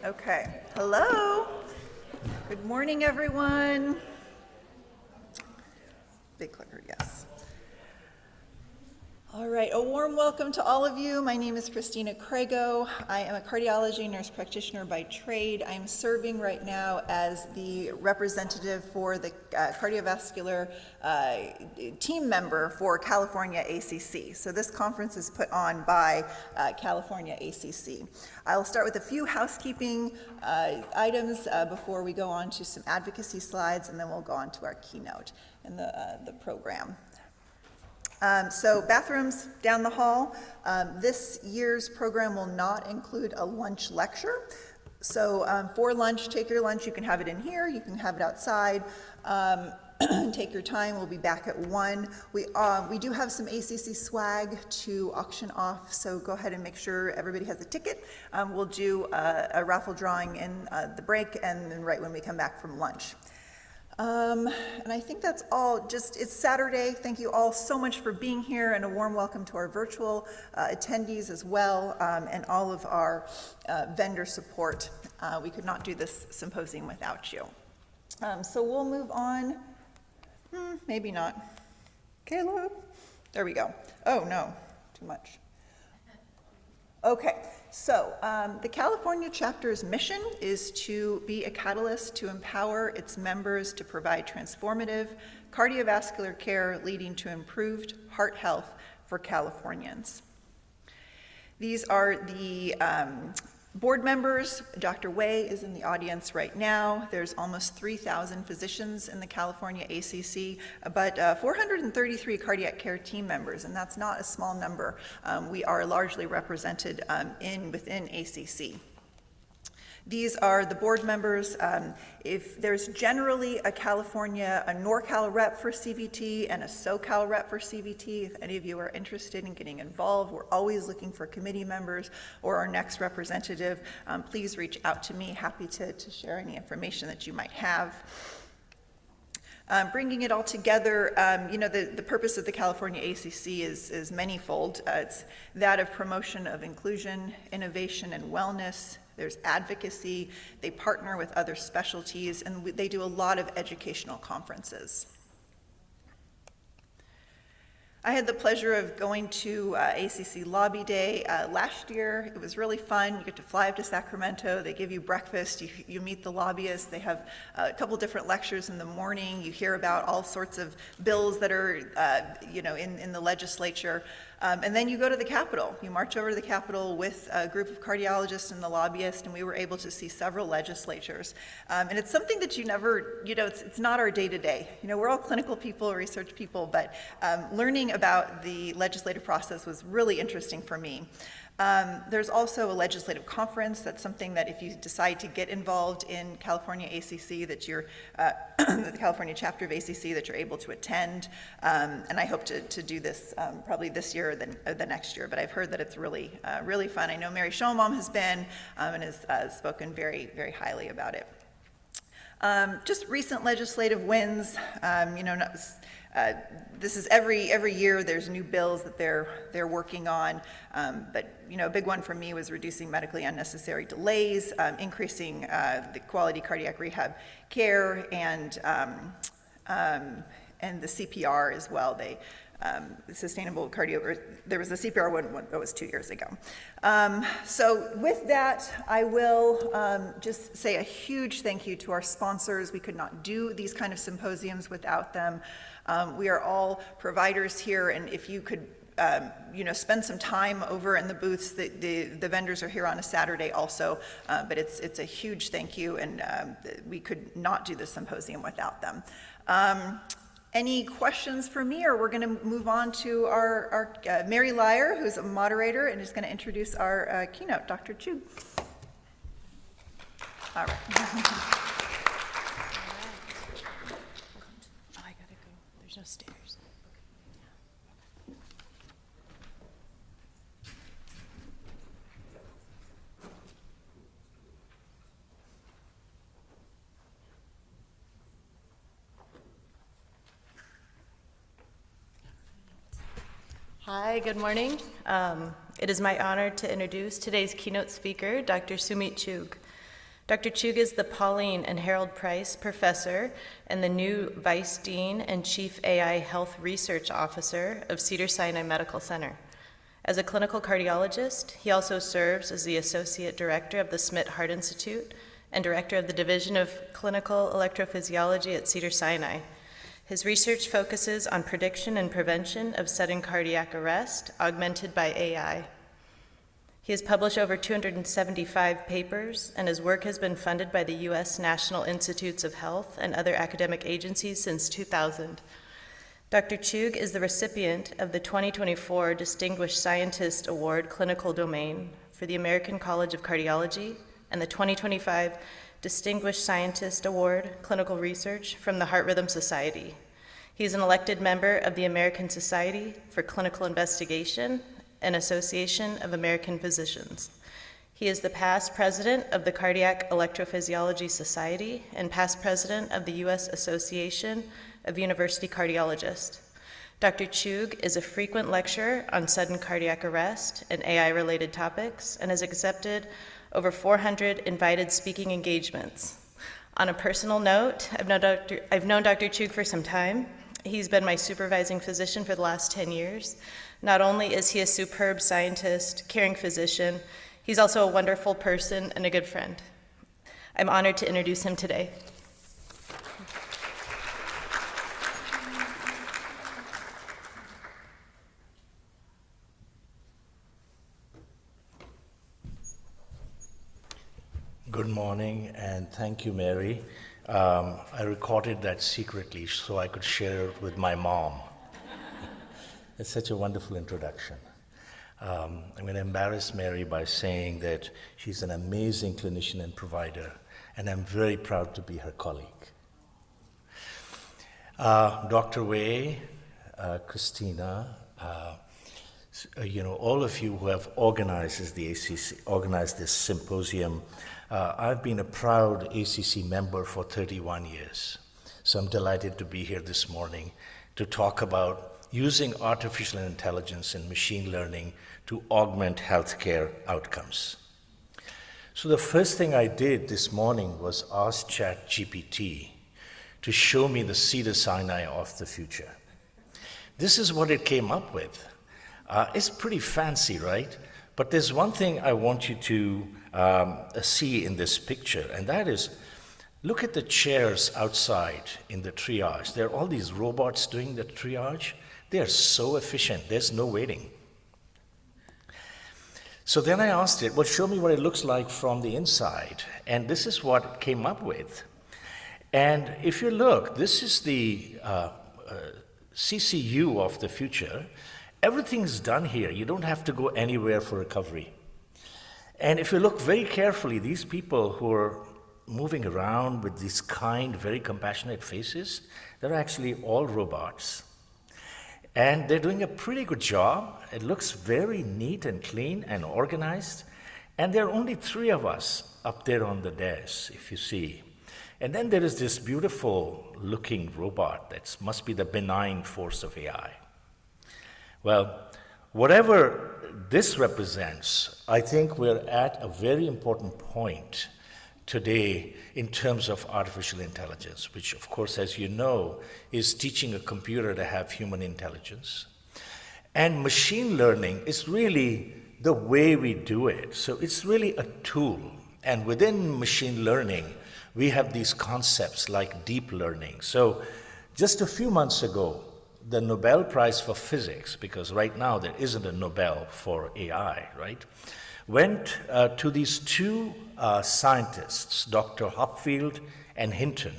Okay, hello. Good morning, everyone. Big clicker, yes. All right, a warm welcome to all of you. My name is Christina Crago. I am a cardiology nurse practitioner by trade. I'm serving right now as the representative for the cardiovascular team member for California ACC. So this conference is put on by California ACC. I'll start with a few housekeeping items before we go on to some advocacy slides, and then we'll go on to our keynote and the program. So bathrooms down the hall. This year's program will not include a lunch lecture. So for lunch, take your lunch. You can have it in here. You can have it outside. Take your time. We'll be back at 1. We do have some ACC swag to auction off, so go ahead and make sure everybody has a ticket. We'll do a raffle drawing in the break and then right when we come back from lunch. And I think that's all. It's Saturday. Thank you all so much for being here, and a warm welcome to our virtual attendees as well, and all of our vendor support. We could not do this symposium without you. So we'll move on. Maybe not. Caleb? There we go. Oh, no, too much. Okay, so the California chapter's mission is to be a catalyst to empower its members to provide transformative cardiovascular care leading to improved heart health for Californians. These are the board members. Dr. Wei is in the audience right now. There's almost 3,000 physicians in the California ACC, but 433 cardiac care team members, and that's not a small number. We are largely represented within ACC. These are the board members. If there's generally a NorCal rep for CVT and a SoCal rep for CVT, if any of you are interested in getting involved, we're always looking for committee members or our next representative. Please reach out to me. Happy to share any information that you might have. Bringing it all together, the purpose of the California ACC is manyfold. It's that of promotion of inclusion, innovation, and wellness. There's advocacy. They partner with other specialties, and they do a lot of educational conferences. I had the pleasure of going to ACC Lobby Day last year. It was really fun. You get to fly up to Sacramento. They give you breakfast. You meet the lobbyists. They have a couple different lectures in the morning. You hear about all sorts of bills that are, in the legislature. And then you go to the Capitol. You march over to the Capitol with a group of cardiologists and the lobbyists, and we were able to see several legislatures. And it's something that you never, it's not our day-to-day. We're all clinical people, research people, but learning about the legislative process was really interesting for me. There's also a legislative conference. That's something that if you decide to get involved in California ACC, that you're, the California chapter of ACC, that you're able to attend. And I hope to do this probably this year or the next year, but I've heard that it's really, really fun. I know Mary Schoenbaum has been and has spoken very, very highly about it. Just recent legislative wins, this is every year there's new bills that they're working on, but a big one for me was reducing medically unnecessary delays, increasing the quality cardiac rehab care, and the CPR as well. Sustainable cardio, there was a CPR one that was 2 years ago. So with that, I will just say a huge thank you to our sponsors. We could not do these kind of symposiums without them. We are all providers here, and if you could spend some time over in the booths. The vendors are here on a Saturday also, but it's a huge thank you, and we could not do this symposium without them. Any questions for me, or we're going to move on to our Mary Lyer, who's a moderator and is going to introduce our keynote, Dr. Chu. All right. Oh, I gotta go. There's no stairs. Hi, good morning. It is my honor to introduce today's keynote speaker, Dr. Sumit Chugh. Dr. Chug is the Pauline and Harold Price Professor and the new Vice Dean and Chief AI Health Research Officer of Cedars-Sinai Medical Center. As a clinical cardiologist, he also serves as the Associate Director of the Smith Heart Institute and Director of the Division of Clinical Electrophysiology at Cedars-Sinai. His research focuses on prediction and prevention of sudden cardiac arrest, augmented by AI. He has published over 275 papers, and his work has been funded by the U.S. National Institutes of Health and other academic agencies since 2000. Dr. Chug is the recipient of the 2024 Distinguished Scientist Award Clinical Domain for the American College of Cardiology and the 2025 Distinguished Scientist Award Clinical Research from the Heart Rhythm Society. He is an elected member of the American Society for Clinical Investigation and Association of American Physicians. He is the past president of the Cardiac Electrophysiology Society and past president of the U.S. Association of University Cardiologists. Dr. Chug is a frequent lecturer on sudden cardiac arrest and AI-related topics and has accepted over 400 invited speaking engagements. On a personal note, I've known Dr. Chug for some time. He's been my supervising physician for the last 10 years. Not only is he a superb scientist, caring physician, he's also a wonderful person and a good friend. I'm honored to introduce him today. Good morning, and thank you, Mary. I recorded that secretly so I could share it with my mom. It's such a wonderful introduction. I'm going to embarrass Mary by saying that she's an amazing clinician and provider, and I'm very proud to be her colleague. Dr. Wei, Christina, all of you who have organized the ACC, organized this symposium. I've been a proud ACC member for 31 years, so I'm delighted to be here this morning to talk about using artificial intelligence and machine learning to augment healthcare outcomes. So the first thing I did this morning was ask ChatGPT to show me the Cedars-Sinai of the future. This is what it came up with. It's pretty fancy, right? But there's one thing I want you to see in this picture, and that is, look at the chairs outside in the triage. There are all these robots doing the triage. They are so efficient. There's no waiting. So then I asked it, well, show me what it looks like from the inside. And this is what it came up with. And if you look, this is the CCU of the future. Everything's done here. You don't have to go anywhere for recovery. And if you look very carefully, these people who are moving around with these kind, very compassionate faces, they're actually all robots. And they're doing a pretty good job. It looks very neat and clean and organized. And there are only 3 of us up there on the desk, if you see. And then there is this beautiful looking robot that must be the benign force of AI. Well, whatever this represents, I think we're at a very important point today in terms of artificial intelligence, which of course, as you know, is teaching a computer to have human intelligence. And machine learning is really the way we do it. So it's really a tool. And within machine learning, we have these concepts like deep learning. So just a few months ago, the Nobel Prize for Physics, because right now there isn't a Nobel for AI, right, went to these 2 scientists, Dr. Hopfield and Hinton.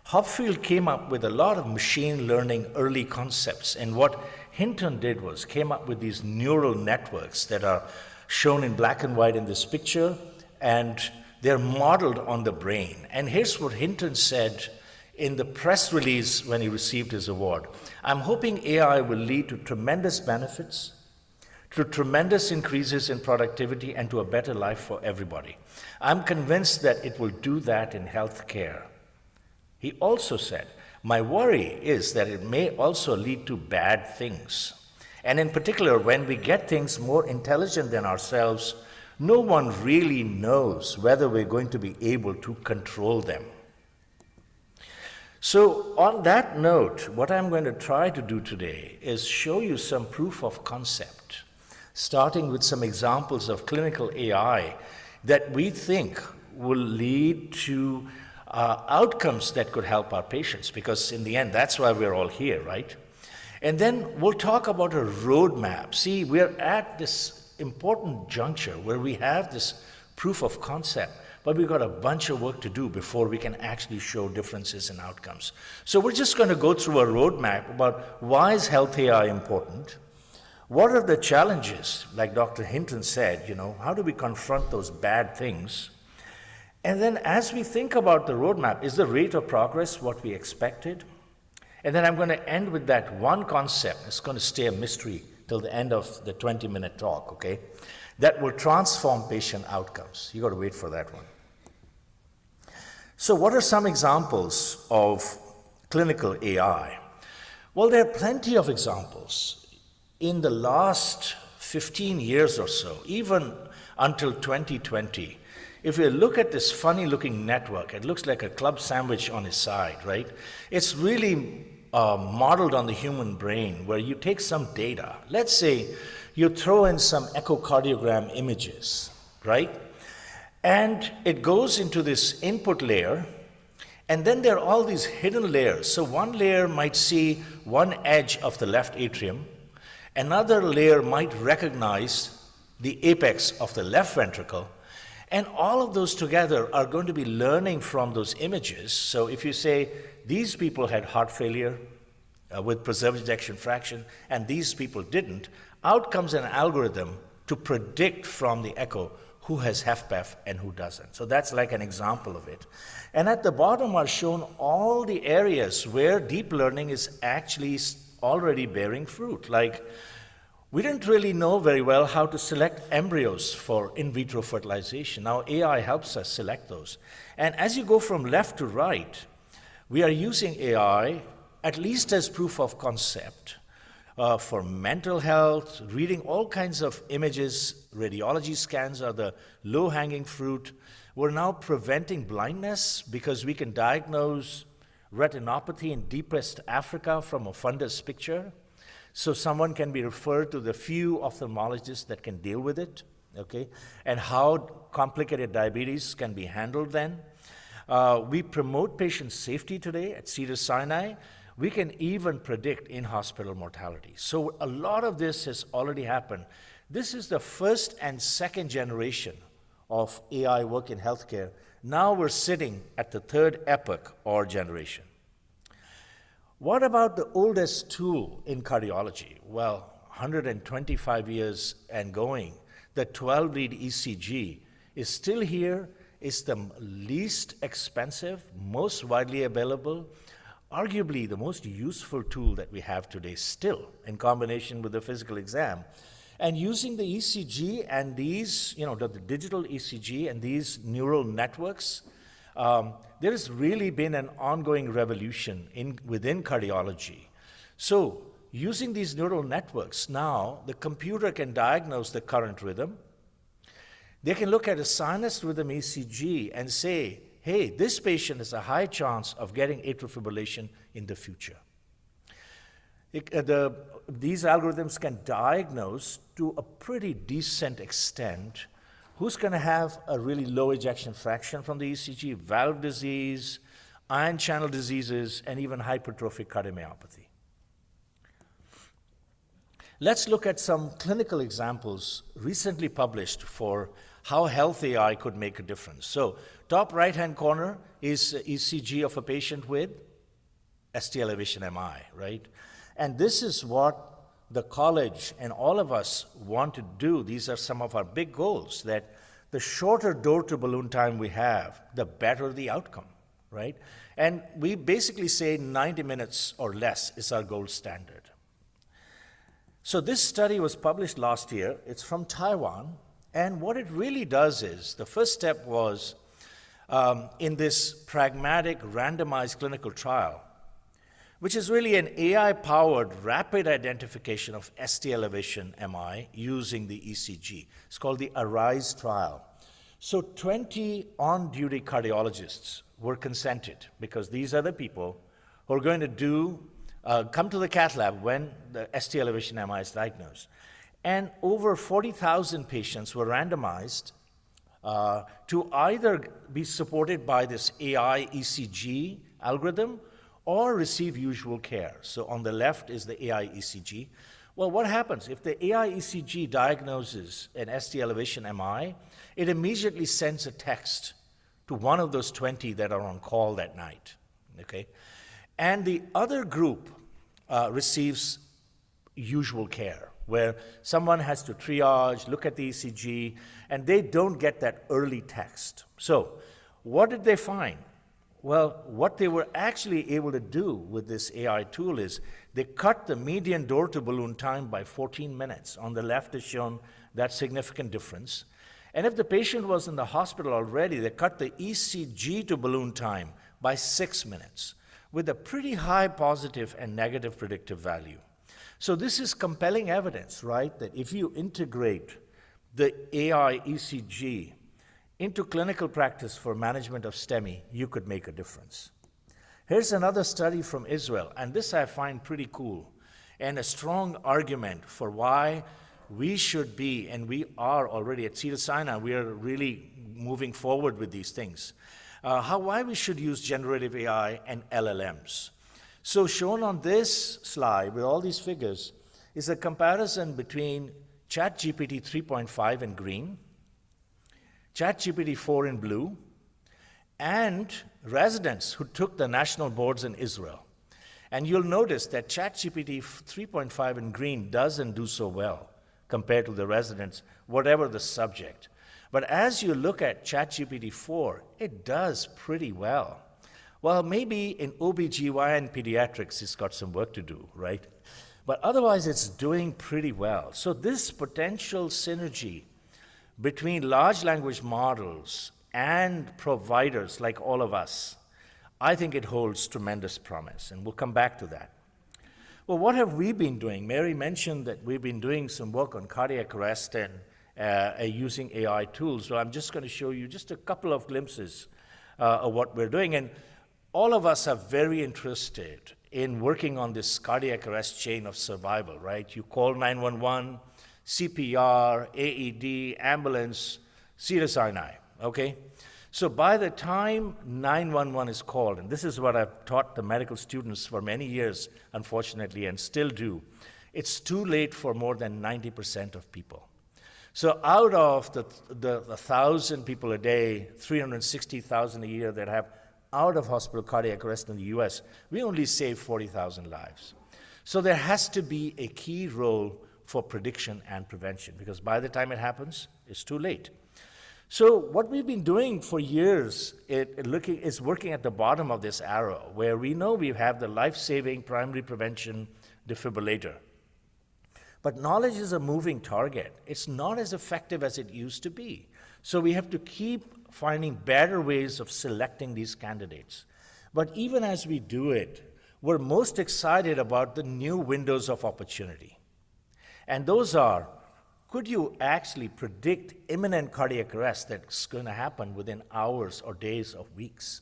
Hopfield came up with a lot of machine learning early concepts, and what Hinton did was came up with these neural networks that are shown in black and white in this picture, and they're modeled on the brain. And here's what Hinton said in the press release when he received his award. I'm hoping AI will lead to tremendous benefits, to tremendous increases in productivity, and to a better life for everybody. I'm convinced that it will do that in healthcare. He also said, my worry is that it may also lead to bad things. And in particular, when we get things more intelligent than ourselves, no one really knows whether we're going to be able to control them. So on that note, what I'm going to try to do today is show you some proof of concept, starting with some examples of clinical AI that we think will lead to outcomes that could help our patients, because in the end, that's why we're all here, right? And then we'll talk about a roadmap. See, we're at this important juncture where we have this proof of concept, but we've got a bunch of work to do before we can actually show differences in outcomes. So we're just going to go through a roadmap about why is health AI important? What are the challenges, like Dr. Hinton said, how do we confront those bad things? And then as we think about the roadmap, is the rate of progress what we expected? And then I'm going to end with that one concept. It's going to stay a mystery till the end of the 20-minute talk, okay? That will transform patient outcomes. You got to wait for that one. So what are some examples of clinical AI? Well, there are plenty of examples. In the last 15 years or so, even until 2020, if you look at this funny-looking network, it looks like a club sandwich on its side, right? It's really modeled on the human brain, where you take some data. Let's say you throw in some echocardiogram images, right? And it goes into this input layer, and then there are all these hidden layers. So one layer might see one edge of the left atrium, another layer might recognize the apex of the left ventricle, and all of those together are going to be learning from those images. So if you say these people had heart failure with preserved ejection fraction and these people didn't, out comes an algorithm to predict from the echo who has HFpEF and who doesn't. So that's like an example of it. And at the bottom are shown all the areas where deep learning is actually already bearing fruit. Like, we didn't really know very well how to select embryos for in vitro fertilization. Now AI helps us select those. And as you go from left to right, we are using AI at least as proof of concept for mental health, reading all kinds of images. Radiology scans are the low-hanging fruit. We're now preventing blindness because we can diagnose retinopathy in deepest Africa from a fundus picture. So someone can be referred to the few ophthalmologists that can deal with it, okay? And how complicated diabetes can be handled then. We promote patient safety today at Cedars-Sinai. We can even predict in-hospital mortality. So a lot of this has already happened. This is the first and second generation of AI work in healthcare. Now we're sitting at the third epoch or generation. What about the oldest tool in cardiology? Well, 125 years and going, the 12-lead ECG is still here. It's the least expensive, most widely available, arguably the most useful tool that we have today still, in combination with the physical exam. And using the ECG and these, the digital ECG and these neural networks, there has really been an ongoing revolution within cardiology. So using these neural networks, now the computer can diagnose the current rhythm. They can look at a sinus rhythm ECG and say, hey, this patient has a high chance of getting atrial fibrillation in the future. These algorithms can diagnose to a pretty decent extent who's going to have a really low ejection fraction from the ECG, valve disease, ion channel diseases, and even hypertrophic cardiomyopathy. Let's look at some clinical examples recently published for how health AI could make a difference. So, top right-hand corner is ECG of a patient with ST elevation MI, right? And this is what the college and all of us want to do. These are some of our big goals, that the shorter door-to-balloon time we have, the better the outcome, right? And we basically say 90 minutes or less is our gold standard. So this study was published last year. It's from Taiwan. And what it really does is, the first step was, in this pragmatic randomized clinical trial, which is really an AI-powered rapid identification of ST elevation MI using the ECG. It's called the ARISE trial. So 20 on-duty cardiologists were consented because these are the people who are going to come to the cath lab when the ST elevation MI is diagnosed. And over 40,000 patients were randomized to either be supported by this AI ECG algorithm or receive usual care. So on the left is the AI ECG. Well, what happens? If the AI ECG diagnoses an ST elevation MI, it immediately sends a text to one of those 20 that are on call that night, okay? And the other group receives usual care, where someone has to triage, look at the ECG, and they don't get that early text. So what did they find? Well, what they were actually able to do with this AI tool is they cut the median door-to-balloon time by 14 minutes. On the left is shown that significant difference. And if the patient was in the hospital already, they cut the ECG to balloon time by 6 minutes, with a pretty high positive and negative predictive value. So this is compelling evidence, right, that if you integrate the AI ECG into clinical practice for management of STEMI, you could make a difference. Here's another study from Israel, and this I find pretty cool, and a strong argument for why we should be, and we are already at Cedars-Sinai, we are really moving forward with these things. Why we should use generative AI and LLMs. So shown on this slide with all these figures is a comparison between ChatGPT 3.5 in green, ChatGPT 4 in blue, and residents who took the national boards in Israel. And you'll notice that ChatGPT 3.5 in green doesn't do so well compared to the residents, whatever the subject. But as you look at ChatGPT 4, it does pretty well. Well, maybe in OBGYN pediatrics, it's got some work to do, right? But otherwise, it's doing pretty well. So this potential synergy between large language models and providers like all of us, I think it holds tremendous promise, and we'll come back to that. Well, what have we been doing? Mary mentioned that we've been doing some work on cardiac arrest and using AI tools. So I'm just going to show you just a couple of glimpses of what we're doing. And all of us are very interested in working on this cardiac arrest chain of survival, right? You call 911, CPR, AED, ambulance, Cedars-Sinai, okay? So by the time 911 is called, and this is what I've taught the medical students for many years, unfortunately, and still do, it's too late for more than 90% of people. So out of the 1,000 people a day, 360,000 a year that have out-of-hospital cardiac arrest in the US, we only save 40,000 lives. So there has to be a key role for prediction and prevention, because by the time it happens, it's too late. So what we've been doing for years is working at the bottom of this arrow, where we know we have the life-saving primary prevention defibrillator. But knowledge is a moving target. It's not as effective as it used to be. So we have to keep finding better ways of selecting these candidates. But even as we do it, we're most excited about the new windows of opportunity. And those are, could you actually predict imminent cardiac arrest that's going to happen within hours or days or weeks?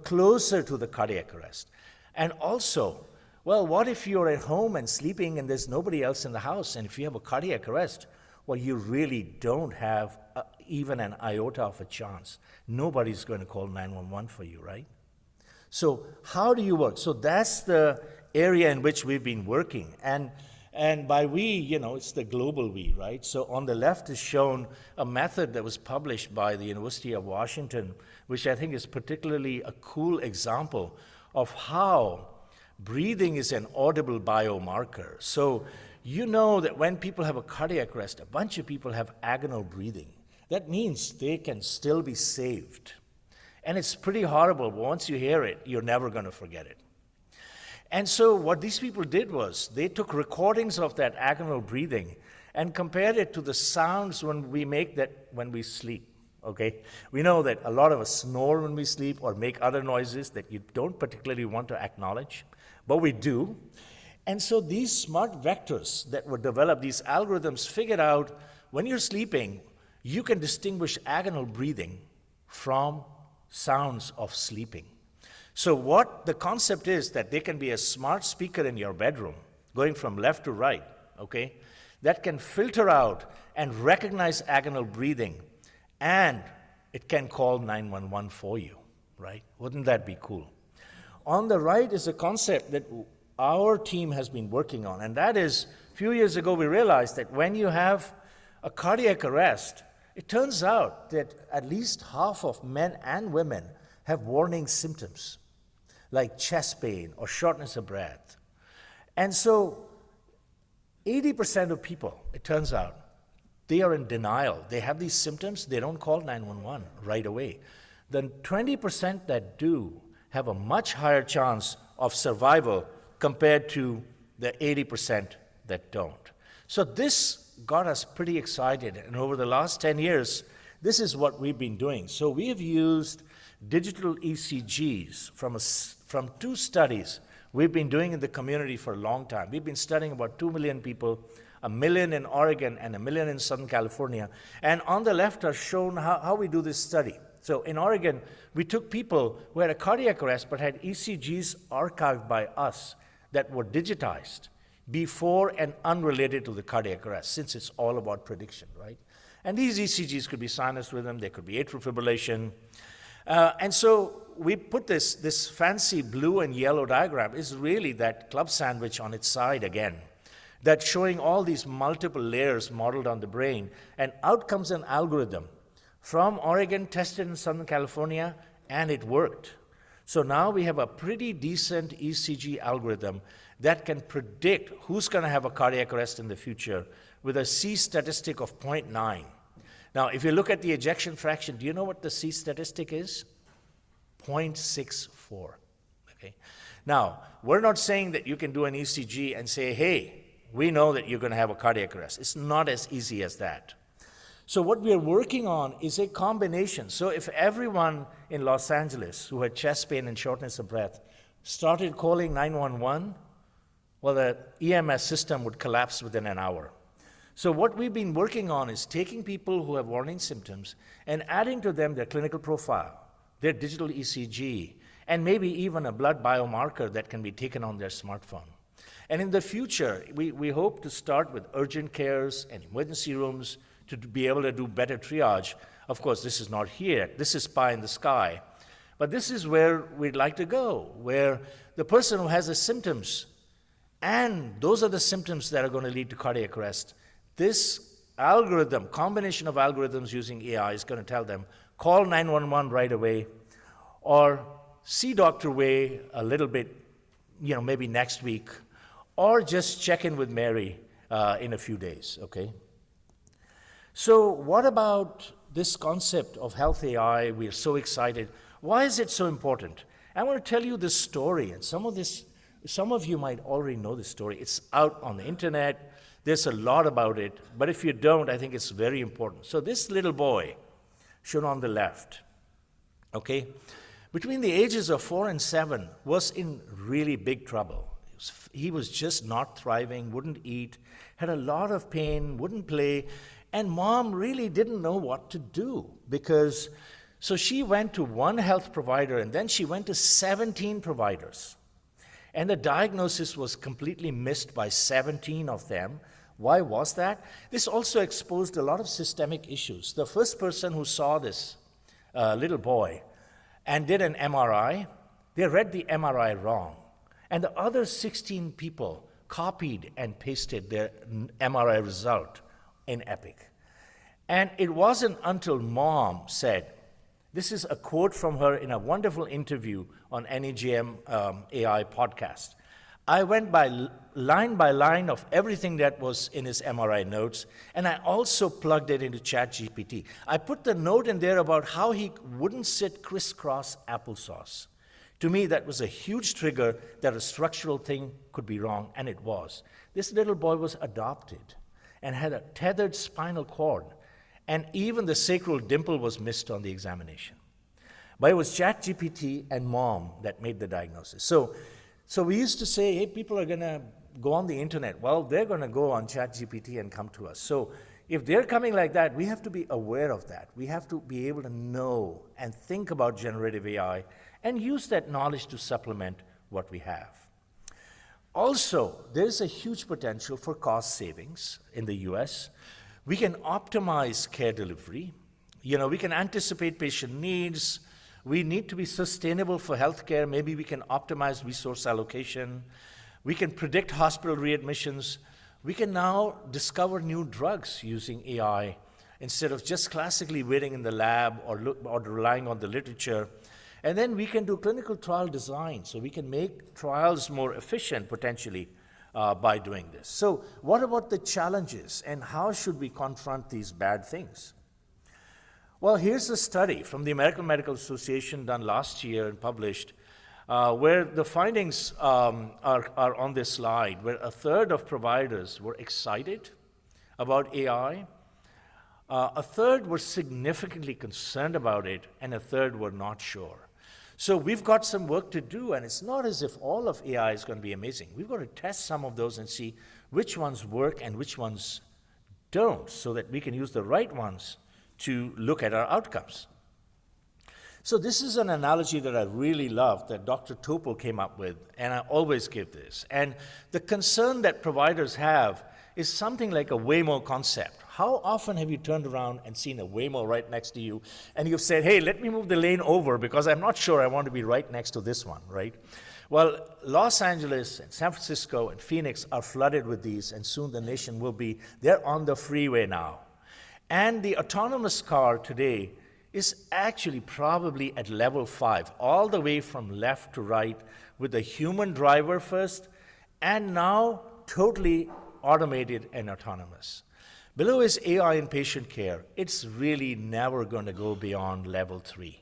Closer to the cardiac arrest. And also, well, what if you're at home and sleeping and there's nobody else in the house, and if you have a cardiac arrest, well, you really don't have even an iota of a chance. Nobody's going to call 911 for you, right? So how do you work? So that's the area in which we've been working. And by we, it's the global we, right? So on the left is shown a method that was published by the University of Washington, which I think is particularly a cool example of how breathing is an audible biomarker. So you know that when people have a cardiac arrest, a bunch of people have agonal breathing. That means they can still be saved. And it's pretty horrible. Once you hear it, you're never going to forget it. And so what these people did was they took recordings of that agonal breathing and compared it to the sounds when we make that when we sleep, okay? We know that a lot of us snore when we sleep or make other noises that you don't particularly want to acknowledge. but we do. And so these smart vectors that were developed, these algorithms figured out when you're sleeping, you can distinguish agonal breathing from sounds of sleeping. So what the concept is that there can be a smart speaker in your bedroom going from left to right, okay, that can filter out and recognize agonal breathing, and it can call 911 for you, right? Wouldn't that be cool? On the right is a concept that our team has been working on, and that is, a few years ago we realized that when you have a cardiac arrest, it turns out that at least half of men and women have warning symptoms, like chest pain or shortness of breath. And so 80% of people, it turns out, they are in denial. They have these symptoms, they don't call 911 right away. Then 20% that do have a much higher chance of survival compared to the 80% that don't. So this got us pretty excited, and over the last 10 years, this is what we've been doing. So we have used digital ECGs from 2 studies we've been doing in the community for a long time. We've been studying about 2 million people, 1 million in Oregon and 1 million in Southern California. And on the left are shown how we do this study. So in Oregon, we took people who had a cardiac arrest but had ECGs archived by us that were digitized before and unrelated to the cardiac arrest, since it's all about prediction, right? And these ECGs could be sinus rhythm, they could be atrial fibrillation. And so we put this fancy blue and yellow diagram is really that club sandwich on its side again, that's showing all these multiple layers modeled on the brain, and out comes an algorithm from Oregon, tested in Southern California, and it worked. So now we have a pretty decent ECG algorithm that can predict who's going to have a cardiac arrest in the future with a C statistic of 0.9. Now, if you look at the ejection fraction, do you know what the C statistic is? 0.64. Okay. Now, we're not saying that you can do an ECG and say, hey, we know that you're going to have a cardiac arrest. It's not as easy as that. So what we are working on is a combination. So if everyone in Los Angeles who had chest pain and shortness of breath started calling 911, well, the EMS system would collapse within an hour. So what we've been working on is taking people who have warning symptoms and adding to them their clinical profile, their digital ECG, and maybe even a blood biomarker that can be taken on their smartphone. And in the future, we hope to start with urgent cares and emergency rooms to be able to do better triage. Of course, this is not here. This is pie in the sky. But this is where we'd like to go, where the person who has the symptoms, and those are the symptoms that are going to lead to cardiac arrest, this algorithm, combination of algorithms using AI is going to tell them, call 911 right away, or see Dr. Wei a little bit, maybe next week, or just check in with Mary in a few days, okay? So what about this concept of health AI? We are so excited. Why is it so important? I want to tell you this story, and some of you might already know this story. It's out on the internet. There's a lot about it, but if you don't, I think it's very important. So this little boy, shown on the left, okay, between the ages of 4 and 7, was in really big trouble. He was just not thriving, wouldn't eat, had a lot of pain, wouldn't play, and mom really didn't know what to do so she went to one health provider, and then she went to 17 providers. And the diagnosis was completely missed by 17 of them. Why was that? This also exposed a lot of systemic issues. The first person who saw this little boy and did an MRI, they read the MRI wrong. And the other 16 people copied and pasted their MRI result in Epic. And it wasn't until mom said, this is a quote from her in a wonderful interview on NEJM AI podcast. I went by line of everything that was in his MRI notes, and I also plugged it into ChatGPT. I put the note in there about how he wouldn't sit crisscross applesauce. To me, that was a huge trigger that a structural thing could be wrong, and it was. This little boy was adopted and had a tethered spinal cord, and even the sacral dimple was missed on the examination. But it was ChatGPT and mom that made the diagnosis. So So we used to say, hey, people are going to go on the internet. Well, they're going to go on ChatGPT and come to us. So if they're coming like that, we have to be aware of that. We have to be able to know and think about generative AI and use that knowledge to supplement what we have. Also, there's a huge potential for cost savings in the US. We can optimize care delivery. We can anticipate patient needs. We need to be sustainable for healthcare. Maybe we can optimize resource allocation. We can predict hospital readmissions. We can now discover new drugs using AI instead of just classically waiting in the lab or relying on the literature. And then we can do clinical trial design, so we can make trials more efficient, potentially, by doing this. So what about the challenges, and how should we confront these bad things? Well, here's a study from the American Medical Association done last year and published, where the findings are on this slide, where a third of providers were excited about AI, a third were significantly concerned about it, and a third were not sure. So we've got some work to do, and it's not as if all of AI is going to be amazing. We've got to test some of those and see which ones work and which ones don't, so that we can use the right ones to look at our outcomes. So this is an analogy that I really love that Dr. Topol came up with, and I always give this. And the concern that providers have is something like a Waymo concept. How often have you turned around and seen a Waymo right next to you, and you've said, hey, let me move the lane over because I'm not sure I want to be right next to this one, right? Well, Los Angeles and San Francisco and Phoenix are flooded with these, and soon the nation will be. They're on the freeway now. And the autonomous car today is actually probably at level 5, all the way from left to right, with a human driver first, and now totally automated and autonomous. Below is AI in patient care. It's really never going to go beyond level 3.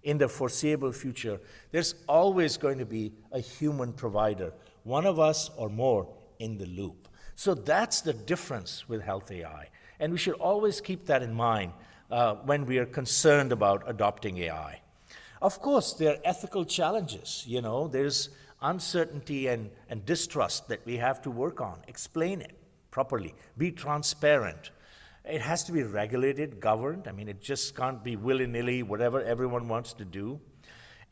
In the foreseeable future, there's always going to be a human provider, one of us or more, in the loop. So that's the difference with health AI. And we should always keep that in mind when we are concerned about adopting AI. Of course, there are ethical challenges. There's uncertainty and distrust that we have to work on. Explain it properly. Be transparent. It has to be regulated, governed. It just can't be willy-nilly, whatever everyone wants to do.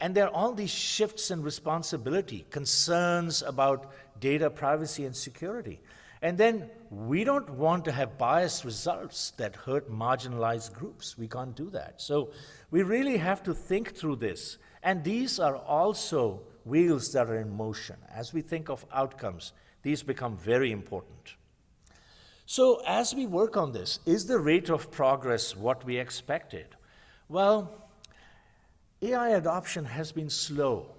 And there are all these shifts in responsibility, concerns about data privacy and security. And then we don't want to have biased results that hurt marginalized groups. We can't do that. So we really have to think through this. And these are also wheels that are in motion. As we think of outcomes, these become very important. So as we work on this, is the rate of progress what we expected? Well, AI adoption has been slow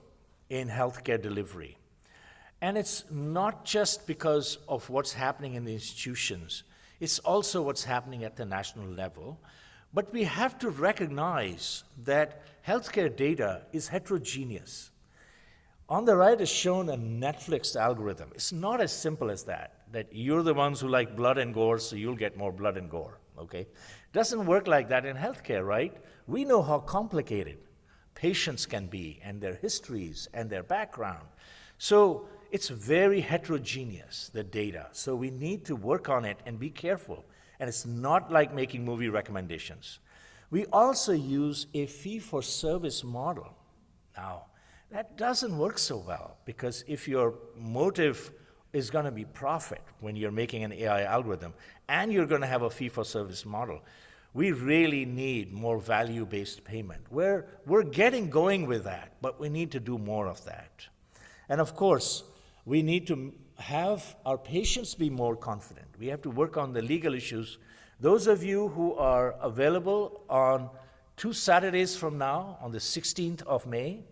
in healthcare delivery. And it's not just because of what's happening in the institutions. It's also what's happening at the national level. But we have to recognize that healthcare data is heterogeneous. On the right is shown a Netflix algorithm. It's not as simple as that you're the ones who like blood and gore, so you'll get more blood and gore, okay? It doesn't work like that in healthcare, right? We know how complicated patients can be, and their histories and their background. So it's very heterogeneous, the data. So we need to work on it and be careful. And it's not like making movie recommendations. We also use a fee-for-service model. Now, that doesn't work so well, because if your motive is going to be profit when you're making an AI algorithm, and you're going to have a fee-for-service model, we really need more value-based payment. We're getting going with that, but we need to do more of that. And of course, we need to have our patients be more confident. We have to work on the legal issues. Those of you who are available on 2 Saturdays from now, on the 16th of May,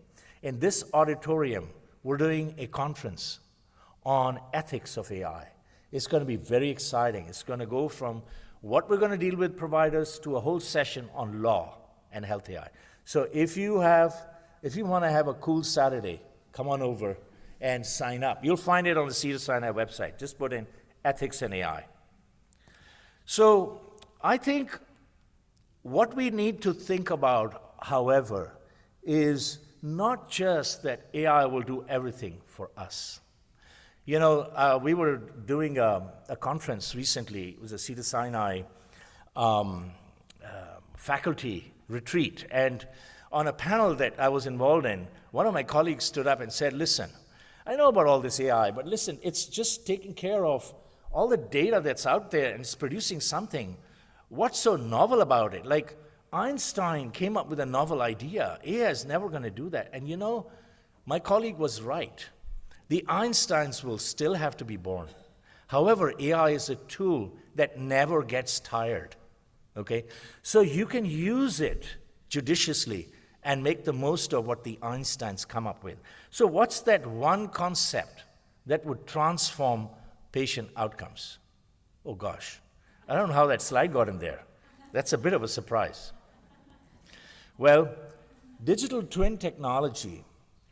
in this auditorium, we're doing a conference on ethics of AI. It's going to be very exciting. It's going to go from what we're going to deal with providers to a whole session on law and health AI. So if you want to have a cool Saturday, come on over and sign up. You'll find it on the Cedars-Sinai website. Just put in ethics and AI. So I think what we need to think about, however, is not just that AI will do everything for us. We were doing a conference recently. It was a Cedars-Sinai faculty retreat. And on a panel that I was involved in, one of my colleagues stood up and said, listen, I know about all this AI, but listen, it's just taking care of all the data that's out there and it's producing something. What's so novel about it? Like Einstein came up with a novel idea. AI is never going to do that. And my colleague was right. The Einsteins will still have to be born. However, AI is a tool that never gets tired. Okay? So you can use it judiciously and make the most of what the Einsteins come up with. So what's that one concept that would transform patient outcomes? Oh gosh, I don't know how that slide got in there. That's a bit of a surprise. Well, digital twin technology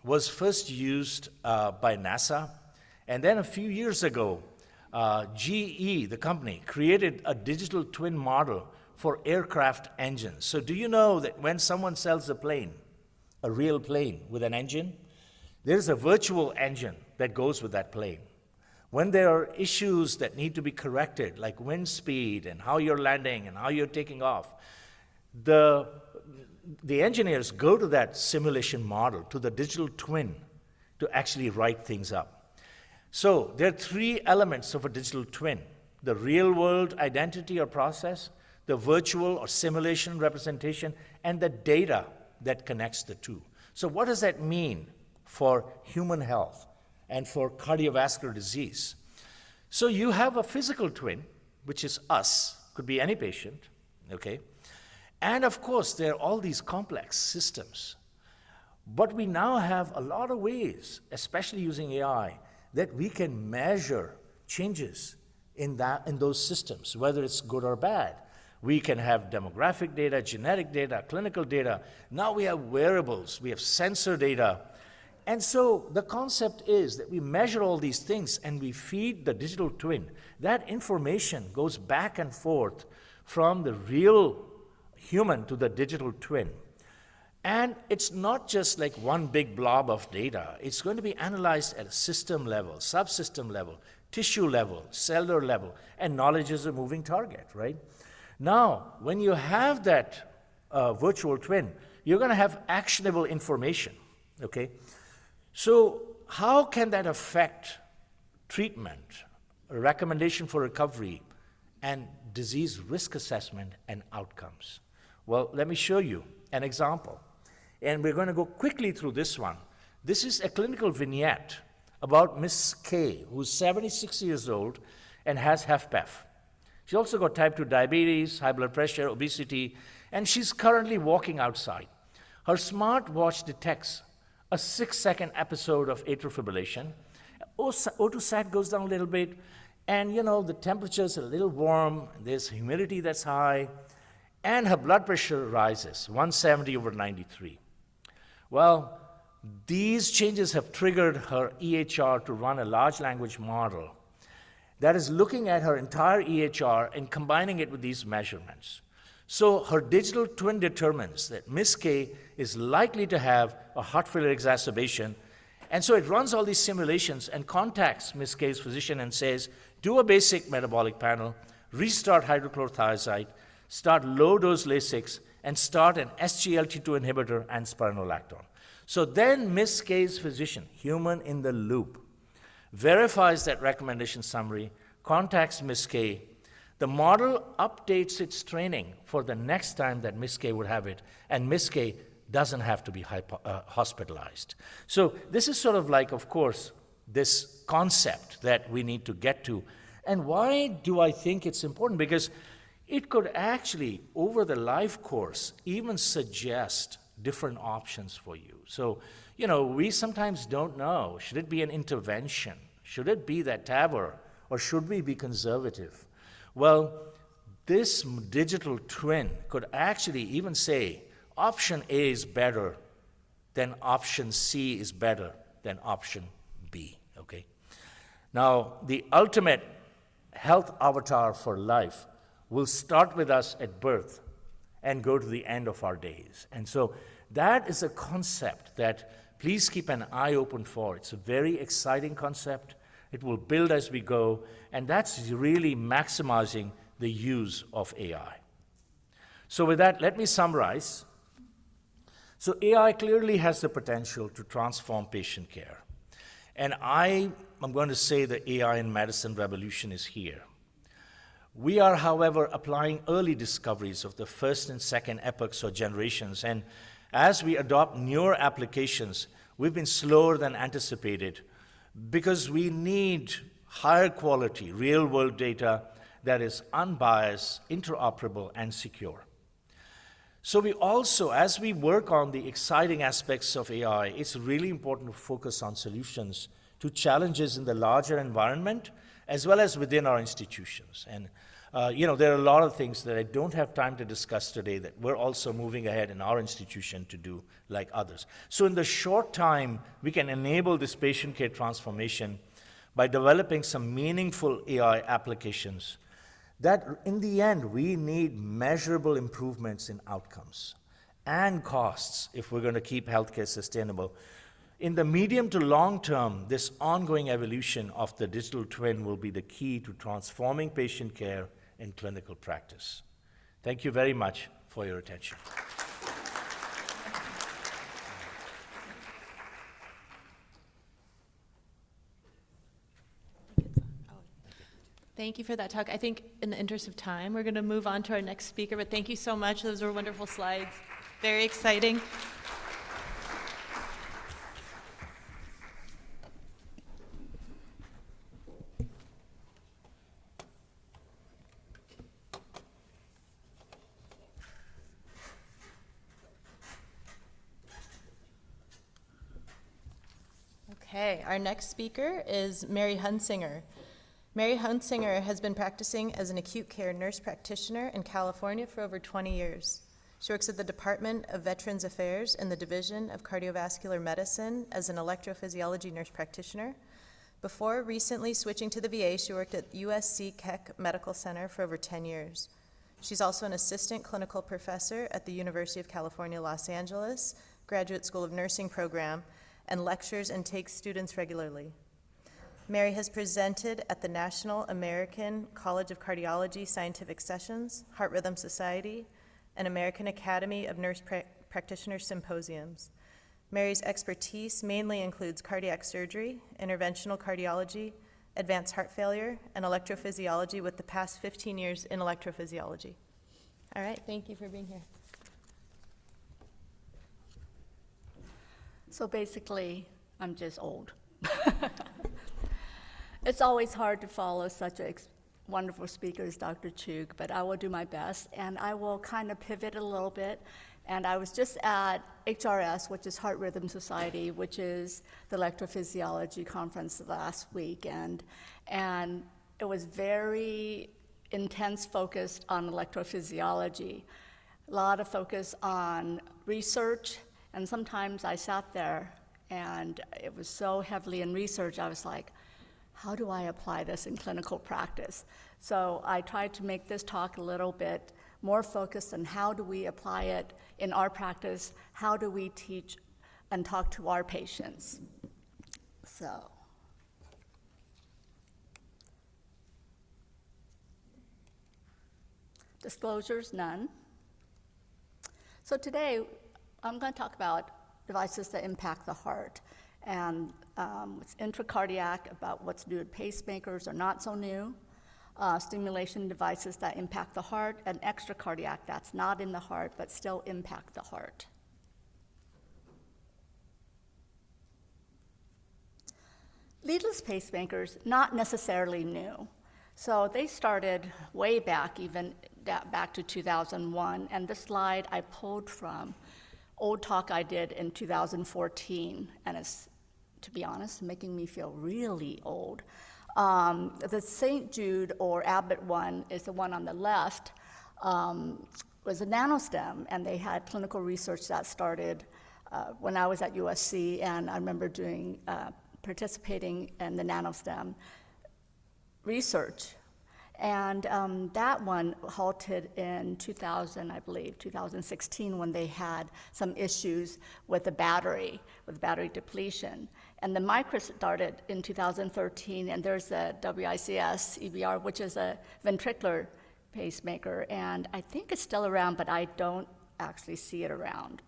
was first used by NASA, and then a few years ago, GE, the company, created a digital twin model for aircraft engines. So do you know that when someone sells a plane, a real plane with an engine, there's a virtual engine that goes with that plane. When there are issues that need to be corrected, like wind speed and how you're landing and how you're taking off, the engineers go to that simulation model, to the digital twin, to actually write things up. So there are three elements of a digital twin: the real-world identity or process, the virtual or simulation representation, and the data that connects the two. So what does that mean for human health and for cardiovascular disease? So you have a physical twin, which is us, could be any patient, okay? And of course, there are all these complex systems. But we now have a lot of ways, especially using AI, that we can measure changes in those systems, whether it's good or bad. We can have demographic data, genetic data, clinical data. Now we have wearables, we have sensor data. And so the concept is that we measure all these things and we feed the digital twin. That information goes back and forth from the real human to the digital twin. And it's not just like one big blob of data. It's going to be analyzed at a system level, subsystem level, tissue level, cellular level, and knowledge is a moving target, right? Now, when you have that virtual twin, you're going to have actionable information, okay? So how can that affect treatment, a recommendation for recovery, and disease risk assessment and outcomes? Well, let me show you an example. And we're going to go quickly through this one. This is a clinical vignette about Miss K, who's 76 years old and has HFpEF. She's also got type 2 diabetes, high blood pressure, obesity, and she's currently walking outside. Her smartwatch detects a 6-second episode of atrial fibrillation. O2 sat goes down a little bit, and the temperature's a little warm, there's humidity that's high, and her blood pressure rises, 170/93. Well, these changes have triggered her EHR to run a large language model that is looking at her entire EHR and combining it with these measurements. So her digital twin determines that Miss K is likely to have a heart failure exacerbation, and so it runs all these simulations and contacts Miss K's physician and says, do a basic metabolic panel, restart hydrochlorothiazide, start low-dose Lasix, and start an SGLT2 inhibitor and spironolactone. So then Miss K's physician, human in the loop, verifies that recommendation summary, contacts Miss K. The model updates its training for the next time that Miss K would have it, and Miss K doesn't have to be hospitalized. So this is sort of like, of course, this concept that we need to get to. And why do I think it's important? Because it could actually, over the life course, even suggest different options for you. So, we sometimes don't know. Should it be an intervention? Should it be that TAVR? Or should we be conservative? Well, this digital twin could actually even say option A is better than option C is better than option B, okay? Now, the ultimate health avatar for life will start with us at birth and go to the end of our days. And so that is a concept that please keep an eye open for. It's a very exciting concept. It will build as we go, and that's really maximizing the use of AI. So with that, let me summarize. So AI clearly has the potential to transform patient care. And I'm going to say the AI in medicine revolution is here. We are, however, applying early discoveries of the first and second epochs or generations, and as we adopt newer applications, we've been slower than anticipated because we need higher quality, real-world data that is unbiased, interoperable, and secure. So we also, as we work on the exciting aspects of AI, it's really important to focus on solutions to challenges in the larger environment as well as within our institutions. And there are a lot of things that I don't have time to discuss today that we're also moving ahead in our institution to do like others. So in the short time, we can enable this patient care transformation by developing some meaningful AI applications that in the end, we need measurable improvements in outcomes and costs if we're going to keep healthcare sustainable. In the medium to long term, this ongoing evolution of the digital twin will be the key to transforming patient care in clinical practice. Thank you very much for your attention. Thank you for that talk. I think in the interest of time, we're going to move on to our next speaker, but thank you so much. Those were wonderful slides. Very exciting. Okay, our next speaker is Mary Hunsinger. Mary Hunsinger has been practicing as an acute care nurse practitioner in California for over 20 years. She works at the Department of Veterans Affairs in the Division of Cardiovascular Medicine as an electrophysiology nurse practitioner. Before recently switching to the VA, she worked at USC Keck Medical Center for over 10 years. She's also an assistant clinical professor at the University of California, Los Angeles Graduate School of Nursing program and lectures and takes students regularly. Mary has presented at the National American College of Cardiology Scientific Sessions, Heart Rhythm Society, and American Academy of Nurse Practitioners Symposiums. Mary's expertise mainly includes cardiac surgery, interventional cardiology, advanced heart failure, and electrophysiology with the past 15 years in electrophysiology. All right, thank you for being here. So basically, I'm just old. It's always hard to follow such a wonderful speaker as Dr. Chug, but I will do my best, and I will kind of pivot a little bit. And I was just at HRS, which is Heart Rhythm Society, which is the electrophysiology conference last weekend, and it was very intense focused on electrophysiology. A lot of focus on research, and sometimes I sat there and it was so heavily in research, I was like, how do I apply this in clinical practice? So I tried to make this talk a little bit more focused on how do we apply it in our practice, how do we teach and talk to our patients. So, disclosures, none. So today, I'm going to talk about devices that impact the heart. And it's intracardiac, about what's new with pacemakers are not so new. Stimulation devices that impact the heart, and extracardiac, that's not in the heart, but still impact the heart. Leadless pacemakers, not necessarily new. So they started way back, even back to 2001, and this slide I pulled from old talk I did in 2014, and it's, to be honest, making me feel really old. The St. Jude or Abbott one is the one on the left, was a nanostem, and they had clinical research that started when I was at USC, and I remember participating in the nanostem research. And that one halted in 2000, I believe, 2016, when they had some issues with the battery depletion. And the micro started in 2013, and there's a WICS EBR, which is a ventricular pacemaker, and I think it's still around, but I don't actually see it around.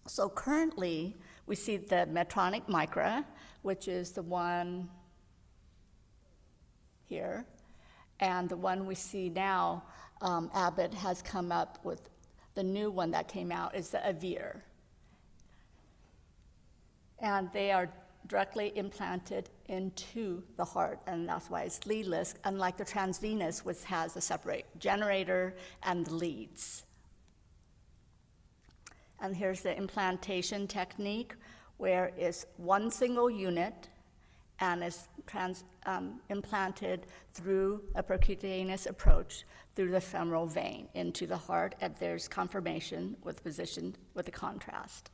So currently, we see the Medtronic Micra, which is the one here. And the one we see now, Abbott has come up with the new one that came out is the Avir. And they are directly implanted into the heart, and that's why it's leadless, unlike the transvenous, which has a separate generator and the leads. And here's the implantation technique, where it's one single unit and is implanted through a percutaneous approach through the femoral vein into the heart, and there's confirmation with position with the contrast.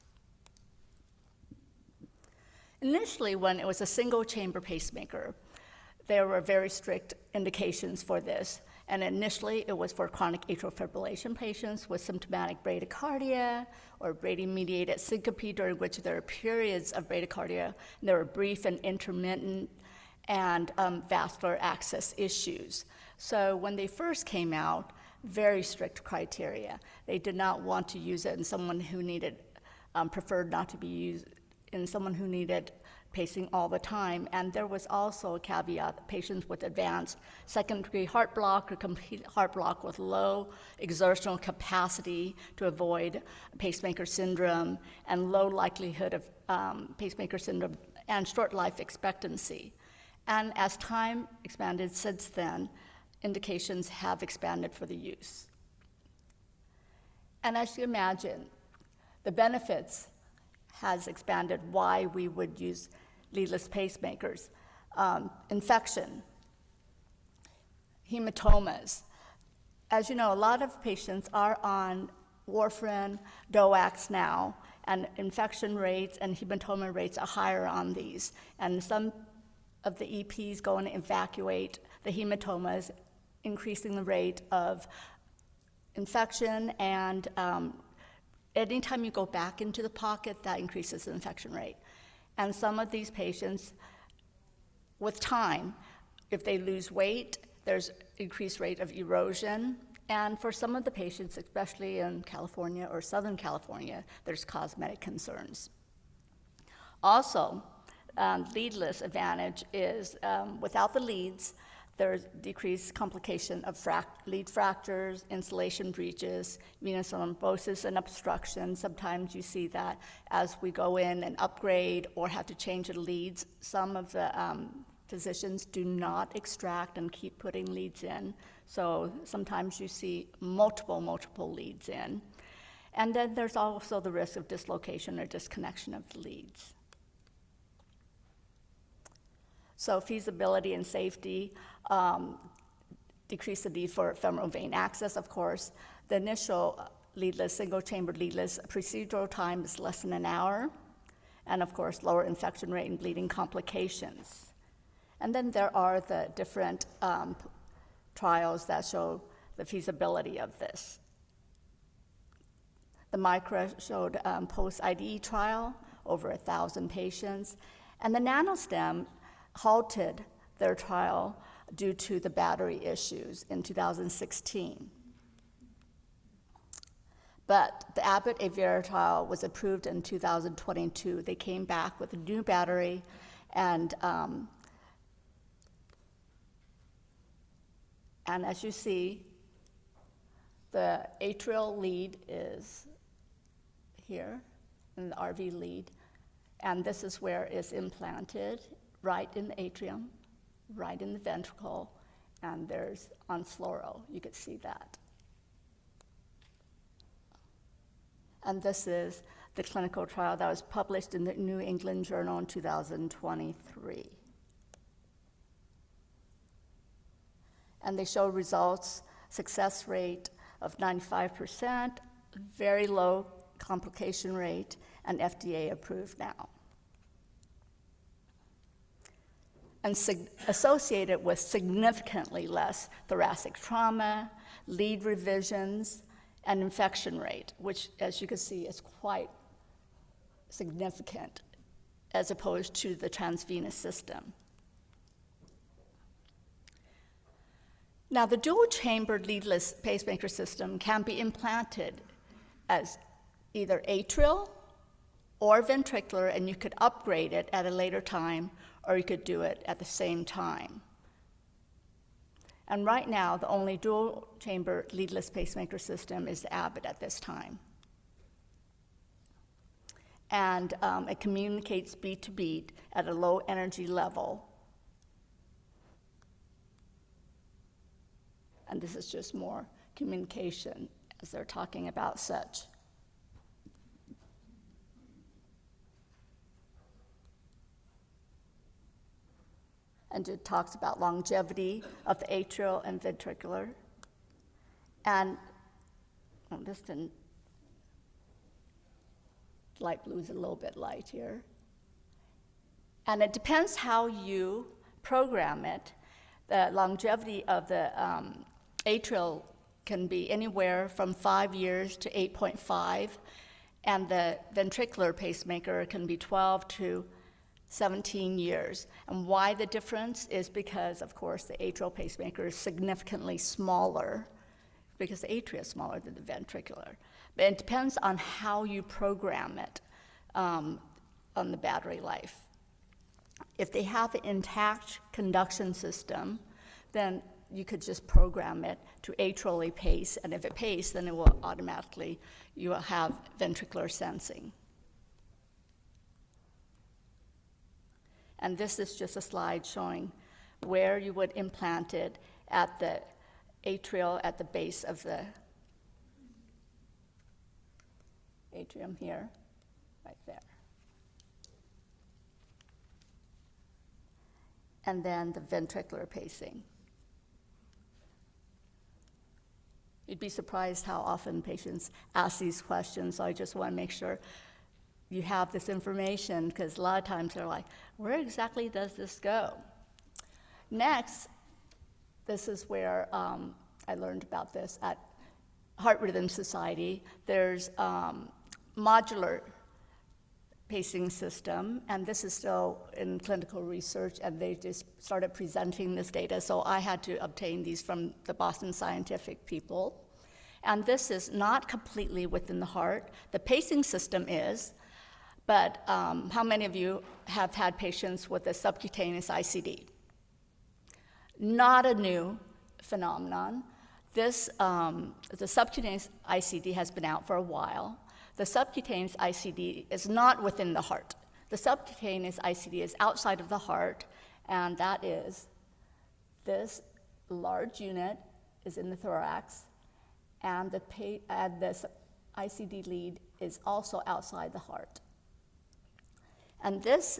Initially, when it was a single chamber pacemaker, there were very strict indications for this. And initially, it was for chronic atrial fibrillation patients with symptomatic bradycardia or Brady-mediated syncope, during which there are periods of bradycardia. And there were brief and intermittent and vascular access issues. So when they first came out, very strict criteria. They did not want to use it in someone who needed, preferred not to be used in someone who needed pacing all the time. And there was also a caveat: patients with advanced second-degree heart block or complete heart block with low exertional capacity to avoid pacemaker syndrome and low likelihood of pacemaker syndrome and short life expectancy. And as time expanded since then, indications have expanded for the use. And as you imagine, the benefits has expanded why we would use leadless pacemakers. Infection, hematomas. As you know, a lot of patients are on warfarin, DOACs now, and infection rates and hematoma rates are higher on these. And some of the EPs go and evacuate the hematomas, increasing the rate of infection, and anytime you go back into the pocket, that increases the infection rate. And some of these patients, with time, if they lose weight, there's increased rate of erosion. And for some of the patients, especially in California or Southern California, there's cosmetic concerns. Also, leadless advantage is without the leads, there's decreased complication of lead fractures, insulation breaches, venous thrombosis, and obstruction. Sometimes you see that as we go in and upgrade or have to change the leads, some of the physicians do not extract and keep putting leads in. So sometimes you see multiple leads in. And then there's also the risk of dislocation or disconnection of the leads. So feasibility and safety, decrease the need for femoral vein access, of course. The initial leadless, single-chambered leadless procedural time is less than an hour, and of course, lower infection rate and bleeding complications. And then there are the different trials that show the feasibility of this. The MICRA showed post-IDE trial, over 1,000 patients, and the NanoStem halted their trial due to the battery issues in 2016. But the Abbott Avira trial was approved in 2022. They came back with a new battery, and as you see, the atrial lead is here, and the RV lead, and this is where it's implanted, right in the atrium, right in the ventricle, and there's on fluoro. You could see that. And this is the clinical trial that was published in the New England Journal in 2023. And they show results, success rate of 95%, very low complication rate, and FDA approved now. and associated with significantly less thoracic trauma, lead revisions, and infection rate, which, as you can see, is quite significant as opposed to the transvenous system. Now, the dual-chambered leadless pacemaker system can be implanted as either atrial or ventricular, and you could upgrade it at a later time, or you could do it at the same time. And right now, the only dual-chamber leadless pacemaker system is Abbott at this time. And it communicates beat to beat at a low energy level. And this is just more communication as they're talking about such. And it talks about longevity of the atrial and ventricular. And this didn't, light blue is a little bit light here. And it depends how you program it. The longevity of the atrial can be anywhere from 5 years to 8.5, and the ventricular pacemaker can be 12 to 17 years. And why the difference is because, of course, the atrial pacemaker is significantly smaller because the atria is smaller than the ventricular. But it depends on how you program it on the battery life. If they have an intact conduction system, then you could just program it to atrially pace, and if it paces, then it will automatically, you will have ventricular sensing. And this is just a slide showing where you would implant it at the atrial, at the base of the atrium here, right there. And then the ventricular pacing. You'd be surprised how often patients ask these questions, so I just want to make sure you have this information, because a lot of times they're like, where exactly does this go? Next, this is where I learned about this at Heart Rhythm Society. There's modular pacing system, and this is still in clinical research, and they just started presenting this data, so I had to obtain these from the Boston Scientific people. And this is not completely within the heart. The pacing system is, but how many of you have had patients with a subcutaneous ICD? Not a new phenomenon. This, the subcutaneous ICD has been out for a while. The subcutaneous ICD is not within the heart. The subcutaneous ICD is outside of the heart, and that is this large unit is in the thorax, and the ICD lead is also outside the heart. And this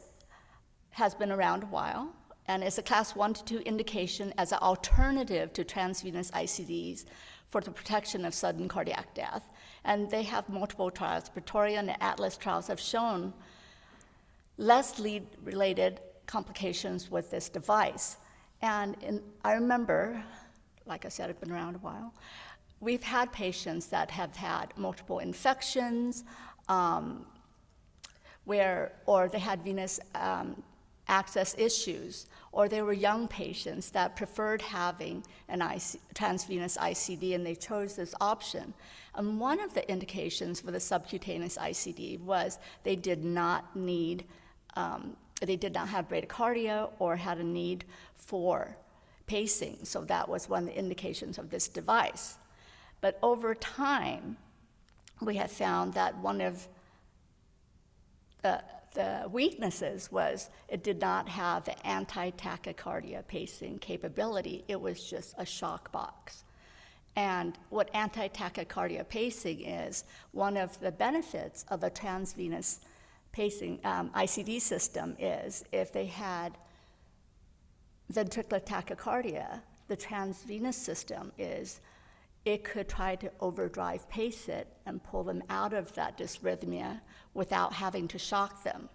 has been around a while, and is a class 1 to 2 indication as an alternative to transvenous ICDs for the protection of sudden cardiac death. And they have multiple trials. Pretoria and the Atlas trials have shown less lead-related complications with this device. And I remember, like I said, it's been around a while, we've had patients that have had multiple infections, or they had venous access issues, or they were young patients that preferred having an transvenous ICD, and they chose this option. And one of the indications for the subcutaneous ICD was they did not have bradycardia or had a need for pacing, so that was one of the indications of this device. But over time, we have found that one of the weaknesses was it did not have the anti-tachycardia pacing capability. It was just a shock box. And what anti-tachycardia pacing is, one of the benefits of a transvenous pacing ICD system is if they had ventricular tachycardia, the transvenous system is it could try to overdrive pace it and pull them out of that dysrhythmia without having to shock them.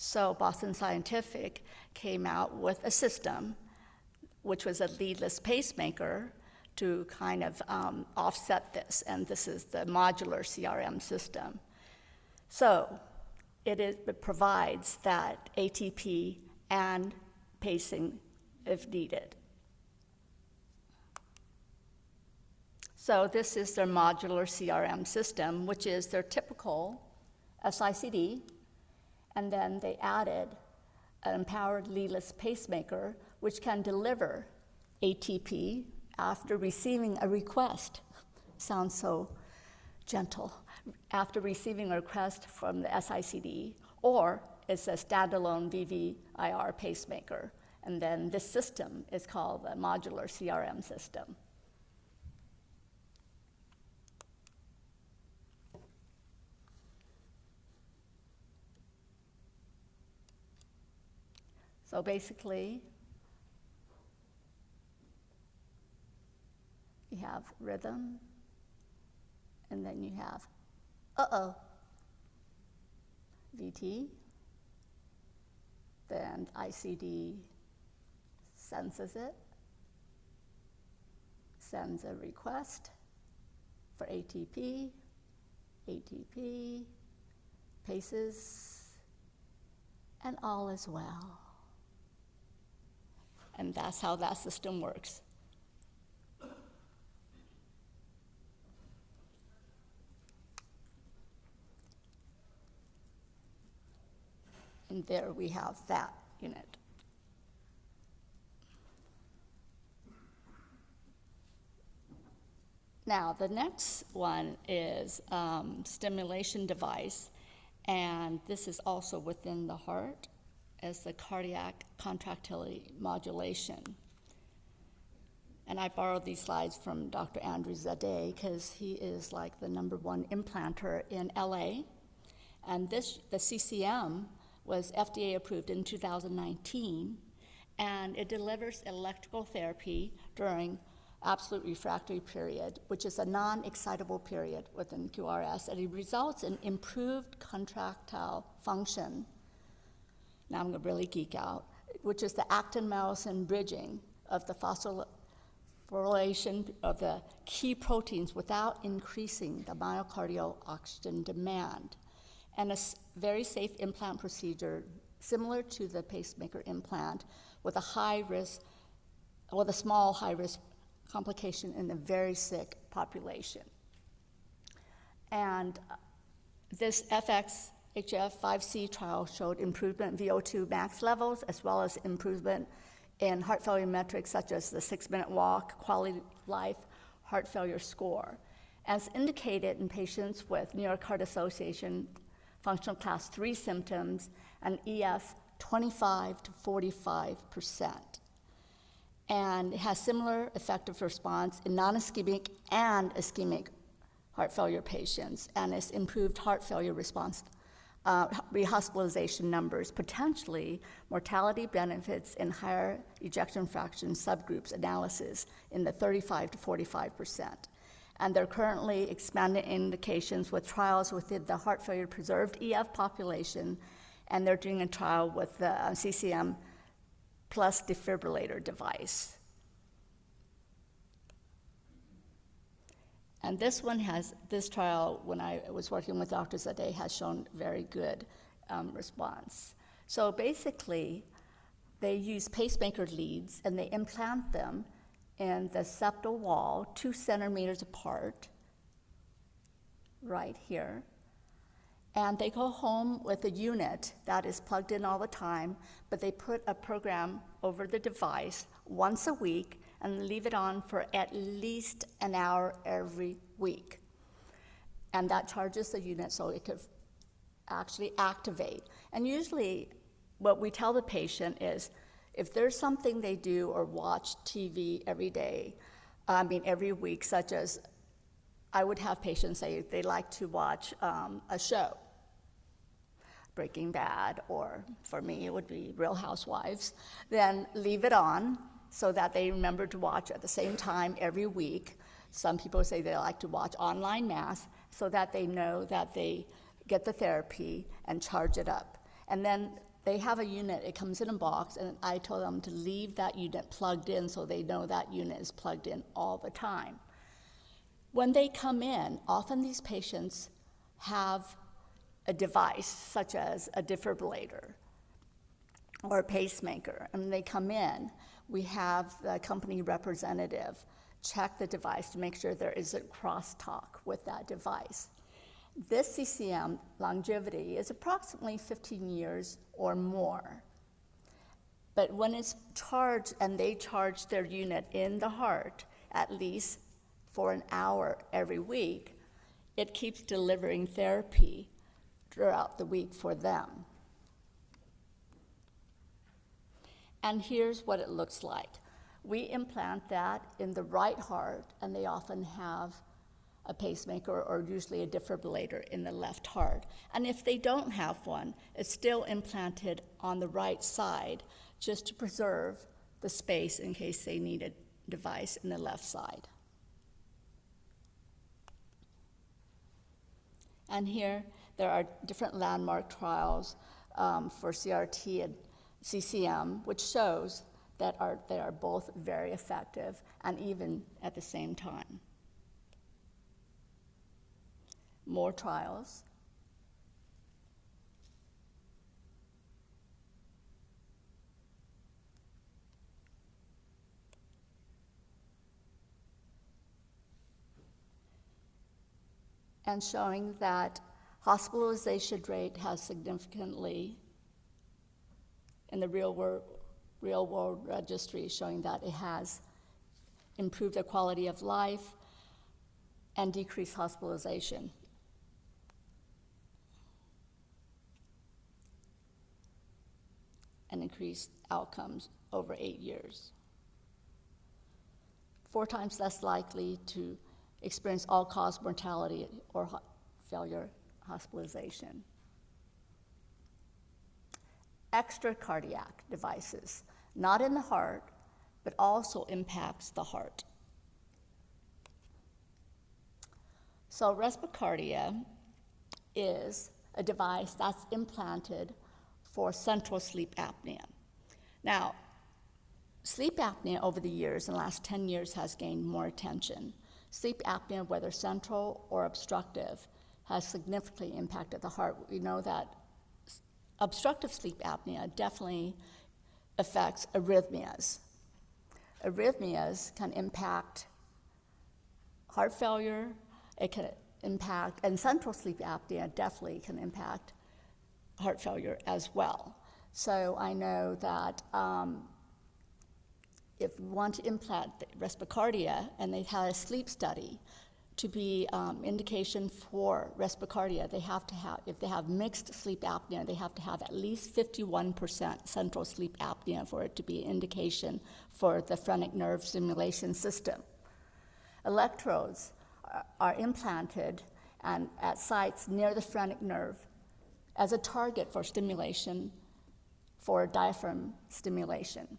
So Boston Scientific came out with a system, which was a leadless pacemaker, to kind of offset this, and this is the modular CRM system. So it provides that ATP and pacing if needed. So this is their modular CRM system, which is their typical SICD, and then they added an empowered leadless pacemaker, which can deliver ATP after receiving a request. Sounds so gentle. After receiving a request from the SICD, or it's a standalone VVIR pacemaker. And then this system is called the modular CRM system. So basically, you have rhythm, and then you have VT, then ICD senses it, sends a request for ATP, paces, and all is well. And that's how that system works. And there we have that unit. Now, the next one is stimulation device, and this is also within the heart as the cardiac contractility modulation. And I borrowed these slides from Dr. Andrew Zadeh because he is like the #1 implanter in LA. And the CCM was FDA approved in 2019, and it delivers electrical therapy during absolute refractory period, which is a non-excitable period within QRS, and it results in improved contractile function. Now I'm going to really geek out, which is the actin-myosin bridging of the phosphorylation of the key proteins without increasing the myocardial oxygen demand. And a very safe implant procedure similar to the pacemaker implant with a small high-risk complication in a very sick population. And this FX-HF5C trial showed improvement in VO2 max levels, as well as improvement in heart failure metrics such as the 6-minute walk, quality of life, heart failure score, as indicated in patients with New York Heart Association functional class 3 symptoms and EF 25 to 45%. And it has similar effective response in non-ischemic and ischemic heart failure patients, and it's improved heart failure response, rehospitalization numbers, potentially mortality benefits in higher ejection fraction subgroups analysis in the 35 to 45%. And they're currently expanding indications with trials within the heart failure preserved EF population, and they're doing a trial with the CCM plus defibrillator device. And this trial, when I was working with Dr. Zadeh, has shown very good response. So basically, they use pacemaker leads and they implant them in the septal wall, 2 centimeters apart, right here. And they go home with a unit that is plugged in all the time, but they put a program over the device once a week and leave it on for at least an hour every week. And that charges the unit so it could actually activate. And usually what we tell the patient is, if there's something they do or watch TV every week, such as I would have patients say they like to watch a show, Breaking Bad, or for me it would be Real Housewives, then leave it on so that they remember to watch at the same time every week. Some people say they like to watch online mass so that they know that they get the therapy and charge it up. And then they have a unit, it comes in a box, and I told them to leave that unit plugged in so they know that unit is plugged in all the time. When they come in, often these patients have a device such as a defibrillator or a pacemaker, and when they come in, we have the company representative check the device to make sure there isn't crosstalk with that device. This CCM longevity is approximately 15 years or more. But when it's charged, and they charge their unit in the heart at least for an hour every week, it keeps delivering therapy throughout the week for them. And here's what it looks like. We implant that in the right heart, and they often have a pacemaker or usually a defibrillator in the left heart. And if they don't have one, it's still implanted on the right side just to preserve the space in case they need a device in the left side. And here, there are different landmark trials for CRT and CCM, which shows that they are both very effective and even at the same time. More trials. And showing that hospitalization rate has significantly, in the real world registry, showing that it has improved the quality of life and decreased hospitalization. And increased outcomes over 8 years. 4 times less likely to experience all-cause mortality or failure hospitalization. Extracardiac devices, not in the heart, but also impacts the heart. So Respicardia is a device that's implanted for central sleep apnea. Now, sleep apnea over the years, in the last 10 years, has gained more attention. Sleep apnea, whether central or obstructive, has significantly impacted the heart. We know that obstructive sleep apnea definitely affects arrhythmias. Arrhythmias can impact heart failure, it can impact, and central sleep apnea definitely can impact heart failure as well. So I know that if we want to implant Respicardia, and they had a sleep study to be indication for Respicardia, they have to have, if they have mixed sleep apnea, they have to have at least 51% central sleep apnea for it to be indication for the phrenic nerve stimulation system. Electrodes are implanted and at sites near the phrenic nerve as a target for stimulation, for diaphragm stimulation.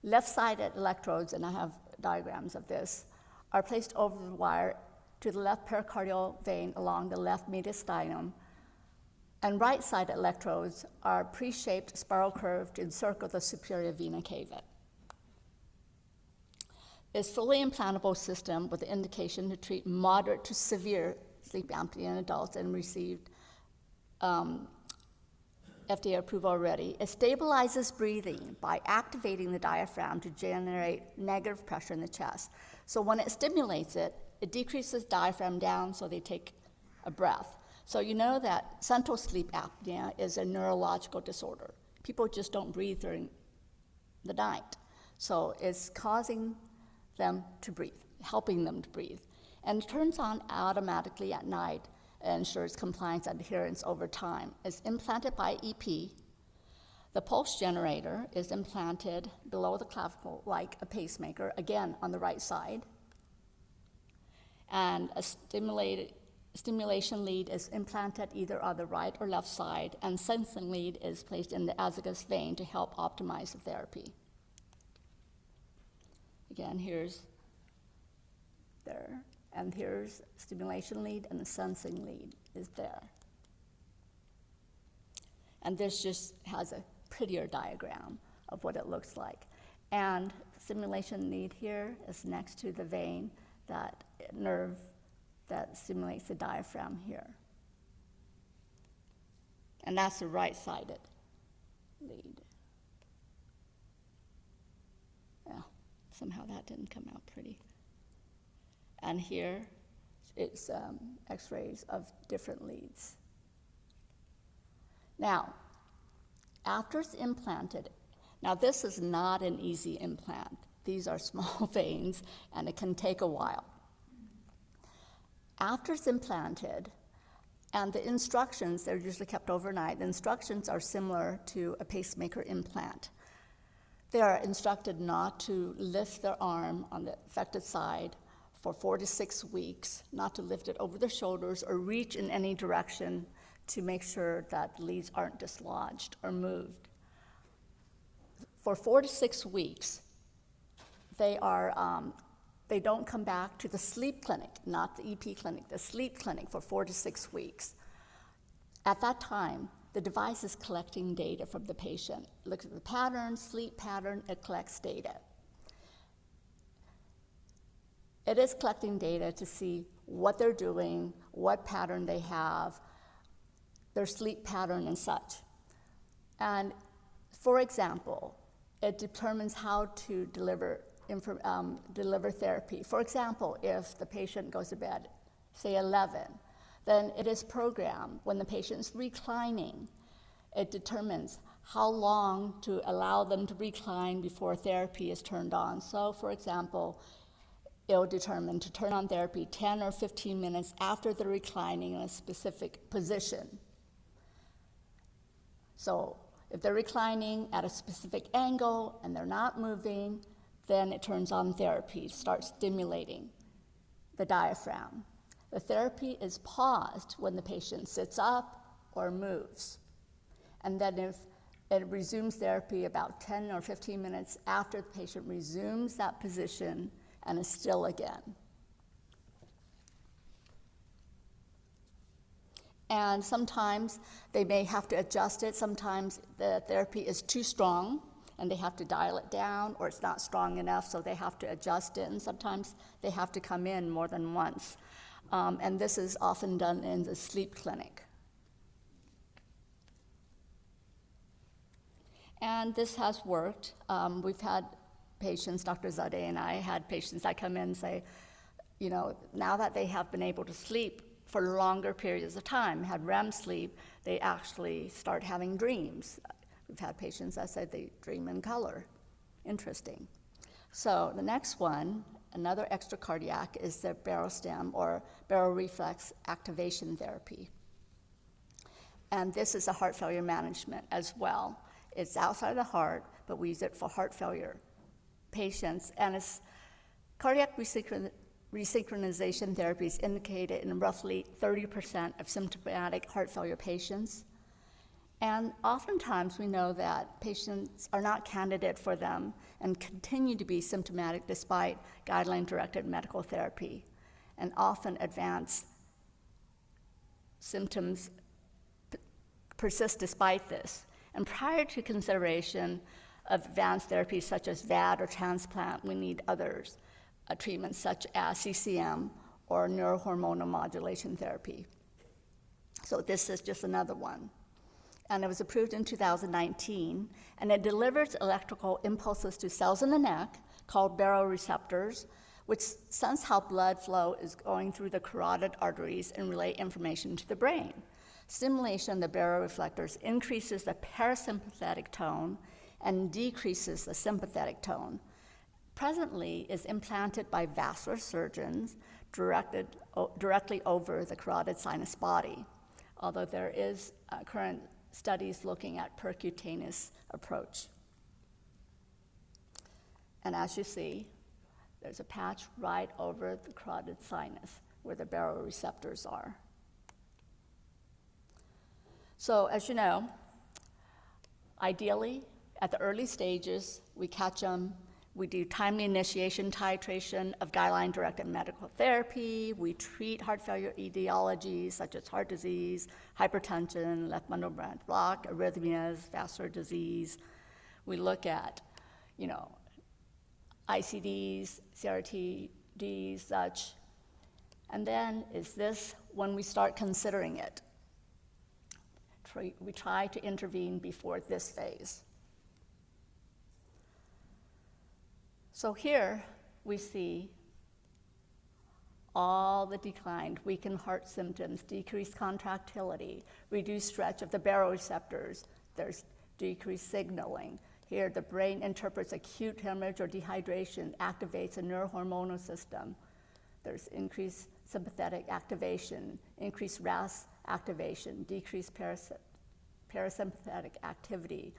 Left-sided electrodes, and I have diagrams of this, are placed over the wire to the left pericardial vein along the left mediastinum, and right-sided electrodes are pre-shaped spiral curve to encircle the superior vena cava. It's a fully implantable system with the indication to treat moderate to severe sleep apnea in adults and received FDA approval already. It stabilizes breathing by activating the diaphragm to generate negative pressure in the chest. So when it stimulates it, it decreases diaphragm down so they take a breath. So you know that central sleep apnea is a neurological disorder. People just don't breathe during the night. So it's causing them to breathe, helping them to breathe. And it turns on automatically at night and ensures compliance and adherence over time. It's implanted by EP. The pulse generator is implanted below the clavicle like a pacemaker, again on the right side. And a stimulation lead is implanted either on the right or left side, and sensing lead is placed in the azygos vein to help optimize the therapy. Again, here's there. And here's stimulation lead, and the sensing lead is there. And this just has a prettier diagram of what it looks like. And the stimulation lead here is next to the vein, that nerve that stimulates the diaphragm here. And that's the right-sided lead. Yeah, somehow that didn't come out pretty. And here it's x-rays of different leads. Now, after it's implanted, now this is not an easy implant. These are small veins, and it can take a while. After it's implanted, and the instructions, they're usually kept overnight, the instructions are similar to a pacemaker implant. They are instructed not to lift their arm on the affected side for 4 to 6 weeks, not to lift it over the shoulders or reach in any direction to make sure that the leads aren't dislodged or moved. For 4 to 6 weeks, they don't come back to the sleep clinic, not the EP clinic, the sleep clinic for 4 to 6 weeks. At that time, the device is collecting data from the patient. It looks at the pattern, sleep pattern, it collects data. It is collecting data to see what they're doing, what pattern they have, their sleep pattern and such. And for example, it determines how to deliver therapy. For example, if the patient goes to bed, say 11, then it is programmed when the patient's reclining. It determines how long to allow them to recline before therapy is turned on. So for example, it'll determine to turn on therapy 10 or 15 minutes after they're reclining in a specific position. So if they're reclining at a specific angle and they're not moving, then it turns on therapy, starts stimulating the diaphragm. The therapy is paused when the patient sits up or moves. And then if it resumes therapy about 10 or 15 minutes after the patient resumes that position and is still again. And sometimes they may have to adjust it. Sometimes the therapy is too strong and they have to dial it down, or it's not strong enough, so they have to adjust it. And sometimes they have to come in more than once. And this is often done in the sleep clinic. And this has worked. We've had patients, Dr. Zadeh and I had patients that come in and say, you know, now that they have been able to sleep for longer periods of time, had REM sleep, they actually start having dreams. We've had patients that said they dream in color. Interesting. So the next one, another extracardiac, is the barostim, or baroreflex activation therapy. And this is a heart failure management as well. It's outside of the heart, but we use it for heart failure patients. And it's cardiac resynchronization therapy is indicated in roughly 30% of symptomatic heart failure patients. And oftentimes we know that patients are not candidate for them and continue to be symptomatic despite guideline-directed medical therapy. And often advanced symptoms persist despite this. And prior to consideration of advanced therapies such as VAD or transplant, we need others, treatments such as CCM or neurohormonal modulation therapy. So this is just another one. And it was approved in 2019, and it delivers electrical impulses to cells in the neck called baroreceptors, which sense how blood flow is going through the carotid arteries and relay information to the brain. Stimulation of the baroreflectors increases the parasympathetic tone and decreases the sympathetic tone. Presently is implanted by vascular surgeons directly over the carotid sinus body, although there is current studies looking at percutaneous approach. And as you see, there's a patch right over the carotid sinus where the baroreceptors are. So as you know, ideally, at the early stages, we catch them We do timely initiation titration of guideline-directed medical therapy. We treat heart failure etiologies such as heart disease, hypertension, left bundle branch block, arrhythmias, vascular disease. We look at, ICDs, CRTDs, such. And then is this when we start considering it? We try to intervene before this phase. So here we see all the declined, weakened heart symptoms, decreased contractility, reduced stretch of the baroreceptors, there's decreased signaling. Here the brain interprets acute hemorrhage or dehydration, activates a neurohormonal system. There's increased sympathetic activation, increased RAS activation, decreased parasympathetic activity.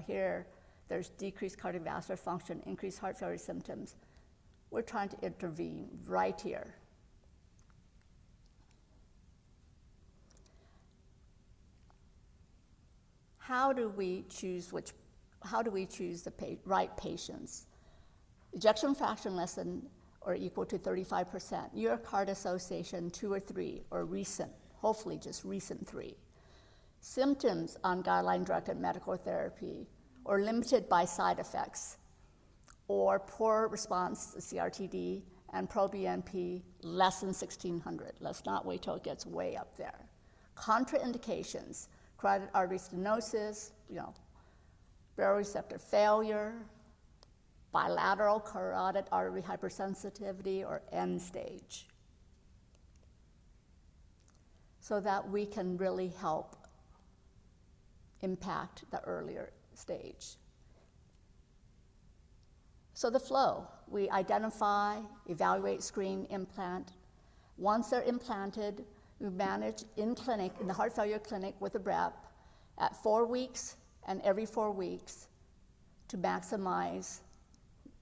Here there's decreased cardiovascular function, increased heart failure symptoms. We're trying to intervene right here. How do we choose the right patients? Ejection fraction less than or equal to 35%, New York Heart Association 2 or 3, or recent, hopefully just recent 3. Symptoms on guideline-directed medical therapy, or limited by side effects, or poor response to CRTD and pro-BNP less than 1,600. Let's not wait till it gets way up there. Contraindications, carotid artery stenosis, baroreceptor failure, bilateral carotid artery hypersensitivity, or end stage, so that we can really help impact the earlier stage. So the flow, we identify, evaluate, screen, implant. Once they're implanted, we manage in clinic, in the heart failure clinic with a rep at 4 weeks and every 4 weeks to maximize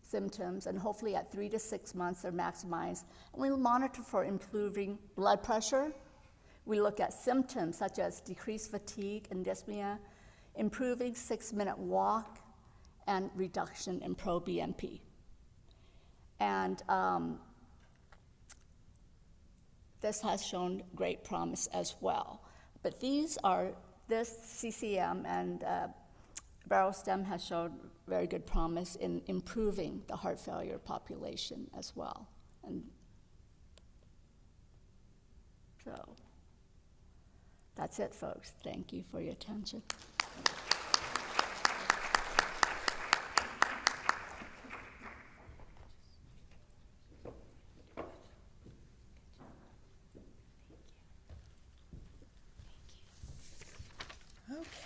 symptoms, and hopefully at 3 to 6 months they're maximized. And we monitor for improving blood pressure. We look at symptoms such as decreased fatigue and dyspnea, improving 6-minute walk, and reduction in pro-BNP. And this has shown great promise as well. But this CCM and Barostem has shown very good promise in improving the heart failure population as well. And so that's it, folks. Thank you for your attention.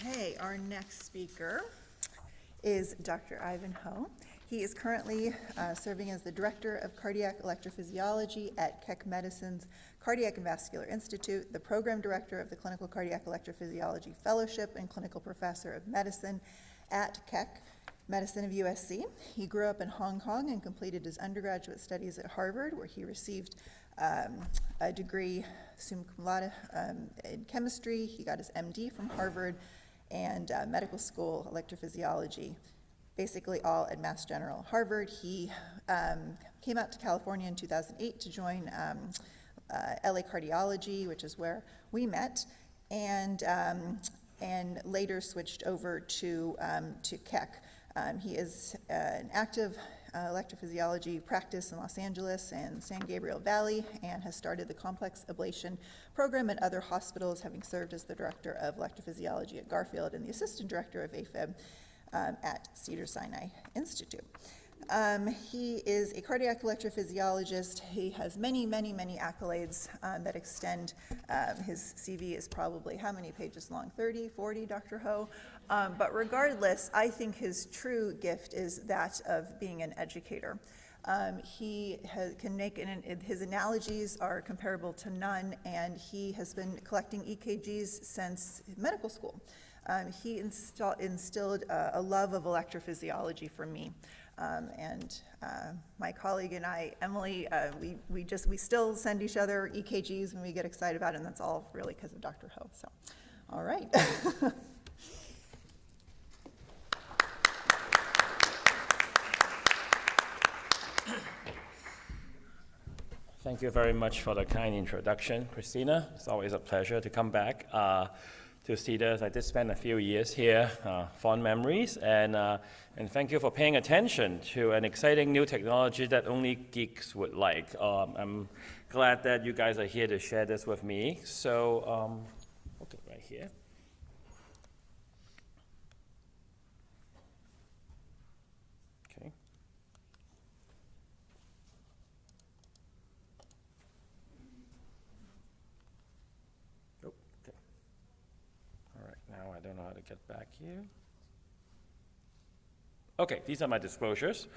Okay, our next speaker is Dr. Ivan Ho. He is currently serving as the Director of Cardiac Electrophysiology at Keck Medicine's Cardiac and Vascular Institute, the Program Director of the Clinical Cardiac Electrophysiology Fellowship and Clinical Professor of Medicine at Keck Medicine of USC. He grew up in Hong Kong and completed his undergraduate studies at Harvard, where he received a degree summa cum laude in chemistry. He got his MD from Harvard, and medical school electrophysiology, basically all at Mass General. Harvard, he came out to California in 2008 to join LA Cardiology, which is where we met, and later switched over to Keck. He is an active electrophysiology practice in Los Angeles and San Gabriel Valley, and has started the complex ablation program at other hospitals, having served as the director of electrophysiology at Garfield and the assistant director of AFib at Cedars-Sinai Institute. He is a cardiac electrophysiologist. He has many, many, many accolades that extend. His CV is probably how many pages long? 30, 40, Dr. Ho? But regardless, I think his true gift is that of being an educator. Can make his analogies are comparable to none, and he has been collecting EKGs since medical school. He instilled a love of electrophysiology for me. And my colleague and I, Emily, we still send each other EKGs when we get excited about it, and that's all really because of Dr. Ho. So, all right. Thank you very much for the kind introduction, Christina. It's always a pleasure to come back to Cedars. I did spend a few years here, fond memories, and thank you for paying attention to an exciting new technology that only geeks would like. I'm glad that you guys are here to share this with me. So, okay, right here. Okay. Oh, okay. All right, now I don't know how to get back here. Okay, these are my disclosures.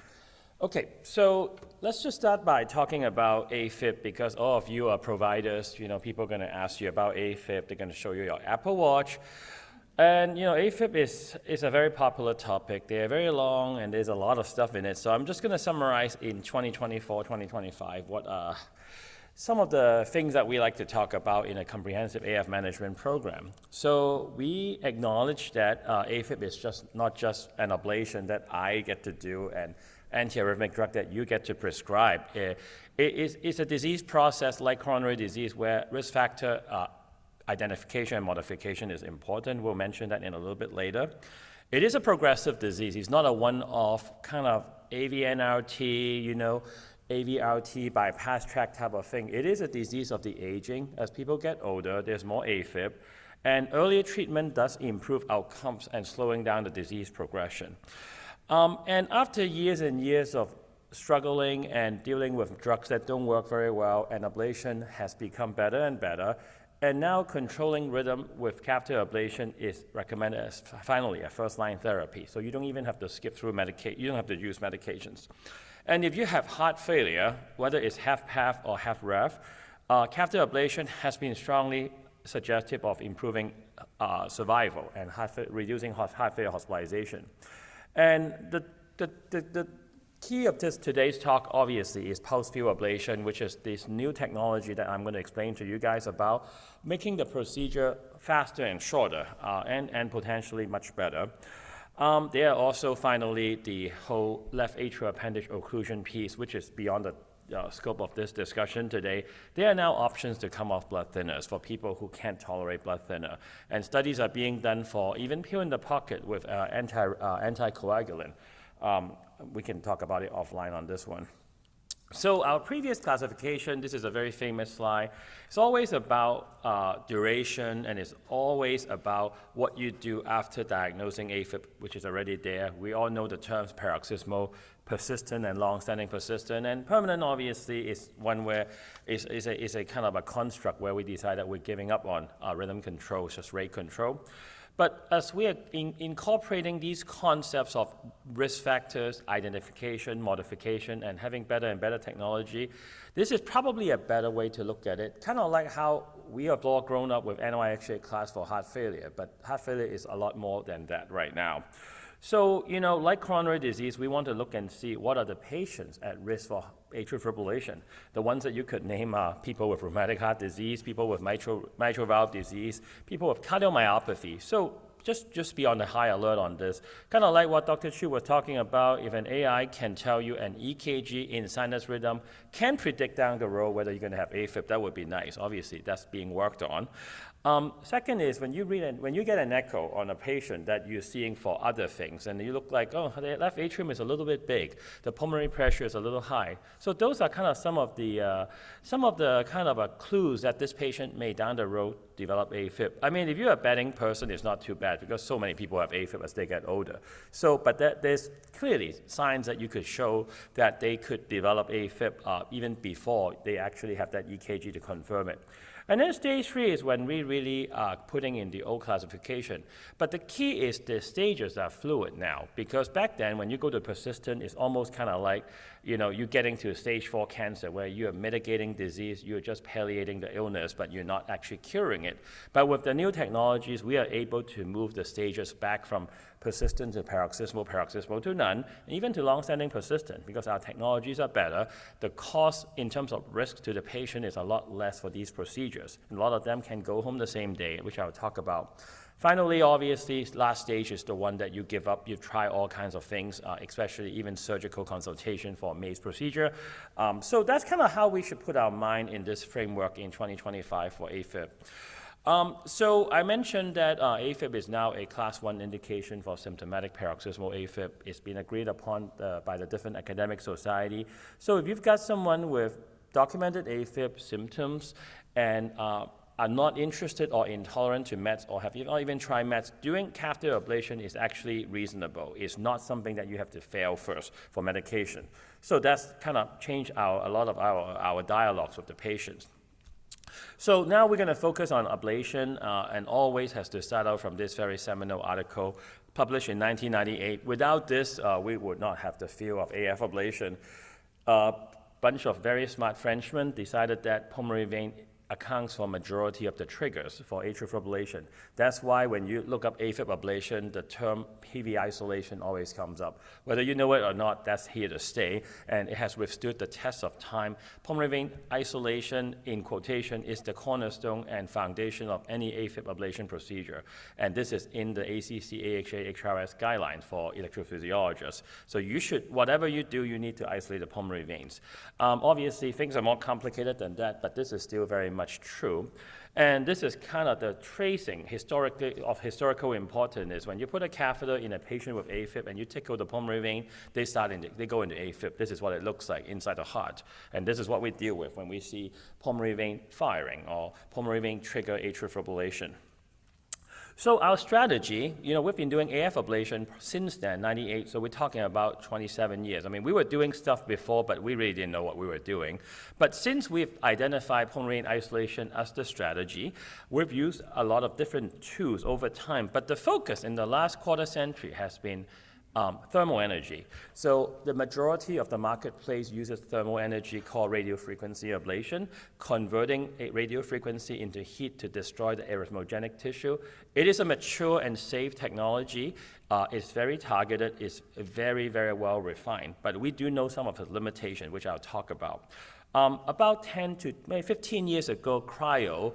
Okay, so let's just start by talking about AFib because all of you are providers. People are going to ask you about AFib. They're going to show you your Apple Watch. And, AFib is a very popular topic. They're very long and there's a lot of stuff in it. So I'm just going to summarize in 2024, 2025 what are some of the things that we like to talk about in a comprehensive AF management program. So we acknowledge that AFib is not just an ablation that I get to do and antiarrhythmic drug that you get to prescribe. It's a disease process like coronary disease where risk factor identification and modification is important. We'll mention that in a little bit later. It is a progressive disease. It's not a one-off kind of AVNRT, AVRT bypass track type of thing. It is a disease of the aging. As people get older, there's more AFib. And earlier treatment does improve outcomes and slowing down the disease progression. And after years and years of struggling and dealing with drugs that don't work very well, and ablation has become better and better, and now controlling rhythm with catheter ablation is recommended as finally a first-line therapy. So you don't even have to skip through you don't have to use medications. And if you have heart failure, whether it's HFpEF or HFrEF, catheter ablation has been strongly suggestive of improving survival and reducing heart failure hospitalization. And the key of today's talk, obviously, is pulsed field ablation, which is this new technology that I'm going to explain to you guys about, making the procedure faster and shorter, and potentially much better. There are also, finally, the whole left atrial appendage occlusion piece, which is beyond the scope of this discussion today. There are now options to come off blood thinners for people who can't tolerate blood thinner. And studies are being done for even pill in the pocket with anticoagulant. We can talk about it offline on this one. So our previous classification, this is a very famous slide. It's always about duration, and it's always about what you do after diagnosing AFib, which is already there. We all know the terms paroxysmal, persistent, and long-standing persistent. And permanent, obviously, is one where is a kind of a construct where we decide that we're giving up on rhythm control, just rate control. But as we are incorporating these concepts of risk factors, identification, modification, and having better and better technology, this is probably a better way to look at it, kind of like how we have all grown up with NYHA class for heart failure, but heart failure is a lot more than that right now. So, like coronary disease, we want to look and see what are the patients at risk for atrial fibrillation. The ones that you could name are people with rheumatic heart disease, people with mitral valve disease, people with cardiomyopathy. So just be on the high alert on this. Kind of like what Dr. Chu was talking about, if an AI can tell you an EKG in sinus rhythm can predict down the road whether you're going to have AFib, that would be nice. Obviously, that's being worked on. Second is when you get an echo on a patient that you're seeing for other things, and you look like, oh, the left atrium is a little bit big, the pulmonary pressure is a little high. So those are kind of some of the kind of clues that this patient may down the road develop AFib. I mean, if you're a betting person, it's not too bad because so many people have AFib as they get older. So, but there's clearly signs that you could show that they could develop AFib even before they actually have that EKG to confirm it. And then stage 3 is when we really are putting in the old classification. But the key is the stages are fluid now, because back then when you go to persistent, it's almost kind of like, you're getting to stage 4 cancer where you're mitigating disease, you're just palliating the illness, but you're not actually curing it. But with the new technologies, we are able to move the stages back from persistent to paroxysmal, paroxysmal to none, and even to long-standing persistent, because our technologies are better. The cost in terms of risk to the patient is a lot less for these procedures. And a lot of them can go home the same day, which I'll talk about. Finally, obviously, last stage is the one that you give up. You try all kinds of things, especially even surgical consultation for a MACE procedure. So that's kind of how we should put our mind in this framework in 2025 for AFib. So I mentioned that AFib is now a class 1 indication for symptomatic paroxysmal AFib. It's been agreed upon by the different academic society. So if you've got someone with documented AFib symptoms and are not interested or intolerant to meds, or have not even tried meds, doing catheter ablation is actually reasonable. It's not something that you have to fail first for medication. So that's kind of changed a lot of our dialogues with the patients. So now we're going to focus on ablation, and always has to start out from this very seminal article published in 1998. Without this, we would not have the field of AF ablation. A bunch of very smart Frenchmen decided that pulmonary vein accounts for majority of the triggers for atrial fibrillation. That's why when you look up AFib ablation, the term PV isolation always comes up. Whether you know it or not, that's here to stay, and it has withstood the test of time. Pulmonary vein isolation, in quotation, is the cornerstone and foundation of any AFib ablation procedure. And this is in the ACC, AHA, HRS guidelines for electrophysiologists. So you should, whatever you do, you need to isolate the pulmonary veins. Obviously, things are more complicated than that, but this is still very much true. And this is kind of the tracing of historical importance is when you put a catheter in a patient with AFib and you tickle the pulmonary vein, they go into AFib. This is what it looks like inside the heart. And this is what we deal with when we see pulmonary vein firing or pulmonary vein trigger atrial fibrillation. So our strategy, we've been doing AF ablation since then, 98, so we're talking about 27 years. I mean, we were doing stuff before, but we really didn't know what we were doing. But since we've identified pulmonary vein isolation as the strategy, we've used a lot of different tools over time. But the focus in the last quarter century has been thermal energy. So the majority of the marketplace uses thermal energy called radiofrequency ablation, converting a radiofrequency into heat to destroy the erythmogenic tissue. It is a mature and safe technology. It's very targeted. It's very, very well refined. But we do know some of its limitations, which I'll talk about. About 10 to maybe 15 years ago, cryo,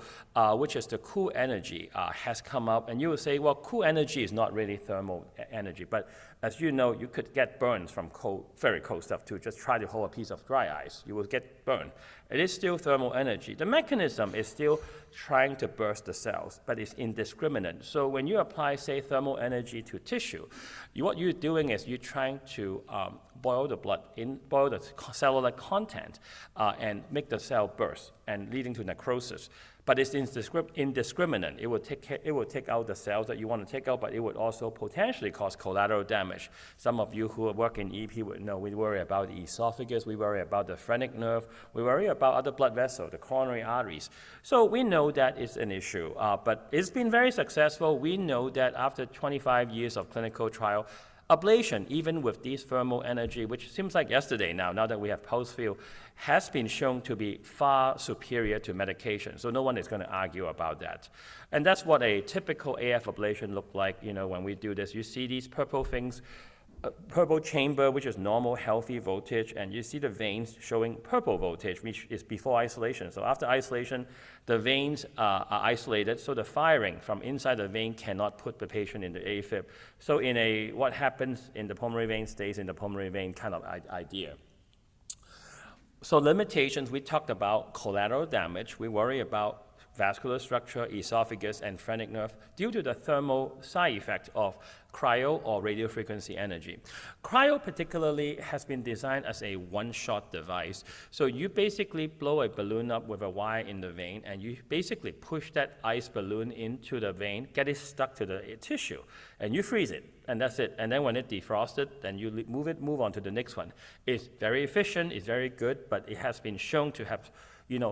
which is the cool energy, has come up. And you will say, well, cool energy is not really thermal energy. But as you know, you could get burns from cold, very cold stuff too. Just try to hold a piece of dry ice. You will get burned. It is still thermal energy. The mechanism is still trying to burst the cells, but it's indiscriminate. So when you apply, say, thermal energy to tissue, what you're doing is you're trying to boil the blood, boil the cellular content, and make the cell burst, and leading to necrosis. But it's indiscriminate. It will take out the cells that you want to take out, but it would also potentially cause collateral damage. Some of you who work in EP would know we worry about the esophagus, we worry about the phrenic nerve, we worry about other blood vessels, the coronary arteries. So we know that it's an issue, but it's been very successful. We know that after 25 years of clinical trial, ablation, even with this thermal energy, which seems like yesterday now that we have pulse field, has been shown to be far superior to medication. So no one is going to argue about that. And that's what a typical AF ablation looks like, when we do this. You see these purple things, purple chamber, which is normal, healthy voltage, and you see the veins showing purple voltage, which is before isolation. So after isolation, the veins are isolated, so the firing from inside the vein cannot put the patient into AFib. So what happens in the pulmonary vein stays in the pulmonary vein kind of idea. So limitations, we talked about collateral damage. We worry about vascular structure, esophagus, and phrenic nerve due to the thermal side effect of cryo or radiofrequency energy. Cryo particularly has been designed as a one-shot device. So you basically blow a balloon up with a wire in the vein, and you basically push that ice balloon into the vein, get it stuck to the tissue, and you freeze it, and that's it. And then when it defrosted, then you move on to the next one. It's very efficient, it's very good, but it has been shown to have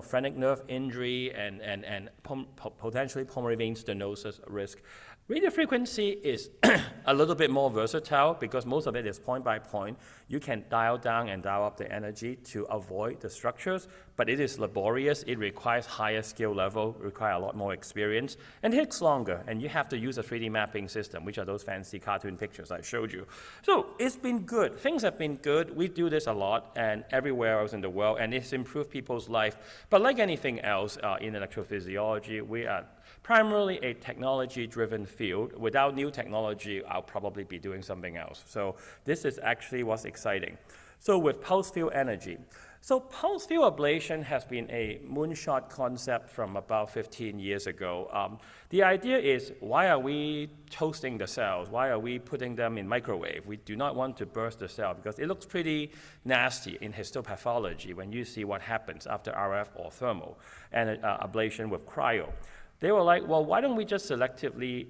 phrenic nerve injury and potentially pulmonary vein stenosis risk. Radiofrequency is a little bit more versatile because most of it is point by point. You can dial down and dial up the energy to avoid the structures, but it is laborious. It requires higher skill level, require a lot more experience, and takes longer. And you have to use a 3D mapping system, which are those fancy cartoon pictures I showed you. So it's been good. Things have been good. We do this a lot and everywhere else in the world, and it's improved people's life. But like anything else in electrophysiology, we are Primarily a technology-driven field. Without new technology, I'll probably be doing something else. So this is actually what's exciting. So with pulse field energy. So pulse field ablation has been a moonshot concept from about 15 years ago. The idea is, why are we toasting the cells? Why are we putting them in microwave? We do not want to burst the cell because it looks pretty nasty in histopathology when you see what happens after RF or thermal and ablation with cryo. They were like, well, why don't we just selectively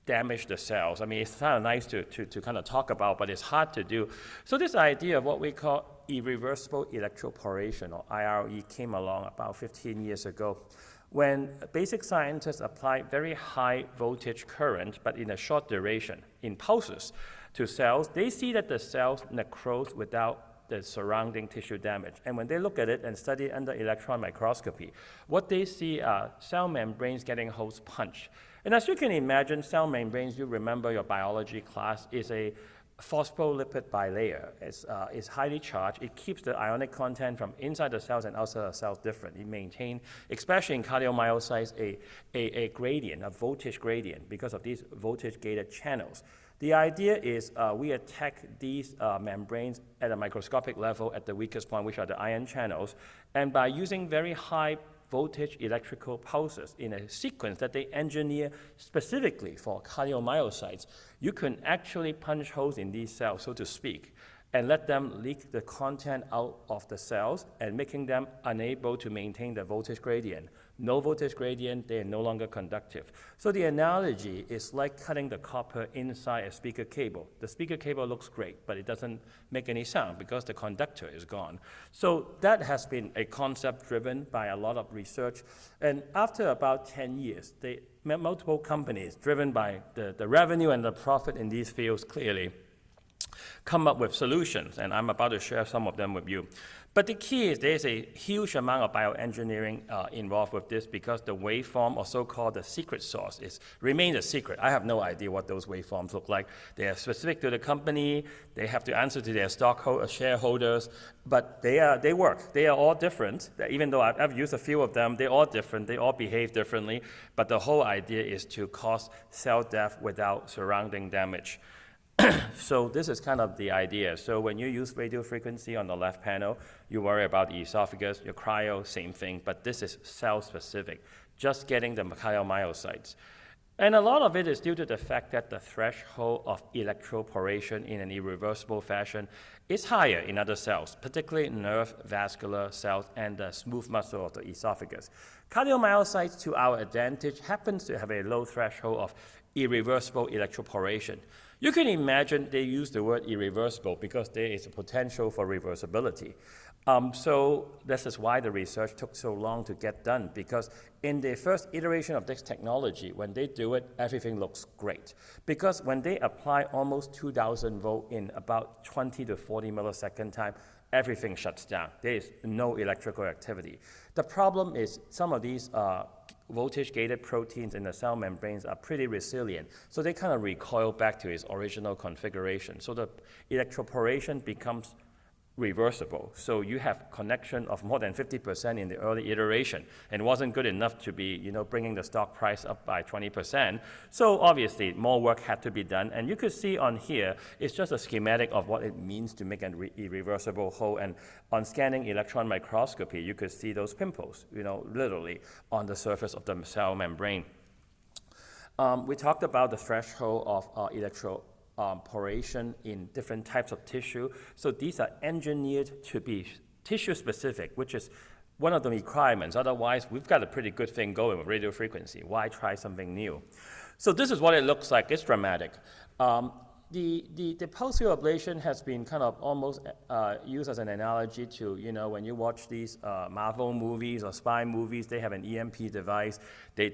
damage the cells? I mean, it's kind of nice to kind of talk about, but it's hard to do. So this idea of what we call irreversible electroporation, or IRE, came along about 15 years ago when basic scientists applied very high voltage current, but in a short duration, in pulses, to cells. They see that the cells necrose without the surrounding tissue damage. And when they look at it and study it under electron microscopy, what they see are cell membranes getting holes punched. And as you can imagine, cell membranes, you remember your biology class, is a phospholipid bilayer. It's highly charged. It keeps the ionic content from inside the cells and outside the cells different. It maintains, especially in cardiomyocytes, a gradient, a voltage gradient, because of these voltage-gated channels. The idea is we attack these membranes at a microscopic level at the weakest point, which are the ion channels, and by using very high voltage electrical pulses in a sequence that they engineer specifically for cardiomyocytes, you can actually punch holes in these cells, so to speak, and let them leak the content out of the cells and making them unable to maintain the voltage gradient. No voltage gradient, they are no longer conductive. So the analogy is like cutting the copper inside a speaker cable. The speaker cable looks great, but it doesn't make any sound because the conductor is gone. So that has been a concept driven by a lot of research. And after about 10 years, multiple companies driven by the revenue and the profit in these fields clearly come up with solutions, and I'm about to share some of them with you. But the key is there's a huge amount of bioengineering involved with this because the waveform, or so-called the secret sauce, remains a secret. I have no idea what those waveforms look like. They are specific to the company. They have to answer to their shareholders, but they work. They are all different. Even though I've used a few of them, they're all different. They all behave differently, but the whole idea is to cause cell death without surrounding damage. So this is kind of the idea. So when you use radio frequency on the left panel, you worry about the esophagus, your cryo, same thing, but this is cell-specific, just getting the cardiomyocytes. And a lot of it is due to the fact that the threshold of electroporation in an irreversible fashion is higher in other cells, particularly nerve, vascular cells, and the smooth muscle of the esophagus. Cardiomyocytes, to our advantage, happens to have a low threshold of irreversible electroporation. You can imagine they use the word irreversible because there is a potential for reversibility. So this is why the research took so long to get done, because in the first iteration of this technology, when they do it, everything looks great. Because when they apply almost 2,000 volt in about 20 to 40 millisecond time, everything shuts down. There is no electrical activity. The problem is some of these voltage-gated proteins in the cell membranes are pretty resilient, so they kind of recoil back to its original configuration. So the electroporation becomes reversible. So you have connection of more than 50% in the early iteration, and it wasn't good enough to be, bringing the stock price up by 20%. So obviously, more work had to be done. And you could see on here, it's just a schematic of what it means to make an irreversible hole. And on scanning electron microscopy, you could see those pimples, literally on the surface of the cell membrane. We talked about the threshold of electroporation in different types of tissue. So these are engineered to be tissue specific, which is one of the requirements. Otherwise, we've got a pretty good thing going with radio frequency. Why try something new? So this is what it looks like. It's dramatic. The pulse field ablation has been kind of almost used as an analogy to, when you watch these Marvel movies or spy movies, they have an EMP device. They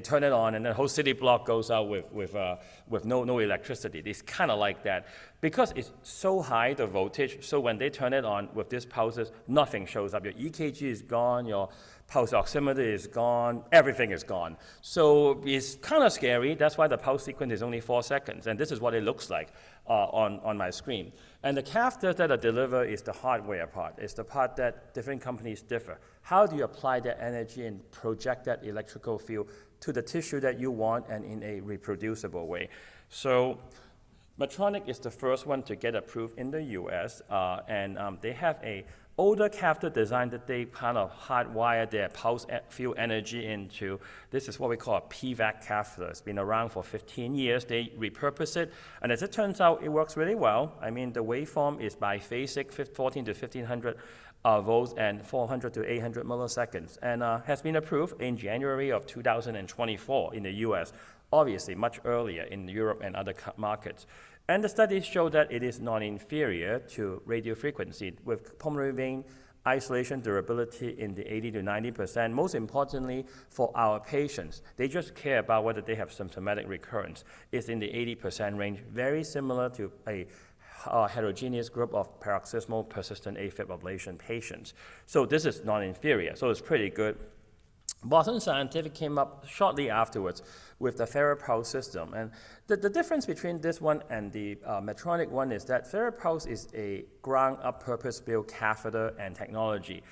turn it on, and the whole city block goes out with no electricity. It's kind of like that. Because it's so high, the voltage, so when they turn it on with these pulses, nothing shows up. Your EKG is gone, your pulse oximeter is gone, everything is gone. So it's kind of scary. That's why the pulse sequence is only 4 seconds. And this is what it looks like on my screen. And the catheters that are delivered is the hardware part. It's the part that different companies differ. How do you apply that energy and project that electrical field to the tissue that you want and in a reproducible way? So Medtronic is the first one to get approved in the US, and they have a older catheter design that they kind of hardwire their pulse field energy into. This is what we call a PVAC catheter. It's been around for 15 years. They repurpose it, and as it turns out, it works really well. I mean, the waveform is biphasic, 14 to 1500 volts and 400 to 800 milliseconds, and has been approved in January of 2024 in the US, obviously much earlier in Europe and other markets. And the studies show that it is non-inferior to radiofrequency with pulmonary vein isolation durability in the 80 to 90%. Most importantly, for our patients, they just care about whether they have symptomatic recurrence. It's in the 80% range, very similar to a heterogeneous group of paroxysmal persistent AFib ablation patients. So this is non-inferior, so it's pretty good. Boston Scientific came up shortly afterwards with the FerroPulse system. And the difference between this one and the Medtronic one is that FerroPulse is a ground-up purpose-built catheter and technology.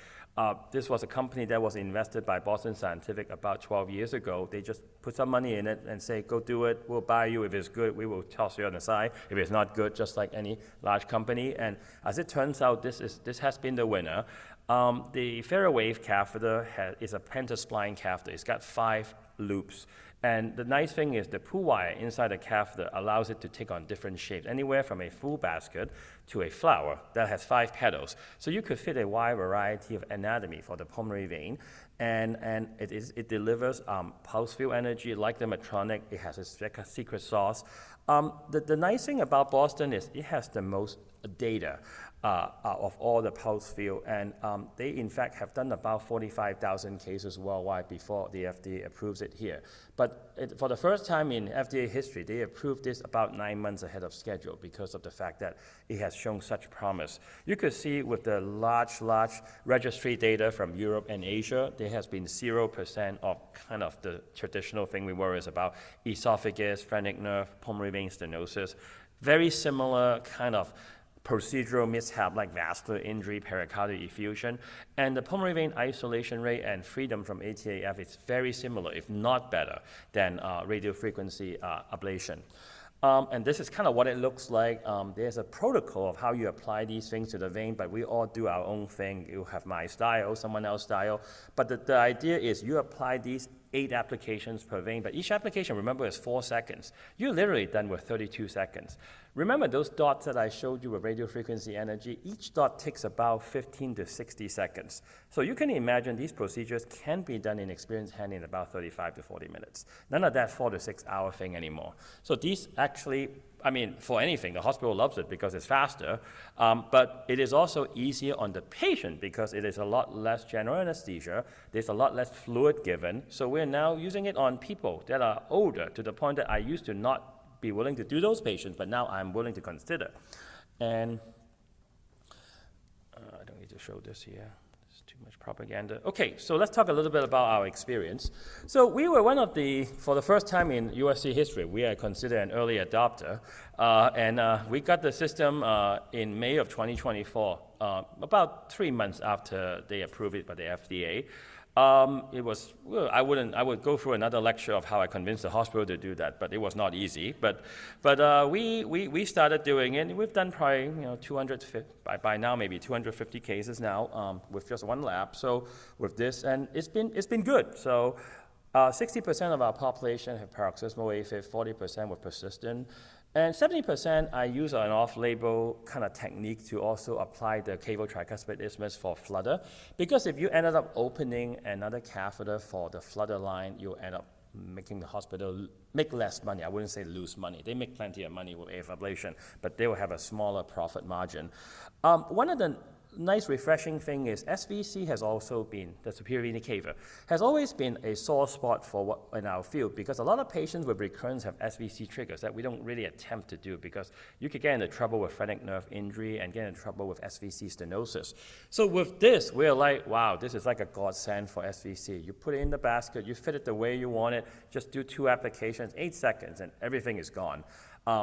This was a company that was invested by Boston Scientific about 12 years ago. They just put some money in it and say, go do it, we'll buy you. If it's good, we will toss you on the side. If it's not good, just like any large company. And as it turns out, this has been the winner. The FerroWave catheter is a pentaspline catheter. It's got 5 loops. And the nice thing is the pull wire inside the catheter allows it to take on different shapes, anywhere from a full basket to a flower that has 5 petals. So you could fit a wide variety of anatomy for the pulmonary vein. And it delivers pulse field energy like the Medtronic. It has a secret sauce. The nice thing about Boston is it has the most data of all the pulse field, and they in fact have done about 45,000 cases worldwide before the FDA approves it here. But for the first time in FDA history, they approved this about 9 months ahead of schedule because of the fact that it has shown such promise. You could see with the large registry data from Europe and Asia, there has been 0% of kind of the traditional thing we worry about, esophagus, phrenic nerve, pulmonary vein stenosis. Very similar kind of procedural mishap like vascular injury, pericardial effusion, and the pulmonary vein isolation rate and freedom from ATAF is very similar, if not better, than radiofrequency ablation. And this is kind of what it looks like. There's a protocol of how you apply these things to the vein, but we all do our own thing. You have my style, someone else's style. But the idea is you apply these 8 applications per vein, but each application, remember, is 4 seconds. You're literally done with 32 seconds. Remember those dots that I showed you with radiofrequency energy? Each dot takes about 15 to 60 seconds. So you can imagine these procedures can be done in experienced hand in about 35 to 40 minutes. None of that 4 to 6 hour thing anymore. So these actually, I mean, for anything, the hospital loves it because it's faster, but it is also easier on the patient because it is a lot less general anesthesia, there's a lot less fluid given, so we're now using it on people that are older to the point that I used to not be willing to do those patients, but now I'm willing to consider. And I don't need to show this here. Too much propaganda. Okay, so let's talk a little bit about our experience. So we were one of for the first time in USC history, we are considered an early adopter, and we got the system in May of 2024, about 3 months after they approved it by the FDA. It was, well, I would go through another lecture of how I convinced the hospital to do that, but it was not easy. But we started doing it. We've done probably 250 by now, maybe 250 cases now with just one lab. So with this, and it's been good. So 60% of our population have paroxysmal AFib, 40% were persistent. And 70% I use an off-label kind of technique to also apply the cable tricuspid isthmus for flutter. Because if you ended up opening another catheter for the flutter line, you'll end up making the hospital make less money. I wouldn't say lose money. They make plenty of money with AF ablation, but they will have a smaller profit margin. One of the nice refreshing thing is SVC has also been, the superior vena cava, has always been a sore spot for what in our field, because a lot of patients with recurrence have SVC triggers that we don't really attempt to do, because you could get into trouble with phrenic nerve injury and get into trouble with SVC stenosis. So with this, we're like, wow, this is like a godsend for SVC. You put it in the basket, you fit it the way you want it, just do 2 applications, 8 seconds, and everything is gone.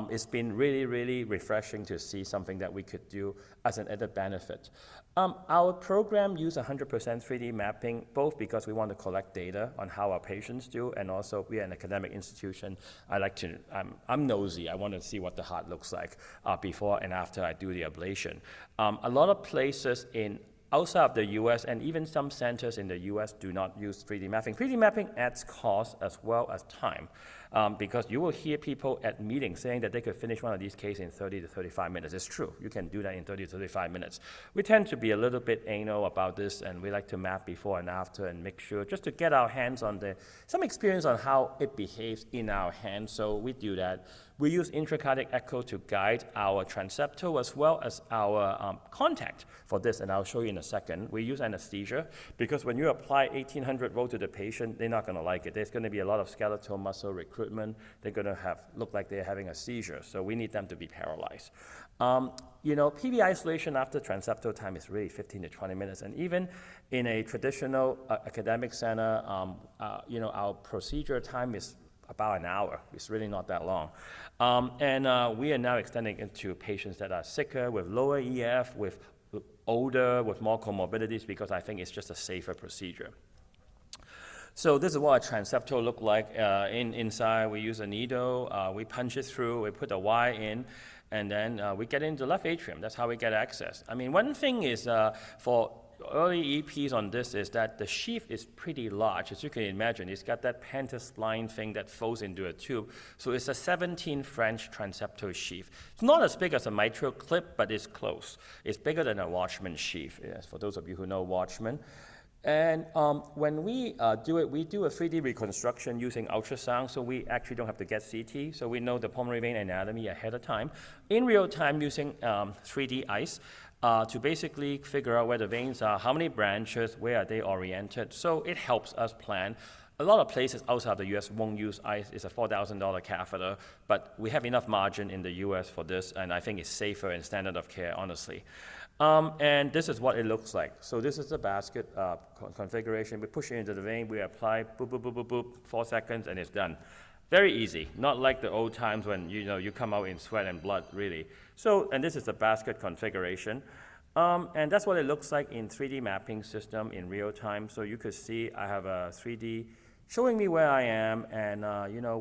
It's been really, really refreshing to see something that we could do as an added benefit. Our program uses 100% 3D mapping, both because we want to collect data on how our patients do, and also we are an academic institution. I'm nosy. I want to see what the heart looks like before and after I do the ablation. A lot of places outside of the US and even some centers in the US do not use 3D mapping. 3D mapping adds cost as well as time, because you will hear people at meetings saying that they could finish one of these cases in 30 to 35 minutes. It's true, you can do that in 30 to 35 minutes. We tend to be a little bit anal about this, and we like to map before and after and make sure, just to get our hands on some experience on how it behaves in our hands, so we do that. We use intracardiac echo to guide our transeptal as well as our contact for this, and I'll show you in a second. We use anesthesia because when you apply 1800 volt to the patient, they're not going to like it. There's going to be a lot of skeletal muscle recruitment. They're going to look like they're having a seizure, so we need them to be paralyzed. PV isolation after transeptal time is really 15 to 20 minutes, and even in a traditional academic center, our procedure time is about an hour. It's really not that long. We are now extending it to patients that are sicker, with lower EF, with older, with more comorbidities, because I think it's just a safer procedure. So this is what a transeptal look like. Inside, we use a needle, we punch it through, we put a wire in, and then we get into the left atrium. That's how we get access. I mean, one thing is for early EPs on this is that the sheath is pretty large. As you can imagine, it's got that pentaspline thing that folds into a tube. So it's a 17 French transeptal sheath. It's not as big as a mitral clip, but it's close. It's bigger than a Watchman sheath, yes, for those of you who know Watchman. And when we do it, we do a 3D reconstruction using ultrasound, so we actually don't have to get CT, so we know the pulmonary vein anatomy ahead of time. In real time, using 3D ice, to basically figure out where the veins are, how many branches, where are they oriented. So it helps us plan. A lot of places outside the US won't use ice. It's a $4,000 catheter, but we have enough margin in the US for this, and I think it's safer and standard of care, honestly. And this is what it looks like. So this is the basket configuration. We push it into the vein, we apply, boop, boop, boop, boop, boop, 4 seconds, and it's done. Very easy, not like the old times when you come out in sweat and blood, really. So, and this is the basket configuration. And that's what it looks like in 3D mapping system in real time. So you could see I have a 3D showing me where I am, and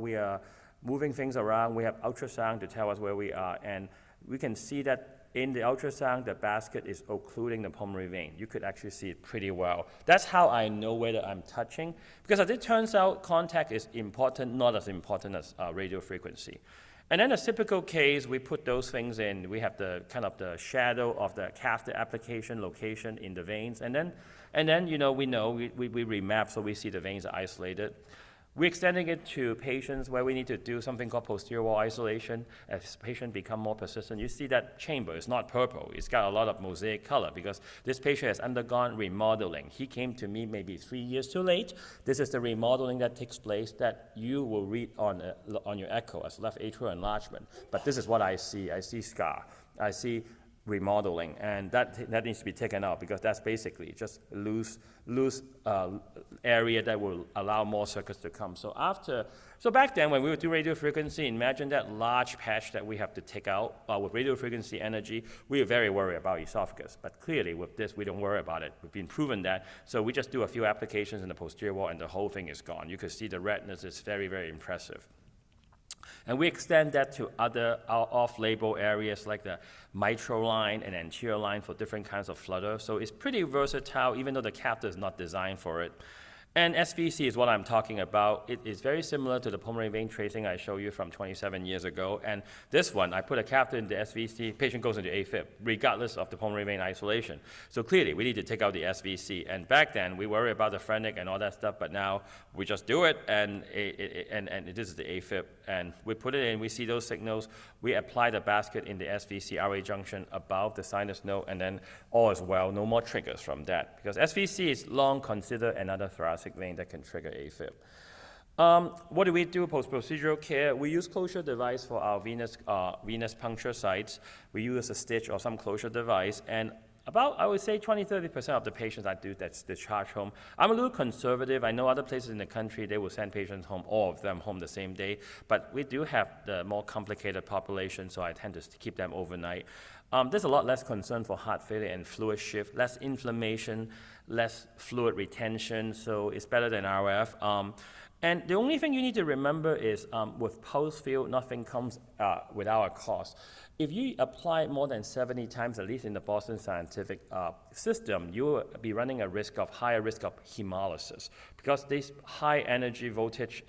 we are moving things around. We have ultrasound to tell us where we are, and we can see that in the ultrasound, the basket is occluding the pulmonary vein. You could actually see it pretty well. That's how I know whether I'm touching, because as it turns out, contact is important, not as important as radio frequency. And then a typical case, we put those things in. We have the kind of the shadow of the catheter application location in the veins, and then we remap, so we see the veins are isolated. We're extending it to patients where we need to do something called posterior wall isolation. As patients become more persistent, you see that chamber is not purple. It's got a lot of mosaic color because this patient has undergone remodeling. He came to me maybe 3 years too late. This is the remodeling that takes place that you will read on your echo as left atrial enlargement. But this is what I see. I see scar. I see remodeling, and that needs to be taken out because that's basically just loose area that will allow more circuits to come. So back then when we would do radio frequency, imagine that large patch that we have to take out with radio frequency energy. We were very worried about esophagus, but clearly with this we don't worry about it. We've been proven that, so we just do a few applications in the posterior wall and the whole thing is gone. You can see the redness is very, very impressive. And we extend that to other off-label areas like the mitral line and anterior line for different kinds of flutter. So it's pretty versatile, even though the catheter is not designed for it. And SVC is what I'm talking about. It is very similar to the pulmonary vein tracing I showed you from 27 years ago. And this one, I put a catheter in the SVC, patient goes into AFib, regardless of the pulmonary vein isolation. So clearly, we need to take out the SVC. And back then, we worry about the phrenic and all that stuff, but now we just do it, and this is the AFib. And we put it in, we see those signals, we apply the basket in the SVC RA junction above the sinus node, and then all is well, no more triggers from that. Because SVC is long considered another thoracic vein that can trigger AFib. What do we do post-procedural care? We use closure device for our venous puncture sites. We use a stitch or some closure device, and about, I would say, 20-30% of the patients I do that's discharged home. I'm a little conservative. I know other places in the country, they will send patients home, all of them home the same day, but we do have the more complicated population, so I tend to keep them overnight. There's a lot less concern for heart failure and fluid shift, less inflammation, less fluid retention, so it's better than RF. And the only thing you need to remember is with pulse field, nothing comes without a cost. If you apply more than 70 times, at least in the Boston Scientific system, you will be running a higher risk of hemolysis, because these high energy voltage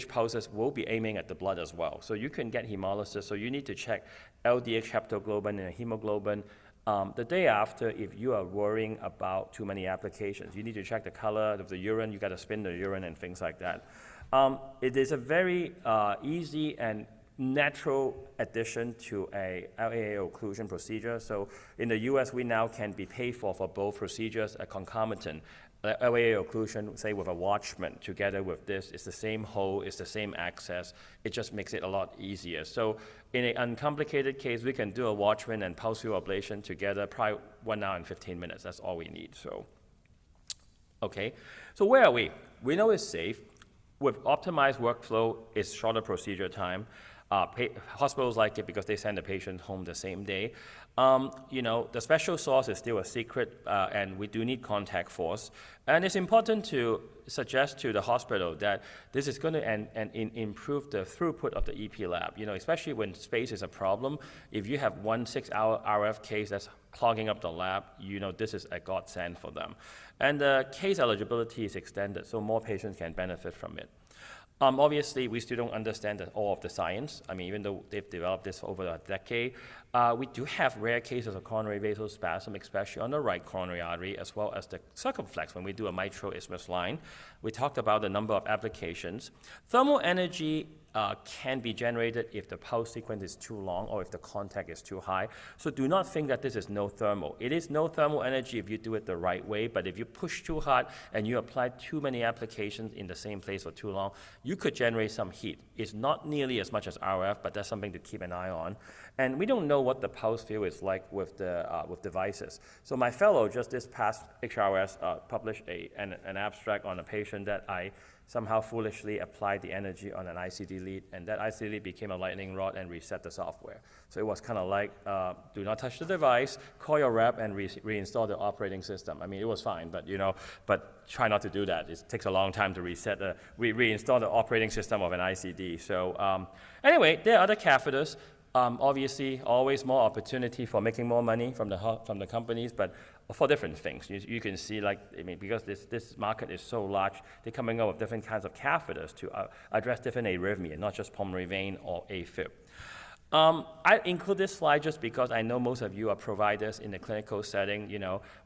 pulses will be aiming at the blood as well. So you can get hemolysis, so you need to check LDH, haptoglobin, and hemoglobin. The day after, if you are worrying about too many applications, you need to check the color of the urine, you got to spin the urine and things like that. It is a very easy and natural addition to a LAA occlusion procedure. So in the US, we now can be paid for both procedures, a concomitant. LAA occlusion, say with a Watchman, together with this, it's the same hole, it's the same access, it just makes it a lot easier. So in an uncomplicated case, we can do a Watchman and pulse field ablation together, probably 1 hour and 15 minutes, that's all we need. So, okay, so where are we? We know it's safe. With optimized workflow, it's shorter procedure time. Hospitals like it because they send the patient home the same day. The special sauce is still a secret, and we do need contact force. And it's important to suggest to the hospital that this is going to improve the throughput of the EP lab, especially when space is a problem. If you have 1 6-hour RF case that's clogging up the lab, this is a godsend for them. And the case eligibility is extended, so more patients can benefit from it. Obviously, we still don't understand all of the science. I mean, even though they've developed this for over a decade, we do have rare cases of coronary vasospasm, especially on the right coronary artery, as well as the circumflex when we do a mitral isthmus line. We talked about the number of applications. Thermal energy can be generated if the pulse sequence is too long or if the contact is too high. So do not think that this is no thermal. It is no thermal energy if you do it the right way, but if you push too hard and you apply too many applications in the same place for too long, you could generate some heat. It's not nearly as much as RF, but that's something to keep an eye on. And we don't know what the pulse field is like with devices. So my fellow just this past HRS published an abstract on a patient that I somehow foolishly applied the energy on an ICD lead, and that ICD lead became a lightning rod and reset the software. So it was kind of like, do not touch the device, call your rep and reinstall the operating system. I mean, it was fine, but try not to do that. It takes a long time to reinstall the operating system of an ICD. So anyway, there are other catheters. Obviously, always more opportunity for making more money from the companies, but for different things. You can see, because this market is so large, they're coming up with different kinds of catheters to address different arrhythmia, not just pulmonary vein or AFib. I include this slide just because I know most of you are providers in the clinical setting.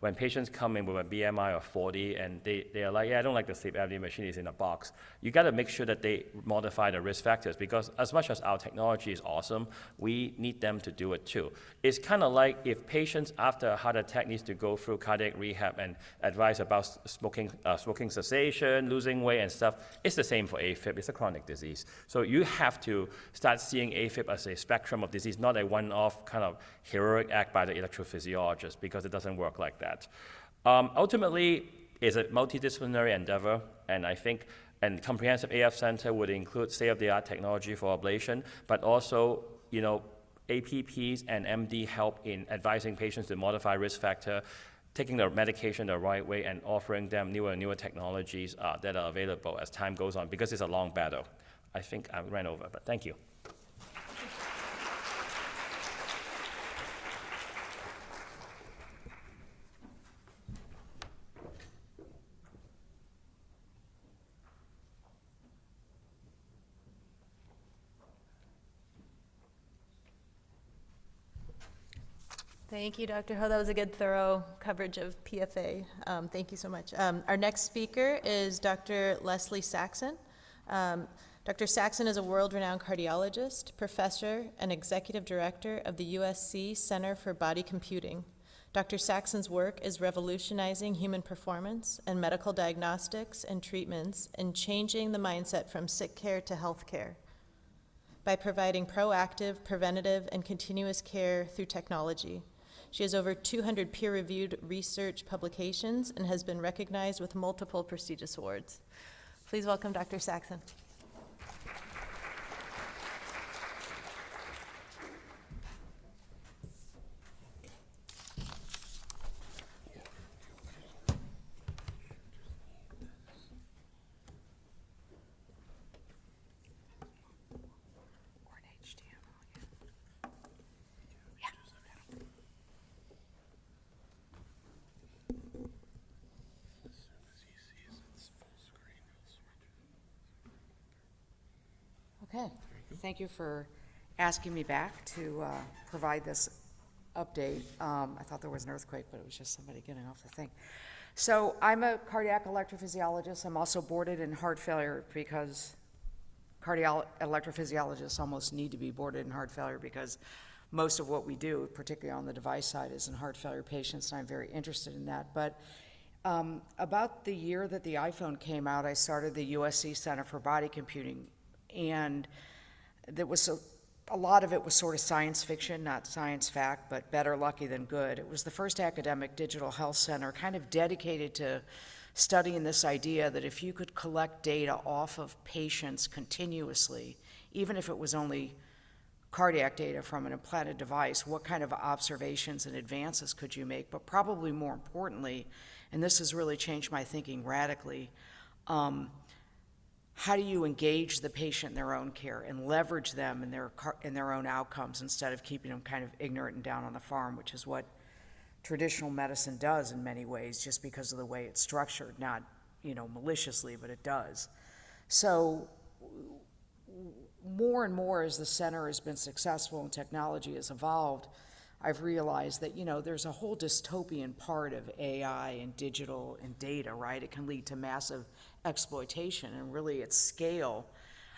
When patients come in with a BMI of 40 and they are like, yeah, I don't like the sleep apnea machine, it's in a box. You got to make sure that they modify the risk factors, because as much as our technology is awesome, we need them to do it too. It's kind of like if patients after a heart attack needs to go through cardiac rehab and advise about smoking cessation, losing weight and stuff, it's the same for AFib. It's a chronic disease. So you have to start seeing AFib as a spectrum of disease, not a one-off kind of heroic act by the electrophysiologist, because it doesn't work like that. Ultimately, it's a multidisciplinary endeavor, and I think a comprehensive AF center would include state-of-the-art technology for ablation, but also, APPs and MD help in advising patients to modify risk factor, taking their medication the right way, and offering them newer and newer technologies that are available as time goes on, because it's a long battle. I think I ran over, but thank you. Thank you, Dr. Ho. That was a good, thorough coverage of PFA. Thank you so much. Our next speaker is Dr. Leslie Saxon. Dr. Saxon is a world-renowned cardiologist, professor, and executive director of the USC Center for Body Computing. Dr. Saxon's work is revolutionizing human performance and medical diagnostics and treatments and changing the mindset from sick care to health care by providing proactive, preventative, and continuous care through technology. She has over 200 peer-reviewed research publications and has been recognized with multiple prestigious awards. Please welcome Dr. Saxon. Okay, thank you for asking me back to provide this update. I thought there was an earthquake, but it was just somebody getting off the thing. So I'm a cardiac electrophysiologist. I'm also boarded in heart failure because cardiac electrophysiologists almost need to be boarded in heart failure because most of what we do, particularly on the device side, is in heart failure patients, and I'm very interested in that. But about the year that the iPhone came out, I started the USC Center for Body Computing, and there was a lot of it was sort of science fiction, not science fact, but better lucky than good. It was the first academic digital health center kind of dedicated to studying this idea that if you could collect data off of patients continuously, even if it was only cardiac data from an implanted device, what kind of observations and advances could you make? But probably more importantly, and this has really changed my thinking radically, how do you engage the patient in their own care and leverage them in their own outcomes instead of keeping them kind of ignorant and down on the farm, which is what traditional medicine does in many ways, just because of the way it's structured, not, maliciously, but it does. So more and more as the center has been successful and technology has evolved, I've realized that, there's a whole dystopian part of AI and digital and data, right? It can lead to massive exploitation and really at scale,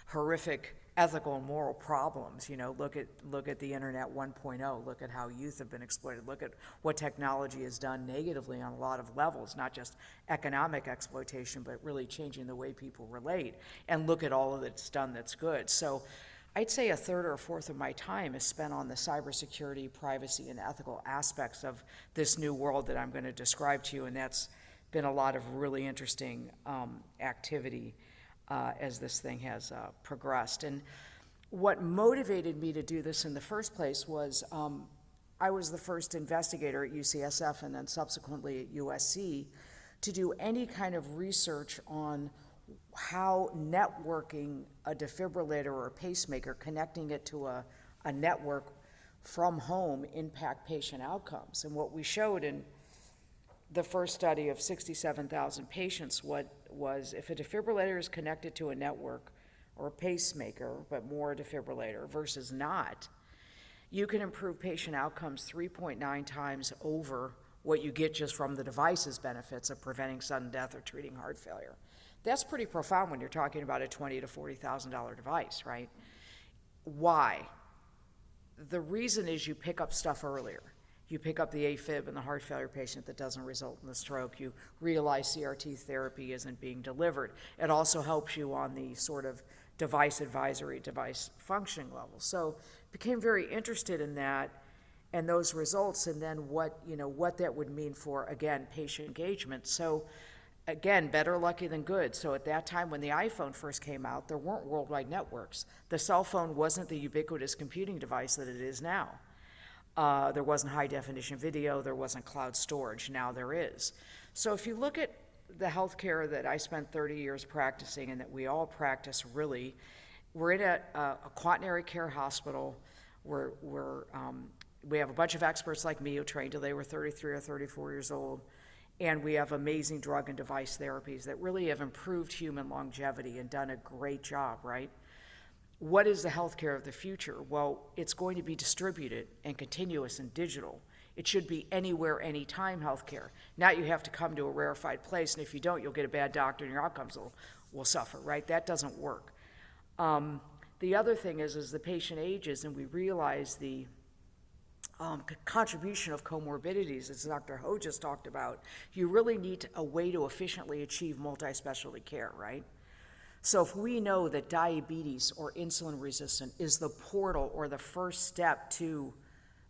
horrific ethical and moral problems. Look at the internet 1.0, look at how youth have been exploited, look at what technology has done negatively on a lot of levels, not just economic exploitation, but really changing the way people relate, and look at all of it's done that's good. So I'd say a third or a fourth of my time is spent on the cybersecurity, privacy, and ethical aspects of this new world that I'm going to describe to you, and that's been a lot of really interesting activity as this thing has progressed. And what motivated me to do this in the first place was I was the first investigator at UCSF and then subsequently at USC to do any kind of research on how networking a defibrillator or a pacemaker, connecting it to a network from home, impact patient outcomes. And what we showed in the first study of 67,000 patients was if a defibrillator is connected to a network or a pacemaker, but more a defibrillator versus not, you can improve patient outcomes 3.9 times over what you get just from the device's benefits of preventing sudden death or treating heart failure. That's pretty profound when you're talking about a $20,000 to $40,000 device, right? Why? The reason is you pick up stuff earlier. You pick up the AFib in the heart failure patient that doesn't result in the stroke. You realize CRT therapy isn't being delivered. It also helps you on the sort of device advisory, device functioning level. So became very interested in that and those results, and then what that would mean for, again, patient engagement. So again, better lucky than good. So at that time when the iPhone first came out, there weren't worldwide networks. The cell phone wasn't the ubiquitous computing device that it is now. There wasn't high definition video, there wasn't cloud storage, now there is. So if you look at the healthcare that I spent 30 years practicing and that we all practice really, we're in a quaternary care hospital. We have a bunch of experts like me who trained till they were 33 or 34 years old. And we have amazing drug and device therapies that really have improved human longevity and done a great job, right? What is the healthcare of the future? Well, it's going to be distributed and continuous and digital. It should be anywhere, anytime healthcare. Now you have to come to a rarefied place, and if you don't, you'll get a bad doctor and your outcomes will suffer, right? That doesn't work. The other thing is, as the patient ages and we realize the contribution of comorbidities, as Dr. Ho just talked about, you really need a way to efficiently achieve multi-specialty care, right? So if we know that diabetes or insulin resistant is the portal or the first step to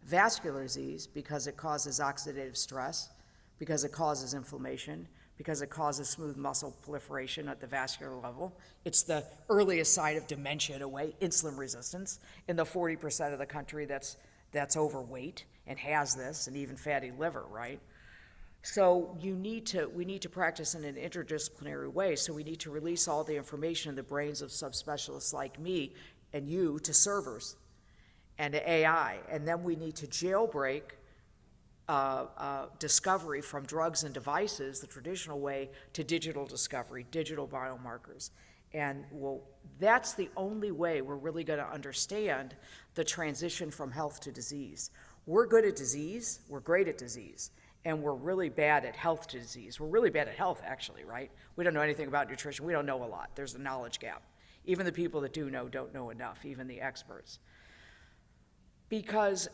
vascular disease because it causes oxidative stress, because it causes inflammation, because it causes smooth muscle proliferation at the vascular level. It's the earliest sign of dementia in a way, insulin resistance, in the 40% of the country that's overweight and has this, and even fatty liver, right? So we need to practice in an interdisciplinary way, so we need to release all the information in the brains of subspecialists like me and you to servers and to AI, and then we need to jailbreak discovery from drugs and devices, the traditional way, to digital discovery, digital biomarkers. And well, that's the only way we're really going to understand the transition from health to disease. We're good at disease, we're great at disease, and we're really bad at health to disease. We're really bad at health, actually, right? We don't know anything about nutrition. We don't know a lot. There's a knowledge gap. Even the people that do know don't know enough, even the experts. Because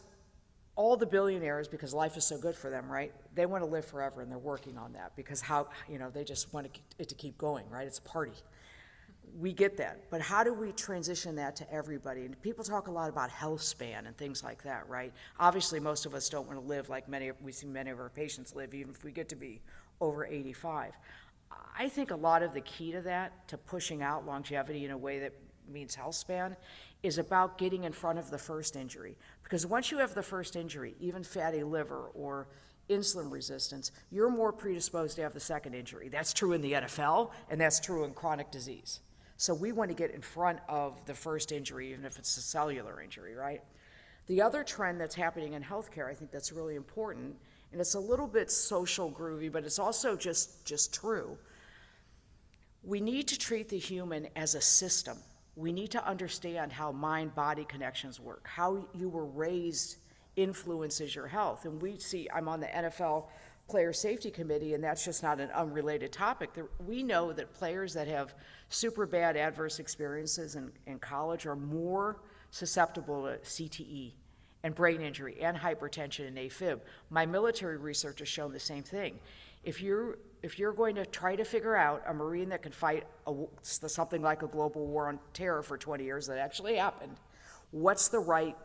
all the billionaires, because life is so good for them, right? They want to live forever, and they're working on that because they just want it to keep going, right? It's a party. We get that, but how do we transition that to everybody? And people talk a lot about health span and things like that, right? Obviously, most of us don't want to live like we see many of our patients live, even if we get to be over 85. I think a lot of the key to that, to pushing out longevity in a way that means health span, is about getting in front of the first injury. Because once you have the first injury, even fatty liver or insulin resistance, you're more predisposed to have the second injury. That's true in the NFL, and that's true in chronic disease. So we want to get in front of the first injury, even if it's a cellular injury, right? The other trend that's happening in healthcare, I think that's really important, and it's a little bit social groovy, but it's also just true. We need to treat the human as a system. We need to understand how mind-body connections work, how you were raised influences your health. And we see, I'm on the NFL Player Safety Committee, and that's just not an unrelated topic. We know that players that have super bad adverse experiences in college are more susceptible to CTE and brain injury and hypertension and AFib. My military research has shown the same thing. If you're going to try to figure out a Marine that can fight something like a global war on terror for 20 years that actually happened, what's the right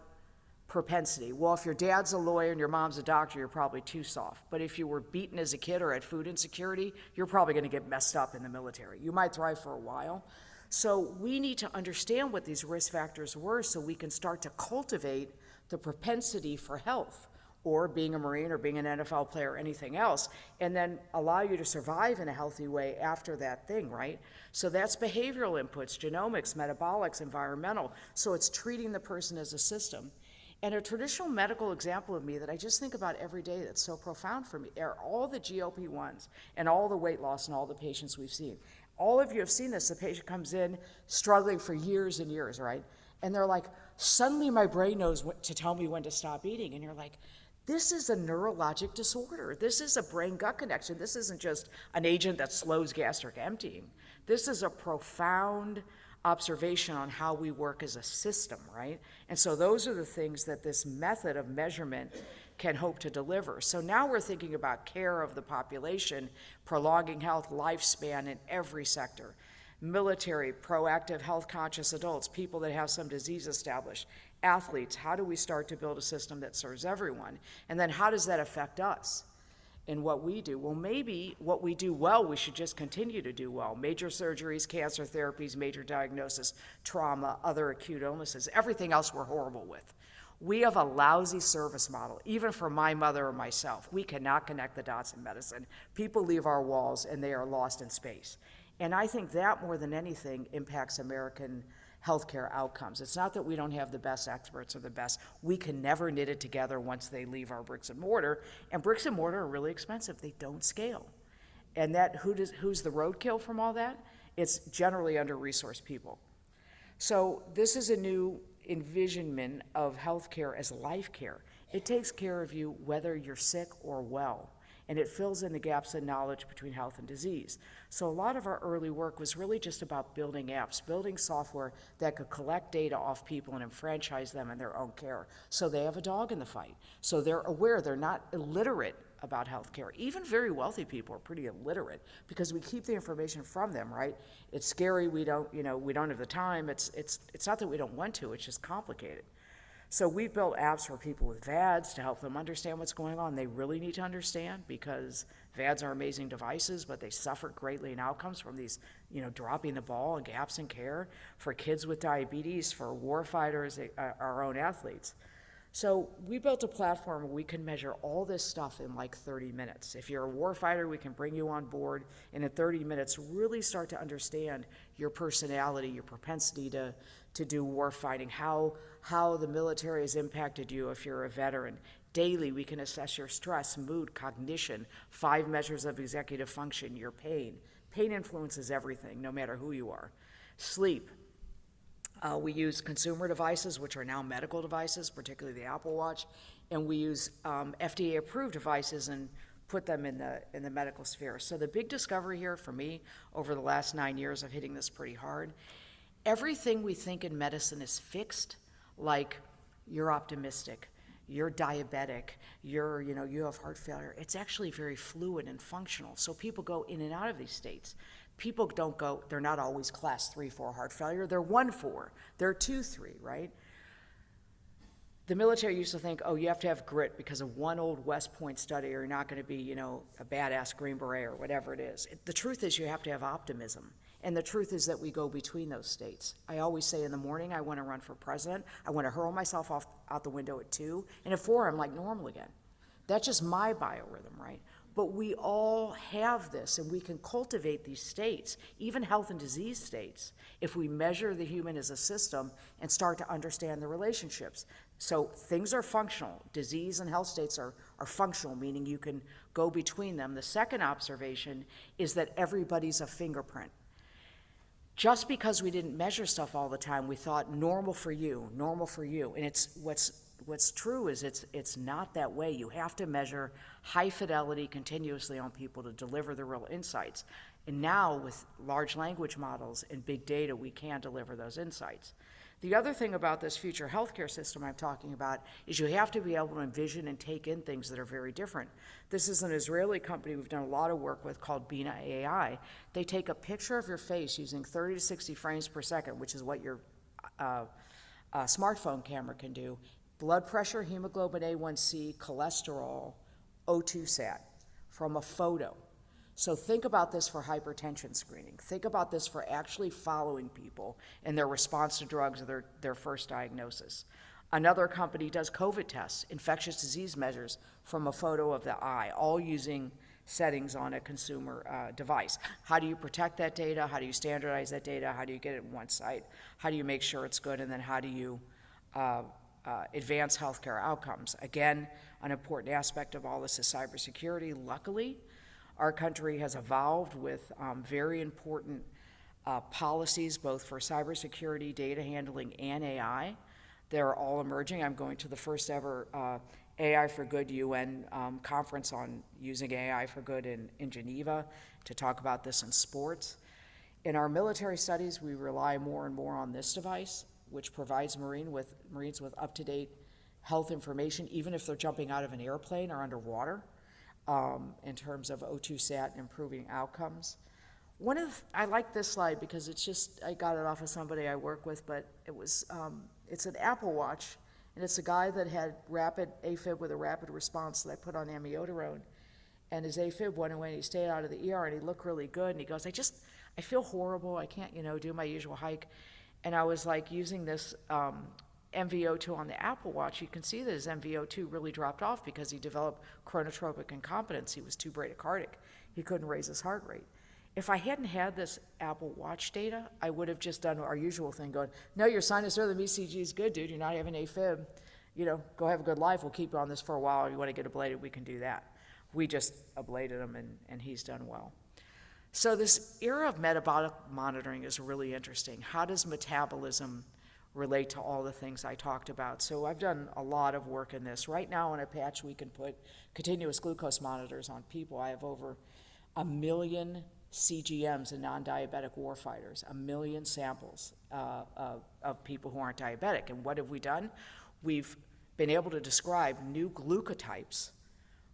propensity? Well, if your dad's a lawyer and your mom's a doctor, you're probably too soft. But if you were beaten as a kid or had food insecurity, you're probably going to get messed up in the military. You might thrive for a while. So we need to understand what these risk factors were so we can start to cultivate the propensity for health, or being a Marine or being an NFL player or anything else, and then allow you to survive in a healthy way after that thing, right? So that's behavioral inputs, genomics, metabolics, environmental. So it's treating the person as a system. And a traditional medical example of me that I just think about every day that's so profound for me are all the GLP-1s and all the weight loss and all the patients we've seen. All of you have seen this. The patient comes in struggling for years and years, right? And they're like, suddenly my brain knows what to tell me when to stop eating. And you're like, this is a neurologic disorder. This is a brain-gut connection. This isn't just an agent that slows gastric emptying. This is a profound observation on how we work as a system, right? And so those are the things that this method of measurement can hope to deliver. So now we're thinking about care of the population, prolonging health lifespan in every sector. Military, proactive, health-conscious adults, people that have some disease established, athletes. How do we start to build a system that serves everyone? And then how does that affect us in what we do? Well, maybe what we do well, we should just continue to do well. Major surgeries, cancer therapies, major diagnosis, trauma, other acute illnesses, everything else we're horrible with. We have a lousy service model, even for my mother or myself. We cannot connect the dots in medicine. People leave our walls and they are lost in space. And I think that more than anything impacts American healthcare outcomes. It's not that we don't have the best experts or the best. We can never knit it together once they leave our bricks and mortar. And bricks and mortar are really expensive. They don't scale. And that who's the roadkill from all that? It's generally under-resourced people. So this is a new envisionment of healthcare as life care. It takes care of you whether you're sick or well, and it fills in the gaps in knowledge between health and disease. So a lot of our early work was really just about building apps, building software that could collect data off people and enfranchise them in their own care. So they have a dog in the fight. So they're aware, they're not illiterate about healthcare. Even very wealthy people are pretty illiterate because we keep the information from them, right? It's scary, we don't have the time. It's not that we don't want to, it's just complicated. So we've built apps for people with VADs to help them understand what's going on. They really need to understand because VADs are amazing devices, but they suffer greatly in outcomes from these, dropping the ball and gaps in care for kids with diabetes, for warfighters, our own athletes. So we built a platform where we can measure all this stuff in like 30 minutes. If you're a warfighter, we can bring you on board and in 30 minutes really start to understand your personality, your propensity to do war fighting, how the military has impacted you if you're a veteran. Daily, we can assess your stress, mood, cognition, 5 measures of executive function, your pain. Pain influences everything, no matter who you are. Sleep. We use consumer devices, which are now medical devices, particularly the Apple Watch, and we use FDA-approved devices and put them in the medical sphere. So the big discovery here for me over the last 9 years of hitting this pretty hard, everything we think in medicine is fixed, like you're optimistic, you're diabetic, you have heart failure. It's actually very fluid and functional. So people go in and out of these states. People don't go, they're not always class 3-4 heart failure, they're 1-4, they're 2-3, right? The military used to think, you have to have grit because of one old West Point study, or you're not going to be, a badass Green Beret or whatever it is. The truth is you have to have optimism. And the truth is that we go between those states. I always say in the morning, I want to run for president. I want to hurl myself out the window at 2. And at 4, I'm like normal again. That's just my biorhythm, right? But we all have this, and we can cultivate these states, even health and disease states, if we measure the human as a system and start to understand the relationships. So things are functional. Disease and health states are functional, meaning you can go between them. The second observation is that everybody's a fingerprint. Just because we didn't measure stuff all the time, we thought normal for you. And it's what's true is it's not that way. You have to measure high fidelity continuously on people to deliver the real insights. And now with large language models and big data, we can deliver those insights. The other thing about this future healthcare system I'm talking about is you have to be able to envision and take in things that are very different. This is an Israeli company we've done a lot of work with called Bina AI. They take a picture of your face using 30 to 60 frames per second, which is what your smartphone camera can do. Blood pressure, hemoglobin A1C, cholesterol, O2 sat from a photo. So think about this for hypertension screening. Think about this for actually following people in their response to drugs or their first diagnosis. Another company does COVID tests, infectious disease measures from a photo of the eye, all using settings on a consumer device. How do you protect that data? How do you standardize that data? How do you get it in one site? How do you make sure it's good? And then how do you advance healthcare outcomes? Again, an important aspect of all this is cybersecurity. Luckily, our country has evolved with very important policies, both for cybersecurity, data handling, and AI. They're all emerging. I'm going to the first ever AI for Good UN conference on using AI for good in Geneva to talk about this in sports. In our military studies, we rely more and more on this device, which provides Marines with up-to-date health information, even if they're jumping out of an airplane or underwater. In terms of O2 sat and improving outcomes. I like this slide because I got it off of somebody I work with, but it's an Apple Watch, and it's a guy that had rapid AFib with a rapid response that I put on amiodarone, and his AFib went away, and he stayed out of the ER, and he looked really good, and he goes, I feel horrible, I can't, do my usual hike, and I was like using this MVO2 on the Apple Watch. You can see that his MVO2 really dropped off because he developed chronotropic incompetence. He was too bradycardic. He couldn't raise his heart rate. If I hadn't had this Apple Watch data, I would have just done our usual thing, going, no, your sinus rhythm ECG is good, dude. You're not having AFib. Go have a good life. We'll keep you on this for a while. If you want to get ablated, we can do that. We just ablated him, and he's done well. So this era of metabolic monitoring is really interesting. How does metabolism relate to all the things I talked about. So I've done a lot of work in this. Right now on a patch we can put continuous glucose monitors on people. I have over 1 million CGMs in non-diabetic warfighters, 1 million samples of people who aren't diabetic. And what have we done? We've been able to describe new glucotypes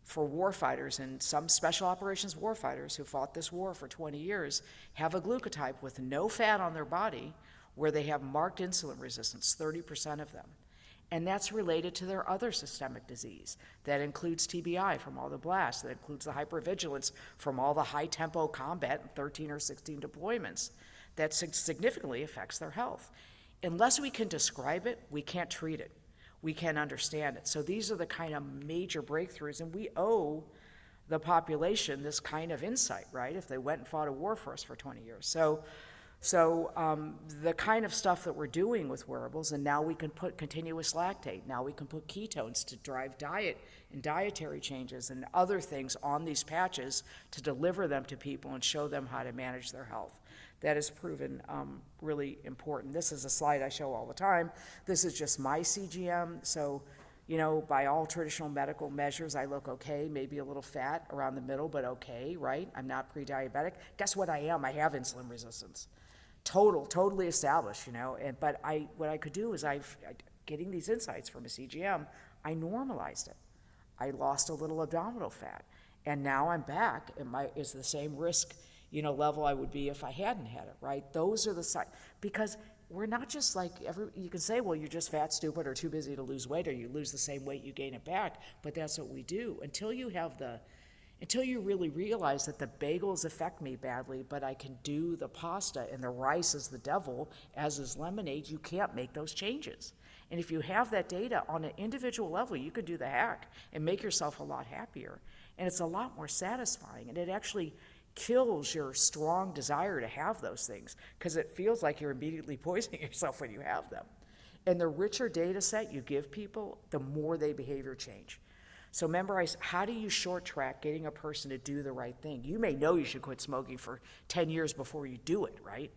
for warfighters, and some special operations warfighters who fought this war for 20 years have a glucotype with no fat on their body where they have marked insulin resistance, 30% of them. And that's related to their other systemic disease. That includes TBI from all the blasts, that includes the hypervigilance from all the high tempo combat and 13 or 16 deployments. That significantly affects their health. Unless we can describe it, we can't treat it. We can't understand it. So these are the kind of major breakthroughs, and we owe the population this kind of insight, right? If they went and fought a war for us for 20 years. So the kind of stuff that we're doing with wearables, and now we can put continuous lactate, now we can put ketones to drive diet and dietary changes and other things on these patches to deliver them to people and show them how to manage their health. That has proven really important. This is a slide I show all the time. This is just my CGM. So, you know, by all traditional medical measures, I look okay, maybe a little fat around the middle, but okay, right? I'm not pre-diabetic. Guess what I am? I have insulin resistance. Totally established, you know. But what I could do is getting these insights from a CGM, I normalized it. I lost a little abdominal fat, and now I'm back. It's the same risk, you know, level I would be if I hadn't had it, right? Those are the signs, because we're not just like you can say, well, you're just fat, stupid, or too busy to lose weight, or you lose the same weight, you gain it back. But that's what we do until you really realize that the bagels affect me badly, but I can do the pasta and the rice is the devil, as is lemonade. You can't make those changes. And if you have that data on an individual level, you can do the hack and make yourself a lot happier. And it's a lot more satisfying, and it actually kills your strong desire to have those things, because it feels like you're immediately poisoning yourself when you have them. And the richer data set you give people, the more they behavior change. So remember, how do you short track getting a person to do the right thing? You may know you should quit smoking for 10 years before you do it, right?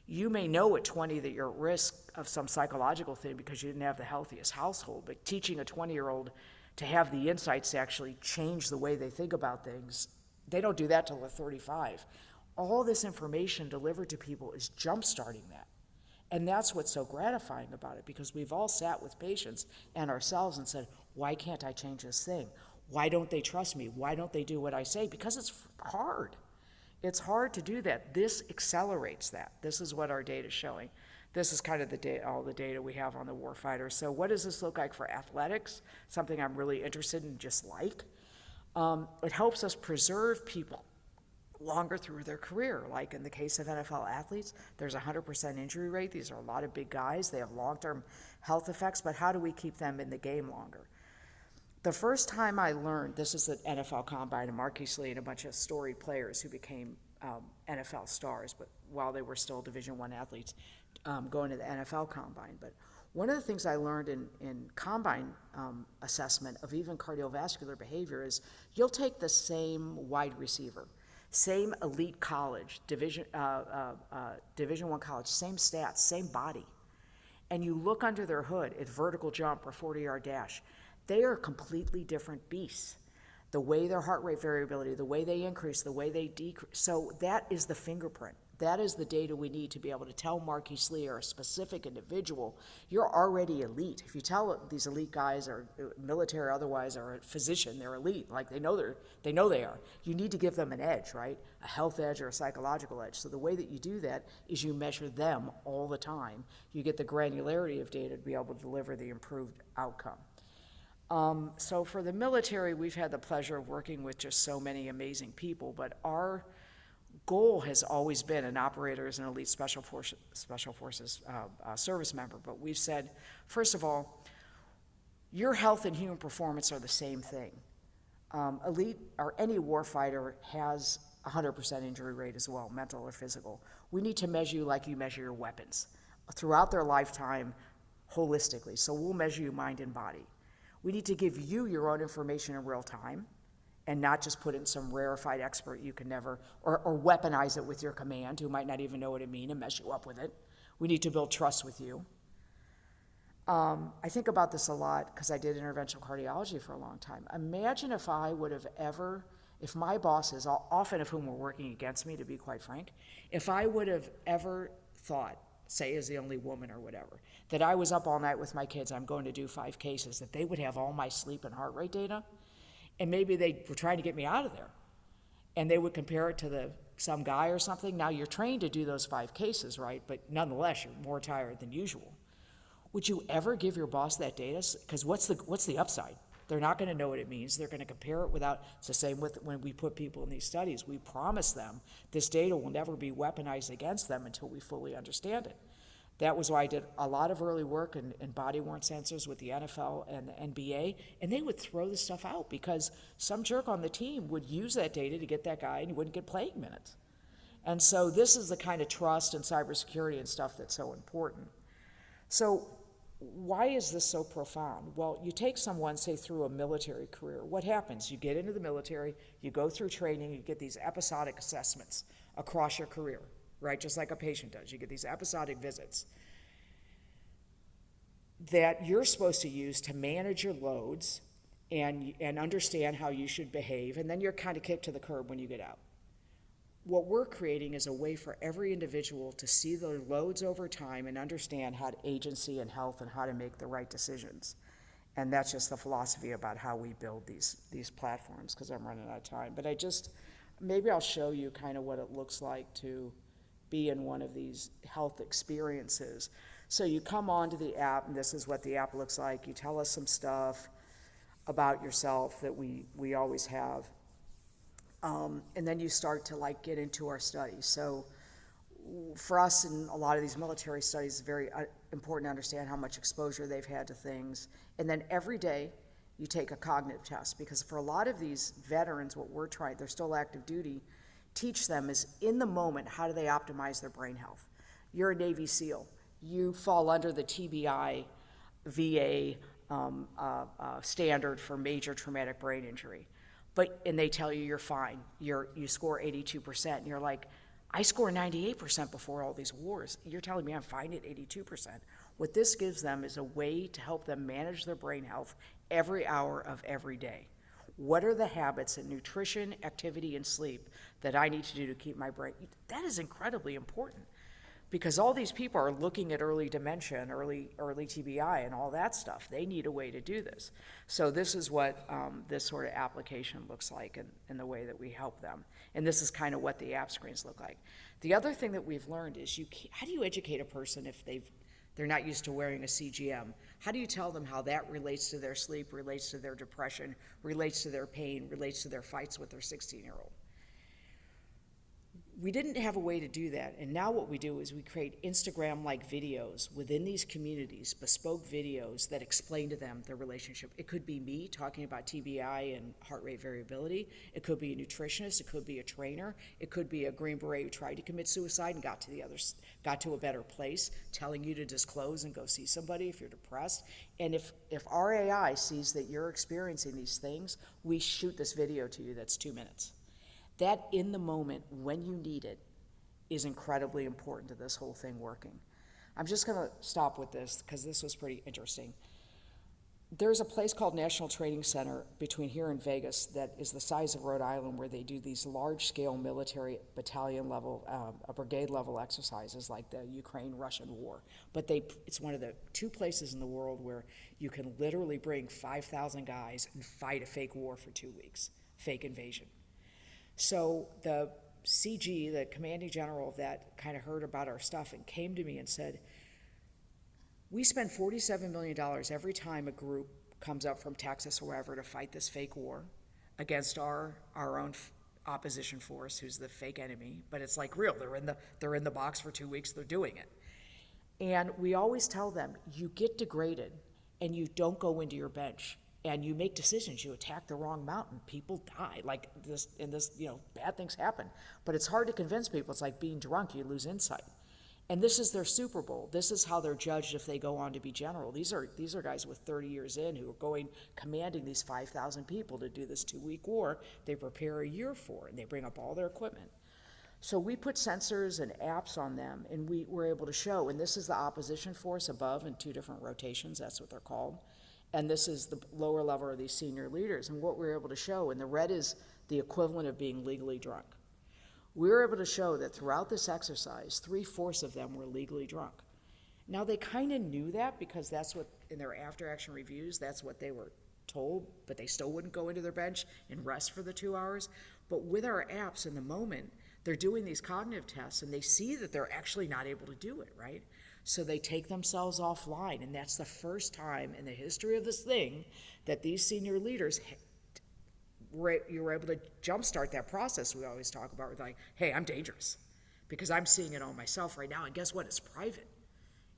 You may know at 20 that you're at risk of some psychological thing because you didn't have the healthiest household, but teaching a 20-year-old to have the insights to actually change the way they think about things, they don't do that till they're 35. All this information delivered to people is jump-starting that. And that's what's so gratifying about it, because we've all sat with patients and ourselves and said, why can't I change this thing? Why don't they trust me? Why don't they do what I say? Because it's hard. It's hard to do that. This accelerates that. This is what our data is showing. This is kind of all the data we have on the warfighter. So what does this look like for athletics? Something I'm really interested in, just like. It helps us preserve people longer through their career. Like in the case of NFL athletes, there's a 100% injury rate. These are a lot of big guys. They have long-term health effects, but how do we keep them in the game longer? The first time I learned, this is the NFL Combine, and Marquise Lee and a bunch of storied players who became NFL stars, but while they were still Division I athletes, going to the NFL Combine. But one of the things I learned in Combine assessment of even cardiovascular behavior is you'll take the same wide receiver, same elite college, Division I college, same stats, same body, and you look under their hood at vertical jump or 40-yard dash, they are completely different beasts. The way their heart rate variability, the way they increase, the way they decrease. So that is the fingerprint. That is the data we need to be able to tell Marquise Lee or a specific individual, you're already elite. If you tell these elite guys, or military or otherwise, or a physician, they're elite, like they know they are. You need to give them an edge, right? A health edge or a psychological edge. So the way that you do that is you measure them all the time. You get the granularity of data to be able to deliver the improved outcome. So for the military, we've had the pleasure of working with just so many amazing people, but our goal has always been, an operator is an elite special forces service member, but we've said, first of all, your health and human performance are the same thing. Elite, or any warfighter, has 100% injury rate as well, mental or physical. We need to measure you like you measure your weapons throughout their lifetime holistically. So we'll measure you mind and body. We need to give you your own information in real time and not just put it in some rarefied expert you can never, or weaponize it with your command who might not even know what it means and mess you up with it. We need to build trust with you. I think about this a lot because I did interventional cardiology for a long time. Imagine if I would have ever, if my bosses, often of whom were working against me, to be quite frank, if I would have ever thought, say as the only woman or whatever, that I was up all night with my kids, I'm going to do 5 cases, that they would have all my sleep and heart rate data, and maybe they were trying to get me out of there. And they would compare it to some guy or something. Now you're trained to do those 5 cases, right? But nonetheless, you're more tired than usual. Would you ever give your boss that data? Because what's the upside? They're not going to know what it means. They're going to compare it without. It's the same with when we put people in these studies. We promise them this data will never be weaponized against them until we fully understand it. That was why I did a lot of early work in body-worn sensors with the NFL and the NBA, and they would throw this stuff out because some jerk on the team would use that data to get that guy and he wouldn't get playing minutes. And so this is the kind of trust and cybersecurity and stuff that's so important. So why is this so profound? Well, you take someone, say, through a military career. What happens? You get into the military, you go through training, you get these episodic assessments across your career, right? Just like a patient does. You get these episodic visits that you're supposed to use to manage your loads and understand how you should behave, and then you're kind of kicked to the curb when you get out. What we're creating is a way for every individual to see their loads over time and understand how to agency and health and how to make the right decisions. And that's just the philosophy about how we build these platforms, because I'm running out of time. But maybe I'll show you kind of what it looks like to be in one of these health experiences. So you come onto the app, and this is what the app looks like. You tell us some stuff about yourself that we always have. And then you start to get into our study. So for us in a lot of these military studies, it's very important to understand how much exposure they've had to things. And then every day you take a cognitive test, because for a lot of these veterans, what we're trying, they're still active duty, teach them is in the moment, how do they optimize their brain health? You're a Navy SEAL. You fall under the TBI VA standard for major traumatic brain injury. And they tell you you're fine. You score 82%, and you're like, I score 98% before all these wars. You're telling me I'm fine at 82%. What this gives them is a way to help them manage their brain health every hour of every day. What are the habits in nutrition, activity, and sleep that I need to do to keep my brain? That is incredibly important, because all these people are looking at early dementia and early TBI and all that stuff. They need a way to do this. So this is what this sort of application looks like in the way that we help them. And this is kind of what the app screens look like. The other thing that we've learned is how do you educate a person if they're not used to wearing a CGM? How do you tell them how that relates to their sleep, relates to their depression, relates to their pain, relates to their fights with their 16-year-old? We didn't have a way to do that, and now what we do is we create Instagram-like videos within these communities, bespoke videos that explain to them the relationship. It could be me talking about TBI and heart rate variability. It could be a nutritionist. It could be a trainer. It could be a Green Beret who tried to commit suicide and got to a better place, telling you to disclose and go see somebody if you're depressed. And if our AI sees that you're experiencing these things, we shoot this video to you that's 2 minutes. That in the moment, when you need it, is incredibly important to this whole thing working. I'm just going to stop with this because this was pretty interesting. There's a place called National Training Center between here and Vegas that is the size of Rhode Island, where they do these large-scale military battalion level, brigade level exercises like the Ukraine-Russian war. But it's one of the 2 places in the world where you can literally bring 5,000 guys and fight a fake war for 2 weeks, fake invasion. So the CG, the commanding general of that, kind of heard about our stuff and came to me and said, we spend $47 million every time a group comes up from Texas or wherever to fight this fake war against our own opposition force, who's the fake enemy. But it's like real. They're in the box for 2 weeks. They're doing it. And we always tell them, you get degraded and you don't go into your bench. And you make decisions, you attack the wrong mountain, people die. Like this, bad things happen. But it's hard to convince people. It's like being drunk, you lose insight. And this is their Super Bowl. This is how they're judged if they go on to be general. These are guys with 30 years in who are commanding these 5,000 people to do this 2-week war they prepare a year for, and they bring up all their equipment. So we put sensors and apps on them, and we were able to show, and this is the opposition force above in 2 different rotations, that's what they're called. And this is the lower level of these senior leaders. And what we were able to show, and the red is the equivalent of being legally drunk. We were able to show that throughout this exercise, 3/4 of them were legally drunk. Now, they kind of knew that because that's what, in their after-action reviews, that's what they were told, but they still wouldn't go into their bench and rest for the 2 hours. But with our apps in the moment, they're doing these cognitive tests and they see that they're actually not able to do it, right? So they take themselves offline, and that's the first time in the history of this thing that these senior leaders, you were able to jumpstart that process we always talk about. With like, hey, I'm dangerous because I'm seeing it all myself right now, and guess what? It's private.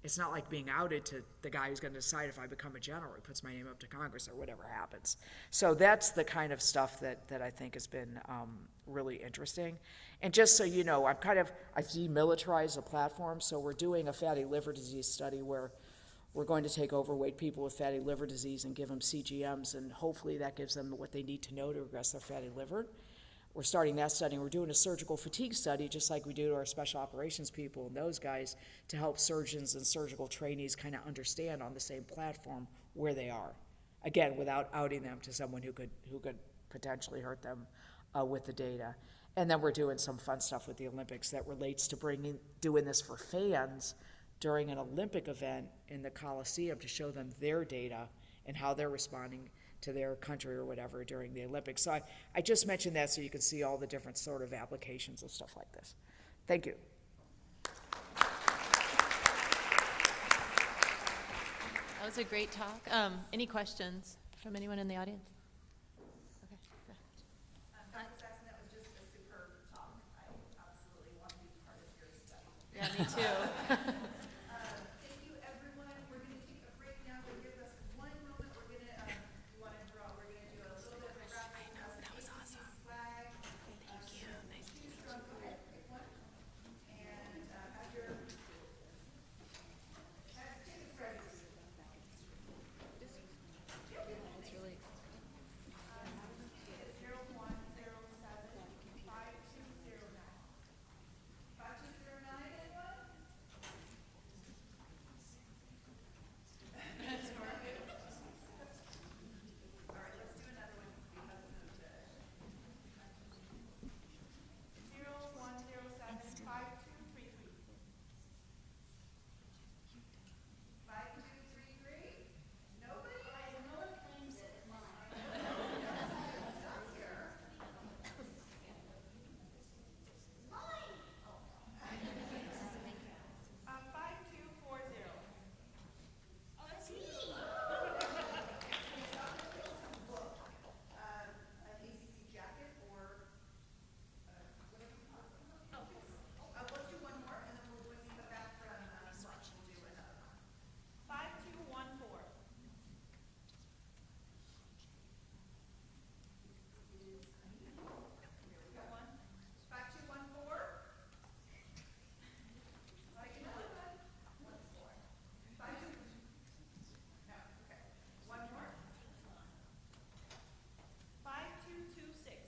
It's not like being outed to the guy who's going to decide if I become a general or puts my name up to Congress or whatever happens. So that's the kind of stuff that I think has been really interesting. And just so you know, I've demilitarized the platform, so we're doing a fatty liver disease study where we're going to take overweight people with fatty liver disease and give them CGMs, and hopefully that gives them what they need to know to regress their fatty liver. We're starting that study. We're doing a surgical fatigue study, just like we do to our special operations people and those guys, to help surgeons and surgical trainees kind of understand on the same platform where they are. Again, without outing them to someone who could potentially hurt them with the data. And then we're doing some fun stuff with the Olympics that relates to doing this for fans during an Olympic event in the Coliseum to show them their data and how they're responding to their country or whatever during the Olympics. So I just mentioned that so you can see all the different sort of applications of stuff like this. Thank you. That was a great talk. Any questions from anyone in the audience? Okay. Dr. Saxon, that was just a superb talk. I absolutely want to be part of your study. Yeah, me too. Thank you, everyone. We're going to take a break now. We'll give us 1 moment. We're going to, we're going to do a little bit of a graphic of the ACC flag. Thank you. Choose from, go ahead, pick one. And have your tickets ready. It's 0107-5209. 5209, anyone? All right, let's do another one because this is good. 0107-5233. 5233? Nobody? No one claims it. Stop here. Mine! 5240. Oh, that's me. An ACC jacket or whatever you want. Let's do one more, and then when we come back from lunch, we'll do another one. 5214. Here we go. 5214. Like another one. 52. No, okay. One more. 5226.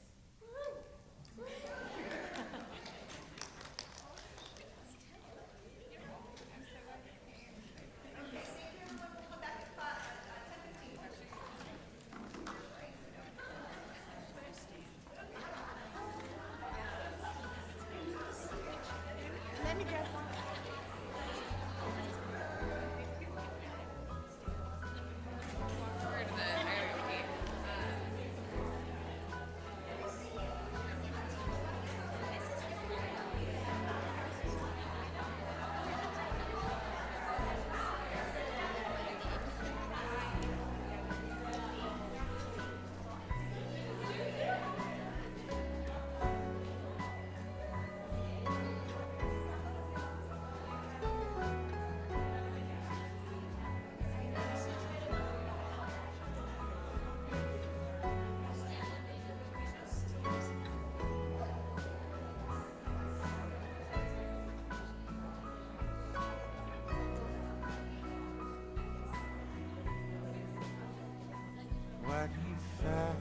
What you fight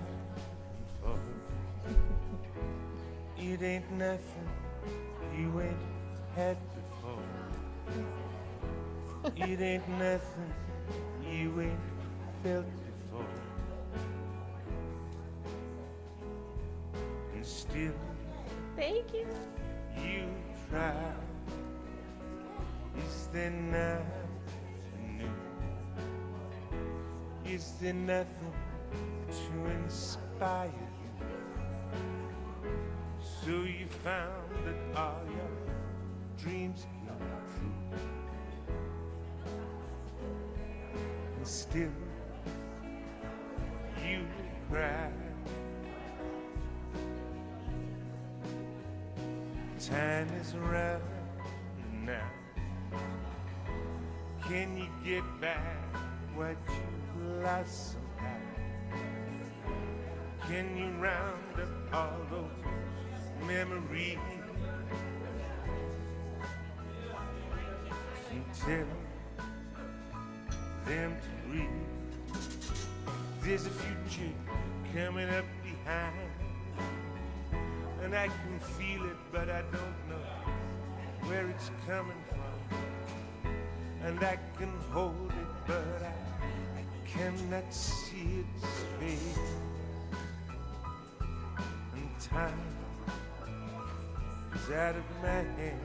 for, it ain't nothing you ain't had before. It ain't nothing you ain't felt before. And still Thank you. you try. Is there nothing new? Is there nothing to inspire you? So you found that all your dreams come true. And still you cry. Time is running now. Can you get back what you lost somehow? Can you round up all those memories and tell them to breathe? There's a future coming up behind, and I can feel it, but I don't know where it's coming from. And I can hold it, but I cannot see its face. And time is out of my hand.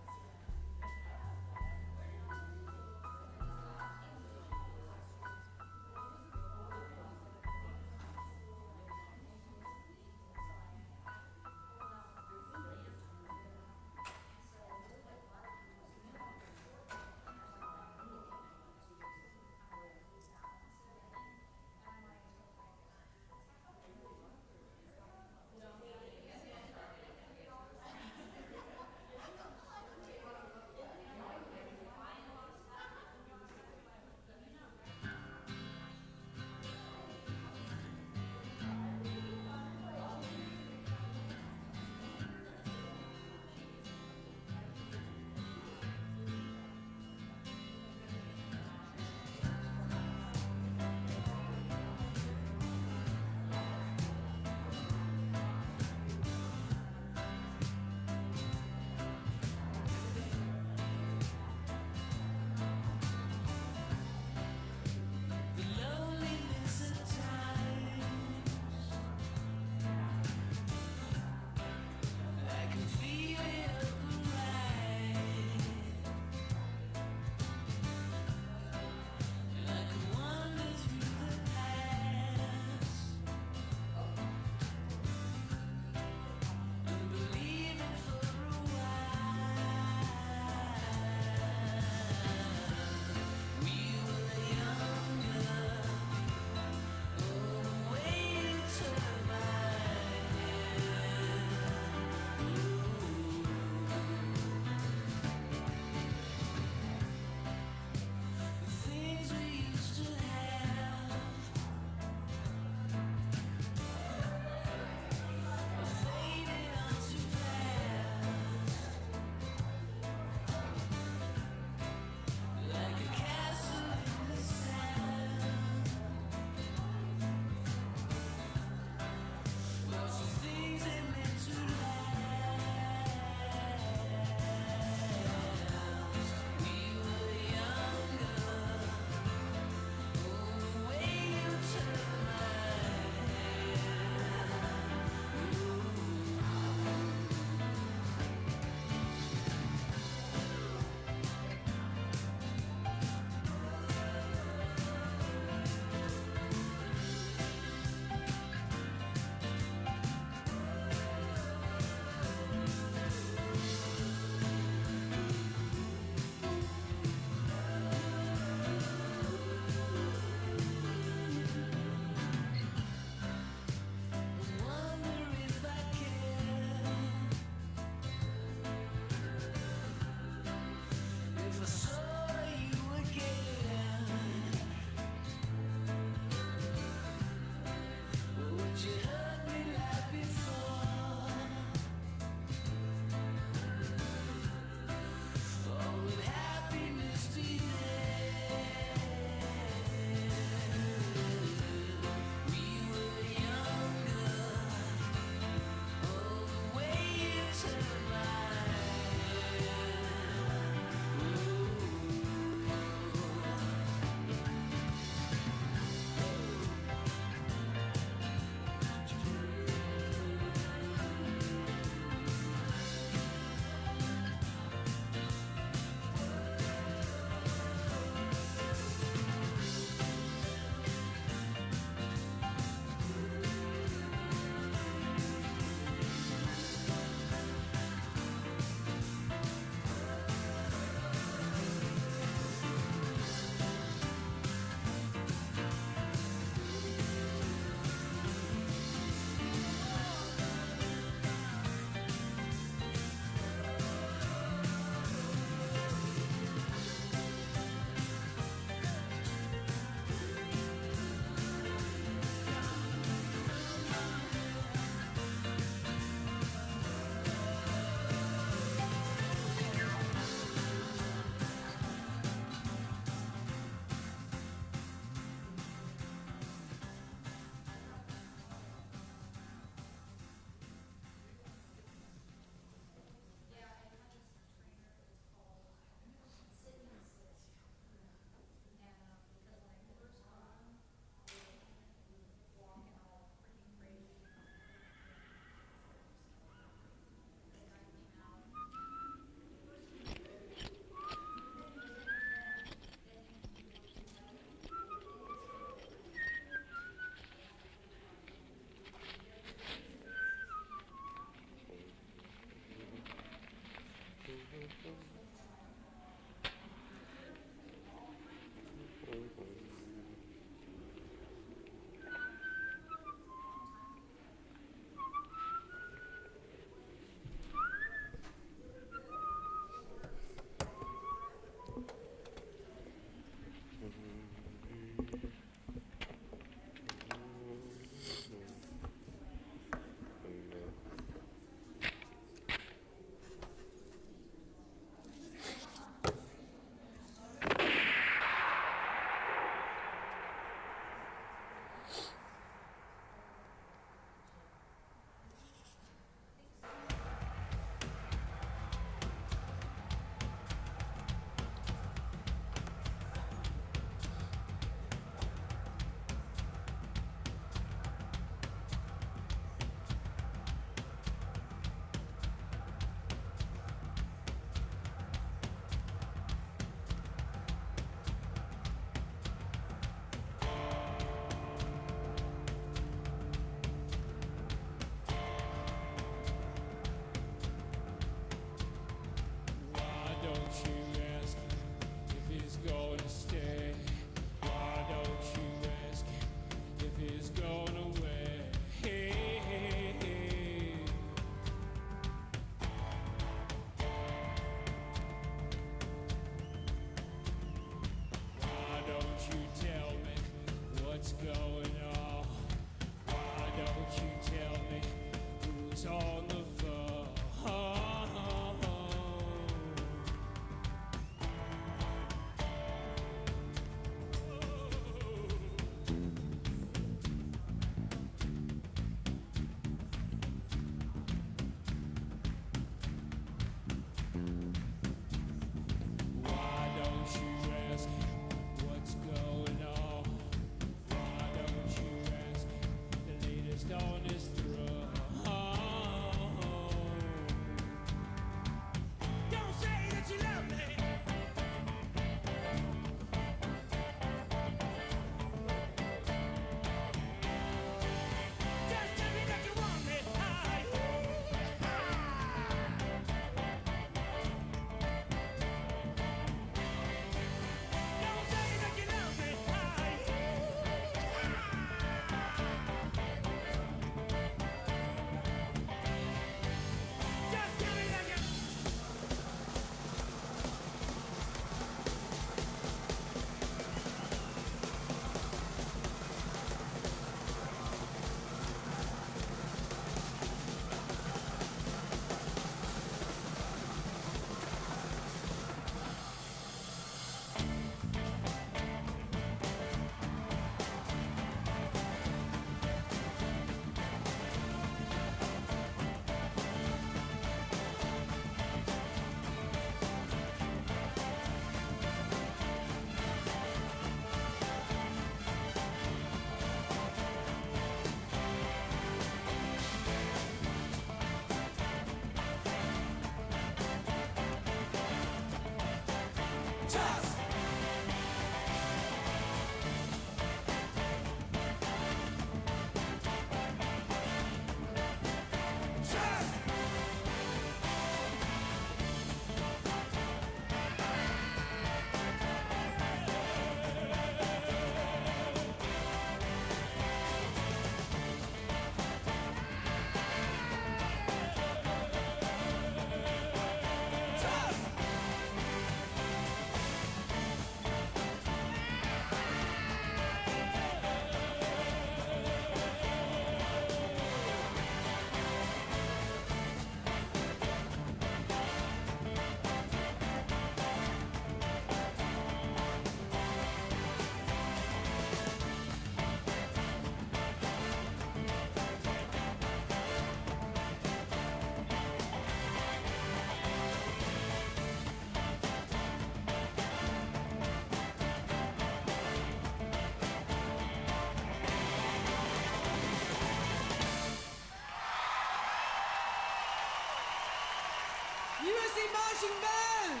marching band.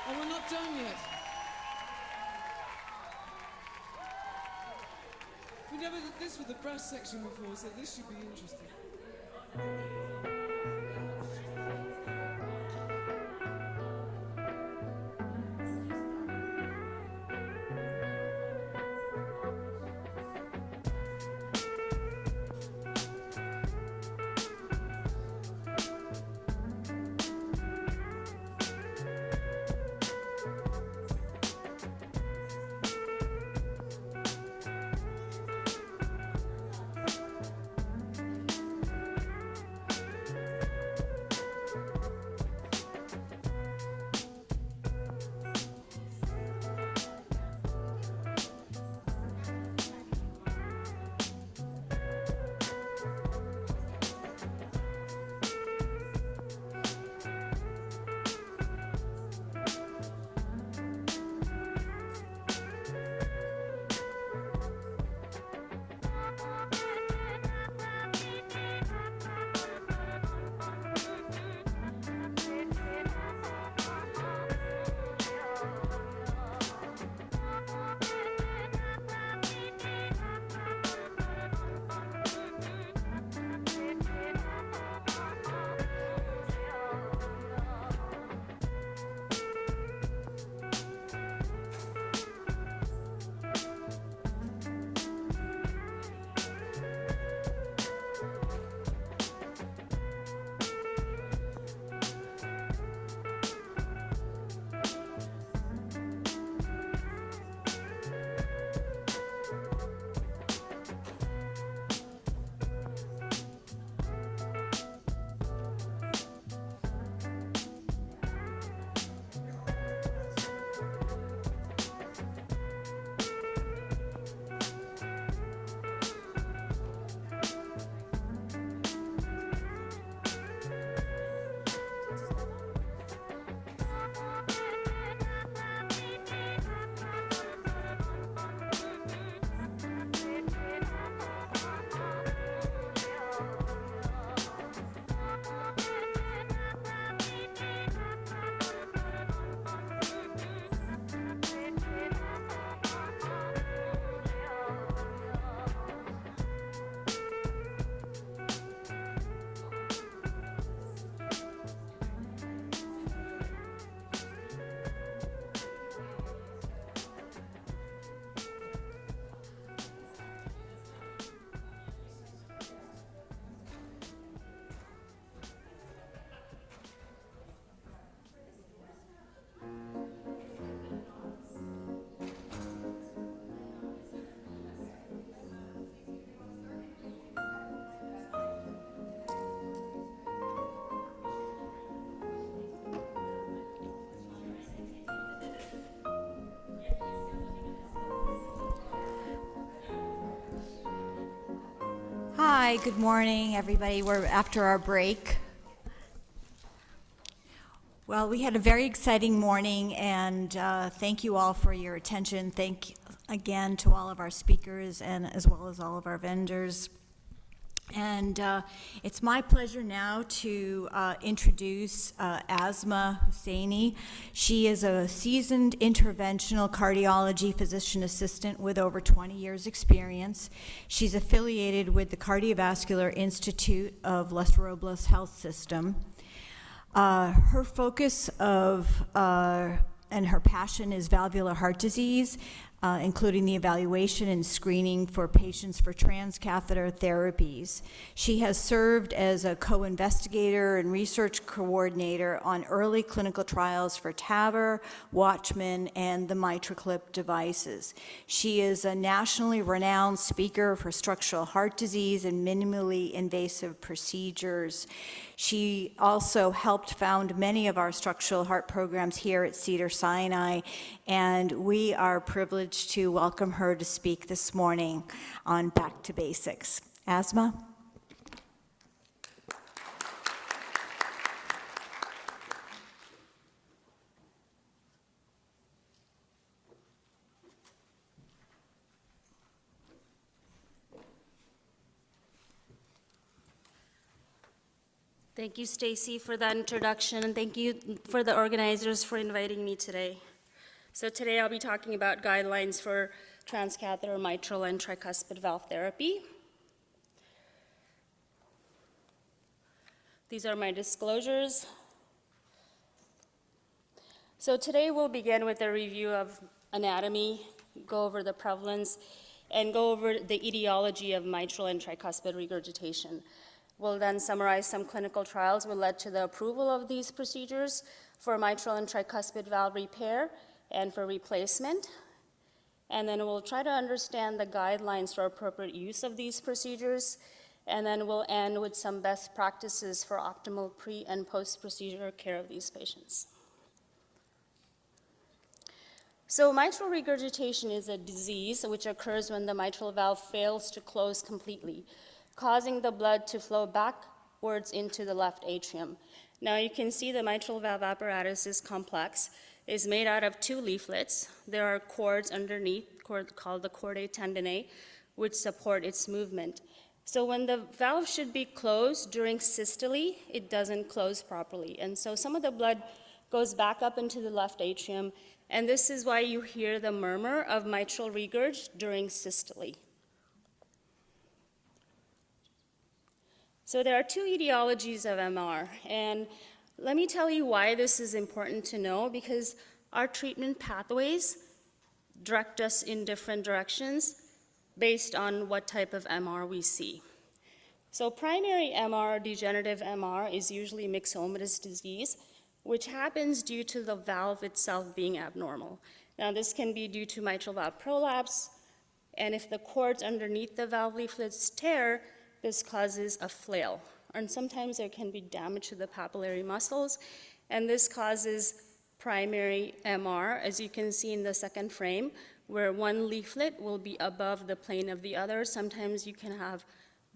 Oh, we're not done yet. never did this with the breast section before, so this should be interesting. Hi, good morning, everybody. We're after our break. Well, we had a very exciting morning, and thank you all for your attention. Thank again to all of our speakers and as well as all of our vendors. And it's my pleasure now to introduce Asma Husseini. She is a seasoned interventional cardiology physician assistant with over 20 years experience. She's affiliated with the Cardiovascular Institute of Los Robles Health System. Her focus and her passion is valvular heart disease, including the evaluation and screening for patients for transcatheter therapies. She has served as a co-investigator and research coordinator on early clinical trials for TAVR, Watchman, and the MitraClip devices. She is a nationally renowned speaker for structural heart disease and minimally invasive procedures. She also helped found many of our structural heart programs here at Cedars-Sinai, and we are privileged to welcome her to speak this morning on Back to Basics. Asma? Thank you, Stacy, for that introduction, and thank you for the organizers for inviting me today. So today I'll be talking about guidelines for transcatheter mitral and tricuspid valve therapy. These are my disclosures. So today we'll begin with a review of anatomy, go over the prevalence, and go over the etiology of mitral and tricuspid regurgitation. We'll then summarize some clinical trials that led to the approval of these procedures for mitral and tricuspid valve repair and for replacement. And then we'll try to understand the guidelines for appropriate use of these procedures. And then we'll end with some best practices for optimal pre- and post-procedure care of these patients. So mitral regurgitation is a disease which occurs when the mitral valve fails to close completely, causing the blood to flow backwards into the left atrium. Now you can see the mitral valve apparatus is complex. It's made out of 2 leaflets. There are cords underneath called the chordae tendineae, which support its movement. So when the valve should be closed during systole, it doesn't close properly. And so some of the blood goes back up into the left atrium, and this is why you hear the murmur of mitral regurg during systole. So there are 2 etiologies of MR, and let me tell you why this is important to know, because our treatment pathways direct us in different directions based on what type of MR we see. So primary MR, degenerative MR, is usually myxomatous disease, which happens due to the valve itself being abnormal. Now this can be due to mitral valve prolapse, and if the cords underneath the valve leaflets tear, this causes a flail. And sometimes there can be damage to the papillary muscles, and this causes primary MR, as you can see in the second frame, where one leaflet will be above the plane of the other. Sometimes you can have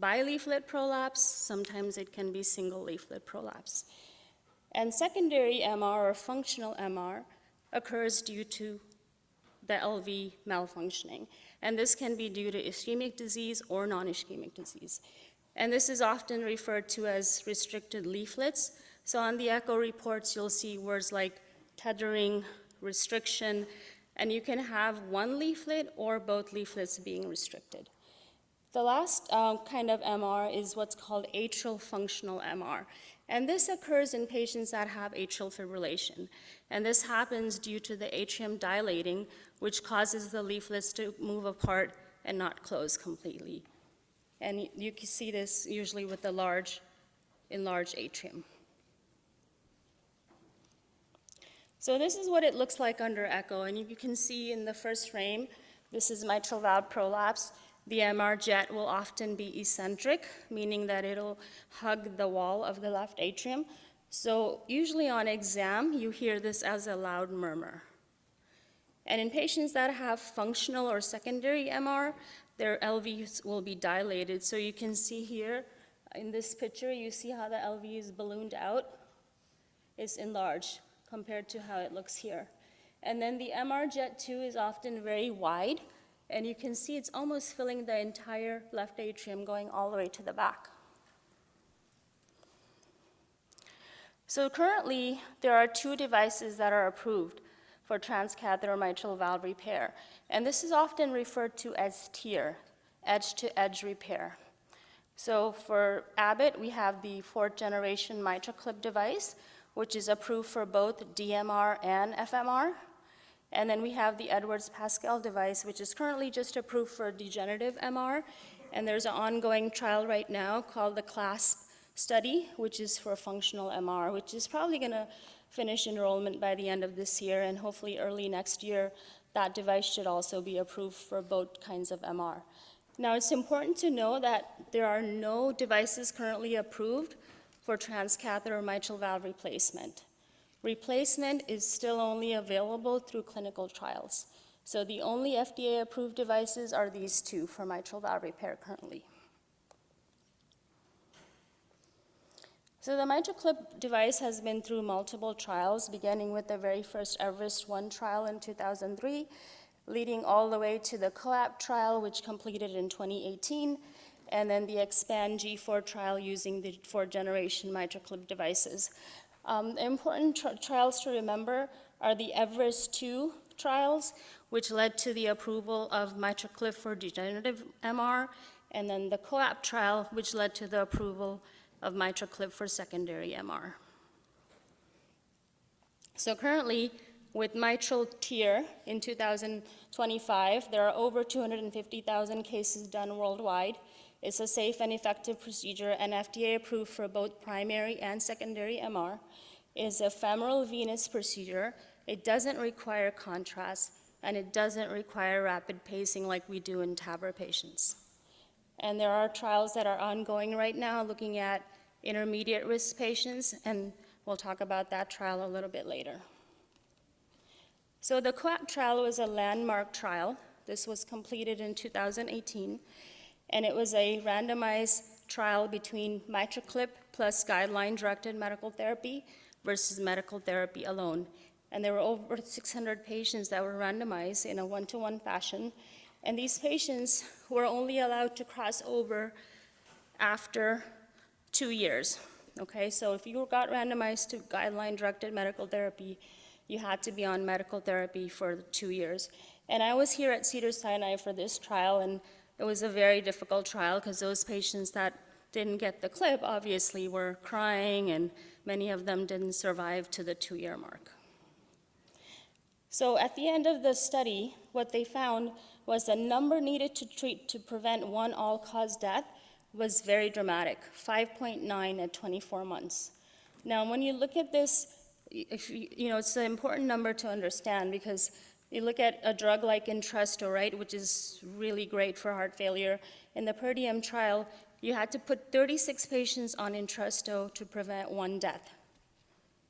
bileaflet prolapse, sometimes it can be single leaflet prolapse. And secondary MR, or functional MR, occurs due to the LV malfunctioning. And this can be due to ischemic disease or non-ischemic disease. And this is often referred to as restricted leaflets. So on the echo reports, you'll see words like tethering, restriction, and you can have one leaflet or both leaflets being restricted. The last kind of MR is what's called atrial functional MR. And this occurs in patients that have atrial fibrillation. And this happens due to the atrium dilating, which causes the leaflets to move apart and not close completely. And you can see this usually with the enlarged atrium. So this is what it looks like under echo. And you can see in the first frame, this is mitral valve prolapse. The MR jet will often be eccentric, meaning that it'll hug the wall of the left atrium. So usually on exam, you hear this as a loud murmur. And in patients that have functional or secondary MR, their LVs will be dilated. So you can see here in this picture, you see how the LV is ballooned out. It's enlarged compared to how it looks here. And then the MR jet 2 is often very wide. And you can see it's almost filling the entire left atrium going all the way to the back. So currently, there are 2 devices that are approved for transcatheter mitral valve repair. And this is often referred to as TEER, edge-to-edge repair. So for Abbott, we have the 4th generation MitraClip device, which is approved for both DMR and FMR. And then we have the Edwards-Pascal device, which is currently just approved for degenerative MR. And there's an ongoing trial right now called the CLASP study, which is for functional MR, which is probably going to finish enrollment by the end of this year, and hopefully early next year, that device should also be approved for both kinds of MR. Now, it's important to know that there are no devices currently approved for transcatheter mitral valve replacement. Replacement is still only available through clinical trials. So the only FDA-approved devices are these 2 for mitral valve repair currently. So the MitraClip device has been through multiple trials, beginning with the very first Everest 1 trial in 2003, leading all the way to the COAPT trial, which completed in 2018, and then the EXPAND G4 trial using the 4th generation MitraClip devices. Important trials to remember are the Everest 2 trials, which led to the approval of MitraClip for degenerative MR, and then the COAP trial, which led to the approval of MitraClip for secondary MR. So currently, with mitral TEER in 2025, there are over 250,000 cases done worldwide. It's a safe and effective procedure and FDA approved for both primary and secondary MR. It is a femoral venous procedure. It doesn't require contrast, and it doesn't require rapid pacing like we do in TAVR patients. And there are trials that are ongoing right now looking at intermediate risk patients, and we'll talk about that trial a little bit later. So the COAP trial was a landmark trial. This was completed in 2018, and it was a randomized trial between MitraClip plus guideline-directed medical therapy versus medical therapy alone. And there were over 600 patients that were randomized in a one-to-one fashion, and these patients were only allowed to cross over after 2 years. Okay, so if you got randomized to guideline-directed medical therapy, you had to be on medical therapy for 2 years. And I was here at Cedars-Sinai for this trial, and it was a very difficult trial because those patients that didn't get the clip obviously were crying, and many of them didn't survive to the 2-year mark. So at the end of the study, what they found was the number needed to treat to prevent one all-cause death was very dramatic, 5.9 at 24 months. Now, when you look at this, it's an important number to understand because you look at a drug like Entresto, right, which is really great for heart failure. In the PERDIUM trial, you had to put 36 patients on Entresto to prevent one death.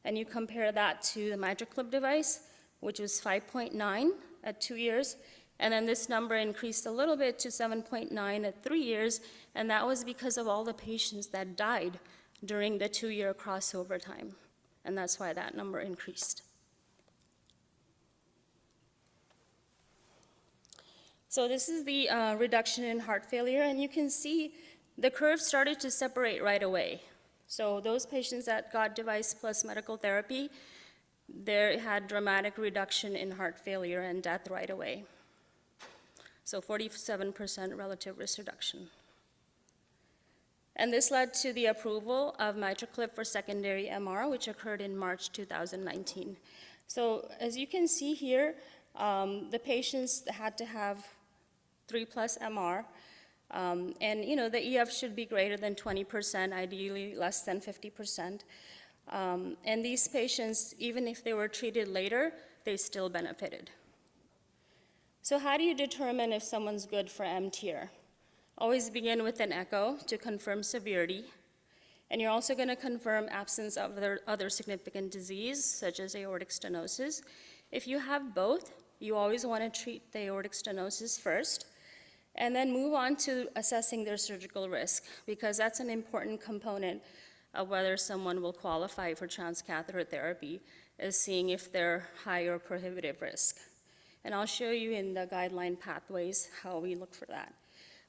And you compare that to the MitraClip device, which was 5.9 at 2 years, and then this number increased a little bit to 7.9 at 3 years, and that was because of all the patients that died during the 2-year crossover time, and that's why that number increased. So this is the reduction in heart failure, and you can see the curve started to separate right away. So those patients that got device plus medical therapy, they had dramatic reduction in heart failure and death right away. So 47% relative risk reduction. And this led to the approval of MitraClip for secondary MR, which occurred in March 2019. So as you can see here, the patients had to have 3+ MR, and the EF should be greater than 20%, ideally less than 50%. And these patients, even if they were treated later, they still benefited. So how do you determine if someone's good for MTEER? Always begin with an echo to confirm severity. And you're also going to confirm absence of other significant disease, such as aortic stenosis. If you have both, you always want to treat the aortic stenosis first, and then move on to assessing their surgical risk, because that's an important component of whether someone will qualify for transcatheter therapy, is seeing if they're high or prohibitive risk. And I'll show you in the guideline pathways how we look for that.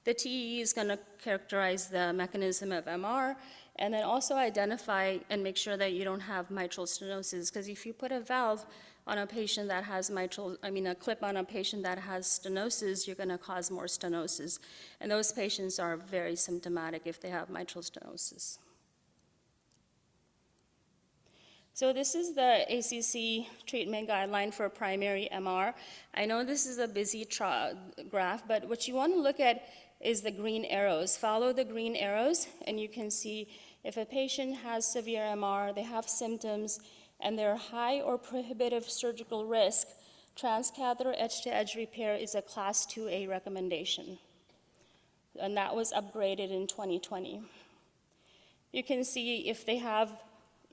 The TEE is going to characterize the mechanism of MR, and then also identify and make sure that you don't have mitral stenosis, because if you put a valve on a patient that has a clip on a patient that has stenosis, you're going to cause more stenosis. And those patients are very symptomatic if they have mitral stenosis. So this is the ACC treatment guideline for primary MR. I know this is a busy graph, but what you want to look at is the green arrows. Follow the green arrows, and you can see if a patient has severe MR, they have symptoms, and they're high or prohibitive surgical risk, transcatheter edge-to-edge repair is a Class 2A recommendation. And that was upgraded in 2020. You can see if they have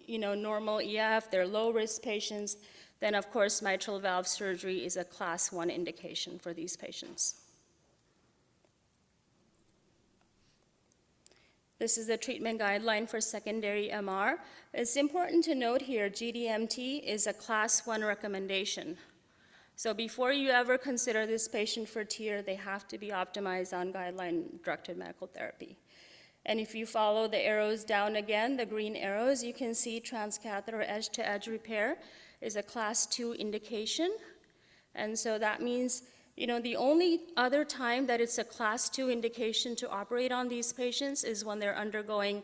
normal EF, they're low-risk patients, then of course mitral valve surgery is a Class 1 indication for these patients. This is the treatment guideline for secondary MR. It's important to note here, GDMT is a Class 1 recommendation. So before you ever consider this patient for TEER, they have to be optimized on guideline-directed medical therapy. And if you follow the arrows down again, the green arrows, you can see transcatheter edge-to-edge repair is a Class 2 indication. And so that means, the only other time that it's a class 2 indication to operate on these patients is when they're undergoing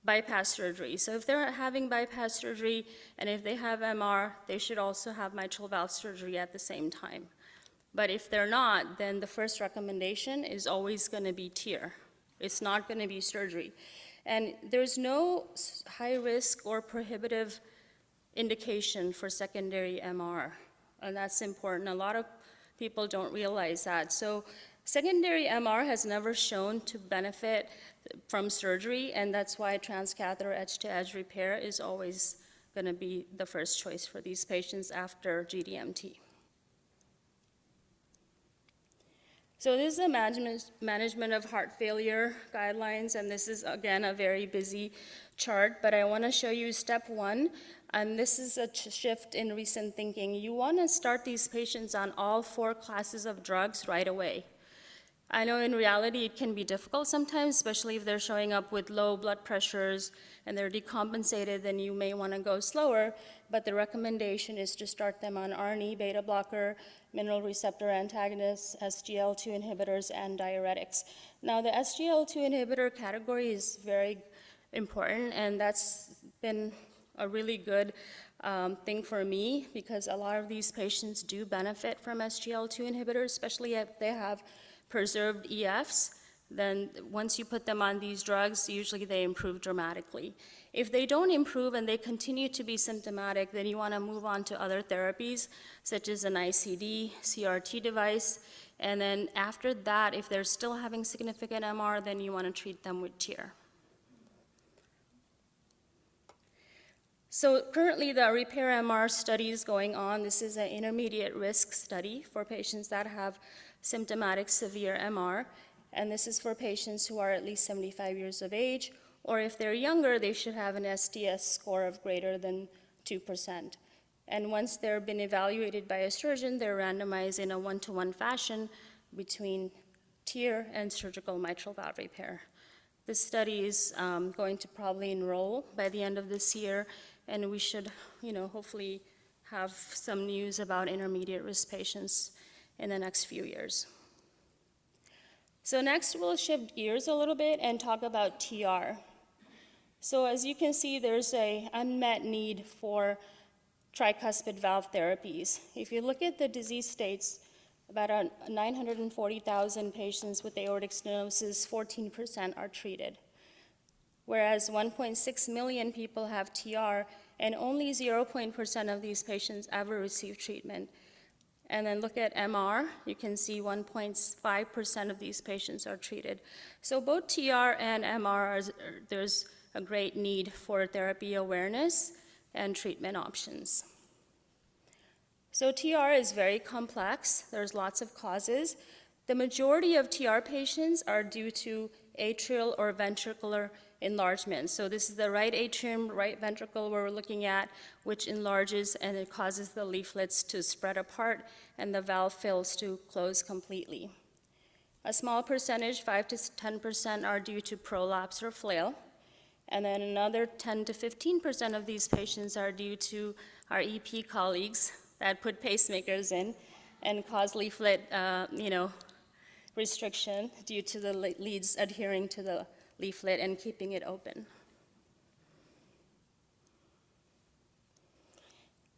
bypass surgery. So if they're having bypass surgery and if they have MR, they should also have mitral valve surgery at the same time. But if they're not, then the first recommendation is always going to be TEER. It's not going to be surgery. And there's no high risk or prohibitive indication for secondary MR, and that's important. A lot of people don't realize that. So secondary MR has never shown to benefit from surgery, and that's why transcatheter edge-to-edge repair is always going to be the first choice for these patients after GDMT. So this is a management of heart failure guidelines, and this is, again, a very busy chart, but I want to show you step 1, and this is a shift in recent thinking. You want to start these patients on all 4 classes of drugs right away. I know in reality it can be difficult sometimes, especially if they're showing up with low blood pressures and they're decompensated, then you may want to go slower, but the recommendation is to start them on ARNI, beta blocker, mineral receptor antagonists, SGLT2 inhibitors, and diuretics. Now the SGLT2 inhibitor category is very important, and that's been a really good thing for me because a lot of these patients do benefit from SGLT2 inhibitors, especially if they have preserved EFs. Then once you put them on these drugs, usually they improve dramatically. If they don't improve and they continue to be symptomatic, then you want to move on to other therapies, such as an ICD, CRT device, and then after that, if they're still having significant MR, then you want to treat them with TEER. So currently the repair MR study is going on. This is an intermediate risk study for patients that have symptomatic severe MR, and this is for patients who are at least 75 years of age, or if they're younger, they should have an SDS score of greater than 2%. And once they've been evaluated by a surgeon, they're randomized in a 1-to-1 fashion between TEER and surgical mitral valve repair. This study is going to probably enroll by the end of this year, and we should, hopefully have some news about intermediate risk patients in the next few years. So next we'll shift gears a little bit and talk about TR. So as you can see, there's an unmet need for tricuspid valve therapies. If you look at the disease states, about 940,000 patients with aortic stenosis, 14% are treated. Whereas 1.6 million people have TR, and only 0.% of these patients ever receive treatment. And then look at MR, you can see 1.5% of these patients are treated. So both TR and MR, there's a great need for therapy awareness and treatment options. So TR is very complex. There's lots of causes. The majority of TR patients are due to atrial or ventricular enlargement. So this is the right atrium, right ventricle we're looking at, which enlarges and it causes the leaflets to spread apart and the valve fails to close completely. A small percentage, 5 to 10%, are due to prolapse or flail. And then another 10 to 15% of these patients are due to our EP colleagues that put pacemakers in and cause leaflet, restriction due to the leads adhering to the leaflet and keeping it open.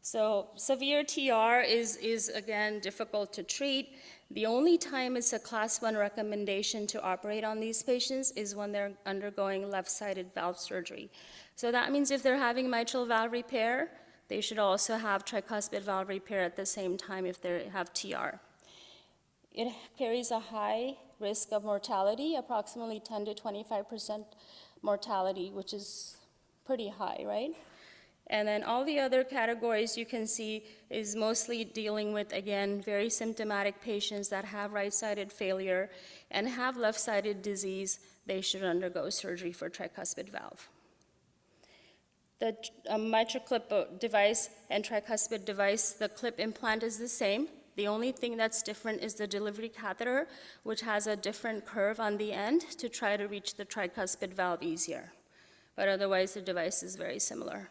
So severe TR is again difficult to treat. The only time it's a class 1 recommendation to operate on these patients is when they're undergoing left-sided valve surgery. So that means if they're having mitral valve repair, they should also have tricuspid valve repair at the same time if they have TR. It carries a high risk of mortality, approximately 10 to 25% mortality, which is pretty high, right? And then all the other categories you can see is mostly dealing with, again, very symptomatic patients that have right-sided failure and have left-sided disease. They should undergo surgery for tricuspid valve. The MitraClip device and tricuspid device, the clip implant is the same. The only thing that's different is the delivery catheter, which has a different curve on the end to try to reach the tricuspid valve easier. But otherwise, the device is very similar.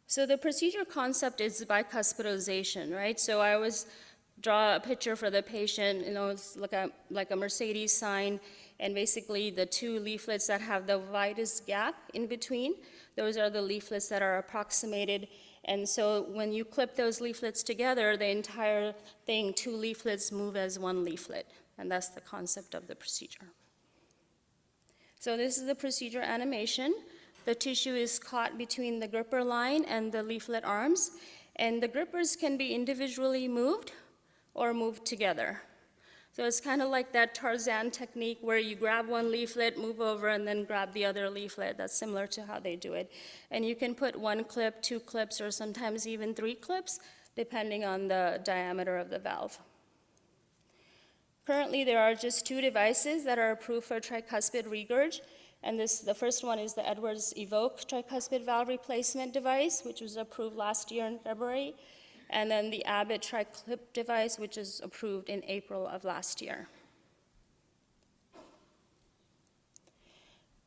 So the procedure concept is bicuspidalization, right? So I always draw a picture for the patient, it's like a Mercedes sign, and basically the two leaflets that have the widest gap in between, those are the leaflets that are approximated. And so when you clip those leaflets together, the entire thing, two leaflets move as one leaflet, and that's the concept of the procedure. So this is the procedure animation. The tissue is caught between the gripper line and the leaflet arms, and the grippers can be individually moved or moved together. So it's kind of like that Tarzan technique where you grab one leaflet, move over, and then grab the other leaflet. That's similar to how they do it. And you can put one clip, two clips, or sometimes even 3 clips, depending on the diameter of the valve. Currently, there are just 2 devices that are approved for tricuspid regurg, and the first one is the Edwards Evoque tricuspid valve replacement device, which was approved last year in February, and then the Abbott TriClip device, which was approved in April of last year.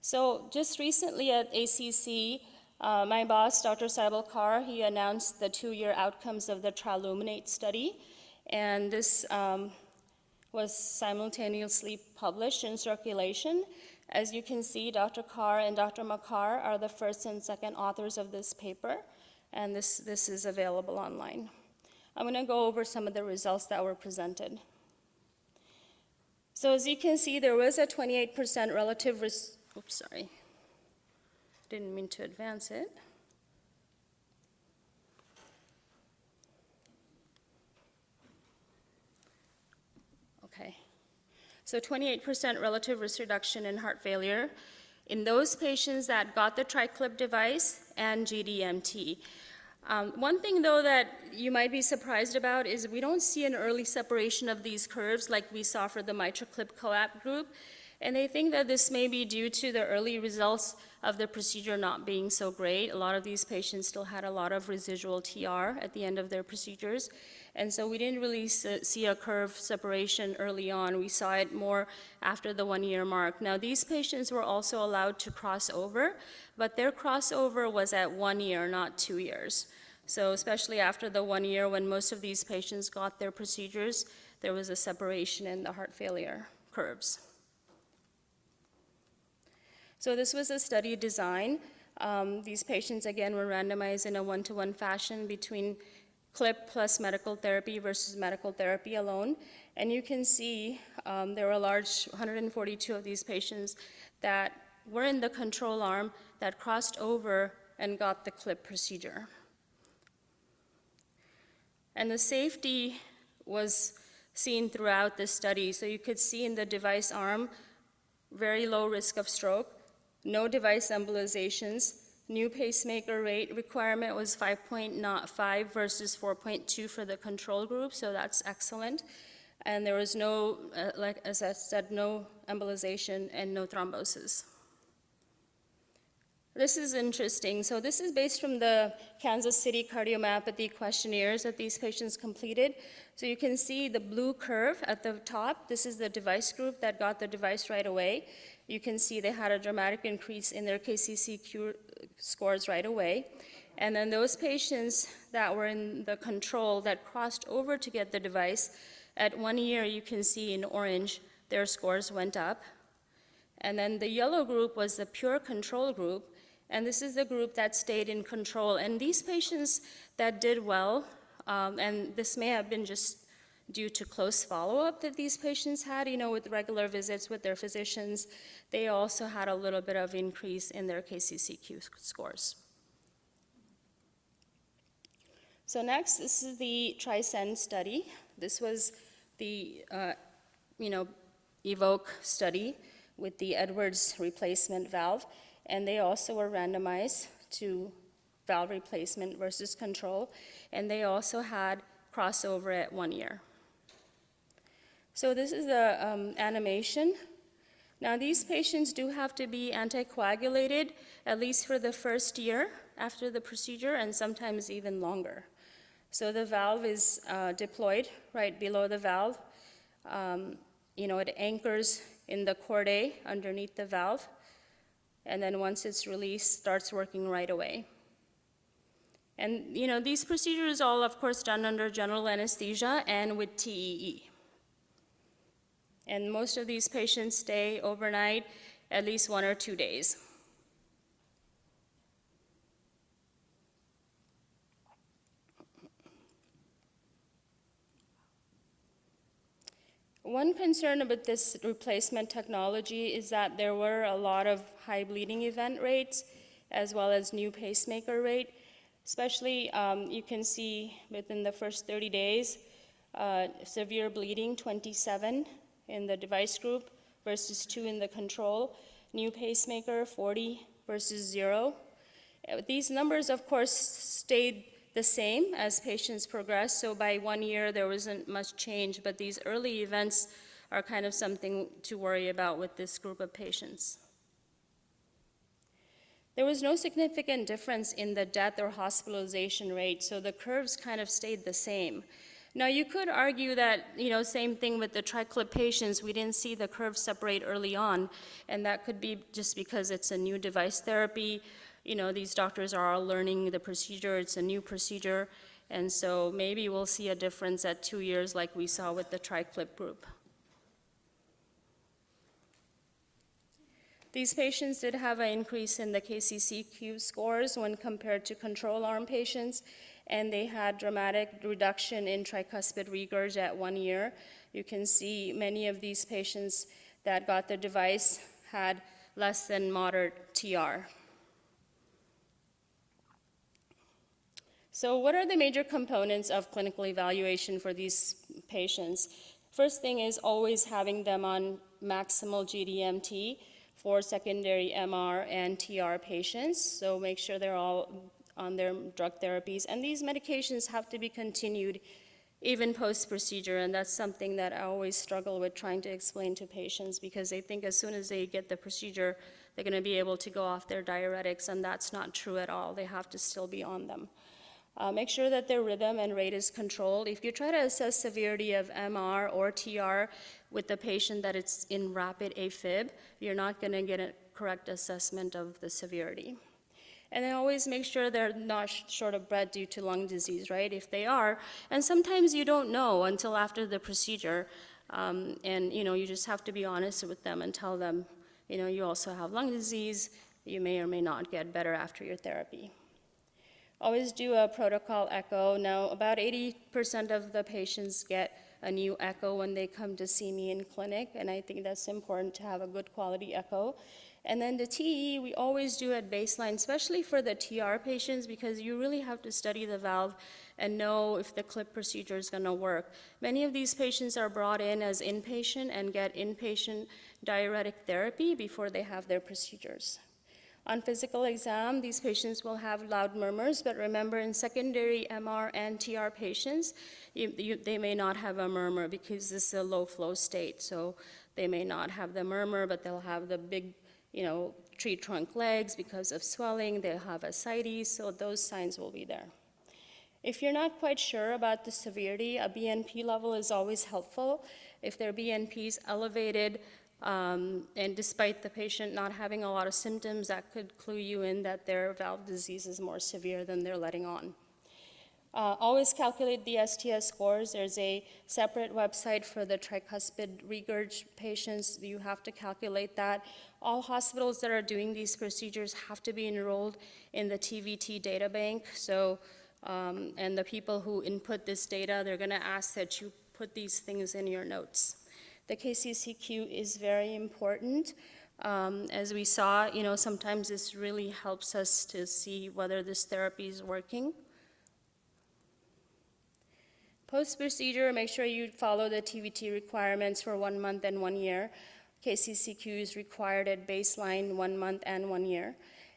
So just recently at ACC, my boss, Dr. Saibal Kaur, he announced the 2-year outcomes of the Triluminate study, and this was simultaneously published in Circulation. As you can see, Dr. Kaur and Dr. Makar are the first and second authors of this paper, and this is available online. I'm going to go over some of the results that were presented. So as you can see, there was a 28% relative didn't mean to advance it. Okay. So 28% relative risk reduction in heart failure in those patients that got the TriClip device and GDMT. One thing, though, that you might be surprised about is we don't see an early separation of these curves like we saw for the MitraClip co-op group, and they think that this may be due to the early results of the procedure not being so great. A lot of these patients still had a lot of residual TR at the end of their procedures, and so we didn't really see a curve separation early on. We saw it more after the 1-year mark. Now, these patients were also allowed to cross over, but their crossover was at 1 year, not 2 years. So especially after the 1 year, when most of these patients got their procedures, there was a separation in the heart failure curves. So this was a study design. These patients, again, were randomized in a 1-to-1 fashion between clip plus medical therapy versus medical therapy alone. And you can see there were a large 142 of these patients that were in the control arm that crossed over and got the clip procedure. And the safety was seen throughout the study. So you could see in the device arm, very low risk of stroke, no device embolizations, new pacemaker rate requirement was 5.5 versus 4.2 for the control group, so that's excellent. And there was no, like as I said, no embolization and no thrombosis. This is interesting. So this is based from the Kansas City cardiomyopathy questionnaires that these patients completed. So you can see the blue curve at the top. This is the device group that got the device right away. You can see they had a dramatic increase in their KCCQ scores right away. And then those patients that were in the control that crossed over to get the device, at 1 year you can see in orange their scores went up. And then the yellow group was the pure control group, and this is the group that stayed in control. And these patients that did well, and this may have been just due to close follow-up that these patients had, with regular visits with their physicians, they also had a little bit of increase in their KCCQ scores. So next, this is the TriScend study. This was the, Evoque study with the Edwards replacement valve, and they also were randomized to valve replacement versus control, and they also had crossover at 1 year. So this is the animation. Now these patients do have to be anticoagulated at least for the first year after the procedure, and sometimes even longer. So the valve is deployed right below the valve. It anchors in the chordae underneath the valve, and then once it's released, starts working right away. And, these procedures all, of course, done under general anesthesia and with TEE. And most of these patients stay overnight, at least 1 or 2 days. One concern about this replacement technology is that there were a lot of high bleeding event rates as well as new pacemaker rate. Especially, you can see within the first 30 days, severe bleeding, 27 in the device group versus 2 in the control. New pacemaker, 40 versus 0. These numbers, of course, stayed the same as patients progressed, so by 1 year there wasn't much change, but these early events are kind of something to worry about with this group of patients. There was no significant difference in the death or hospitalization rate, so the curves kind of stayed the same. Now, you could argue that, same thing with the TriClip patients, we didn't see the curves separate early on, and that could be just because it's a new device therapy. These doctors are all learning the procedure, it's a new procedure, and so maybe we'll see a difference at 2 years like we saw with the TriClip group. These patients did have an increase in the KCCQ scores when compared to control arm patients, and they had dramatic reduction in tricuspid regurg at 1 year. You can see many of these patients that got the device had less than moderate TR. So what are the major components of clinical evaluation for these patients? First thing is always having them on maximal GDMT for secondary MR and TR patients. So make sure they're all on their drug therapies. And these medications have to be continued even post-procedure, and that's something that I always struggle with trying to explain to patients because they think as soon as they get the procedure, they're gonna be able to go off their diuretics, and that's not true at all. They have to still be on them. Make sure that their rhythm and rate is controlled. If you try to assess severity of MR or TR with the patient that it's in rapid AFib, you're not going to get a correct assessment of the severity. And then always make sure they're not short of breath due to lung disease, right? If they are, and sometimes you don't know until after the procedure, and you just have to be honest with them and tell them, you also have lung disease, you may or may not get better after your therapy. Always do a protocol echo. Now, about 80% of the patients get a new echo when they come to see me in clinic, and I think that's important to have a good quality echo. And then the TE, we always do at baseline, especially for the TR patients, because you really have to study the valve and know if the clip procedure is gonna work. Many of these patients are brought in as inpatient and get inpatient diuretic therapy before they have their procedures. On physical exam, these patients will have loud murmurs, but remember in secondary MR and TR patients, they may not have a murmur because this is a low flow state. So they may not have the murmur, but they'll have the big, tree trunk legs because of swelling. They'll have ascites, so those signs will be there. If you're not quite sure about the severity, a BNP level is always helpful. If their BNP is elevated, and despite the patient not having a lot of symptoms, that could clue you in that their valve disease is more severe than they're letting on. Always calculate the STS scores. There's a separate website for the tricuspid regurg patients. You have to calculate that. All hospitals that are doing these procedures have to be enrolled in the TVT data bank. So, and the people who input this data, they're gonna ask that you put these things in your notes. The KCCQ is very important. As we saw, sometimes this really helps us to see whether this therapy is working. Post-procedure, make sure you follow the TVT requirements for 1 month and 1 year. KCCQ is required at baseline 1 month and 1 year.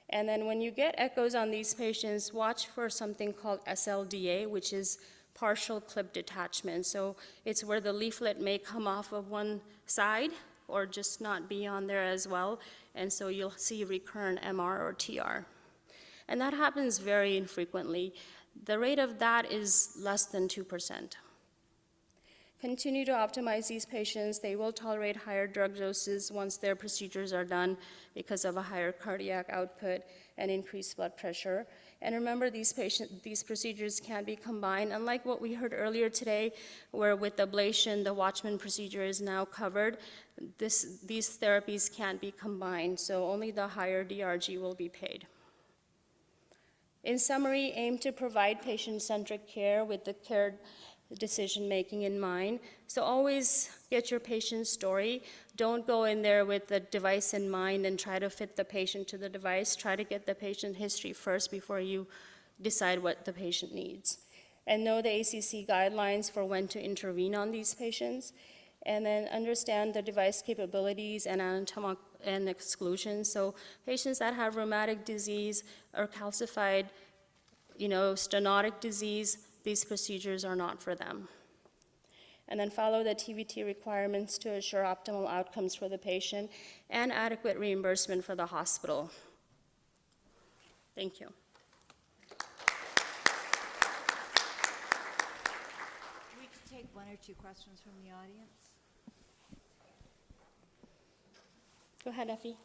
And then when you get echoes on these patients, watch for something called SLDA, which is partial clip detachment. So it's where the leaflet may come off of one side or just not be on there as well. And so you'll see recurrent MR or TR. And that happens very infrequently. The rate of that is less than 2%. continue to optimize these patients. They will tolerate higher drug doses once their procedures are done because of a higher cardiac output and increased blood pressure. And remember, these procedures can be combined, unlike what we heard earlier today, where with ablation, the Watchman procedure is now covered. These therapies can't be combined, so only the higher DRG will be paid. In summary, aim to provide patient-centric care with the care decision-making in mind. So always get your patient's story. Don't go in there with the device in mind and try to fit the patient to the device. Try to get the patient history first before you decide what the patient needs. And know the ACC guidelines for when to intervene on these patients. And then understand the device capabilities and anatomic and exclusions. So patients that have rheumatic disease or calcified, stenotic disease, these procedures are not for them. And then follow the TVT requirements to assure optimal outcomes for the patient and adequate reimbursement for the hospital. Thank you. We could take one or two questions from the audience. Go ahead, Effie.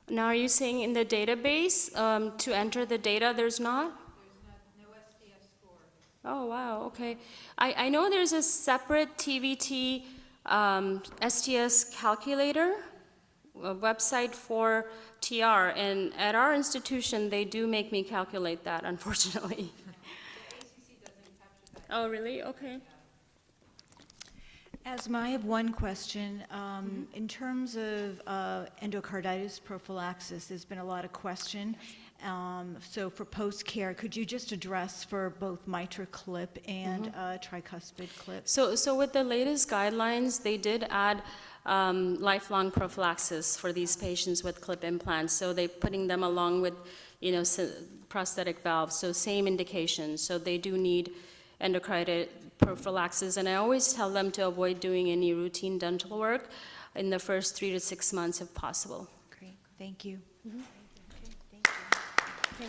Now, are you saying in the database to enter the data, there's not? There's no SDS score. Oh, wow, okay. I know there's a separate TVT STS calculator, a website for TR, and at our institution, they do make me calculate that, unfortunately. The ACC doesn't capture that. Oh, really? Okay. Asma, I have one question. In terms of endocarditis prophylaxis, there's been a lot of question. So for post-care, could you just address for both mitral clip and tricuspid clip? So with the latest guidelines, they did add lifelong prophylaxis for these patients with clip implants. So they're putting them along with, prosthetic valves. So same indication. So they do need endocarditis prophylaxis, and I always tell them to avoid doing any routine dental work in the first 3 to 6 months if possible. Great, thank you. Thank you.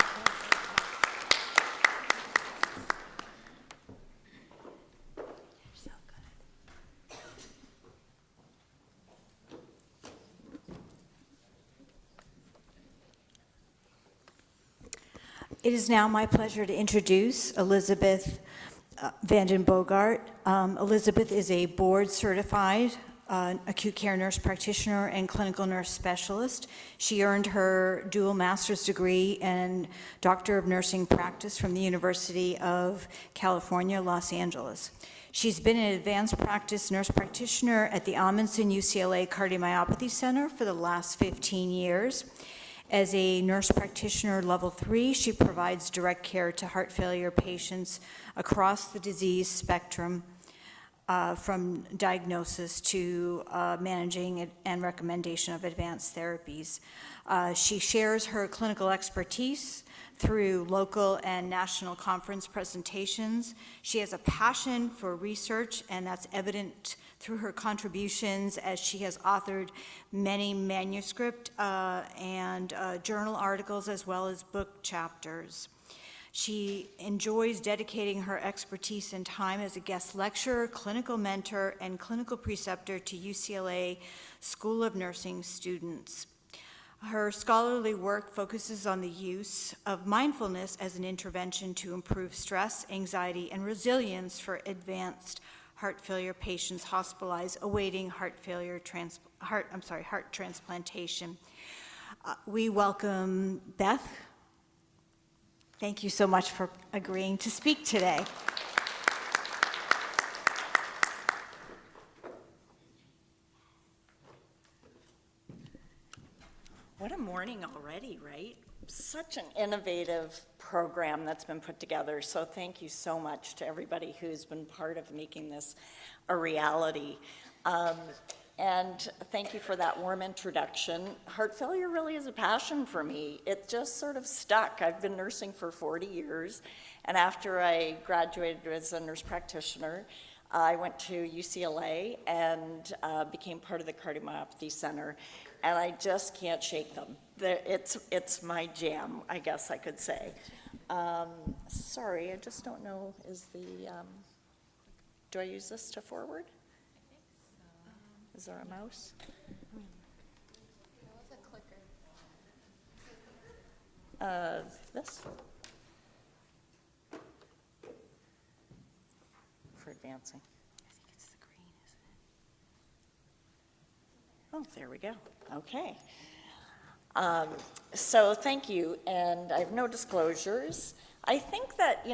It is now my pleasure to introduce Elizabeth Vanden Bogart. Elizabeth is a board-certified acute care nurse practitioner and clinical nurse specialist. She earned her dual master's degree and Doctor of Nursing practice from the University of California, Los Angeles. She's been an advanced practice nurse practitioner at the Amundsen UCLA Cardiomyopathy Center for the last 15 years. As a nurse practitioner level 3, she provides direct care to heart failure patients across the disease spectrum, from diagnosis to managing and recommendation of advanced therapies. She shares her clinical expertise through local and national conference presentations. She has a passion for research, and that's evident through her contributions as she has authored many manuscript and journal articles as well as book chapters. She enjoys dedicating her expertise and time as a guest lecturer, clinical mentor, and clinical preceptor to UCLA School of Nursing students. Her scholarly work focuses on the use of mindfulness as an intervention to improve stress, anxiety, and resilience for advanced heart failure patients hospitalized awaiting heart transplantation. We welcome Beth. Thank you so much for agreeing to speak today. What a morning already, right? Such an innovative program that's been put together. So thank you so much to everybody who's been part of making this a reality. And thank you for that warm introduction. Heart failure really is a passion for me. It just sort of stuck. I've been nursing for 40 years, and after I graduated as a nurse practitioner, I went to UCLA and became part of the Cardiomyopathy Center, and I just can't shake them. It's my jam, I guess I could say. Sorry, I just don't know, do I use this to forward? Is there a mouse? This? For advancing. I think it's the green, isn't it? Oh, there we go. Okay. So thank you, and I have no disclosures. I think that,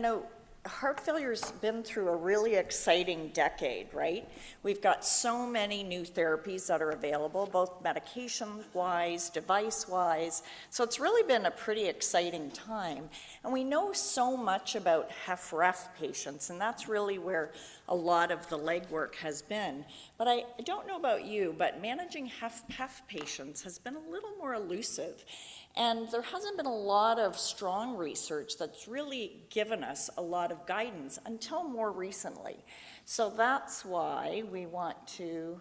heart failure's been through a really exciting decade, right? We've got so many new therapies that are available, both medication-wise, device-wise. So it's really been a pretty exciting time. And we know so much about HFrEF patients, and that's really where a lot of the legwork has been. But I don't know about you, but managing HFpEF patients has been a little more elusive. And there hasn't been a lot of strong research that's really given us a lot of guidance until more recently. So that's why we want to,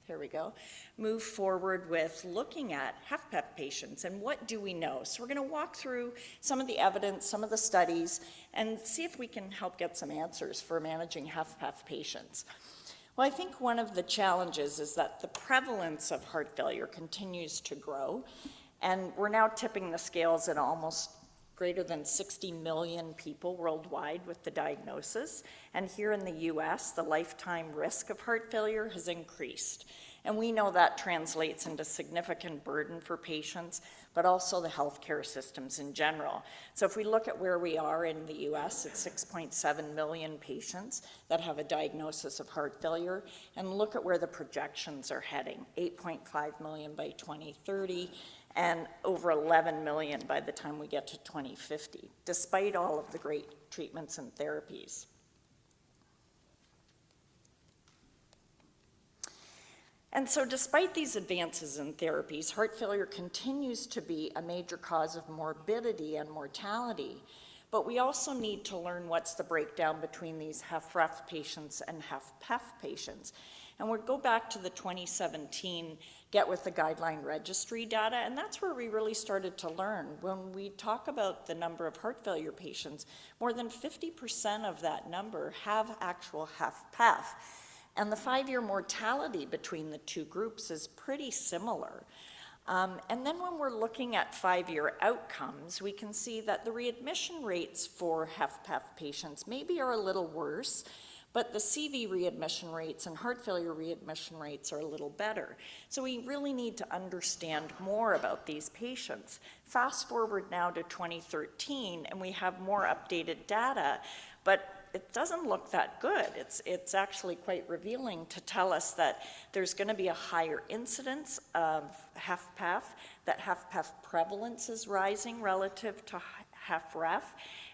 here we go, move forward with looking at HFpEF patients and what do we know. So we're going to walk through some of the evidence, some of the studies, and see if we can help get some answers for managing HFpEF patients. Well, I think one of the challenges is that the prevalence of heart failure continues to grow. And we're now tipping the scales at almost greater than 60 million people worldwide with the diagnosis. And here in the US, the lifetime risk of heart failure has increased. And we know that translates into significant burden for patients, but also the healthcare systems in general. So if we look at where we are in the US, it's 6.7 million patients that have a diagnosis of heart failure. And look at where the projections are heading, 8.5 million by 2030, and over 11 million by the time we get to 2050, despite all of the great treatments and therapies. And so despite these advances in therapies, heart failure continues to be a major cause of morbidity and mortality. But we also need to learn what's the breakdown between these HFrEF patients and HFpEF patients. And we'll go back to the 2017 Get With the Guideline Registry data, and that's where we really started to learn. When we talk about the number of heart failure patients, more than 50% of that number have actual HFpEF. And the 5-year mortality between the two groups is pretty similar. And then when we're looking at 5-year outcomes, we can see that the readmission rates for HFpEF patients maybe are a little worse, but the CV readmission rates and heart failure readmission rates are a little better. So we really need to understand more about these patients. Fast forward now to 2013, and we have more updated data, but it doesn't look that good. It's actually quite revealing to tell us that there's going to be a higher incidence of HFpEF, that HFpEF prevalence is rising relative to HFrEF,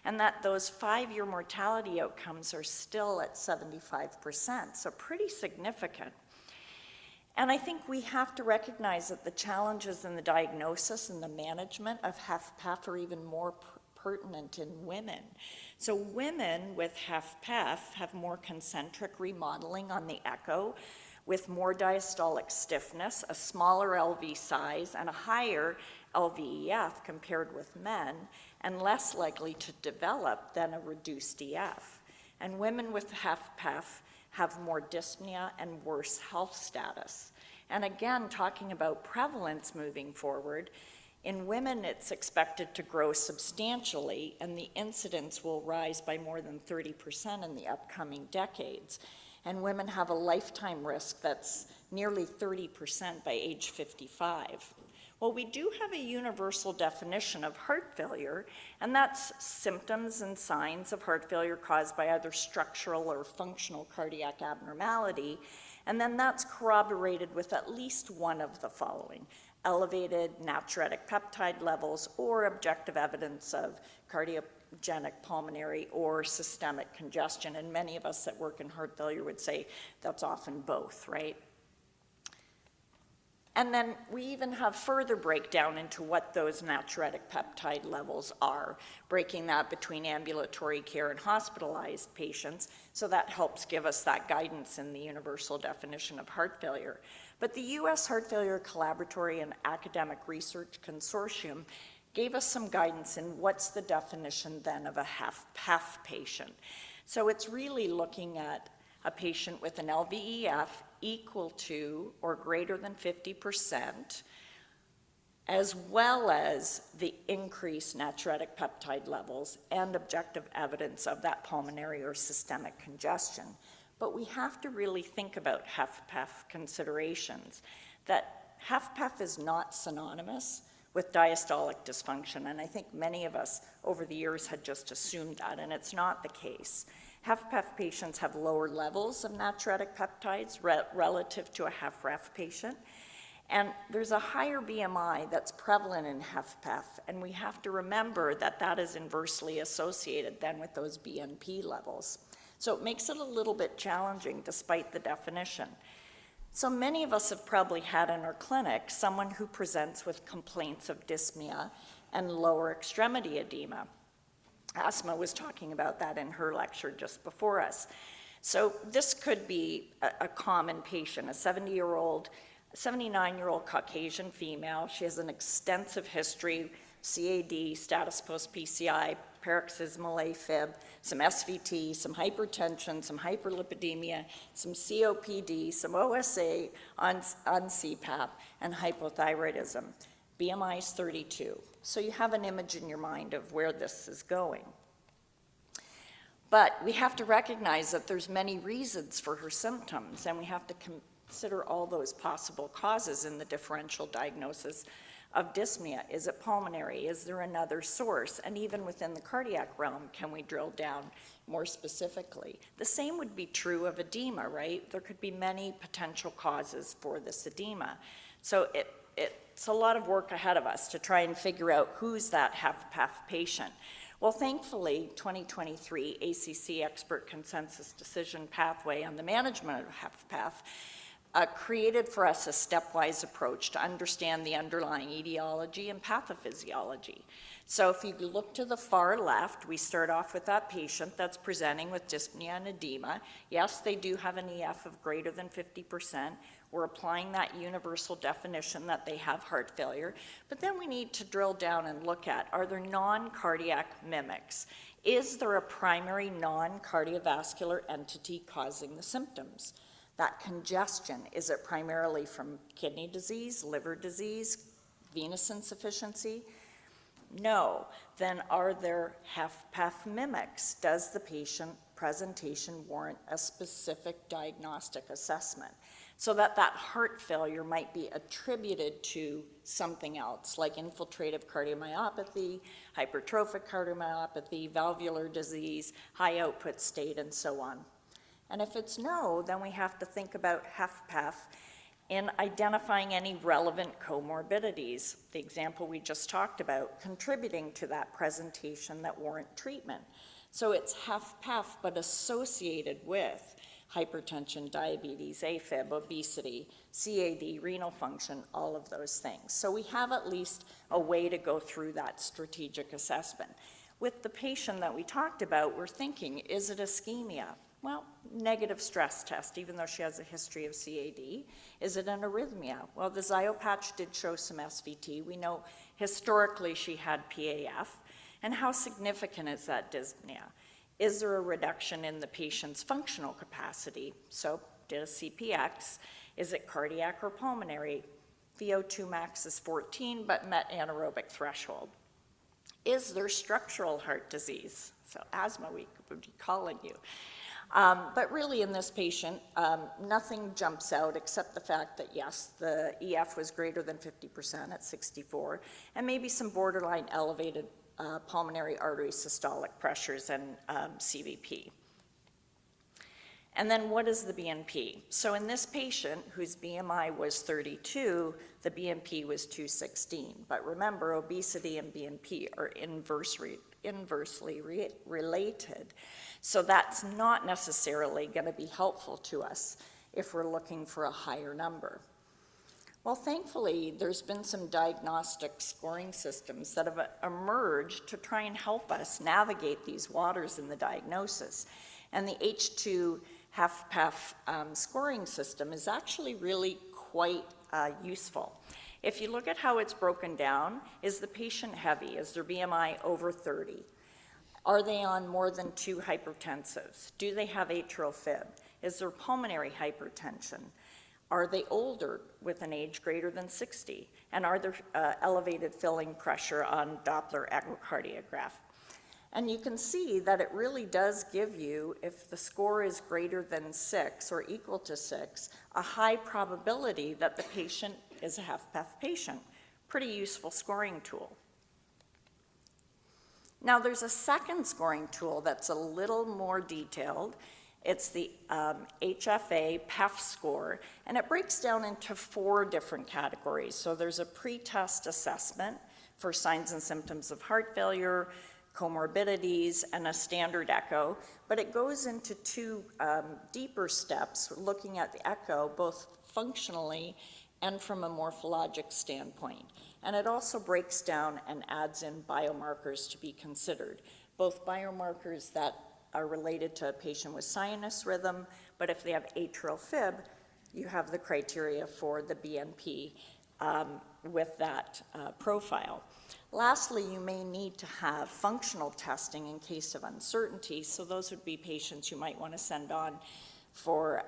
and that those 5-year mortality outcomes are still at 75%, so pretty significant. And I think we have to recognize that the challenges in the diagnosis and the management of HFpEF are even more pertinent in women. So women with HFpEF have more concentric remodeling on the echo, with more diastolic stiffness, a smaller LV size, and a higher LVEF compared with men, and less likely to develop than a reduced EF. And women with HFpEF have more dyspnea and worse health status. And again, talking about prevalence moving forward, in women it's expected to grow substantially, and the incidence will rise by more than 30% in the upcoming decades. And women have a lifetime risk that's nearly 30% by age 55. Well, we do have a universal definition of heart failure, and that's symptoms and signs of heart failure caused by either structural or functional cardiac abnormality, and then that's corroborated with at least one of the following: elevated natriuretic peptide levels or objective evidence of cardiogenic pulmonary or systemic congestion. And many of us that work in heart failure would say that's often both, right? And then we even have further breakdown into what those natriuretic peptide levels are, breaking that between ambulatory care and hospitalized patients, so that helps give us that guidance in the universal definition of heart failure. But the U.S. Heart Failure Collaboratory and Academic Research Consortium gave us some guidance in what's the definition then of a HFpEF patient. So it's really looking at a patient with an LVEF equal to or greater than 50%, as well as the increased natriuretic peptide levels and objective evidence of that pulmonary or systemic congestion. But we have to really think about HFpEF considerations, that HFpEF is not synonymous with diastolic dysfunction, and I think many of us over the years had just assumed that, and it's not the case. HFpEF patients have lower levels of natriuretic peptides relative to a HFrEF patient, and there's a higher BMI that's prevalent in HFpEF, and we have to remember that that is inversely associated then with those BNP levels. So it makes it a little bit challenging despite the definition. So many of us have probably had in our clinic someone who presents with complaints of dyspnea and lower extremity edema. Asma was talking about that in her lecture just before us. So this could be a common patient, a 79-year-old Caucasian female. She has an extensive history, CAD, status post-PCI, paroxysmal AFib, some SVT, some hypertension, some hyperlipidemia, some COPD, some OSA on CPAP, and hypothyroidism. BMI is 32. So you have an image in your mind of where this is going. But we have to recognize that there's many reasons for her symptoms, and we have to consider all those possible causes in the differential diagnosis of dyspnea. Is it pulmonary? Is there another source? And even within the cardiac realm, can we drill down more specifically? The same would be true of edema, right? There could be many potential causes for this edema. So it's a lot of work ahead of us to try and figure out who's that HFpEF patient. Well, thankfully, 2023 ACC Expert Consensus Decision Pathway on the Management of HFpEF created for us a stepwise approach to understand the underlying etiology and pathophysiology. So if you look to the far left, we start off with that patient that's presenting with dyspnea and edema. Yes, they do have an EF of greater than 50%. We're applying that universal definition that they have heart failure. But then we need to drill down and look at, are there non-cardiac mimics? Is there a primary non-cardiovascular entity causing the symptoms? That congestion, is it primarily from kidney disease, liver disease, venous insufficiency? No. Then are there HFpEF mimics? Does the patient presentation warrant a specific diagnostic assessment? So that heart failure might be attributed to something else, like infiltrative cardiomyopathy, hypertrophic cardiomyopathy, valvular disease, high output state, and so on. And if it's no, then we have to think about HFpEF in identifying any relevant comorbidities, the example we just talked about, contributing to that presentation that warrant treatment. So it's HFpEF, but associated with hypertension, diabetes, AFib, obesity, CAD, renal function, all of those things. So we have at least a way to go through that strategic assessment. With the patient that we talked about, we're thinking, is it ischemia? Well, negative stress test, even though she has a history of CAD. Is it an arrhythmia? Well, the Zio patch did show some SVT. We know historically she had PAF. And how significant is that dyspnea? Is there a reduction in the patient's functional capacity? So did a CPX. Is it cardiac or pulmonary? VO2 max is 14, but met anaerobic threshold. Is there structural heart disease? So asthma, we would be calling you. But really in this patient, nothing jumps out except the fact that yes, the EF was greater than 50% at 64, and maybe some borderline elevated pulmonary artery systolic pressures and CVP. And then what is the BNP? So in this patient whose BMI was 32, the BNP was 216. But remember, obesity and BNP are inversely related. So that's not necessarily going to be helpful to us if we're looking for a higher number. Well, thankfully, there's been some diagnostic scoring systems that have emerged to try and help us navigate these waters in the diagnosis. And the H2 HFpEF scoring system is actually really quite useful. If you look at how it's broken down, is the patient heavy? Is their BMI over 30? Are they on more than 2 hypertensives? Do they have atrial fib? Is there pulmonary hypertension? Are they older with an age greater than 60? And are there elevated filling pressure on Doppler echocardiograph? And you can see that it really does give you, if the score is greater than 6 or equal to 6, a high probability that the patient is a HFpEF patient. Pretty useful scoring tool. Now there's a second scoring tool that's a little more detailed. It's the HFA PEF score, and it breaks down into 4 different categories. So there's a pre-test assessment for signs and symptoms of heart failure, comorbidities, and a standard echo, but it goes into 2 deeper steps, looking at the echo both functionally and from a morphologic standpoint. And it also breaks down and adds in biomarkers to be considered, both biomarkers that are related to a patient with sinus rhythm, but if they have atrial fib, you have the criteria for the BNP with that profile. Lastly, you may need to have functional testing in case of uncertainty, so those would be patients you might want to send on for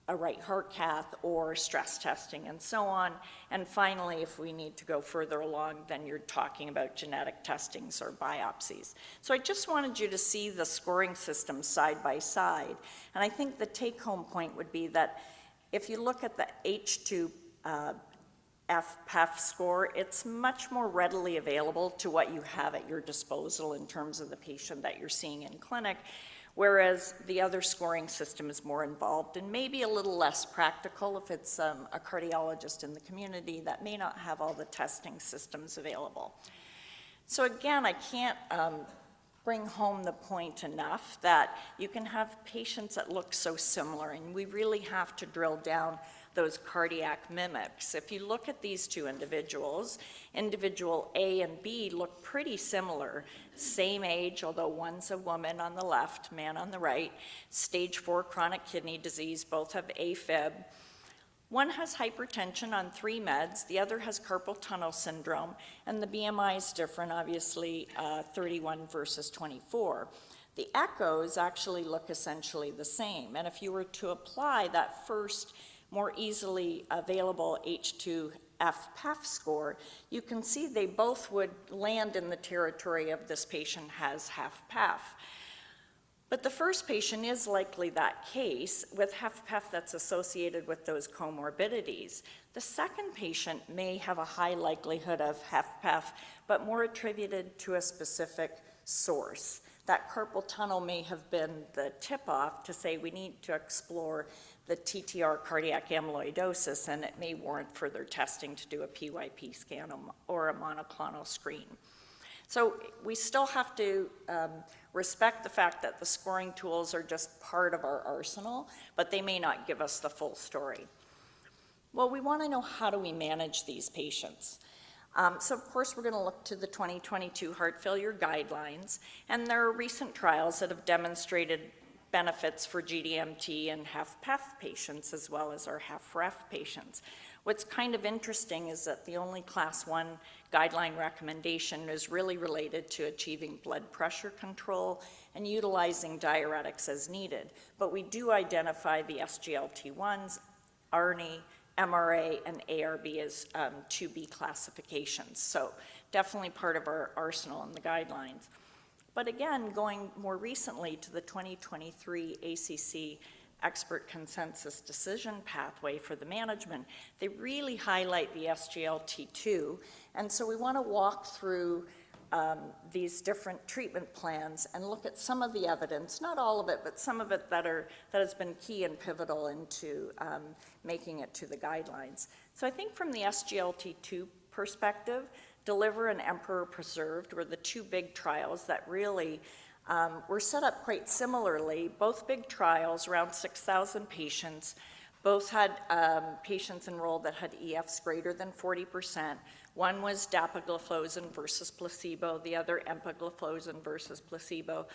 a right heart cath or stress testing and so on. And finally, if we need to go further along, then you're talking about genetic testings or biopsies. So I just wanted you to see the scoring system side by side. And I think the take-home point would be that if you look at the H2 HFpEF score, it's much more readily available to what you have at your disposal in terms of the patient that you're seeing in clinic, whereas the other scoring system is more involved and maybe a little less practical if it's a cardiologist in the community that may not have all the testing systems available. So again, I can't bring home the point enough that you can have patients that look so similar, and we really have to drill down those cardiac mimics. If you look at these 2 individuals, individual A and B look pretty similar. Same age, although one's a woman on the left, man on the right. Stage 4 chronic kidney disease, both have AFib. One has hypertension on 3 meds, the other has carpal tunnel syndrome, and the BMI is different, obviously 31 versus 24. The echoes actually look essentially the same, and if you were to apply that first more easily available H2 HFpEF score, you can see they both would land in the territory of this patient has HFpEF. But the first patient is likely that case with HFpEF that's associated with those comorbidities. The second patient may have a high likelihood of HFpEF, but more attributed to a specific source. That carpal tunnel may have been the tip-off to say we need to explore the TTR cardiac amyloidosis, and it may warrant further testing to do a PYP scan or a monoclonal screen. So we still have to respect the fact that the scoring tools are just part of our arsenal, but they may not give us the full story. Well, we want to know, how do we manage these patients? So of course, we're going to look to the 2022 heart failure guidelines, and there are recent trials that have demonstrated benefits for GDMT and HFpEF patients as well as our HFrEF patients. What's kind of interesting is that the only class 1 guideline recommendation is really related to achieving blood pressure control and utilizing diuretics as needed. But we do identify the SGLT1s, ARNI, MRA, and ARB as 2B classifications. So definitely part of our arsenal in the guidelines. But again, going more recently to the 2023 ACC expert consensus decision pathway for the management, they really highlight the SGLT2. And so we want to walk through these different treatment plans and look at some of the evidence, not all of it, but some of it that has been key and pivotal into making it to the guidelines. So I think from the SGLT2 perspective, DELIVER and Emperor Preserved were the 2 big trials that really were set up quite similarly. Both big trials, around 6,000 patients, Both had patients enrolled that had EFs greater than 40%. One was dapagliflozin versus placebo, the other empagliflozin versus placebo.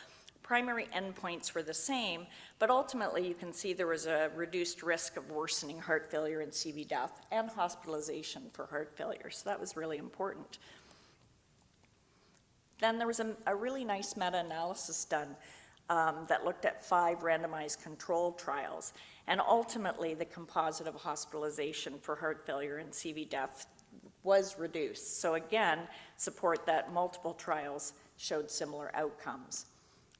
Primary endpoints were the same, but ultimately you can see there was a reduced risk of worsening heart failure and CV death and hospitalization for heart failure, so that was really important. Then there was a really nice meta-analysis done that looked at 5 randomized controlled trials, and ultimately the composite of hospitalization for heart failure and CV death was reduced. So again, support that multiple trials showed similar outcomes.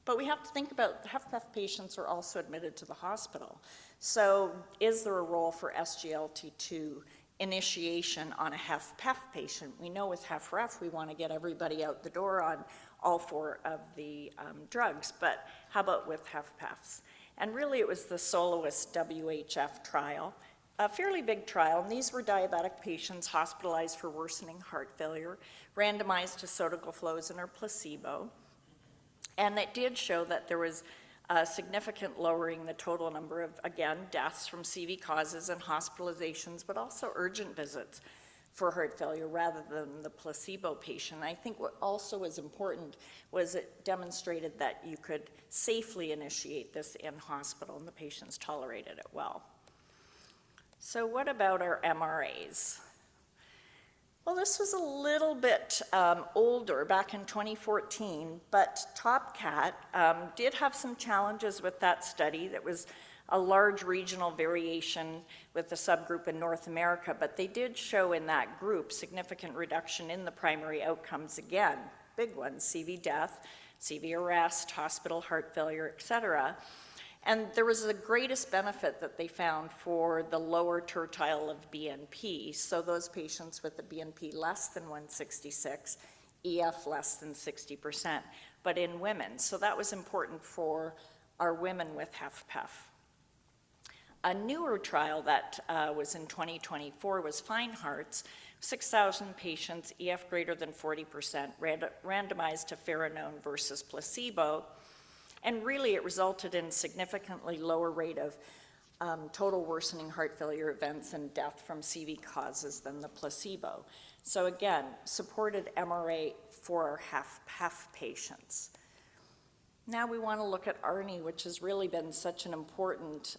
But we have to think about HFpEF patients are also admitted to the hospital. So is there a role for SGLT2 initiation on a HFpEF patient? We know with HFrEF we want to get everybody out the door on all 4 of the drugs, but how about with HFpEFs? And really it was the Soloist WHF trial, a fairly big trial, and these were diabetic patients hospitalized for worsening heart failure, randomized to sotagliflozin or placebo. And it did show that there was a significant lowering the total number of, again, deaths from CV causes and hospitalizations, but also urgent visits for heart failure rather than the placebo patient. I think what also was important was it demonstrated that you could safely initiate this in hospital and the patients tolerated it well. So what about our MRAs? Well, this was a little bit older, back in 2014, but TopCat did have some challenges with that study. That was a large regional variation with the subgroup in North America, but they did show in that group significant reduction in the primary outcomes again, big ones, CV death, CV arrest, hospital heart failure, et cetera. And there was the greatest benefit that they found for the lower tertile of BNP, so those patients with the BNP less than 166, EF less than 60%, but in women. So that was important for our women with HFpEF. A newer trial that was in 2024 was Fine Hearts, 6,000 patients, EF greater than 40%, randomized to Farrinone versus placebo. And really, it resulted in significantly lower rate of total worsening heart failure events and death from CV causes than the placebo. So again, supported MRA for our HFpEF patients. Now we want to look at ARNI, which has really been such an important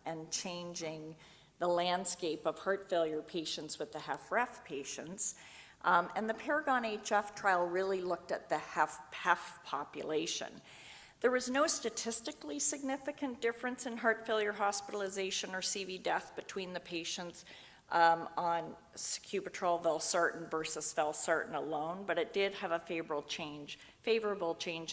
and changing the landscape of heart failure patients with the HFrEF patients. And the Paragon-HF trial really looked at the HFpEF population. There was no statistically significant difference in heart failure hospitalization or CV death between the patients on sacubitril valsartan versus valsartan alone, but it did have a favorable change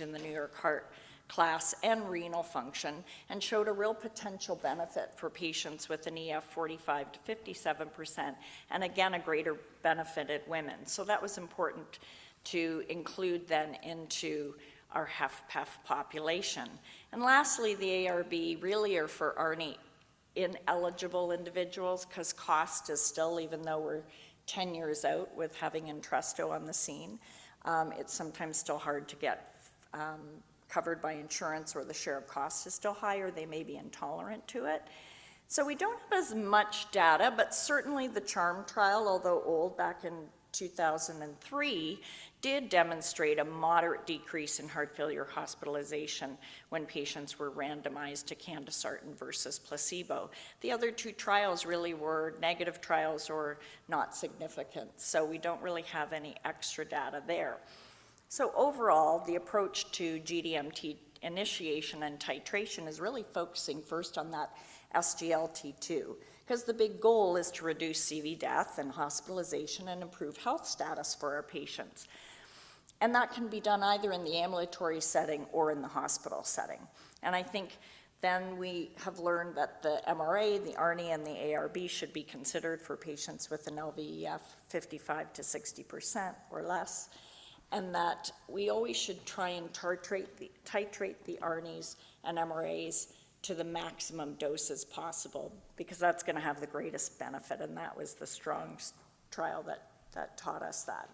in the New York Heart class and renal function, and showed a real potential benefit for patients with an EF 45 to 57%, and again, a greater benefit at women. So that was important to include then into our HFpEF population. And lastly, the ARB really are for ARNI ineligible individuals, because cost is still, even though we're 10 years out with having Entresto on the scene, it's sometimes still hard to get covered by insurance, or the share of cost is still higher, they may be intolerant to it. So we don't have as much data, but certainly the CHARM trial, although old, back in 2003, did demonstrate a moderate decrease in heart failure hospitalization when patients were randomized to candesartan versus placebo. The other 2 trials really were negative trials or not significant, so we don't really have any extra data there. So overall, the approach to GDMT initiation and titration is really focusing first on that SGLT2, because the big goal is to reduce CV death and hospitalization and improve health status for our patients. And that can be done either in the ambulatory setting or in the hospital setting. And I think then we have learned that the MRA, the ARNI, and the ARB should be considered for patients with an LVEF 55 to 60% or less, and that we always should try and titrate the ARNIs and MRAs to the maximum doses possible, because that's going to have the greatest benefit, and that was the STRONG trial that taught us that.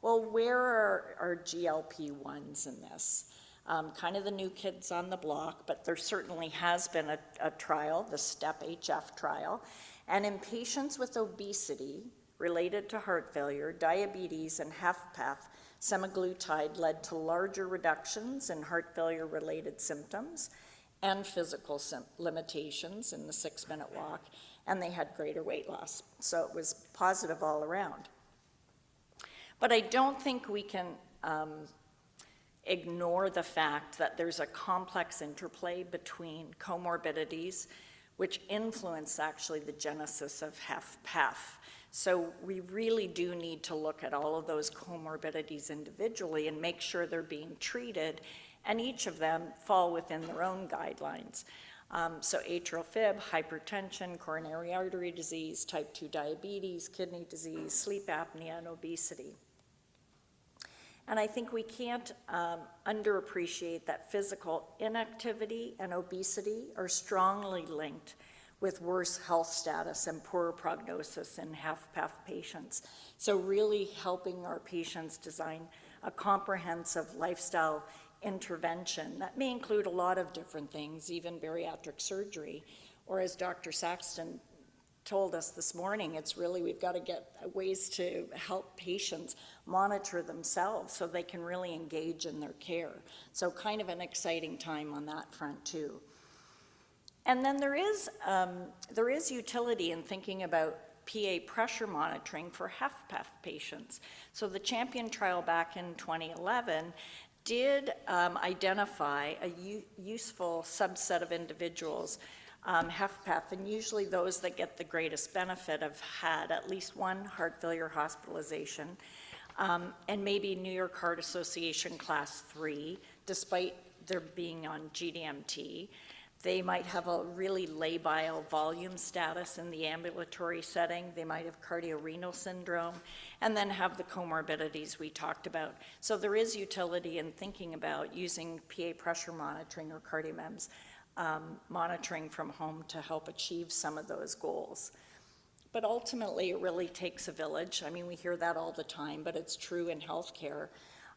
Well, where are GLP-1s in this? kind of the new kids on the block, but there certainly has been a trial, the STEP-HF trial. And in patients with obesity related to heart failure, diabetes, and HFpEF, semaglutide led to larger reductions in heart failure-related symptoms and physical limitations in the 6-minute walk, and they had greater weight loss. So it was positive all around. But I don't think we can ignore the fact that there's a complex interplay between comorbidities, which influence actually the genesis of HFpEF. So we really do need to look at all of those comorbidities individually and make sure they're being treated, and each of them fall within their own guidelines. So atrial fib, hypertension, coronary artery disease, type 2 diabetes, kidney disease, sleep apnea, and obesity. And I think we can't underappreciate that physical inactivity and obesity are strongly linked with worse health status and poorer prognosis in HFpEF patients. So really helping our patients design a comprehensive lifestyle intervention that may include a lot of different things, even bariatric surgery, or as Dr. Saxton told us this morning, it's really, we've got to get ways to help patients monitor themselves so they can really engage in their care. So kind of an exciting time on that front too. And then there is utility in thinking about PA pressure monitoring for HFpEF patients. So the CHAMPION trial back in 2011 did identify a useful subset of individuals, HFpEF, and usually those that get the greatest benefit have had at least one heart failure hospitalization, and maybe New York Heart Association class 3, despite their being on GDMT. They might have a really labile volume status in the ambulatory setting. They might have cardiorenal syndrome, and then have the comorbidities we talked about. So there is utility in thinking about using PA pressure monitoring or CardioMEMS monitoring from home to help achieve some of those goals. But ultimately, it really takes a village. I mean, we hear that all the time, but it's true in healthcare.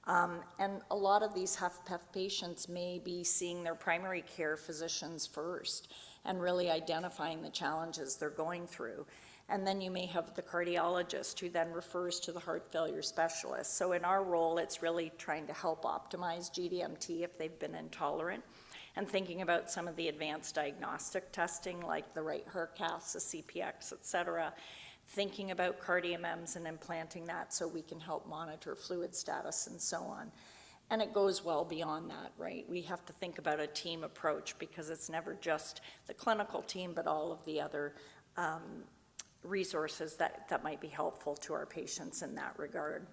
And a lot of these HFpEF patients may be seeing their primary care physicians first and really identifying the challenges they're going through. And then you may have the cardiologist who then refers to the heart failure specialist. So in our role, it's really trying to help optimize GDMT if they've been intolerant, and thinking about some of the advanced diagnostic testing like the right heart caths, the CPX, et cetera, thinking about CardioMEMS and implanting that so we can help monitor fluid status and so on. And it goes well beyond that, right? We have to think about a team approach because it's never just the clinical team, but all of the other resources that might be helpful to our patients in that regard.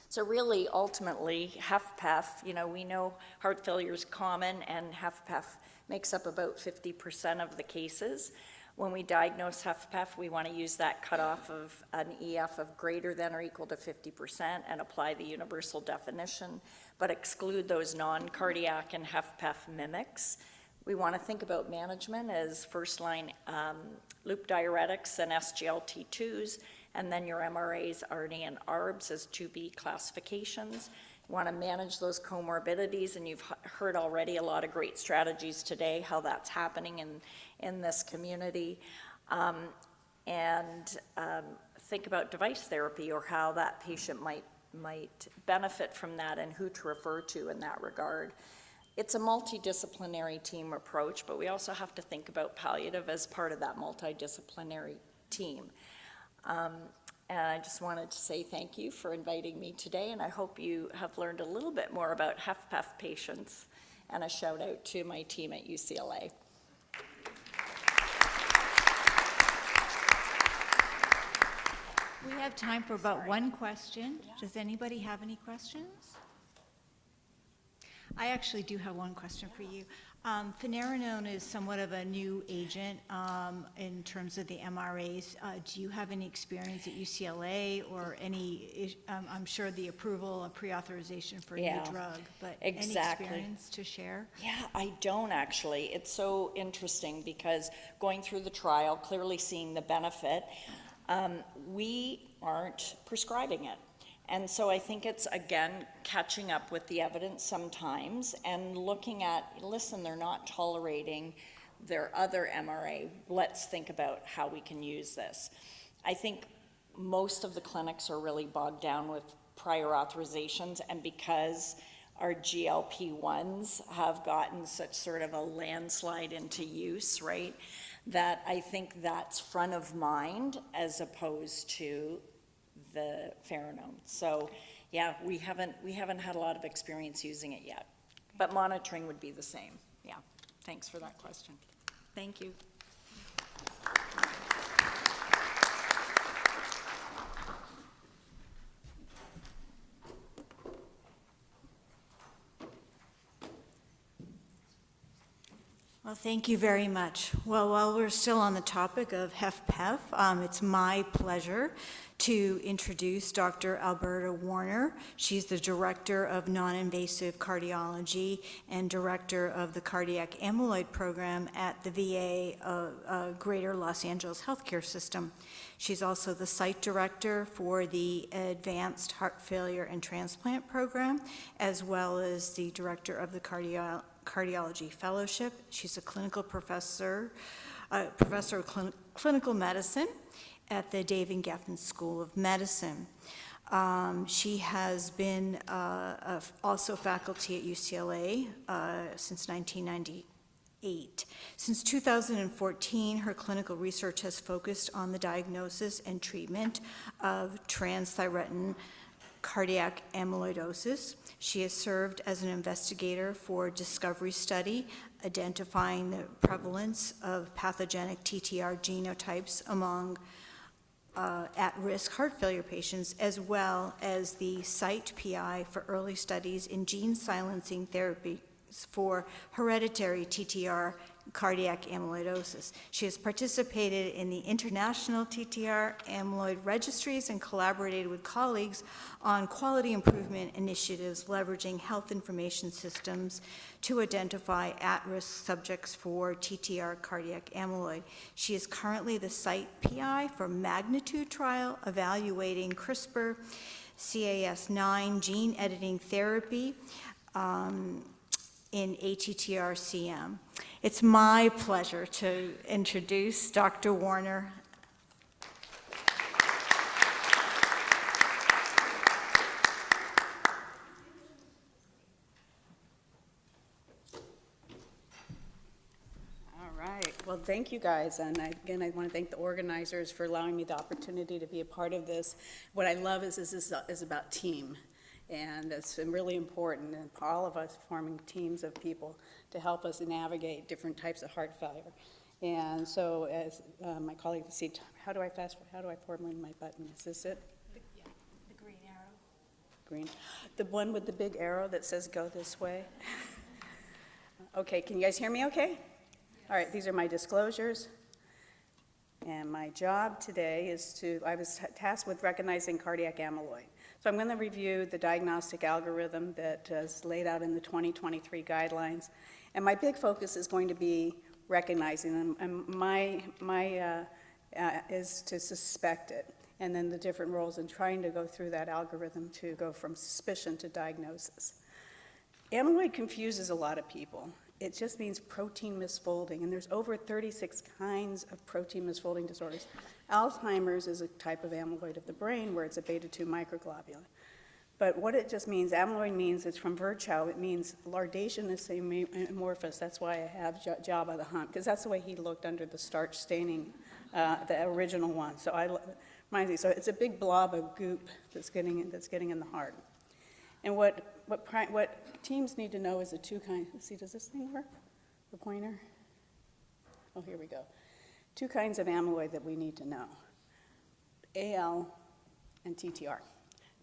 So really, ultimately, HFpEF, we know heart failure is common, and HFpEF makes up about 50% of the cases. When we diagnose HFpEF, we want to use that cutoff of an EF of greater than or equal to 50% and apply the universal definition, but exclude those non-cardiac and HFpEF mimics. We want to think about management as first-line loop diuretics and SGLT2s, and then your MRAs, ARNI, and ARBs as 2B classifications. You want to manage those comorbidities, and you've heard already a lot of great strategies today, how that's happening in this community. And think about device therapy or how that patient might benefit from that and who to refer to in that regard. It's a multidisciplinary team approach, but we also have to think about palliative as part of that multidisciplinary team. And I just wanted to say thank you for inviting me today, and I hope you have learned a little bit more about HFpEF patients, and a shout out to my team at UCLA. We have time for about one question. Does anybody have any questions? I actually do have one question for you. Finerenone is somewhat of a new agent in terms of the MRAs. Do you have any experience at UCLA or any, I'm sure the approval of pre-authorization for a new drug, but exactly. Any experience to share? Yeah, I don't actually. It's so interesting because going through the trial, clearly seeing the benefit, we aren't prescribing it. And so I think it's, again, catching up with the evidence sometimes and looking at, listen, they're not tolerating their other MRA. Let's think about how we can use this. I think most of the clinics are really bogged down with prior authorizations, and because our GLP-1s have gotten such sort of a landslide into use, right, that I think that's front of mind as opposed to the pheromone. So yeah, we haven't had a lot of experience using it yet, but monitoring would be the same. Yeah, thanks for that question. Thank you. Well, thank you very much. Well, while we're still on the topic of HFpEF, it's my pleasure to introduce Dr. Alberta Warner. She's the Director of Non-Invasive Cardiology and Director of the Cardiac Amyloid Program at the VA Greater Los Angeles Healthcare System. She's also the Site Director for the Advanced Heart Failure and Transplant Program, as well as the Director of the Cardiology Fellowship. She's a clinical professor of clinical medicine at the David Geffen School of Medicine. She has been also faculty at UCLA since 1998. Since 2014, her clinical research has focused on the diagnosis and treatment of transthyretin cardiac amyloidosis. She has served as an investigator for discovery study, identifying the prevalence of pathogenic TTR genotypes among at-risk heart failure patients, as well as the site PI for early studies in gene silencing therapies for hereditary TTR cardiac amyloidosis. She has participated in the international TTR amyloid registries and collaborated with colleagues on quality improvement initiatives leveraging health information systems to identify at-risk subjects for TTR cardiac amyloid. She is currently the site PI for Magnitude trial evaluating CRISPR Cas9 gene editing therapy in ATTR-CM. It's my pleasure to introduce Dr. Warner. All right. Well, thank you guys. And again, I want to thank the organizers for allowing me the opportunity to be a part of this. What I love is this is about team. And it's been really important, and all of us forming teams of people to help us navigate different types of heart failure. And so, as my colleague will see, how do I forward my button? Is this it? The green arrow. Green. The one with the big arrow that says go this way. Okay, can you guys hear me okay? Yes. All right, these are my disclosures. And my job today is I was tasked with recognizing cardiac amyloid. So I'm going to review the diagnostic algorithm that is laid out in the 2023 guidelines. And my big focus is going to be recognizing them. And my is to suspect it. And then the different roles in trying to go through that algorithm to go from suspicion to diagnosis. Amyloid confuses a lot of people. It just means protein misfolding, and there's over 36 kinds of protein misfolding disorders. Alzheimer's is a type of amyloid of the brain where it's a beta-2 microglobulin. But what it just means, amyloid means, it's from Virchow, it means lardaceous amorphous. That's why I have Jabba the Hutt, because that's the way he looked under the starch staining, the original one. So so it's a big blob of goop that's getting in the heart. And what teams need to know is the two kinds. Let's see, does this thing work? The pointer? Oh, here we go. Two kinds of amyloid that we need to know. AL and TTR.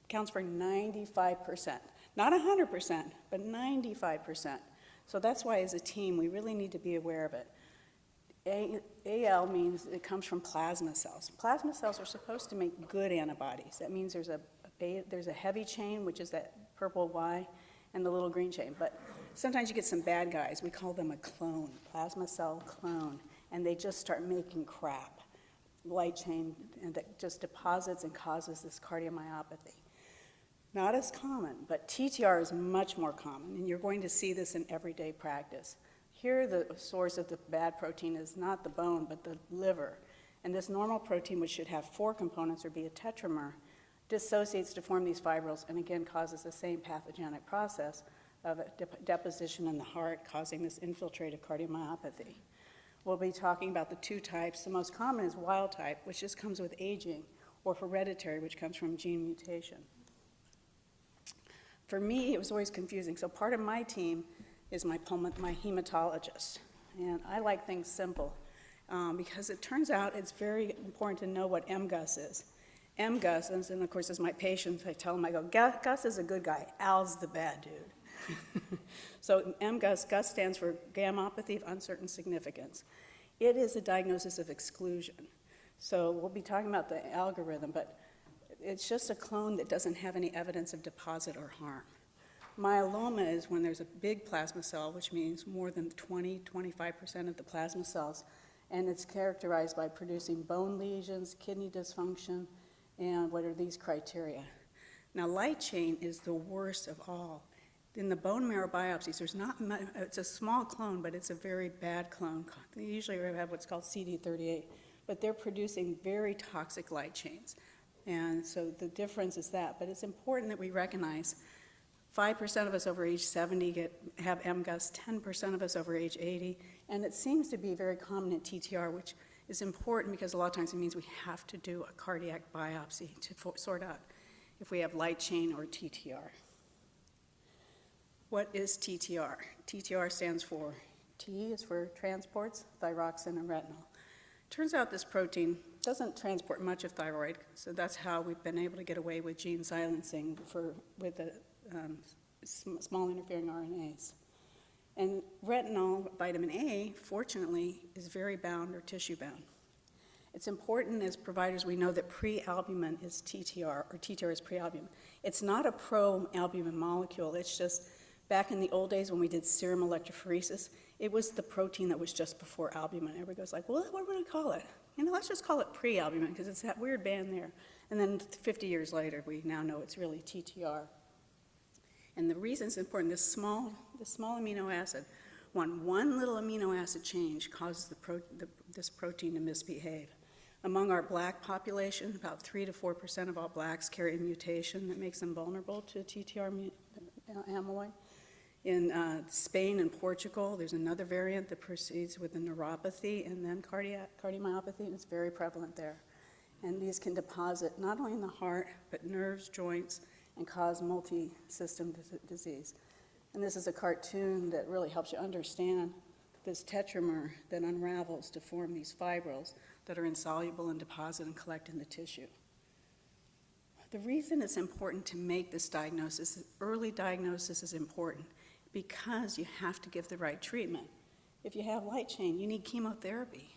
Counts for 95%. Not 100%, but 95%. So that's why as a team, we really need to be aware of it. AL means it comes from plasma cells. Plasma cells are supposed to make good antibodies. That means there's a heavy chain, which is that purple Y, and the little green chain. But sometimes you get some bad guys. We call them a clone, plasma cell clone, and they just start making crap, light chain, and that just deposits and causes this cardiomyopathy. Not as common, but TTR is much more common, and you're going to see this in everyday practice. Here, the source of the bad protein is not the bone, but the liver. And this normal protein, which should have 4 components or be a tetramer, dissociates to form these fibrils and again causes the same pathogenic process of a deposition in the heart, causing this infiltrated cardiomyopathy. We'll be talking about the 2 types. The most common is wild type, which just comes with aging, or hereditary, which comes from gene mutation. For me, it was always confusing. So part of my team is my hematologist. And I like things simple because it turns out it's very important to know what MGUS is. MGUS, and of course, as my patients, I tell them, I go, Gus is a good guy, Al's the bad dude. So MGUS, Gus stands for gammopathy of uncertain significance. It is a diagnosis of exclusion. So we'll be talking about the algorithm, but it's just a clone that doesn't have any evidence of deposit or harm. Myeloma is when there's a big plasma cell, which means more than 20-25% of the plasma cells, and it's characterized by producing bone lesions, kidney dysfunction, and what are these criteria? Now, light chain is the worst of all. In the bone marrow biopsies, there's not much, it's a small clone, but it's a very bad clone. They usually have what's called CD38, but they're producing very toxic light chains. And so the difference is that, but it's important that we recognize 5% of us over age 70 have MGUS, 10% of us over age 80, and it seems to be very common in TTR, which is important because a lot of times it means we have to do a cardiac biopsy to sort out if we have light chain or TTR. What is TTR? TTR stands for, T is for transports, thyroxine, and retinol. Turns out this protein doesn't transport much of thyroid, so that's how we've been able to get away with gene silencing with the small interfering RNAs. And retinol, vitamin A, fortunately, is very bound or tissue bound. It's important as providers we know that prealbumin is TTR, or TTR is prealbumin. It's not a pro-albumin molecule, it's just back in the old days when we did serum electrophoresis, it was the protein that was just before albumin. Everybody goes like, well, what are we going to call it? Let's just call it prealbumin because it's that weird band there. And then 50 years later, we now know it's really TTR. And the reason it's important, this small amino acid, one little amino acid change causes this protein to misbehave. Among our black population, about 3 to 4% of all blacks carry a mutation that makes them vulnerable to TTR amyloid. In Spain and Portugal, there's another variant that proceeds with a neuropathy and then cardiomyopathy, and it's very prevalent there. And these can deposit not only in the heart, but nerves, joints, and cause multi-system disease. And this is a cartoon that really helps you understand this tetramer that unravels to form these fibrils that are insoluble and deposit and collect in the tissue. The reason it's important to make this diagnosis, early diagnosis is important because you have to give the right treatment. If you have light chain, you need chemotherapy.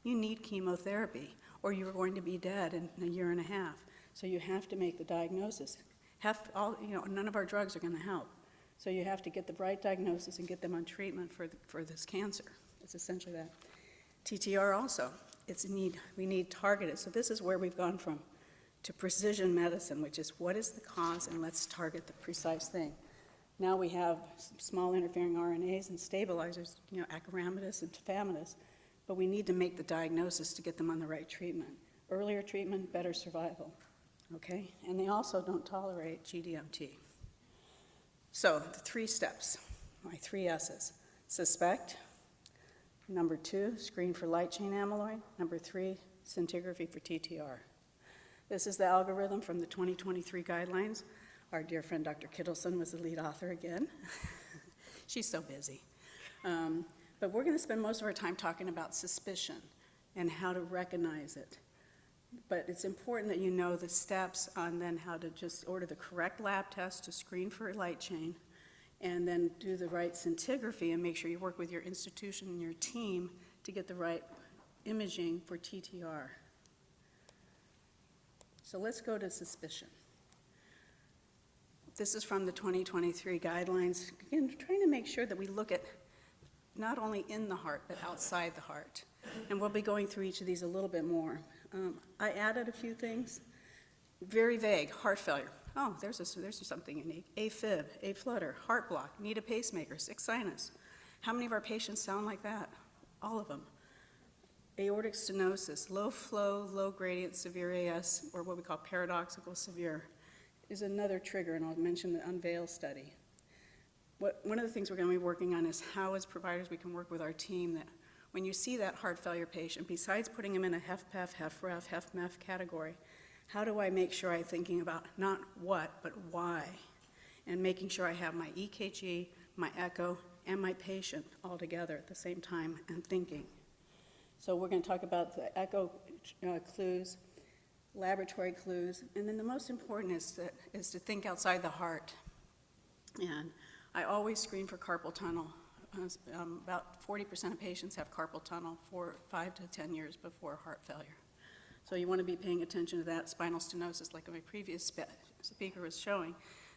You need chemotherapy, or you're going to be dead in a year and a half. So you have to make the diagnosis. None of our drugs are going to help. So you have to get the right diagnosis and get them on treatment for this cancer. It's essentially that. TTR also, we need targeted. So this is where we've gone from to precision medicine, which is what is the cause and let's target the precise thing. Now we have small interfering RNAs and stabilizers, acoramidis and tafamidis, but we need to make the diagnosis to get them on the right treatment. Earlier treatment, better survival, okay? And they also don't tolerate GDMT. So the 3 steps, my 3 S's. Suspect. Number 2, screen for light chain amyloid. Number 3, scintigraphy for TTR. This is the algorithm from the 2023 guidelines. Our dear friend Dr. Kittleson was the lead author again. She's so busy. But we're going to spend most of our time talking about suspicion and how to recognize it. But it's important that you know the steps on then how to just order the correct lab test to screen for light chain and then do the right scintigraphy and make sure you work with your institution and your team to get the right imaging for TTR. So let's go to suspicion. This is from the 2023 guidelines. Again, trying to make sure that we look at not only in the heart, but outside the heart. And we'll be going through each of these a little bit more. I added a few things. Very vague, heart failure. Oh, there's something unique. AFib, A-flutter, heart block, need a pacemaker, sick sinus. How many of our patients sound like that? All of them. Aortic stenosis, low flow, low gradient, severe AS, or what we call paradoxical severe, is another trigger, and I'll mention the UNVEIL study. One of the things we're going to be working on is how, as providers, we can work with our team that when you see that heart failure patient, besides putting them in a HFpEF, HFrEF, HFmEF category, how do I make sure I'm thinking about not what, but why? And making sure I have my EKG, my echo, and my patient all together at the same time and thinking. So we're going to talk about the echo clues, laboratory clues, and then the most important is to think outside the heart. And I always screen for carpal tunnel. About 40% of patients have carpal tunnel 5 to 10 years before heart failure. So you want to be paying attention to that. Spinal stenosis, like my previous speaker was showing,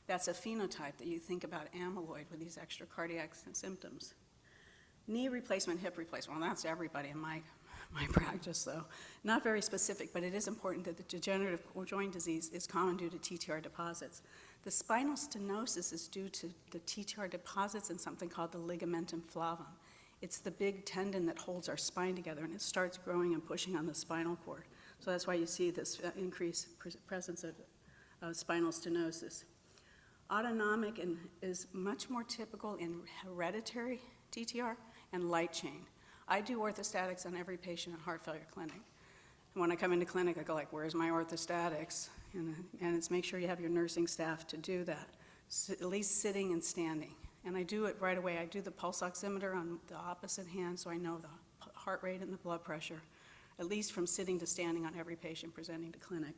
that's a phenotype that you think about amyloid with these extra cardiac symptoms. Knee replacement, hip replacement, well, that's everybody in my practice, though. Not very specific, but it is important that the degenerative joint disease is common due to TTR deposits. The spinal stenosis is due to the TTR deposits in something called the ligamentum flavum. It's the big tendon that holds our spine together, and it starts growing and pushing on the spinal cord. So that's why you see this increased presence of spinal stenosis. Autonomic is much more typical in hereditary TTR and light chain. I do orthostatics on every patient at heart failure clinic. And when I come into clinic, I go like, where's my orthostatics? And it's make sure you have your nursing staff to do that, at least sitting and standing. And I do it right away. I do the pulse oximeter on the opposite hand so I know the heart rate and the blood pressure, at least from sitting to standing on every patient presenting to clinic.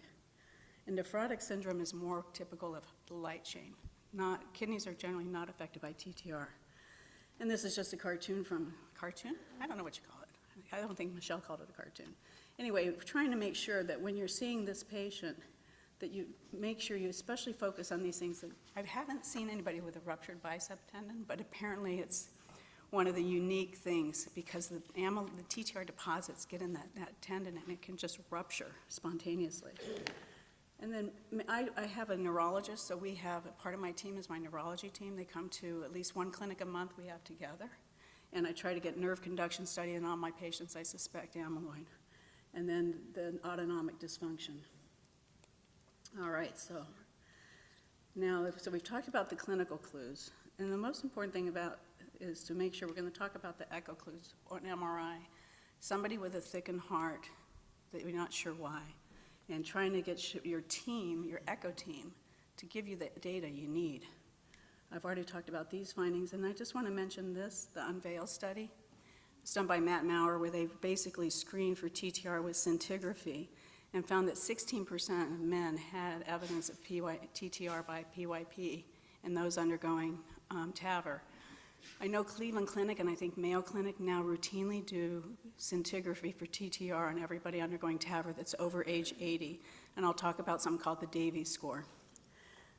And nephrotic syndrome is more typical of the light chain. Kidneys are generally not affected by TTR. And this is just a cartoon from, cartoon? I don't know what you call it. I don't think Michelle called it a cartoon. Anyway, we're trying to make sure that when you're seeing this patient, that you make sure you especially focus on these things. That I haven't seen anybody with a ruptured bicep tendon, but apparently it's one of the unique things because the TTR deposits get in that tendon and it can just rupture spontaneously. And then I have a neurologist, so we have, part of my team is my neurology team. They come to at least one clinic a month we have together. And I try to get nerve conduction study in all my patients I suspect amyloid. And then the autonomic dysfunction. All right, so we've talked about the clinical clues. And the most important thing is to make sure we're going to talk about the echo clues or an MRI. Somebody with a thickened heart that you're not sure why. And trying to get your team, your echo team, to give you the data you need. I've already talked about these findings, and I just want to mention this, the UNVEIL study. It's done by Matt Maurer, where they basically screened for TTR with scintigraphy and found that 16% of men had evidence of TTR by PYP and those undergoing TAVR. I know Cleveland Clinic and I think Mayo Clinic now routinely do scintigraphy for TTR on everybody undergoing TAVR that's over age 80, and I'll talk about something called the Davies score.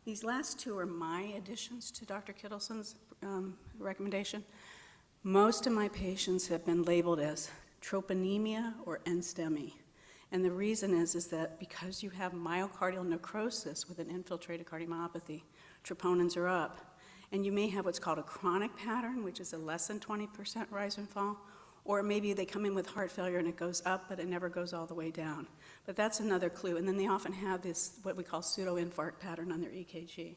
These last two are my additions to Dr. Kittleson's recommendation. Most of my patients have been labeled as troponemia or NSTEMI, and the reason is that because you have myocardial necrosis with an infiltrated cardiomyopathy, troponins are up. And you may have what's called a chronic pattern, which is a less than 20% rise and fall, or maybe they come in with heart failure and it goes up, but it never goes all the way down. But that's another clue. And then they often have this, what we call pseudo-infarct pattern on their EKG.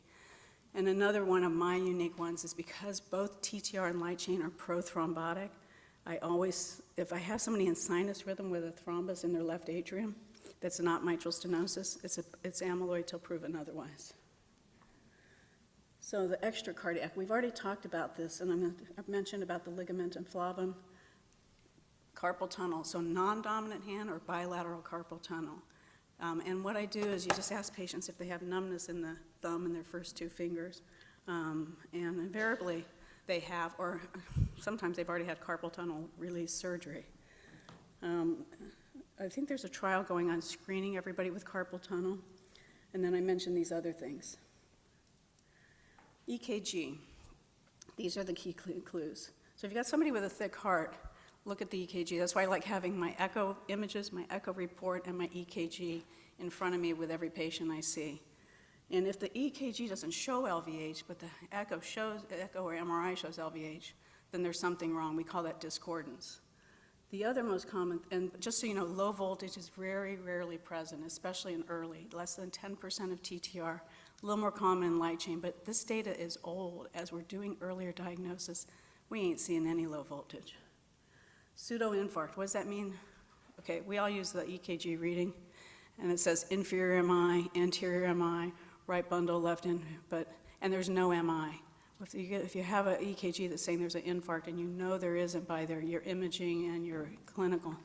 And another one of my unique ones is because both TTR and light chain are prothrombotic, I always, if I have somebody in sinus rhythm with a thrombus in their left atrium, that's not mitral stenosis, it's amyloid till proven otherwise. So the extracardiac, we've already talked about this, and I've mentioned about the ligamentum flavum, carpal tunnel, so non-dominant hand or bilateral carpal tunnel. And what I do is you just ask patients if they have numbness in the thumb and their first two fingers, and invariably they have, or sometimes they've already had carpal tunnel release surgery. I think there's a trial going on screening everybody with carpal tunnel, and then I mentioned these other things. EKG, these are the key clues. So if you've got somebody with a thick heart, look at the EKG. That's why I like having my echo images, my echo report, and my EKG in front of me with every patient I see. And if the EKG doesn't show LVH, but the echo or MRI shows LVH, then there's something wrong. We call that discordance. The other most common, and just so you know, low voltage is very rarely present, especially in early, less than 10% of TTR, a little more common in light chain, but this data is old. As we're doing earlier diagnosis, we ain't seeing any low voltage. Pseudo-infarct, what does that mean? Okay, we all use the EKG reading, and it says inferior MI, anterior MI, right bundle, left in, and there's no MI. If you have an EKG that's saying there's an infarct and you know there isn't by your imaging and your clinical,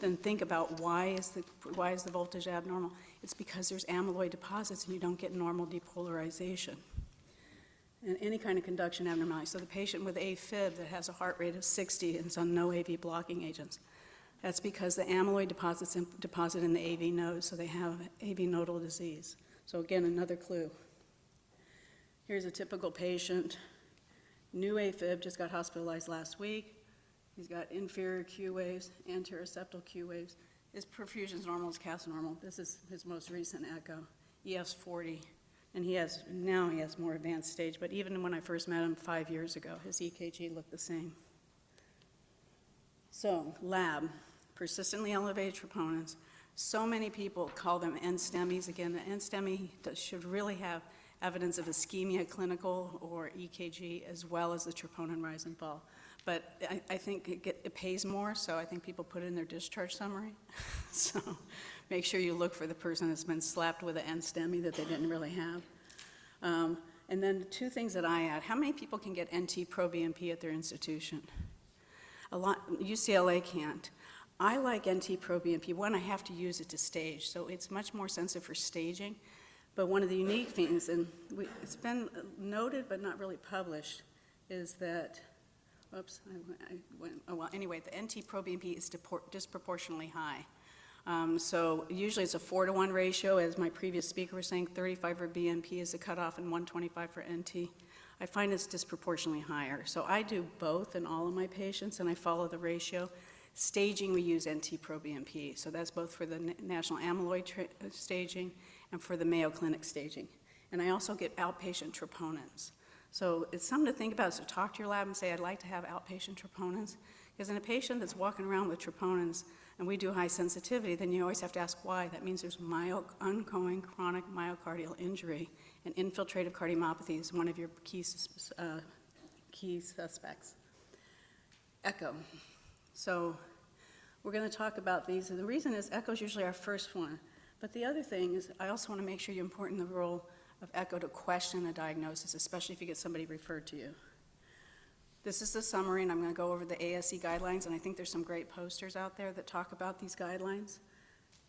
then think about why is the voltage abnormal? It's because there's amyloid deposits and you don't get normal depolarization. And any kind of conduction abnormality. So the patient with AFib that has a heart rate of 60 and is on no AV blocking agents, that's because the amyloid deposit in the AV node, so they have AV nodal disease. So again, another clue. Here's a typical patient, new AFib, just got hospitalized last week. He's got inferior Q waves, anterior septal Q waves. His perfusion's normal, his CAS normal. This is his most recent echo, EF's 40. And now he has more advanced stage, but even when I first met him 5 years ago, his EKG looked the same. So, lab, persistently elevated troponins. So many people call them NSTEMIs. Again, the NSTEMI should really have evidence of ischemia clinical or EKG as well as the troponin rise and fall. But I think it pays more, so I think people put it in their discharge summary. So make sure you look for the person that's been slapped with an NSTEMI that they didn't really have. And then two things that I add. How many people can get NT-proBNP at their institution? A lot. UCLA can't. I like NT-proBNP. One, I have to use it to stage, so it's much more sensitive for staging. But one of the unique things, and it's been noted but not really published, is that, anyway, the NT-proBNP is disproportionately high. So usually it's a 4-to-1 ratio, as my previous speaker was saying, 35 for BNP is the cutoff and 125 for NT. I find it's disproportionately higher. So I do both in all of my patients, and I follow the ratio. Staging, we use NT-proBNP. So that's both for the National Amyloid staging and for the Mayo Clinic staging. And I also get outpatient troponins. So it's something to think about, is to talk to your lab and say, I'd like to have outpatient troponins. Because in a patient that's walking around with troponins, and we do high sensitivity, then you always have to ask why. That means there's ongoing chronic myocardial injury, and infiltrative cardiomyopathy is one of your key suspects. Echo. So we're going to talk about these, and the reason is echo is usually our first one. But the other thing is I also want to make sure you're important in the role of echo to question a diagnosis, especially if you get somebody referred to you. This is the summary, and I'm going to go over the ASC guidelines, and I think there's some great posters out there that talk about these guidelines.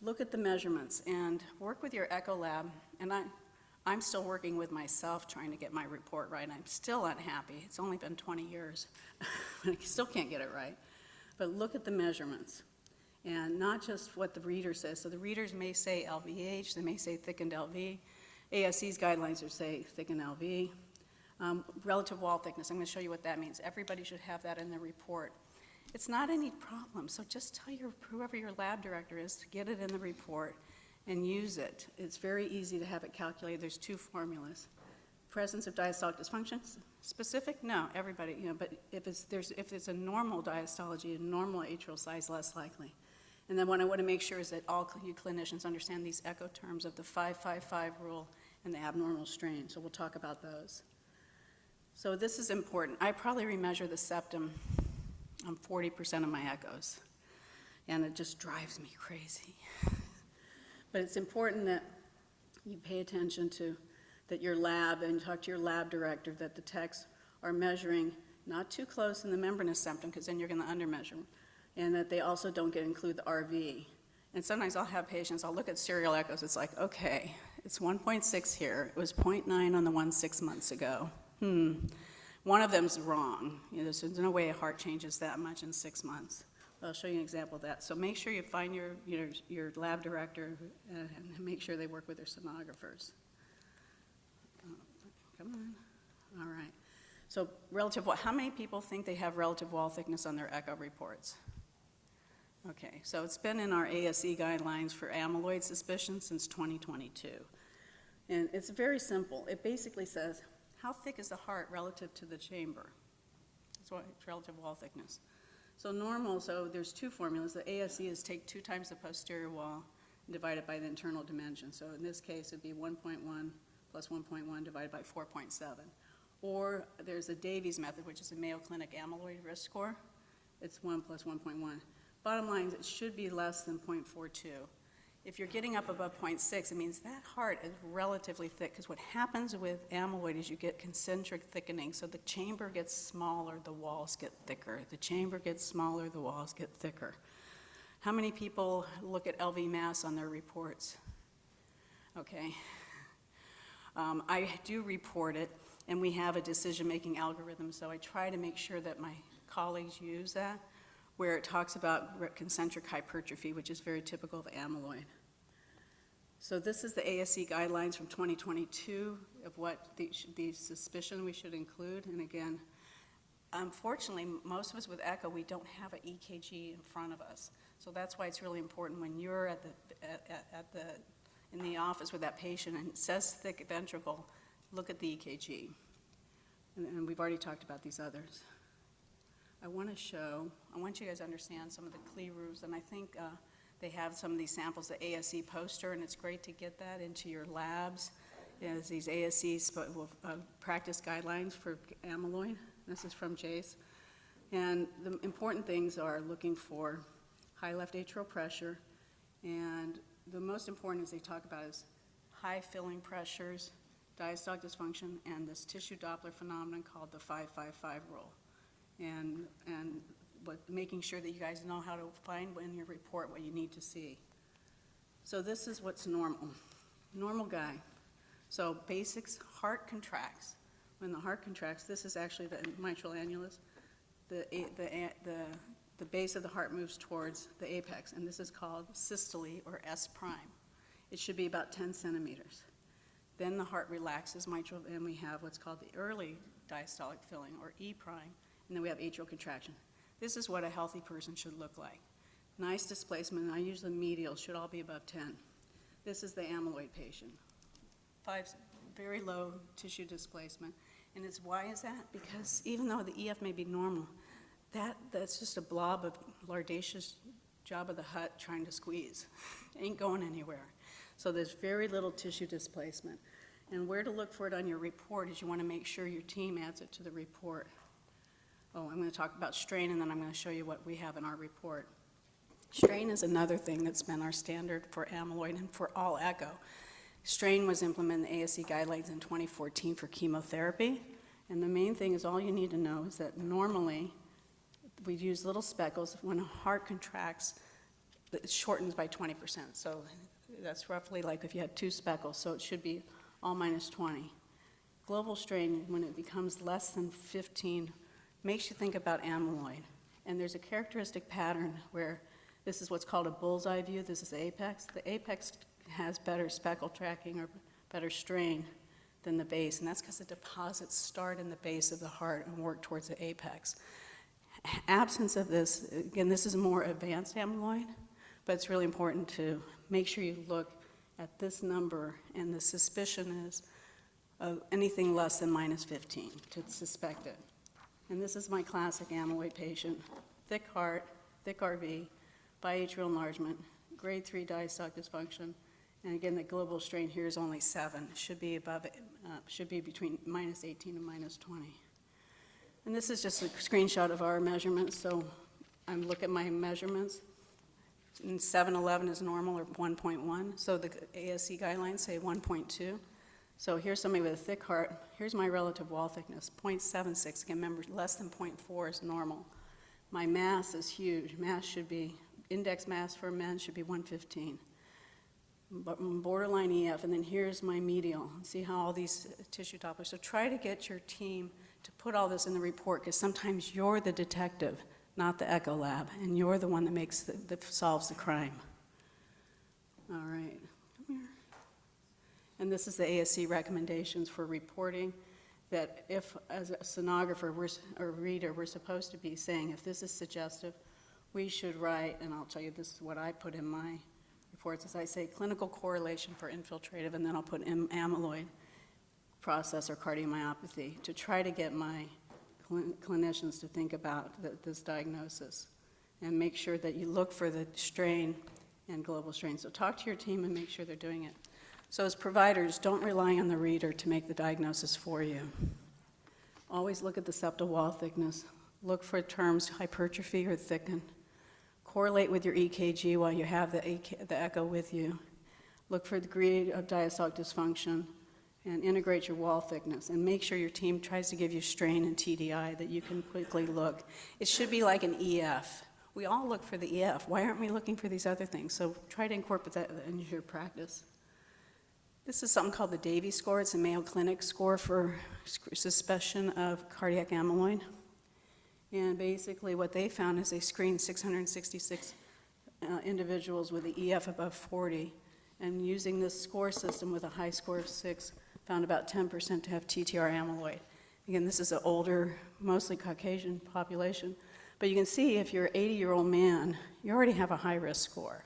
Look at the measurements and work with your echo lab, and I'm still working with myself trying to get my report right. I'm still unhappy. It's only been 20 years. I still can't get it right. But look at the measurements, and not just what the reader says. So the readers may say LVH, they may say thickened LV. ASC's guidelines are say thickened LV. Relative wall thickness, I'm going to show you what that means. Everybody should have that in their report. It's not any problem, so just tell whoever your lab director is to get it in the report and use it. It's very easy to have it calculated. There's 2 formulas. Presence of diastolic dysfunction, specific? No, everybody, but if it's a normal diastology, a normal atrial size, less likely. And then what I want to make sure is that all you clinicians understand these echo terms of the 5-5-5 rule and the abnormal strain, so we'll talk about those. So this is important. I probably remeasure the septum on 40% of my echoes, and it just drives me crazy. But it's important that you pay attention to that your lab, and talk to your lab director, that the techs are measuring not too close in the membranous septum, because then you're going to undermeasure them, and that they also don't include the RV. And sometimes I'll have patients, I'll look at serial echoes, it's like, okay, it's 1.6 here, it was 0.9 on the one 6 months ago. One of them's wrong. There's no way a heart changes that much in 6 months. I'll show you an example of that. So make sure you find your lab director and make sure they work with their sonographers. Come on. All right. So how many people think they have relative wall thickness on their echo reports? Okay, so it's been in our ASC guidelines for amyloid suspicion since 2022. And it's very simple. It basically says, how thick is the heart relative to the chamber? That's what it's relative wall thickness. So normal, so there's two formulas. The ASC is take 2 times the posterior wall and divide it by the internal dimension. So in this case, it'd be 1.1 plus 1.1 divided by 4.7. Or there's a Davies method, which is a Mayo Clinic amyloid risk score. It's 1 plus 1.1. Bottom line is it should be less than 0.42. If you're getting up above 0.6, it means that heart is relatively thick, because what happens with amyloid is you get concentric thickening. So the chamber gets smaller, the walls get thicker. The chamber gets smaller, the walls get thicker. How many people look at LV mass on their reports? Okay. I do report it, and we have a decision-making algorithm, so I try to make sure that my colleagues use that, where it talks about concentric hypertrophy, which is very typical of amyloid. So this is the ASC guidelines from 2022 of what the suspicion we should include. And again, unfortunately, most of us with echo, we don't have an EKG in front of us. So that's why it's really important when you're in the office with that patient and it says thick ventricle, look at the EKG. And we've already talked about these others. I want you guys to understand some of the CLE rules, and I think they have some of these samples, the ASC poster, and it's great to get that into your labs as these ASC practice guidelines for amyloid. This is from Jace. And the important things are looking for high left atrial pressure, and the most important is they talk about is high filling pressures, diastolic dysfunction, and this tissue Doppler phenomenon called the 5-5-5 rule. And making sure that you guys know how to find in your report what you need to see. So this is what's normal. Normal guy. So basics, heart contracts. When the heart contracts, this is actually the mitral annulus. The base of the heart moves towards the apex, and this is called systole, or S prime. It should be about 10 centimeters. Then the heart relaxes mitral, and we have what's called the early diastolic filling, or E prime, and then we have atrial contraction. This is what a healthy person should look like. Nice displacement, and I use the medial, should all be above 10. This is the amyloid patient. 5, very low tissue displacement. And why is that? Because even though the EF may be normal, that's just a blob of Lardacious Jabba the Hutt trying to squeeze. It ain't going anywhere. So there's very little tissue displacement. And where to look for it on your report is you want to make sure your team adds it to the report. Oh, I'm going to talk about strain, and then I'm going to show you what we have in our report. Strain is another thing that's been our standard for amyloid and for all echo. Strain was implemented in the ASC guidelines in 2014 for chemotherapy. And the main thing is all you need to know is that normally we use little speckles. When a heart contracts, it shortens by 20%. So that's roughly like if you had 2 speckles, so it should be all minus 20. Global strain, when it becomes less than 15, makes you think about amyloid. And there's a characteristic pattern where this is what's called a bullseye view. This is the apex. The apex has better speckle tracking or better strain than the base, and that's because the deposits start in the base of the heart and work towards the apex. Absence of this, again, this is more advanced amyloid, but it's really important to make sure you look at this number, and the suspicion is of anything less than minus 15 to suspect it. And this is my classic amyloid patient, thick heart, thick RV, biatrial enlargement, grade 3 diastolic dysfunction, and again, the global strain here is only 7. It should be above it, should be between minus 18 and minus 20. And this is just a screenshot of our measurements. So I look at my measurements, and 711 is normal, or 1.1. So the ASC guidelines say 1.2. So here's somebody with a thick heart. Here's my relative wall thickness, 0.76. Again, remember, less than 0.4 is normal. My mass is huge. Mass should be, index mass for men should be 115. But borderline EF, and then here's my medial. See how all these tissue Dopplers. So try to get your team to put all this in the report, because sometimes you're the detective, not the echo lab, and you're the one that that solves the crime. All right, come here. And this is the ASC recommendations for reporting, that if, as a sonographer or reader, we're supposed to be saying, if this is suggestive, we should write, and I'll tell you this is what I put in my reports, as I say, clinical correlation for infiltrative, and then I'll put amyloid process or cardiomyopathy to try to get my clinicians to think about this diagnosis and make sure that you look for the strain and global strain. So talk to your team and make sure they're doing it. So as providers, don't rely on the reader to make the diagnosis for you. Always look at the septal wall thickness. Look for terms hypertrophy or thicken. Correlate with your EKG while you have the echo with you. Look for the degree of diastolic dysfunction and integrate your wall thickness. And make sure your team tries to give you strain and TDI that you can quickly look. It should be like an EF. We all look for the EF. Why aren't we looking for these other things? So try to incorporate that into your practice. This is something called the Davy score. It's a Mayo Clinic score for suspicion of cardiac amyloid. And basically what they found is they screened 666 individuals with the EF above 40. And using this score system with a high score of 6, found about 10% to have TTR amyloid. Again, this is an older, mostly Caucasian population. But you can see if you're an 80-year-old man, you already have a high-risk score.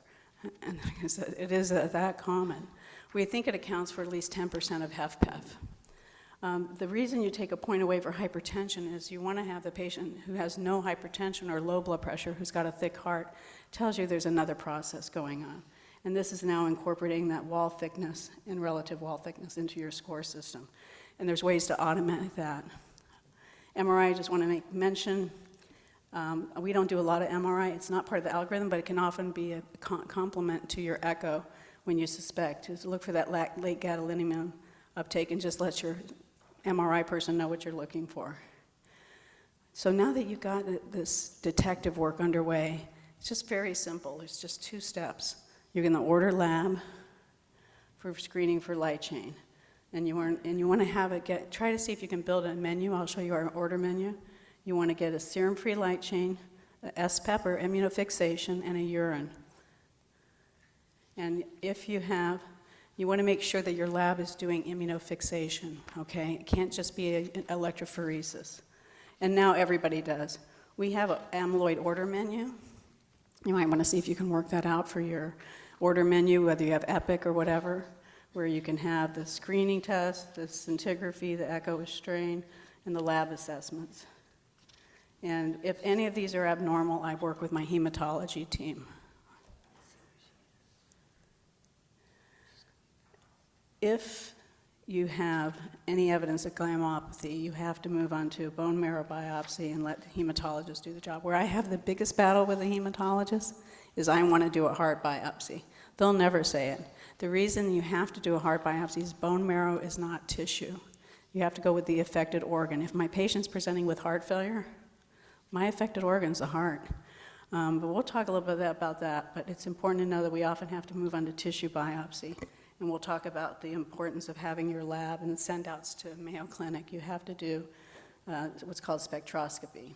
And like I said, it is that common. We think it accounts for at least 10% of HFpEF. The reason you take a point away for hypertension is you want to have the patient who has no hypertension or low blood pressure, who's got a thick heart, tells you there's another process going on. And this is now incorporating that wall thickness and relative wall thickness into your score system. And there's ways to automate that. MRI, I just want to make mention, we don't do a lot of MRI. It's not part of the algorithm, but it can often be a complement to your echo when you suspect. Just look for that late gadolinium uptake and just let your MRI person know what you're looking for. So now that you've got this detective work underway, it's just very simple. It's just 2 steps. You're going to order lab for screening for light chain. And you want to have it try to see if you can build a menu. I'll show you our order menu. You want to get a serum-free light chain, a SPEP or immunofixation, and a urine. And if you want to make sure that your lab is doing immunofixation, okay? It can't just be an electrophoresis. And now everybody does. We have an amyloid order menu. You might want to see if you can work that out for your order menu, whether you have Epic or whatever, where you can have the screening test, the scintigraphy, the echo with strain, and the lab assessments. And if any of these are abnormal, I work with my hematology team. If you have any evidence of gliomopathy, you have to move on to a bone marrow biopsy and let the hematologist do the job. Where I have the biggest battle with the hematologist is I want to do a heart biopsy. They'll never say it. The reason you have to do a heart biopsy is bone marrow is not tissue. You have to go with the affected organ. If my patient's presenting with heart failure, my affected organ is the heart. But we'll talk a little bit about that, but it's important to know that we often have to move on to tissue biopsy. And we'll talk about the importance of having your lab and send-outs to Mayo Clinic. You have to do what's called spectroscopy.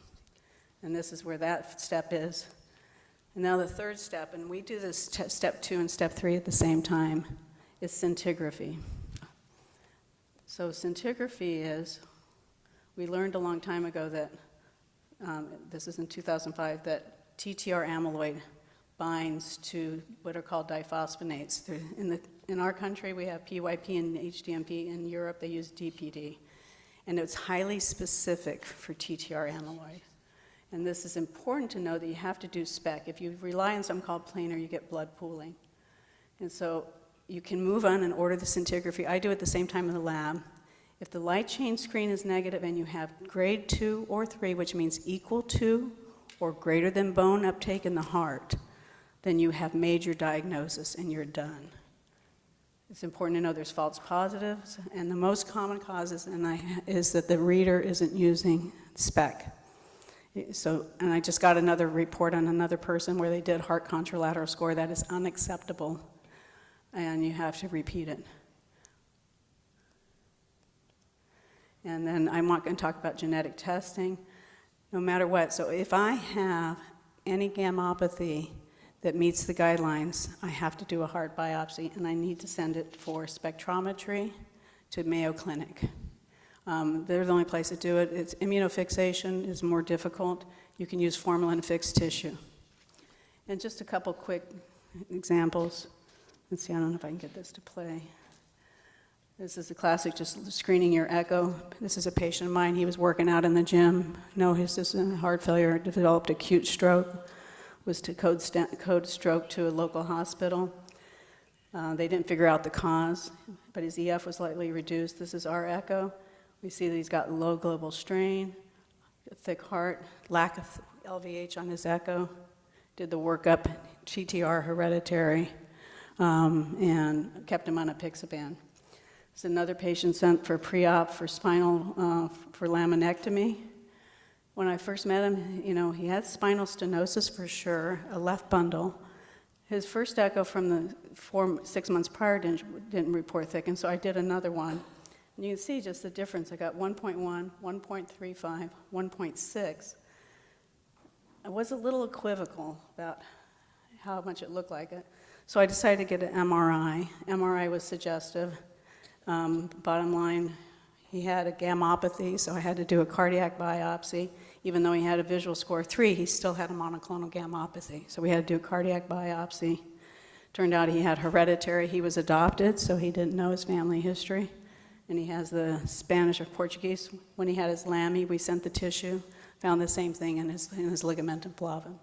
And this is where that step is. And now the third step, and we do this step 2 and step 3 at the same time, is scintigraphy. So scintigraphy is, we learned a long time ago that, this is in 2005, that TTR amyloid binds to what are called diphosphonates. In our country, we have PYP and HDMP. In Europe, they use DPD. And it's highly specific for TTR amyloid. And this is important to know that you have to do SPEC. If you rely on something called planar, you get blood pooling. And so you can move on and order the scintigraphy. I do it at the same time in the lab. If the light chain screen is negative and you have grade 2 or 3, which means equal to or greater than bone uptake in the heart, then you have major diagnosis and you're done. It's important to know there's false positives, and the most common causes is that the reader isn't using SPEC. So, and I just got another report on another person where they did heart contralateral score. That is unacceptable, and you have to repeat it. And then I'm not going to talk about genetic testing, no matter what. So if I have any gammopathy that meets the guidelines, I have to do a heart biopsy, and I need to send it for spectrometry to Mayo Clinic. They're the only place to do it. It's immunofixation is more difficult. You can use formalin-fixed tissue. And just a couple quick examples. Let's see, I don't know if I can get this to play. This is the classic, just screening your echo. This is a patient of mine. He was working out in the gym. No, his heart failure, developed acute stroke, was to code stroke to a local hospital. They didn't figure out the cause, but his EF was slightly reduced. This is our echo. We see that he's got low global strain, a thick heart, lack of LVH on his echo. Did the workup, TTR hereditary, and kept him on apixaban. It's another patient sent for pre-op for spinal, for laminectomy. When I first met him, you know, he had spinal stenosis for sure, a left bundle. His first echo from the 6 months prior didn't report thick, and so I did another one. And you can see just the difference. I got 1.1, 1.35, 1.6. I was a little equivocal about how much it looked like it. So I decided to get an MRI. MRI was suggestive. Bottom line, he had a gammopathy, so I had to do a cardiac biopsy. Even though he had a visual score 3, he still had a monoclonal gammopathy. So we had to do a cardiac biopsy. Turned out he had hereditary. He was adopted, so he didn't know his family history. And he has the Spanish or Portuguese. When he had his LAMI, we sent the tissue, found the same thing in his ligamentum flavum.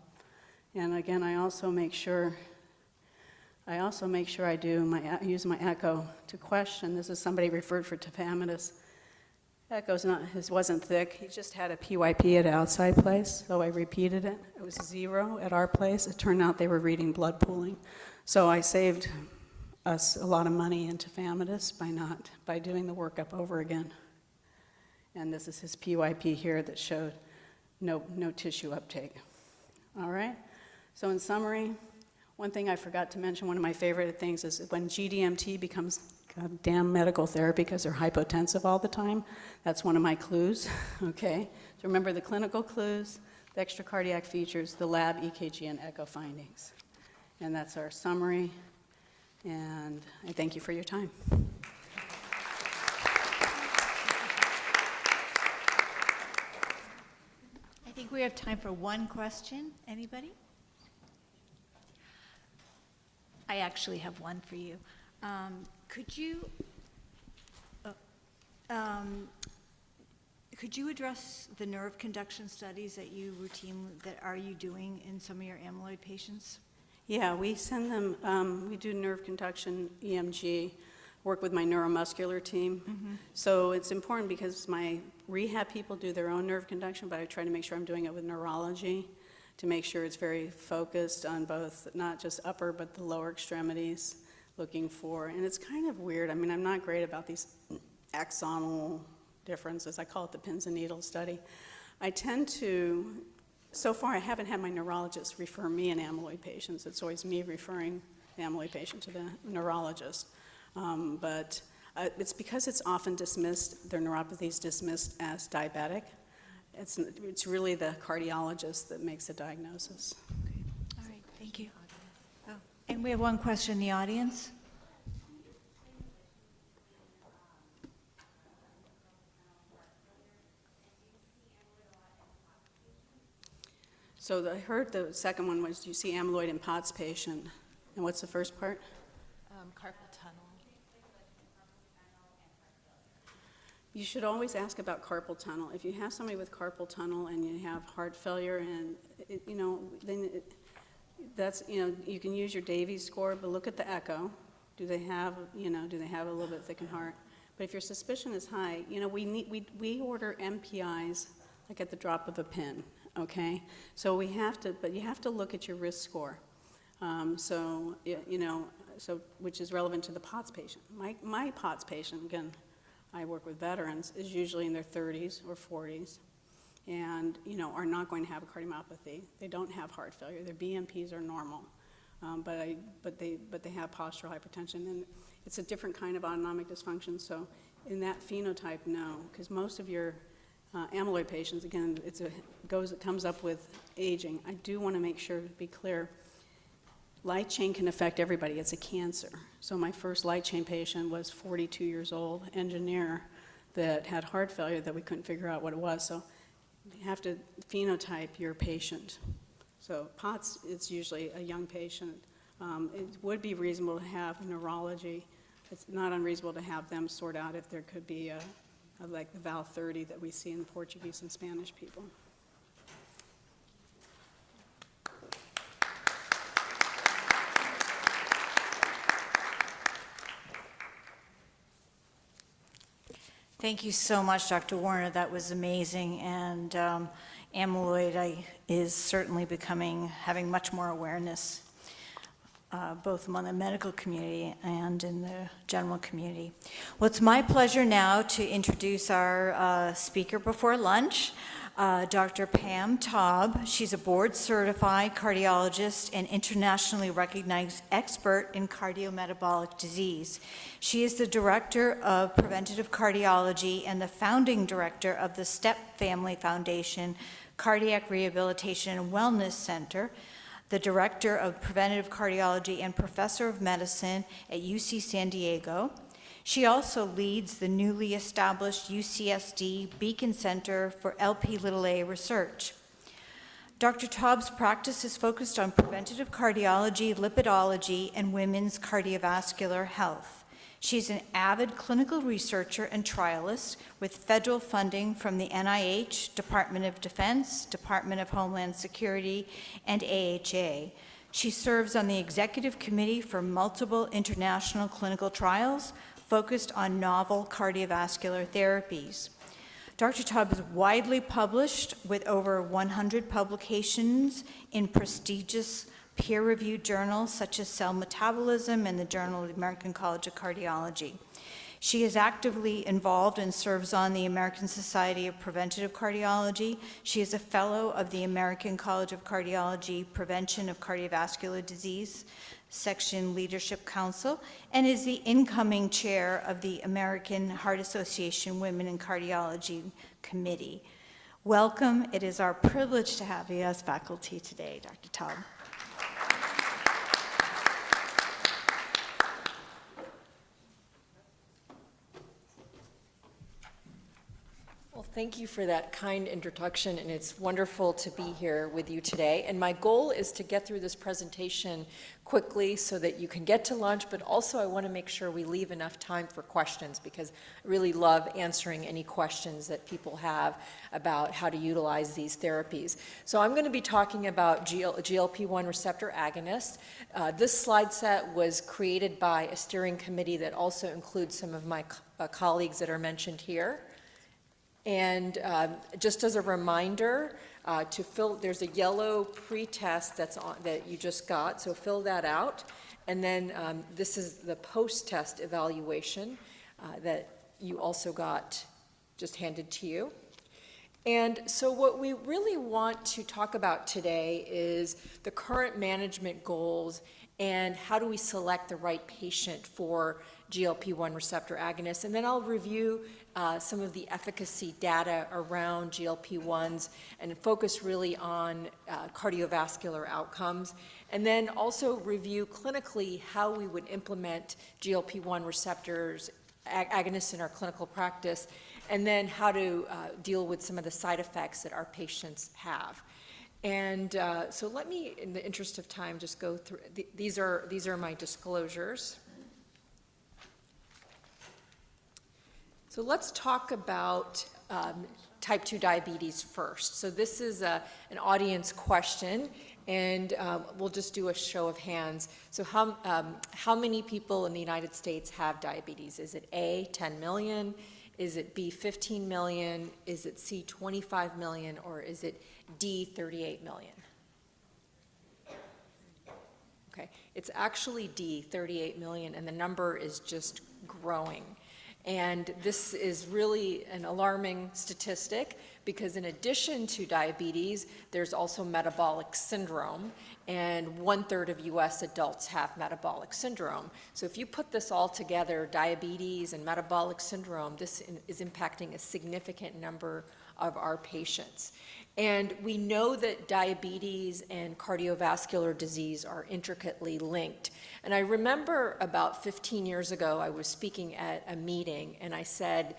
And again, I also make sure I use my echo to question. This is somebody referred for tafamidis. Echo's wasn't thick. He just had a PYP at an outside place, so I repeated it. It was 0 at our place. It turned out they were reading blood pooling. So I saved us a lot of money in tafamidis by doing the workup over again. And this is his PYP here that showed no tissue uptake. All right? So in summary, one thing I forgot to mention, one of my favorite things is when GDMT becomes goddamn medical therapy because they're hypotensive all the time, that's one of my clues, okay? So remember the clinical clues, the extracardiac features, the lab, EKG, and echo findings. And that's our summary, and I thank you for your time. I think we have time for one question. Anybody? I actually have one for you. Could you address the nerve conduction studies that you are you doing in some of your amyloid patients? Yeah, we send them, we do nerve conduction, EMG, work with my neuromuscular team. Mm-hmm. So it's important because my rehab people do their own nerve conduction, but I try to make sure I'm doing it with neurology to make sure it's very focused on both, not just upper, but the lower extremities, looking for, and it's kind of weird. I mean, I'm not great about these axonal differences. I call it the pins and needles study. I tend to, so far I haven't had my neurologist refer me an amyloid patients. It's always me referring the amyloid patient to the neurologist. But it's because it's often dismissed, their neuropathy is dismissed as diabetic. It's really the cardiologist that makes the diagnosis. Okay. All right, thank you. Oh, and we have one question in the audience. So I heard the second one was, you see amyloid in POTS patient. And what's the first part? Carpal tunnel. You should always ask about carpal tunnel. If you have somebody with carpal tunnel and you have heart failure, and you can use your Davies score, but look at the echo. Do they have a little bit thickened heart? But if your suspicion is high, we order MPIs like at the drop of a pin. Okay, so you have to look at your risk score. Which is relevant to the POTS patient. My POTS patient, again, I work with veterans, is usually in their 30s or 40s, and are not going to have a cardiomyopathy. They don't have heart failure. Their BNPs are normal, but they have postural hypertension, and it's a different kind of autonomic dysfunction. So in that phenotype, no, because most of your amyloid patients, again, it comes up with aging. I do want to make sure to be clear. Light chain can affect everybody. It's a cancer. So my first light chain patient was 42 years old, engineer, that had heart failure that we couldn't figure out what it was. So you have to phenotype your patient. So POTS, it's usually a young patient, It would be reasonable to have neurology. It's not unreasonable to have them sort out if there could be like the Val 30 that we see in the Portuguese and Spanish people. Thank you so much, Dr. Warner. That was amazing. And amyloid is certainly having much more awareness, both among the medical community and in the general community. Well, it's my pleasure now to introduce our speaker before lunch, Dr. Pam Taub. She's a board-certified cardiologist and internationally recognized expert in cardiometabolic disease. She is the director of preventative cardiology and the founding director of the STEP Family Foundation Cardiac Rehabilitation and Wellness Center, the director of preventative cardiology and professor of medicine at UC San Diego. She also leads the newly established UCSD Beacon Center for Lp(a) research. Dr. Taub's practice is focused on preventative cardiology, lipidology, and women's cardiovascular health. She's an avid clinical researcher and trialist with federal funding from the NIH, Department of Defense, Department of Homeland Security, and AHA. She serves on the executive committee for multiple international clinical trials focused on novel cardiovascular therapies. Dr. Taub is widely published with over 100 publications in prestigious peer-reviewed journals such as Cell Metabolism and the Journal of the American College of Cardiology. She is actively involved and serves on the American Society of Preventative Cardiology. She is a fellow of the American College of Cardiology Prevention of Cardiovascular Disease Section Leadership Council and is the incoming chair of the American Heart Association Women in Cardiology Committee. Welcome. It is our privilege to have you as faculty today, Dr. Taub. Thank you for that kind introduction, and it's wonderful to be here with you today. And my goal is to get through this presentation quickly so that you can get to lunch, but also I want to make sure we leave enough time for questions because I really love answering any questions that people have about how to utilize these therapies. So I'm going to be talking about GLP-1 receptor agonists. This slide set was created by a steering committee that also includes some of my colleagues that are mentioned here. And just as a reminder, to fill, there's a yellow pre-test that's on, that you just got, so fill that out. And then this is the post-test evaluation that you also got just handed to you. And so what we really want to talk about today is the current management goals and how do we select the right patient for GLP-1 receptor agonists. And then I'll review some of the efficacy data around GLP-1s and focus really on cardiovascular outcomes. And then also review clinically how we would implement GLP-1 receptors agonists in our clinical practice, and then how to deal with some of the side effects that our patients have. And so let me, in the interest of time, just go through, these are my disclosures. So let's talk about type 2 diabetes first. So this is an audience question, and we'll just do a show of hands. So how many people in the United States have diabetes? Is it A, 10 million? Is it B, 15 million? Is it C, 25 million? Or is it D, 38 million? Okay, it's actually D, 38 million, and the number is just growing. And this is really an alarming statistic because in addition to diabetes, there's also metabolic syndrome, and 1/3 of US adults have metabolic syndrome. So if you put this all together, diabetes and metabolic syndrome, this is impacting a significant number of our patients. And we know that diabetes and cardiovascular disease are intricately linked. And I remember about 15 years ago, I was speaking at a meeting and I said,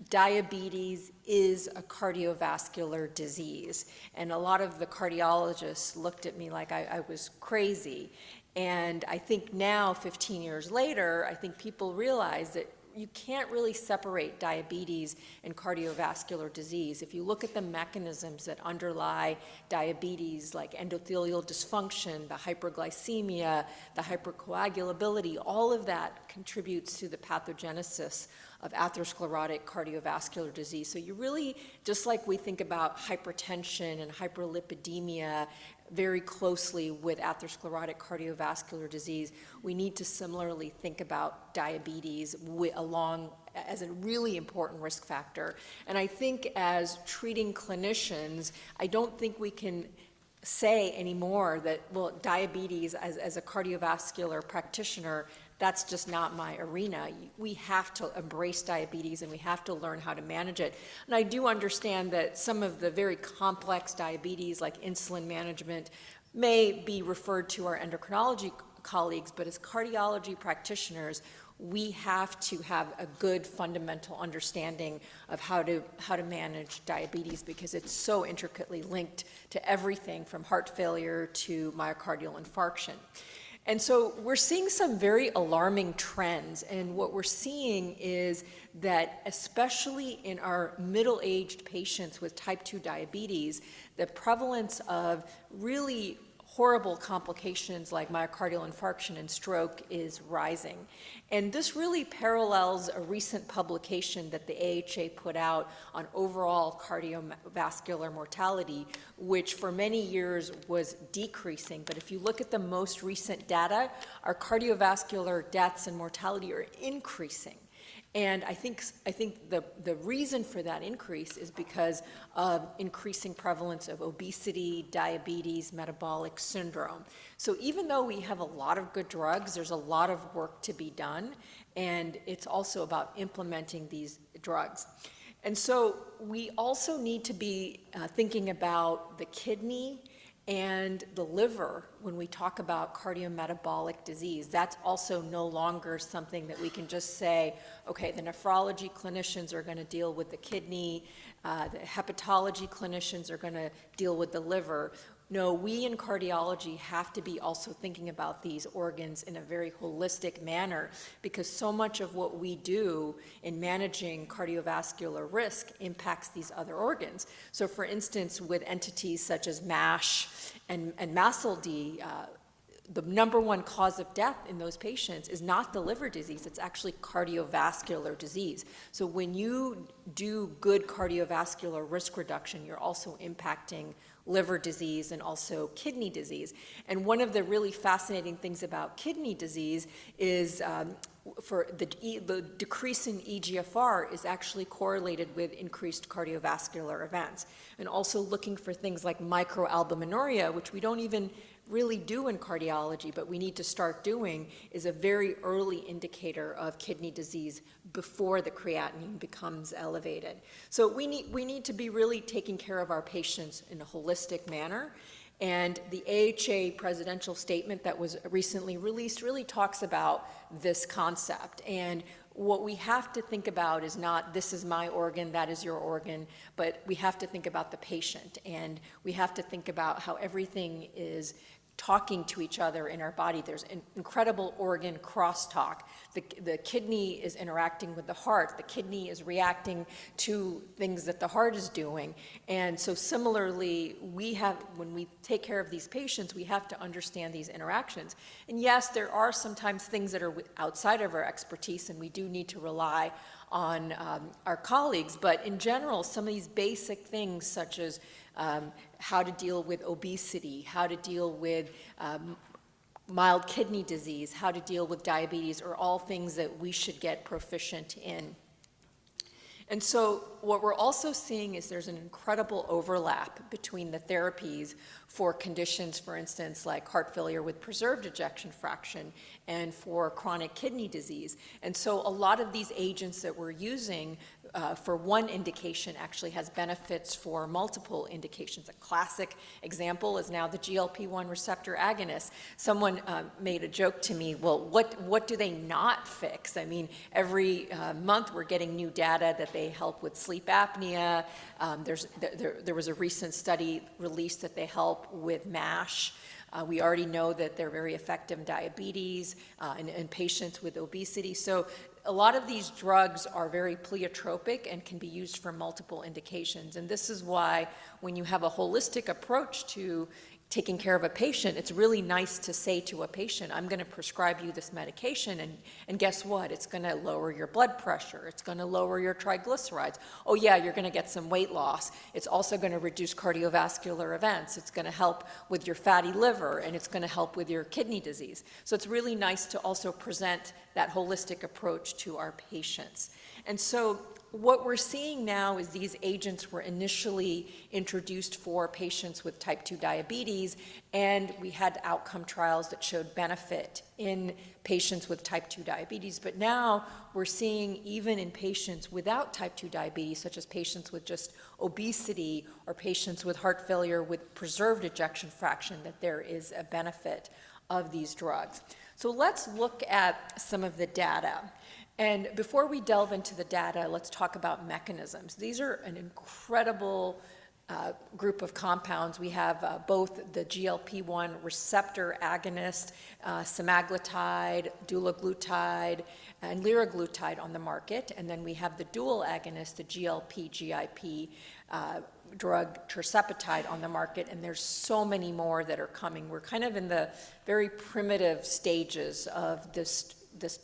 diabetes is a cardiovascular disease. And a lot of the cardiologists looked at me like I was crazy. And I think now, 15 years later, I think people realize that you can't really separate diabetes and cardiovascular disease. If you look at the mechanisms that underlie diabetes, like endothelial dysfunction, the hyperglycemia, the hypercoagulability, all of that contributes to the pathogenesis of atherosclerotic cardiovascular disease. So you really, just like we think about hypertension and hyperlipidemia very closely with atherosclerotic cardiovascular disease, we need to similarly think about diabetes along as a really important risk factor. And I think as treating clinicians, I don't think we can say anymore that, well, diabetes as a cardiovascular practitioner, that's just not my arena. We have to embrace diabetes and we have to learn how to manage it. And I do understand that some of the very complex diabetes, like insulin management, may be referred to our endocrinology colleagues, but as cardiology practitioners, we have to have a good fundamental understanding of how to manage diabetes, because it's so intricately linked to everything from heart failure to myocardial infarction. And so we're seeing some very alarming trends, and what we're seeing is that especially in our middle-aged patients with type 2 diabetes, the prevalence of really horrible complications like myocardial infarction and stroke is rising. And this really parallels a recent publication that the AHA put out on overall cardiovascular mortality, which for many years was decreasing. But if you look at the most recent data, our cardiovascular deaths and mortality are increasing. And I think the reason for that increase is because of increasing prevalence of obesity, diabetes, metabolic syndrome. So even though we have a lot of good drugs, there's a lot of work to be done, and it's also about implementing these drugs. And so we also need to be thinking about the kidney and the liver when we talk about cardiometabolic disease. That's also no longer something that we can just say, okay, the nephrology clinicians are going to deal with the kidney, the hepatology clinicians are going to deal with the liver. No, we in cardiology have to be also thinking about these organs in a very holistic manner, because so much of what we do in managing cardiovascular risk impacts these other organs. So for instance, with entities such as MASH and MASLD, the number one cause of death in those patients is not the liver disease, it's actually cardiovascular disease. So when you do good cardiovascular risk reduction, you're also impacting liver disease and also kidney disease. And one of the really fascinating things about kidney disease is for the decrease in EGFR is actually correlated with increased cardiovascular events. And also looking for things like microalbuminuria, which we don't even really do in cardiology, but we need to start doing, is a very early indicator of kidney disease before the creatinine becomes elevated. So we need to be really taking care of our patients in a holistic manner. And the AHA presidential statement that was recently released really talks about this concept. And what we have to think about is not, this is my organ, that is your organ, but we have to think about the patient. And we have to think about how everything is talking to each other in our body. There's an incredible organ crosstalk. The kidney is interacting with the heart. The kidney is reacting to things that the heart is doing. And so similarly, when we take care of these patients, we have to understand these interactions. And yes, there are sometimes things that are outside of our expertise, and we do need to rely on our colleagues. But in general, some of these basic things, such as how to deal with obesity, how to deal with mild kidney disease, how to deal with diabetes, are all things that we should get proficient in. And so what we're also seeing is there's an incredible overlap between the therapies for conditions, for instance, like heart failure with preserved ejection fraction and for chronic kidney disease. And so a lot of these agents that we're using for one indication actually has benefits for multiple indications. A classic example is now the GLP-1 receptor agonist. Someone made a joke to me, well, what do they not fix? I mean, every month we're getting new data that they help with sleep apnea. There was a recent study released that they help with MASH. We already know that they're very effective in diabetes and patients with obesity. So a lot of these drugs are very pleiotropic and can be used for multiple indications. And this is why when you have a holistic approach to taking care of a patient, it's really nice to say to a patient, I'm going to prescribe you this medication, and guess what? It's going to lower your blood pressure. It's going to lower your triglycerides. Oh yeah, you're going to get some weight loss. It's also going to reduce cardiovascular events. It's going to help with your fatty liver, and it's going to help with your kidney disease. So it's really nice to also present that holistic approach to our patients. And so what we're seeing now is these agents were initially introduced for patients with type 2 diabetes, and we had outcome trials that showed benefit in patients with type 2 diabetes. But now we're seeing even in patients without type 2 diabetes, such as patients with just obesity or patients with heart failure with preserved ejection fraction, that there is a benefit of these drugs. So let's look at some of the data. And before we delve into the data, let's talk about mechanisms. These are an incredible group of compounds. We have both the GLP-1 receptor agonist, semaglutide, dulaglutide, and liraglutide on the market. And then we have the dual agonist, the GLP-GIP drug tirzepatide on the market, and there's so many more that are coming. We're kind of in the very primitive stages of this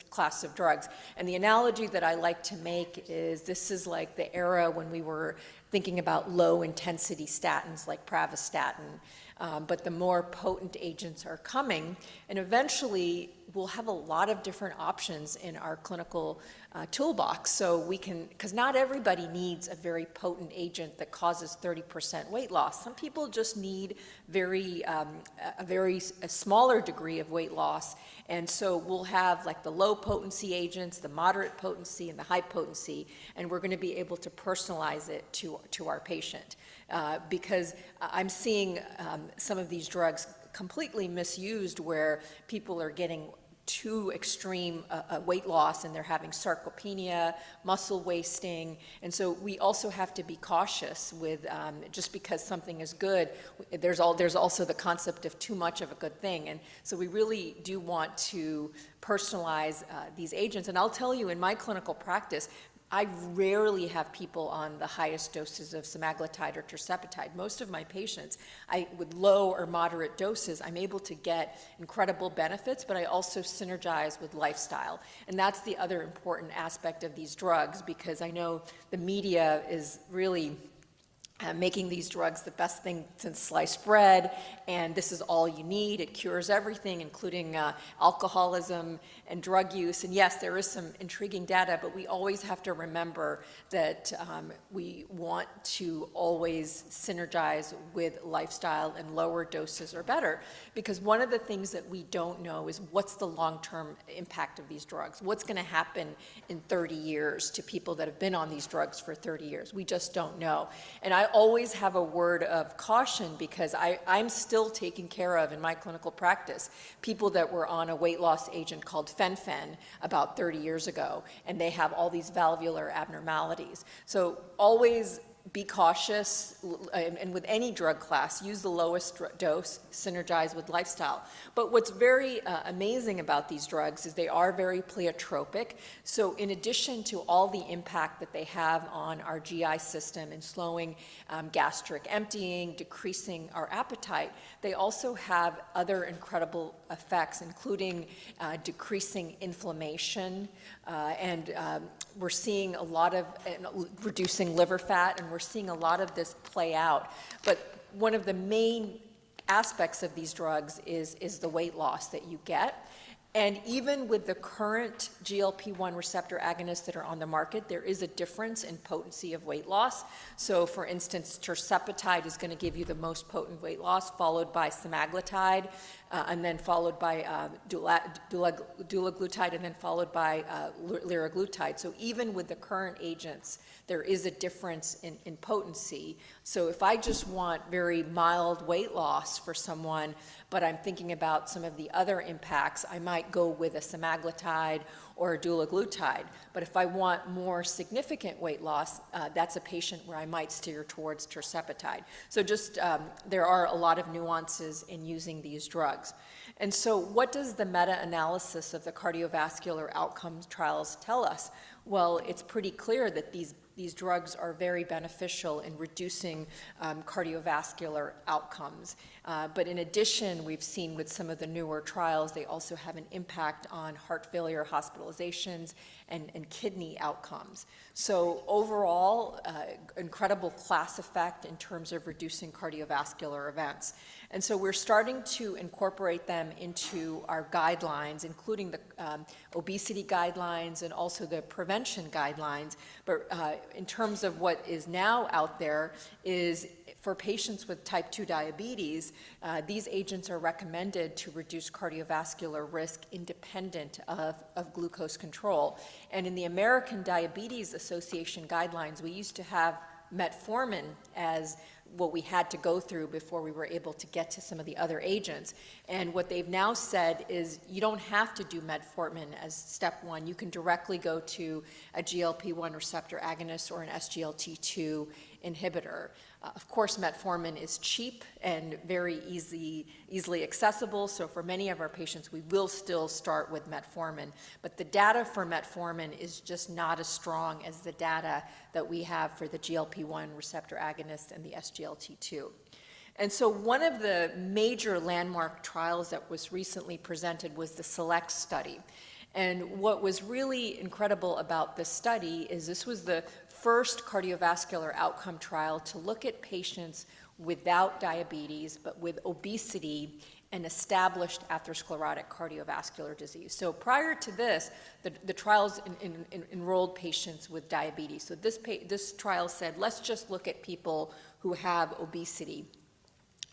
class of drugs. And the analogy that I like to make is this is like the era when we were thinking about low-intensity statins like pravastatin, but the more potent agents are coming, and eventually we'll have a lot of different options in our clinical toolbox. So we can, because not everybody needs a very potent agent that causes 30% weight loss. Some people just need a smaller degree of weight loss. And so we'll have like the low potency agents, the moderate potency, and the high potency, and we're going to be able to personalize it to our patient. Because I'm seeing some of these drugs completely misused where people are getting too extreme weight loss and they're having sarcopenia, muscle wasting. And so we also have to be cautious with just because something is good, there's also the concept of too much of a good thing. And so we really do want to personalize these agents. And I'll tell you, in my clinical practice, I rarely have people on the highest doses of semaglutide or tirzepatide. Most of my patients, with low or moderate doses, I'm able to get incredible benefits, but I also synergize with lifestyle. And that's the other important aspect of these drugs, because I know the media is really making these drugs the best thing since sliced bread, and this is all you need. It cures everything, including alcoholism and drug use. And yes, there is some intriguing data, but we always have to remember that we want to always synergize with lifestyle, and lower doses are better. Because one of the things that we don't know is what's the long-term impact of these drugs? What's going to happen in 30 years to people that have been on these drugs for 30 years? We just don't know. And I always have a word of caution, because I'm still taking care of, in my clinical practice, people that were on a weight loss agent called fen-phen about 30 years ago, and they have all these valvular abnormalities. So always be cautious, and with any drug class, use the lowest dose, synergize with lifestyle. But what's very amazing about these drugs is they are very pleiotropic. So in addition to all the impact that they have on our GI system in slowing gastric emptying, decreasing our appetite, they also have other incredible effects, including decreasing inflammation, and we're seeing a lot of reducing liver fat, and we're seeing a lot of this play out. But one of the main aspects of these drugs is the weight loss that you get. And even with the current GLP-1 receptor agonists that are on the market, there is a difference in potency of weight loss. So for instance, tirzepatide is going to give you the most potent weight loss, followed by semaglutide. and then followed by dulaglutide, and then followed by liraglutide. So even with the current agents, there is a difference in potency. So if I just want very mild weight loss for someone, but I'm thinking about some of the other impacts, I might go with a semaglutide or a dulaglutide. But if I want more significant weight loss, that's a patient where I might steer towards tirzepatide. So just there are a lot of nuances in using these drugs. And so what does the meta-analysis of the cardiovascular outcomes trials tell us? Well, it's pretty clear that these drugs are very beneficial in reducing cardiovascular outcomes. But in addition, we've seen with some of the newer trials, they also have an impact on heart failure hospitalizations and kidney outcomes. So overall, incredible class effect in terms of reducing cardiovascular events. And so we're starting to incorporate them into our guidelines, including the obesity guidelines and also the prevention guidelines. But in terms of what is now out there is for patients with type 2 diabetes, these agents are recommended to reduce cardiovascular risk independent of glucose control. And in the American Diabetes Association guidelines, we used to have metformin as what we had to go through before we were able to get to some of the other agents. And what they've now said is you don't have to do metformin as step one. You can directly go to a GLP-1 receptor agonist or an SGLT2 inhibitor. Of course, metformin is cheap and very easily accessible, so for many of our patients, we will still start with metformin. But the data for metformin is just not as strong as the data that we have for the GLP-1 receptor agonist and the SGLT2. And so one of the major landmark trials that was recently presented was the SELECT study. And what was really incredible about this study is this was the first cardiovascular outcome trial to look at patients without diabetes but with obesity and established atherosclerotic cardiovascular disease. So prior to this, the trials enrolled patients with diabetes. So this trial said, let's just look at people who have obesity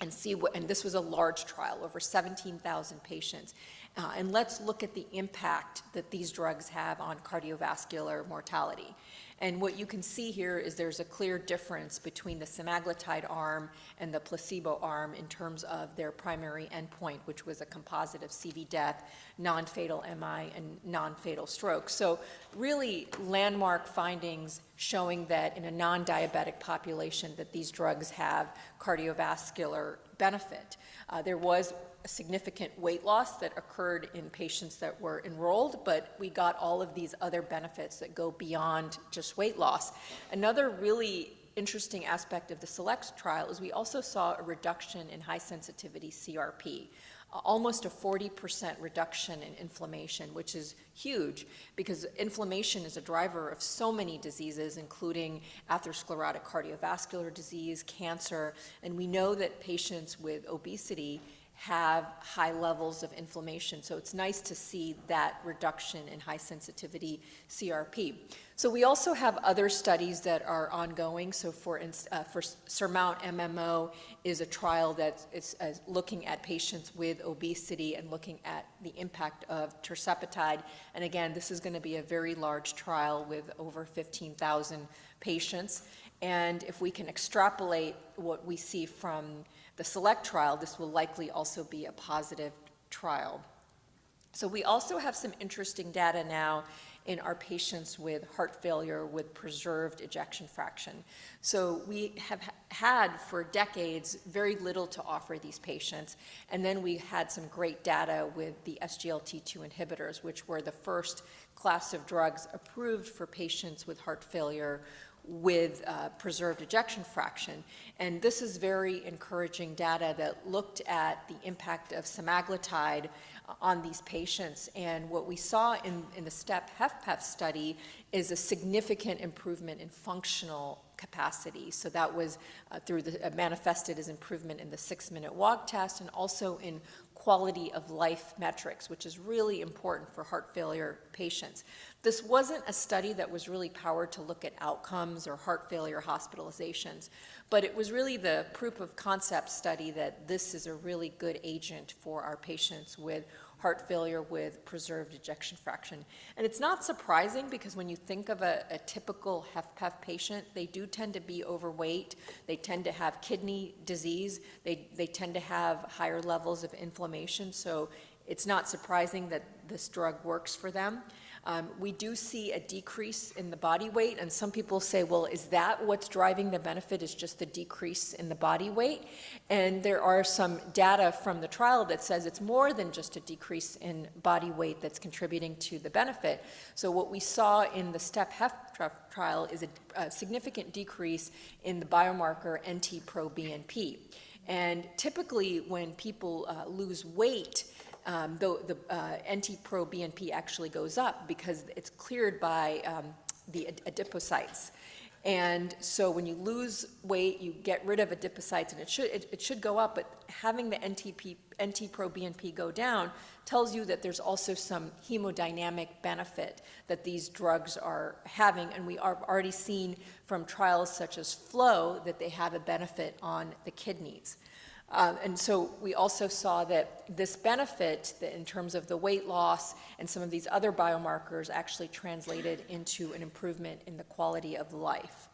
and see what, and this was a large trial, over 17,000 patients. And let's look at the impact that these drugs have on cardiovascular mortality. And what you can see here is there's a clear difference between the semaglutide arm and the placebo arm in terms of their primary endpoint, which was a composite of CV death, non-fatal MI, and non-fatal stroke. So really landmark findings showing that in a non-diabetic population that these drugs have cardiovascular benefit. There was a significant weight loss that occurred in patients that were enrolled, but we got all of these other benefits that go beyond just weight loss. Another really interesting aspect of the SELECT trial is we also saw a reduction in high sensitivity CRP, almost a 40% reduction in inflammation, which is huge because inflammation is a driver of so many diseases, including atherosclerotic cardiovascular disease, cancer, and we know that patients with obesity have high levels of inflammation. So it's nice to see that reduction in high sensitivity CRP. So we also have other studies that are ongoing. So for SURMOUNT MMO is a trial that is looking at patients with obesity and looking at the impact of tirzepatide. And again, this is going to be a very large trial with over 15,000 patients. And if we can extrapolate what we see from the SELECT trial, this will likely also be a positive trial. So we also have some interesting data now in our patients with heart failure with preserved ejection fraction. So we have had for decades very little to offer these patients, and then we had some great data with the SGLT2 inhibitors, which were the first class of drugs approved for patients with heart failure with preserved ejection fraction. And this is very encouraging data that looked at the impact of semaglutide on these patients. And what we saw in the STEP-HFpEF study is a significant improvement in functional capacity. So that was manifested as improvement in the 6-minute walk test and also in quality of life metrics, which is really important for heart failure patients. This wasn't a study that was really powered to look at outcomes or heart failure hospitalizations, but it was really the proof of concept study that this is a really good agent for our patients with heart failure with preserved ejection fraction. And it's not surprising because when you think of a typical HFpEF patient, they do tend to be overweight, they tend to have kidney disease, they tend to have higher levels of inflammation, so it's not surprising that this drug works for them. We do see a decrease in the body weight, and some people say, well, is that what's driving the benefit, is just the decrease in the body weight? And there are some data from the trial that says it's more than just a decrease in body weight that's contributing to the benefit. So what we saw in the STEP-HFpEF trial is a significant decrease in the biomarker NT-proBNP. And typically when people lose weight, the NT-proBNP actually goes up because it's cleared by the adipocytes. And so when you lose weight, you get rid of adipocytes, and it should go up, but having the NT-proBNP go down tells you that there's also some hemodynamic benefit that these drugs are having, and we are already seen from trials such as FLOW that they have a benefit on the kidneys. And so we also saw that this benefit, that in terms of the weight loss and some of these other biomarkers, actually translated into an improvement in the quality of life,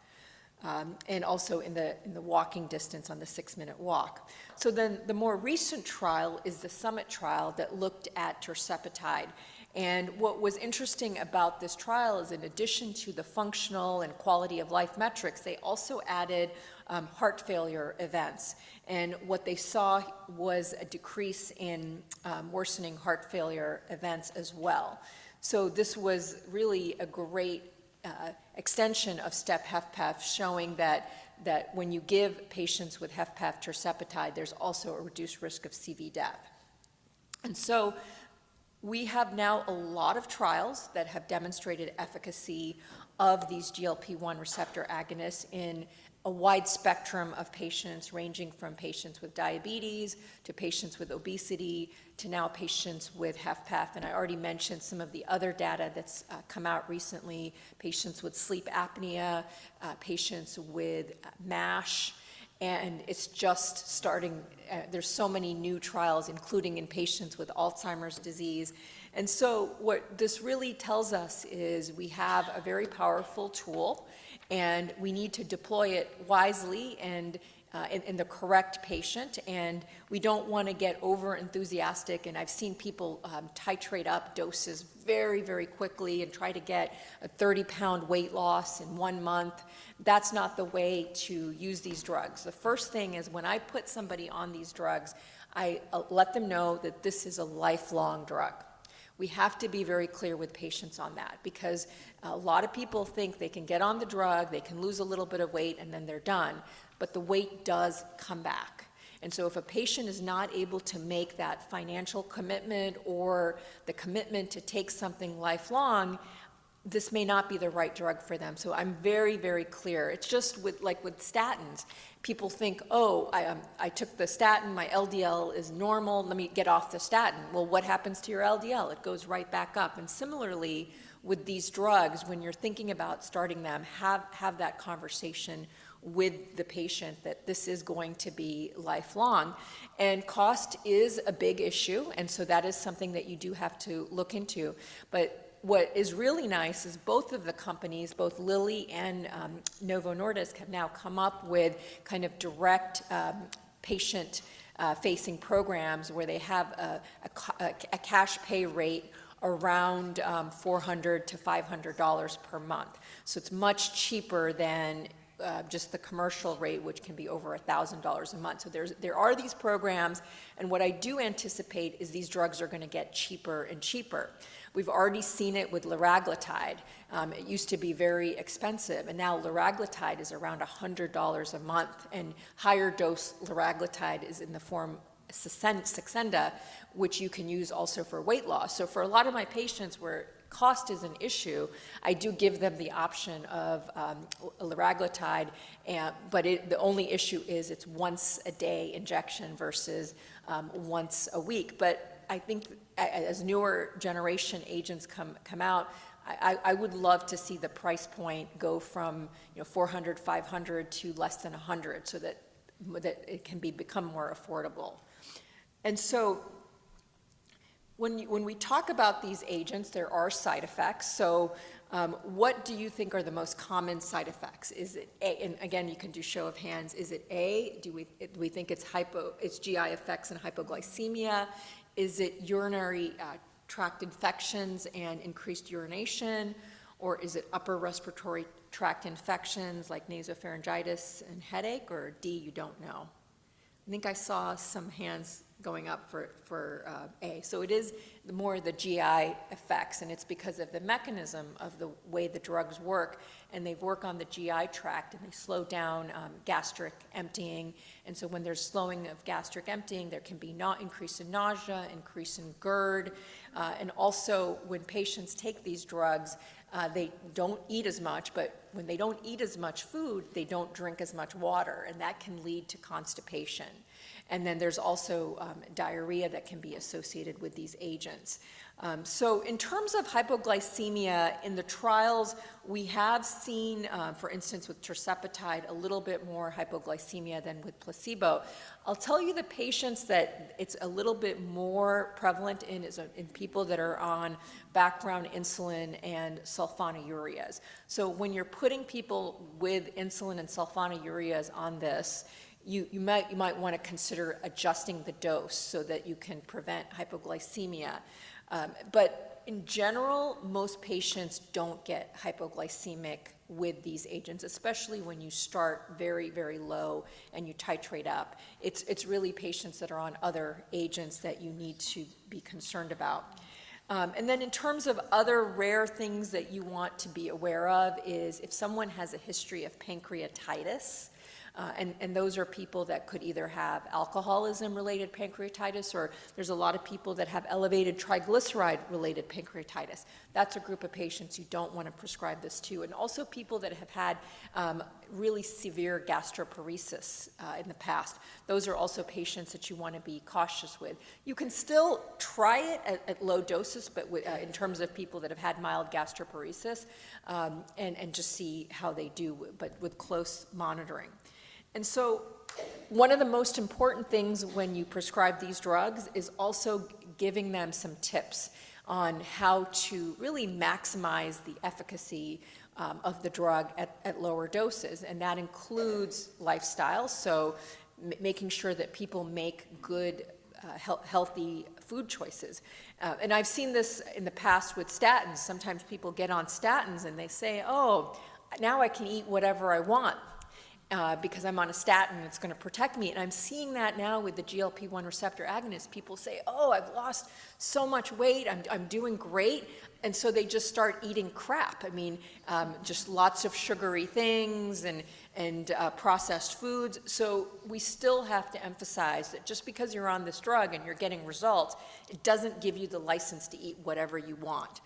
and also in the walking distance on the 6-minute walk. So then the more recent trial is the SUMMIT trial that looked at tirzepatide. And what was interesting about this trial is, in addition to the functional and quality of life metrics, they also added heart failure events. And what they saw was a decrease in worsening heart failure events as well. So this was really a great extension of STEP-HFpEF, showing that when you give patients with HFpEF tirzepatide, there's also a reduced risk of CV death. And so we have now a lot of trials that have demonstrated efficacy of these GLP-1 receptor agonists in a wide spectrum of patients, ranging from patients with diabetes to patients with obesity to now patients with HFpEF. And I already mentioned some of the other data that's come out recently: patients with sleep apnea, patients with MASH, and it's just starting. There's so many new trials, including in patients with Alzheimer's disease. And so what this really tells us is we have a very powerful tool, and we need to deploy it wisely and in the correct patient, and we don't want to get over enthusiastic. And I've seen people titrate up doses very, very quickly and try to get a 30-pound weight loss in 1 month. That's not the way to use these drugs. The first thing is, when I put somebody on these drugs, I let them know that this is a lifelong drug. We have to be very clear with patients on that, because a lot of people think they can get on the drug, they can lose a little bit of weight, and then they're done. But the weight does come back. And so if a patient is not able to make that financial commitment or the commitment to take something lifelong, this may not be the right drug for them. So I'm very, very clear. It's just with statins. People think, oh, I took the statin, my LDL is normal, let me get off the statin. Well, what happens to your LDL? It goes right back up. And similarly, with these drugs, when you're thinking about starting them, have that conversation with the patient that this is going to be lifelong. And cost is a big issue, and so that is something that you do have to look into. But what is really nice is both of the companies, both Lilly and Novo Nordisk, have now come up with kind of direct patient-facing programs where they have a cash pay rate around $400 to $500 per month. So it's much cheaper than just the commercial rate, which can be over $1,000 a month. So there are these programs, and what I do anticipate is these drugs are going to get cheaper and cheaper. We've already seen it with liraglutide. It used to be very expensive, and now liraglutide is around $100 a month, and higher dose liraglutide is in the form Saxenda, which you can use also for weight loss. So for a lot of my patients where cost is an issue, I do give them the option of liraglutide, but the only issue is it's once a day injection versus once a week. But I think as newer generation agents come out, I would love to see the price point go from 400, 500 to less than 100, so that it can become more affordable. And so when we talk about these agents, there are side effects. So what do you think are the most common side effects? Is it A, and again, you can do show of hands, is it A, do we think it's GI effects and hypoglycemia? Is it urinary tract infections and increased urination? Or is it upper respiratory tract infections like nasopharyngitis and headache? Or D, you don't know? I think I saw some hands going up for A. So it is more the GI effects, and it's because of the mechanism of the way the drugs work, and they work on the GI tract, and they slow down gastric emptying. And so when there's slowing of gastric emptying, there can be increase in nausea, increase in GERD, and also when patients take these drugs, they don't eat as much, but when they don't eat as much food, they don't drink as much water, and that can lead to constipation. And then there's also diarrhea that can be associated with these agents. So in terms of hypoglycemia, in the trials, we have seen, for instance, with tirzepatide, a little bit more hypoglycemia than with placebo. I'll tell you the patients that it's a little bit more prevalent in is in people that are on background insulin and sulfonylureas. So when you're putting people with insulin and sulfonylureas on this, you might want to consider adjusting the dose so that you can prevent hypoglycemia. But in general, most patients don't get hypoglycemic with these agents, especially when you start very, very low and you titrate up. It's really patients that are on other agents that you need to be concerned about. And then in terms of other rare things that you want to be aware of is if someone has a history of pancreatitis, and those are people that could either have alcoholism-related pancreatitis, or there's a lot of people that have elevated triglyceride-related pancreatitis. That's a group of patients you don't want to prescribe this to. And also people that have had really severe gastroparesis in the past. Those are also patients that you want to be cautious with. You can still try it at low doses, but in terms of people that have had mild gastroparesis, and just see how they do, but with close monitoring. And so one of the most important things when you prescribe these drugs is also giving them some tips on how to really maximize the efficacy of the drug at lower doses. And that includes lifestyle, so making sure that people make good, healthy food choices. And I've seen this in the past with statins. Sometimes people get on statins and they say, oh, now I can eat whatever I want. Because I'm on a statin, it's going to protect me. And I'm seeing that now with the GLP-1 receptor agonist. People say, oh, I've lost so much weight, I'm doing great. And so they just start eating crap. I mean, just lots of sugary things and processed foods. So we still have to emphasize that just because you're on this drug and you're getting results, it doesn't give you the license to eat whatever you want.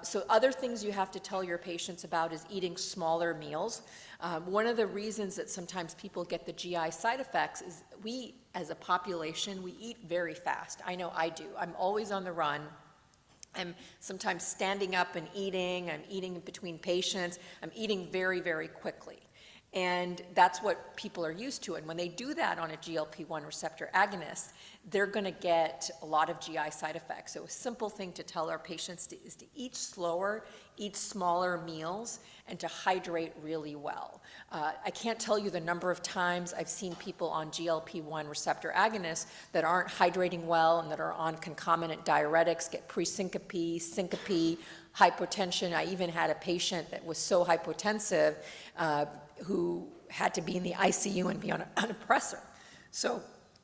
So other things you have to tell your patients about is eating smaller meals. One of the reasons that sometimes people get the GI side effects is we, as a population, we eat very fast. I know I do. I'm always on the run. I'm sometimes standing up and eating. I'm eating between patients. I'm eating very, very quickly. And that's what people are used to. And when they do that on a GLP-1 receptor agonist, they're going to get a lot of GI side effects. So a simple thing to tell our patients is to eat slower, eat smaller meals, and to hydrate really well. I can't tell you the number of times I've seen people on GLP-1 receptor agonists that aren't hydrating well and that are on concomitant diuretics, get presyncope, syncope, hypotension. I even had a patient that was so hypotensive who had to be in the ICU and be on a depressor. So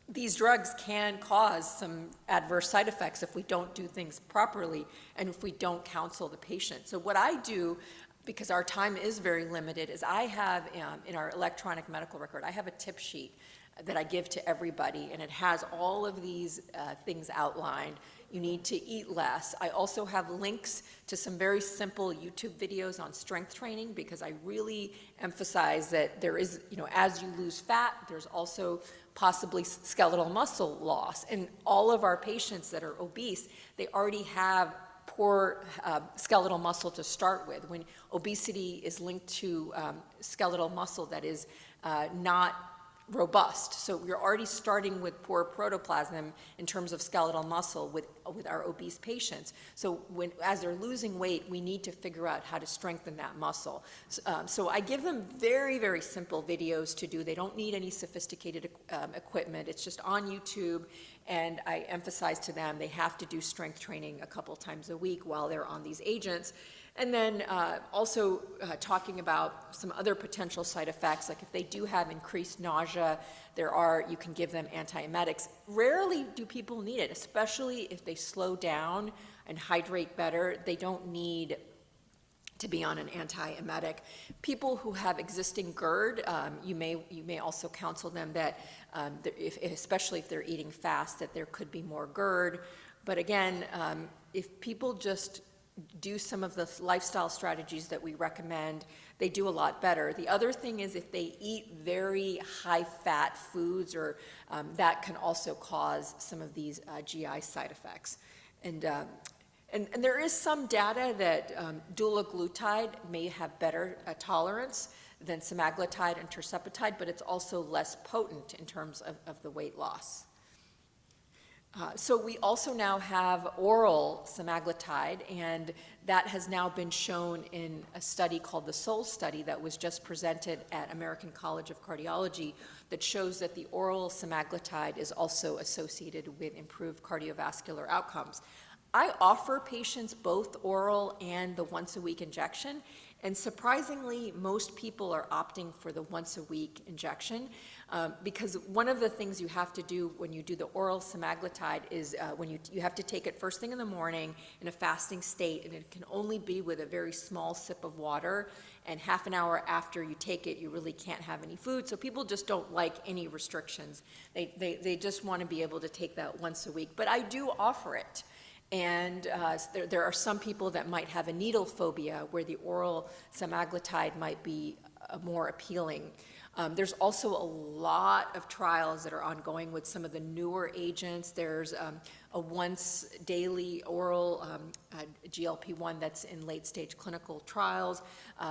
these drugs can cause some adverse side effects if we don't do things properly and if we don't counsel the patient. So what I do, because our time is very limited, is I have in our electronic medical record, I have a tip sheet. that I give to everybody, and it has all of these things outlined. You need to eat less. I also have links to some very simple YouTube videos on strength training, because I really emphasize that there is, as you lose fat, there's also possibly skeletal muscle loss. And all of our patients that are obese, they already have poor skeletal muscle to start with. When obesity is linked to skeletal muscle that is not robust. So we're already starting with poor protoplasm in terms of skeletal muscle with our obese patients. So as they're losing weight, we need to figure out how to strengthen that muscle. So I give them very, very simple videos to do. They don't need any sophisticated equipment. It's just on YouTube, and I emphasize to them they have to do strength training a couple times a week while they're on these agents. And then also talking about some other potential side effects, like if they do have increased nausea, you can give them antiemetics. Rarely do people need it, especially if they slow down and hydrate better. They don't need to be on an antiemetic. People who have existing GERD, you may also counsel them that, especially if they're eating fast, that there could be more GERD. But again, if people just do some of the lifestyle strategies that we recommend, they do a lot better. The other thing is if they eat very high-fat foods, or that can also cause some of these GI side effects. And there is some data that dulaglutide may have better tolerance than semaglutide and tirzepatide, but it's also less potent in terms of the weight loss. So we also now have oral semaglutide, and that has now been shown in a study called the SOUL study that was just presented at American College of Cardiology, that shows that the oral semaglutide is also associated with improved cardiovascular outcomes. I offer patients both oral and the once-a-week injection, and surprisingly, most people are opting for the once-a-week injection, because one of the things you have to do when you do the oral semaglutide is when you have to take it first thing in the morning in a fasting state, and it can only be with a very small sip of water, and half an hour after you take it, you really can't have any food. So people just don't like any restrictions. They just want to be able to take that once a week, but I do offer it. And there are some people that might have a needle phobia where the oral semaglutide might be more appealing. There's also a lot of trials that are ongoing with some of the newer agents. There's a once daily oral GLP-1 that's in late stage clinical trials.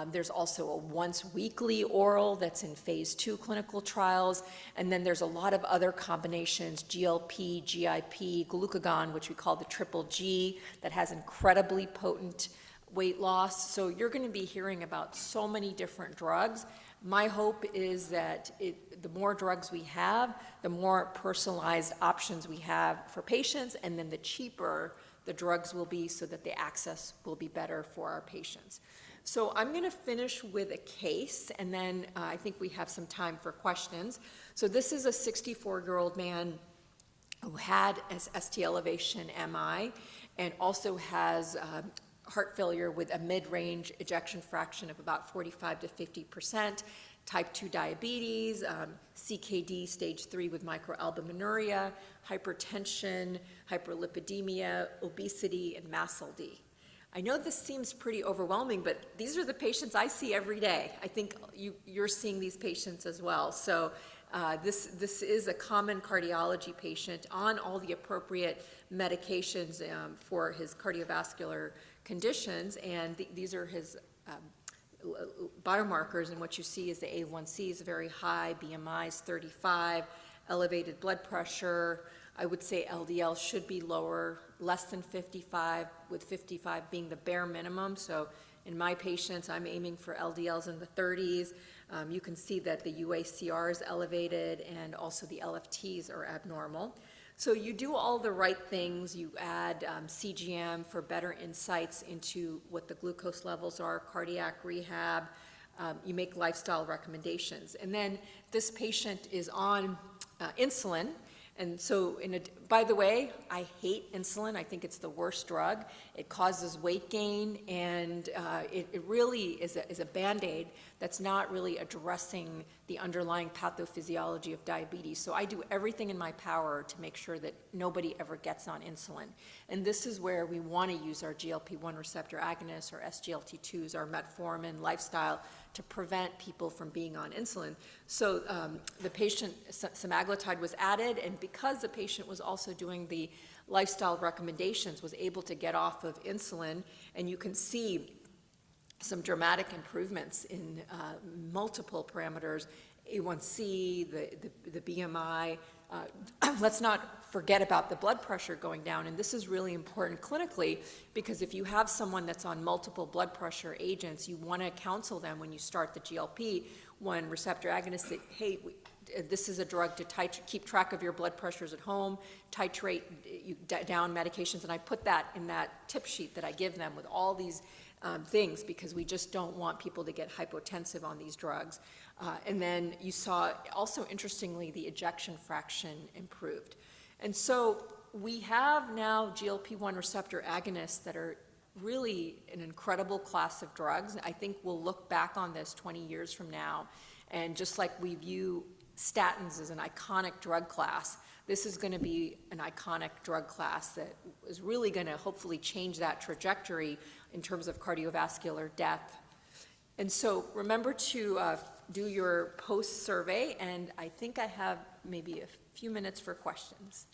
There's also a once weekly oral that's in phase 2 clinical trials. And then there's a lot of other combinations, GLP, GIP, glucagon, which we call the triple G, that has incredibly potent weight loss. So you're going to be hearing about so many different drugs. My hope is that the more drugs we have, the more personalized options we have for patients, and then the cheaper the drugs will be, so that the access will be better for our patients. So I'm going to finish with a case, and then I think we have some time for questions. So this is a 64-year-old man who had ST elevation MI, and also has heart failure with a mid-range ejection fraction of about 45 to 50%, type 2 diabetes, CKD stage 3 with microalbuminuria, hypertension, hyperlipidemia, obesity, and MASLD. I know this seems pretty overwhelming, but these are the patients I see every day. I think you're seeing these patients as well. So this is a common cardiology patient on all the appropriate medications for his cardiovascular conditions, and these are his biomarkers, and what you see is the A1C is very high, BMI is 35, elevated blood pressure. I would say LDL should be lower, less than 55, with 55 being the bare minimum. So in my patients, I'm aiming for LDLs in the 30s. You can see that the UACR is elevated, and also the LFTs are abnormal. So you do all the right things. You add CGM for better insights into what the glucose levels are, cardiac rehab. You make lifestyle recommendations. And then this patient is on insulin. And so, by the way, I hate insulin. I think it's the worst drug. It causes weight gain, and it really is a Band-Aid that's not really addressing the underlying pathophysiology of diabetes. So I do everything in my power to make sure that nobody ever gets on insulin. And this is where we want to use our GLP-1 receptor agonists, our SGLT2s, our metformin lifestyle to prevent people from being on insulin. So the patient, semaglutide was added, and because the patient was also doing the lifestyle recommendations, was able to get off of insulin, and you can see some dramatic improvements in multiple parameters, A1C, the BMI. Let's not forget about the blood pressure going down, and this is really important clinically, because if you have someone that's on multiple blood pressure agents, you want to counsel them when you start the GLP-1 receptor agonist that, hey, this is a drug to keep track of your blood pressures at home, titrate down medications, and I put that in that tip sheet that I give them with all these things, because we just don't want people to get hypotensive on these drugs. And then you saw also, interestingly, the ejection fraction improved. And so we have now GLP-1 receptor agonists that are really an incredible class of drugs. I think we'll look back on this 20 years from now, and just like we view statins as an iconic drug class, this is going to be an iconic drug class that is really going to hopefully change that trajectory in terms of cardiovascular death. And so remember to do your post survey, and I think I have maybe a few minutes for questions.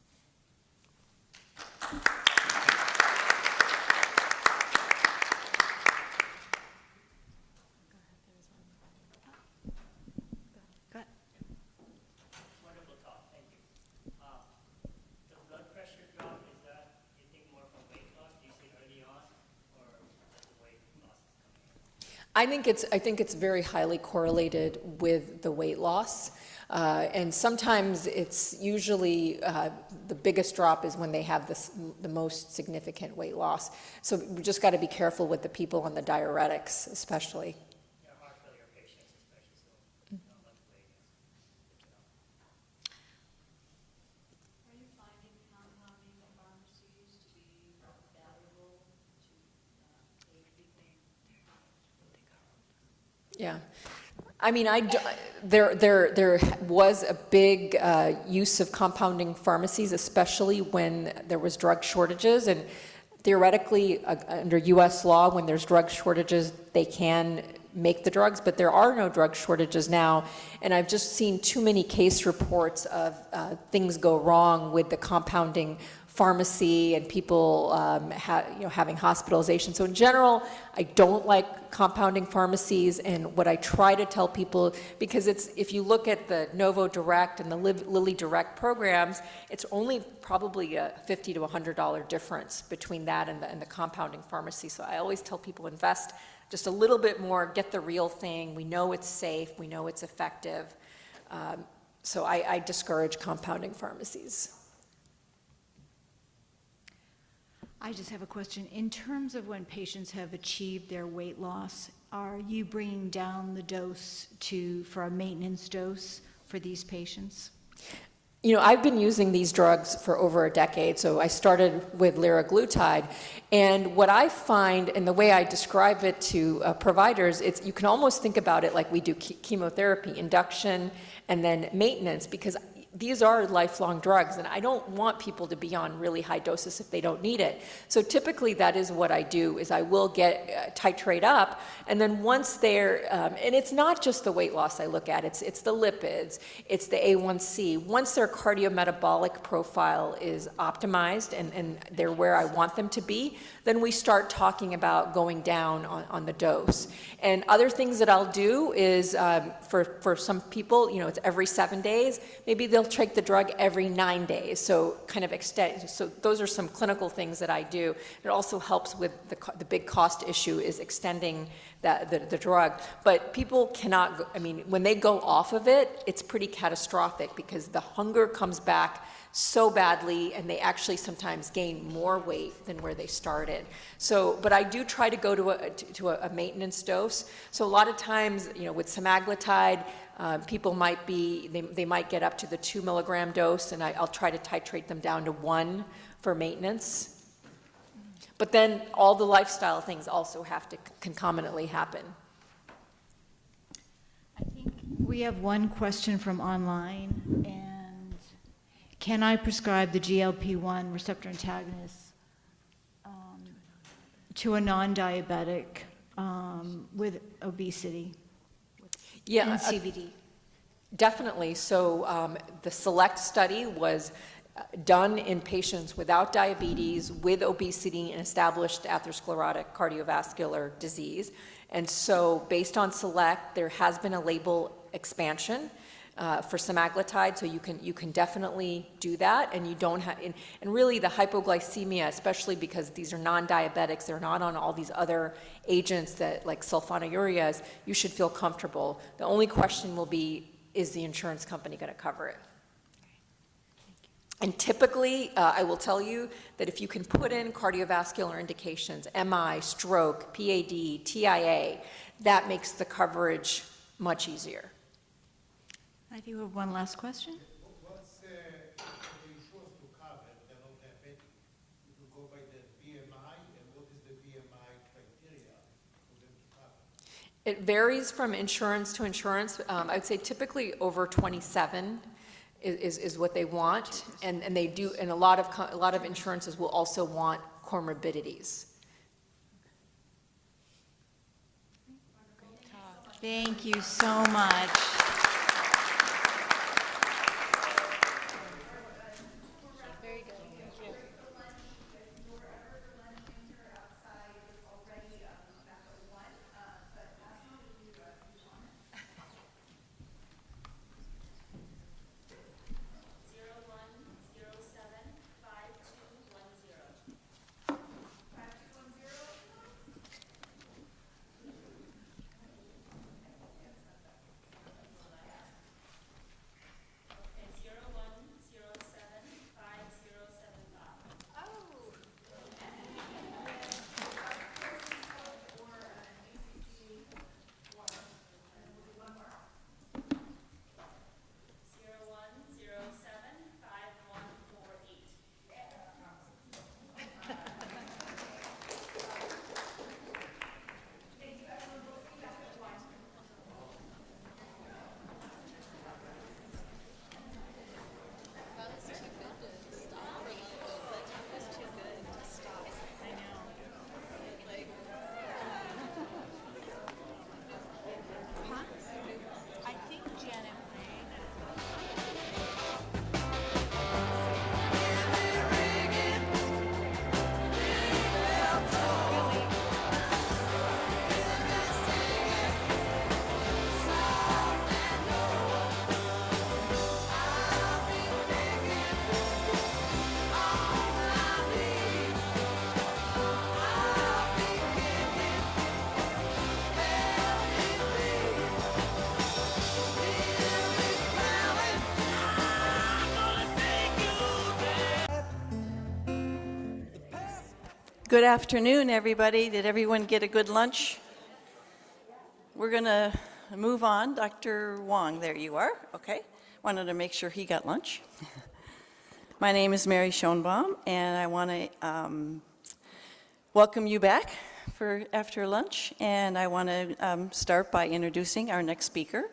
I think it's very highly correlated with the weight loss. And sometimes it's usually the biggest drop is when they have the most significant weight loss. So we just got to be careful with the people on the diuretics, especially. Yeah. I mean, there was a big use of compounding pharmacies, especially when there was drug shortages. And theoretically, under U.S. law, when there's drug shortages, they can make the drugs, but there are no drug shortages now. And I've just seen too many case reports of things go wrong with the compounding pharmacy and people having hospitalization. So in general, I don't like compounding pharmacies, and what I try to tell people, because if you look at the Novo Direct and the Lilly Direct programs, it's only probably a $50 to $100 difference between that and the compounding pharmacy. So I always tell people, invest just a little bit more, get the real thing. We know it's safe, we know it's effective. So I discourage compounding pharmacies. I just have a question. In terms of when patients have achieved their weight loss, are you bringing down the dose for a maintenance dose for these patients? You know, I've been using these drugs for over a decade. So I started with liraglutide, and what I find, and the way I describe it to providers, you can almost think about it like we do chemotherapy, induction, and then maintenance, because these are lifelong drugs, and I don't want people to be on really high doses if they don't need it. So typically that is what I do, is I will titrate up, and then once they're, and it's not just the weight loss I look at, it's the lipids, it's the A1C. Once their cardiometabolic profile is optimized and they're where I want them to be, then we start talking about going down on the dose. And other things that I'll do is, for some people, it's every 7 days, maybe they'll take the drug every 9 days, so kind of extend. So those are some clinical things that I do. It also helps with the big cost issue is extending the drug. But people cannot, when they go off of it, it's pretty catastrophic, because the hunger comes back so badly, and they actually sometimes gain more weight than where they started. So, but I do try to go to a maintenance dose. So a lot of times, with semaglutide, people might they might get up to the 2 milligram dose, and I'll try to titrate them down to 1 for maintenance. But then all the lifestyle things also have to concomitantly happen. I think we have one question from online, and can I prescribe the GLP-1 receptor antagonist to a non-diabetic with obesity Yeah, and CVT? Definitely. So the SELECT study was done in patients without diabetes, with obesity, and established atherosclerotic cardiovascular disease. And so based on SELECT, there has been a label expansion for semaglutide, so you can definitely do that, and you don't have, and really the hypoglycemia, especially because these are non-diabetics, they're not on all these other agents that like sulfonylureas, you should feel comfortable. The only question will be, is the insurance company going to cover it? And typically, I will tell you that if you can put in cardiovascular indications, MI, stroke, PAD, TIA, that makes the coverage much easier. I think we have one last question. What's the insurance to cover the non-diabetic? If you go by the BMI, and what is the BMI criteria for them to cover? It varies from insurance to insurance. I would say typically over 27 is what they want, and they do, and a lot of insurances will also want comorbidities. Thank you so much. Good afternoon, everybody. Did everyone get a good lunch? We're going to move on. Dr. Wong, there you are. Okay. Wanted to make sure he got lunch. My name is Mary Schoenbaum, and I want to welcome you back for after lunch. And I want to start by introducing our next speaker,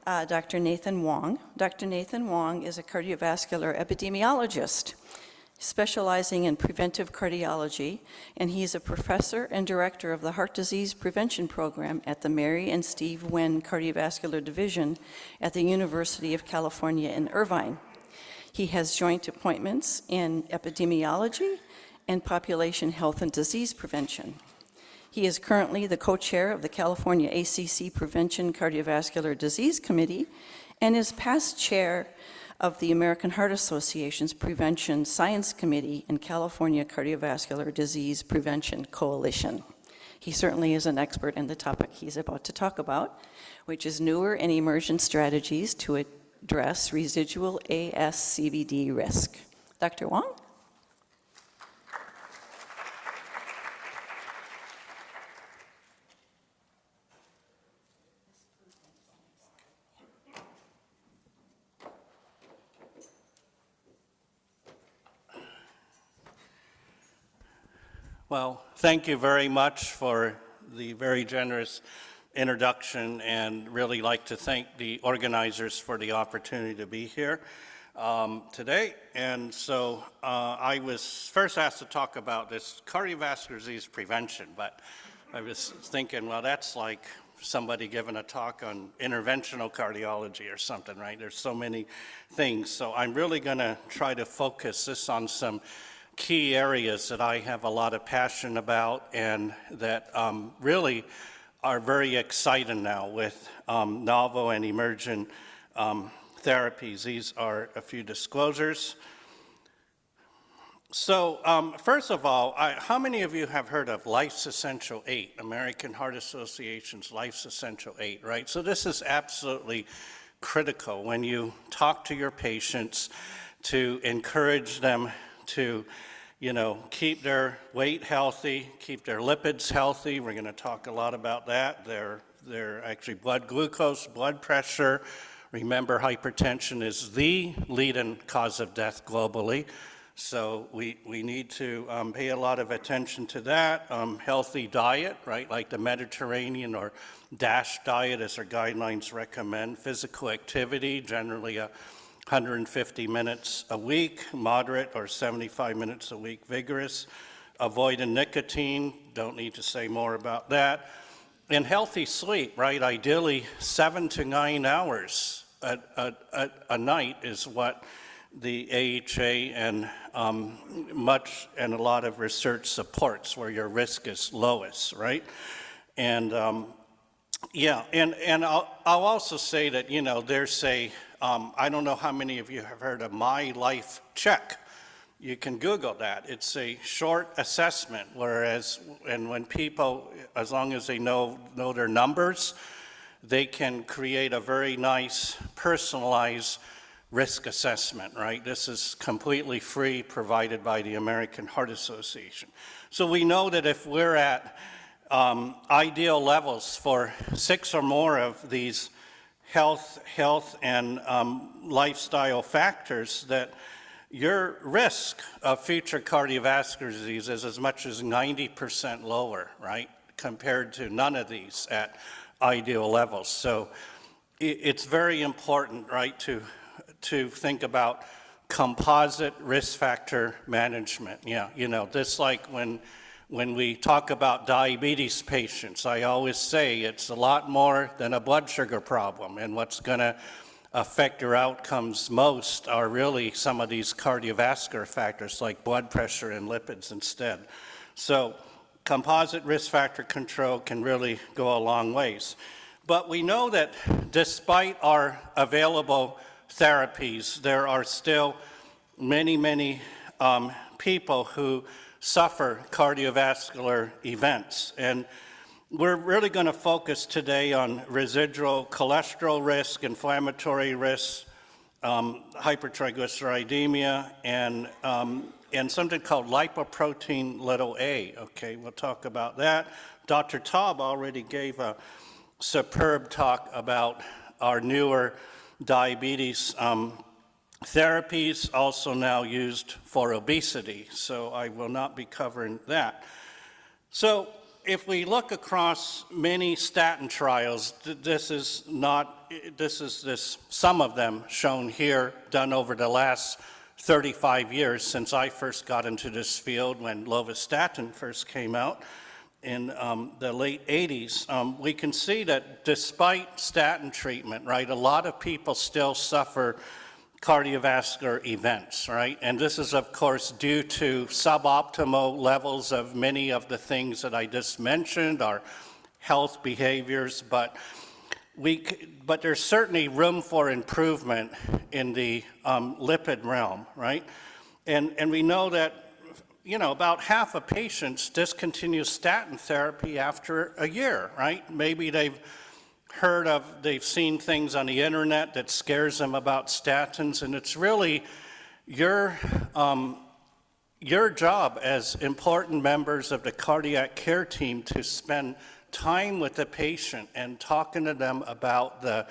Dr. Nathan Wong. Dr. Nathan Wong is a cardiovascular epidemiologist specializing in preventive cardiology, and he's a professor and director of the Heart Disease Prevention Program at the Mary and Steve Wynn Cardiovascular Division at the University of California in Irvine. He has joint appointments in epidemiology and population health and disease prevention. He is currently the co-chair of the California ACC Prevention Cardiovascular Disease Committee and is past chair of the American Heart Association's Prevention Science Committee and California Cardiovascular Disease Prevention Coalition. He certainly is an expert in the topic he's about to talk about, which is newer and emergent strategies to address residual ASCVD risk. Dr. Wong? Well, thank you very much for the very generous introduction, and really like to thank the organizers for the opportunity to be here today. And so I was first asked to talk about this cardiovascular disease prevention, but I was thinking, well, that's like somebody giving a talk on interventional cardiology or something, right? There's so many things. So I'm really going to try to focus this on some key areas that I have a lot of passion about, and that really are very exciting now with novel and emerging therapies. These are a few disclosures. So first of all, how many of you have heard of Life's Essential 8, American Heart Association's Life's Essential 8, right? So this is absolutely critical when you talk to your patients to encourage them to, you know, keep their weight healthy, keep their lipids healthy. We're going to talk a lot about that. Their actually blood glucose, blood pressure. Remember, hypertension is the leading cause of death globally. So we need to pay a lot of attention to that. Healthy diet, right, like the Mediterranean or DASH diet as our guidelines recommend. Physical activity, generally 150 minutes a week, moderate, or 75 minutes a week, vigorous. Avoiding nicotine, don't need to say more about that. And healthy sleep, right, ideally 7 to 9 hours a night is what the AHA and a lot of research supports, where your risk is lowest, right? And yeah, and I'll also say that, you know, there's I don't know how many of you have heard of My Life Check. You can Google that. It's a short assessment, and when people, as long as they know their numbers, they can create a very nice personalized risk assessment, right? This is completely free, provided by the American Heart Association. So we know that if we're at ideal levels for 6 or more of these health and lifestyle factors, that your risk of future cardiovascular disease is as much as 90% lower, right? Compared to none of these at ideal levels. So it's very important, right, to think about composite risk factor management. Yeah, you know, this, like when we talk about diabetes patients, I always say it's a lot more than a blood sugar problem, and what's going to affect your outcomes most are really some of these cardiovascular factors like blood pressure and lipids instead. So composite risk factor control can really go a long ways. But we know that despite our available therapies, there are still many people who suffer cardiovascular events. And we're really going to focus today on residual cholesterol risk, inflammatory risk, hypertriglyceridemia, and something called lipoprotein(a). Okay, we'll talk about that. Dr. Taub already gave a superb talk about our newer diabetes therapies, also now used for obesity, so I will not be covering that. So if we look across many statin trials, some of them shown here, done over the last 35 years since I first got into this field when lovastatin first came out in the late 80s, we can see that despite statin treatment, right, a lot of people still suffer cardiovascular events, right? And this is, of course, due to suboptimal levels of many of the things that I just mentioned, our health behaviors, but there's certainly room for improvement in the lipid realm, right? And we know that, you know, about half of patients discontinue statin therapy after a year, right? Maybe they've seen things on the internet that scares them about statins, and it's really your job as important members of the cardiac care team to spend time with the patient and talking to them about the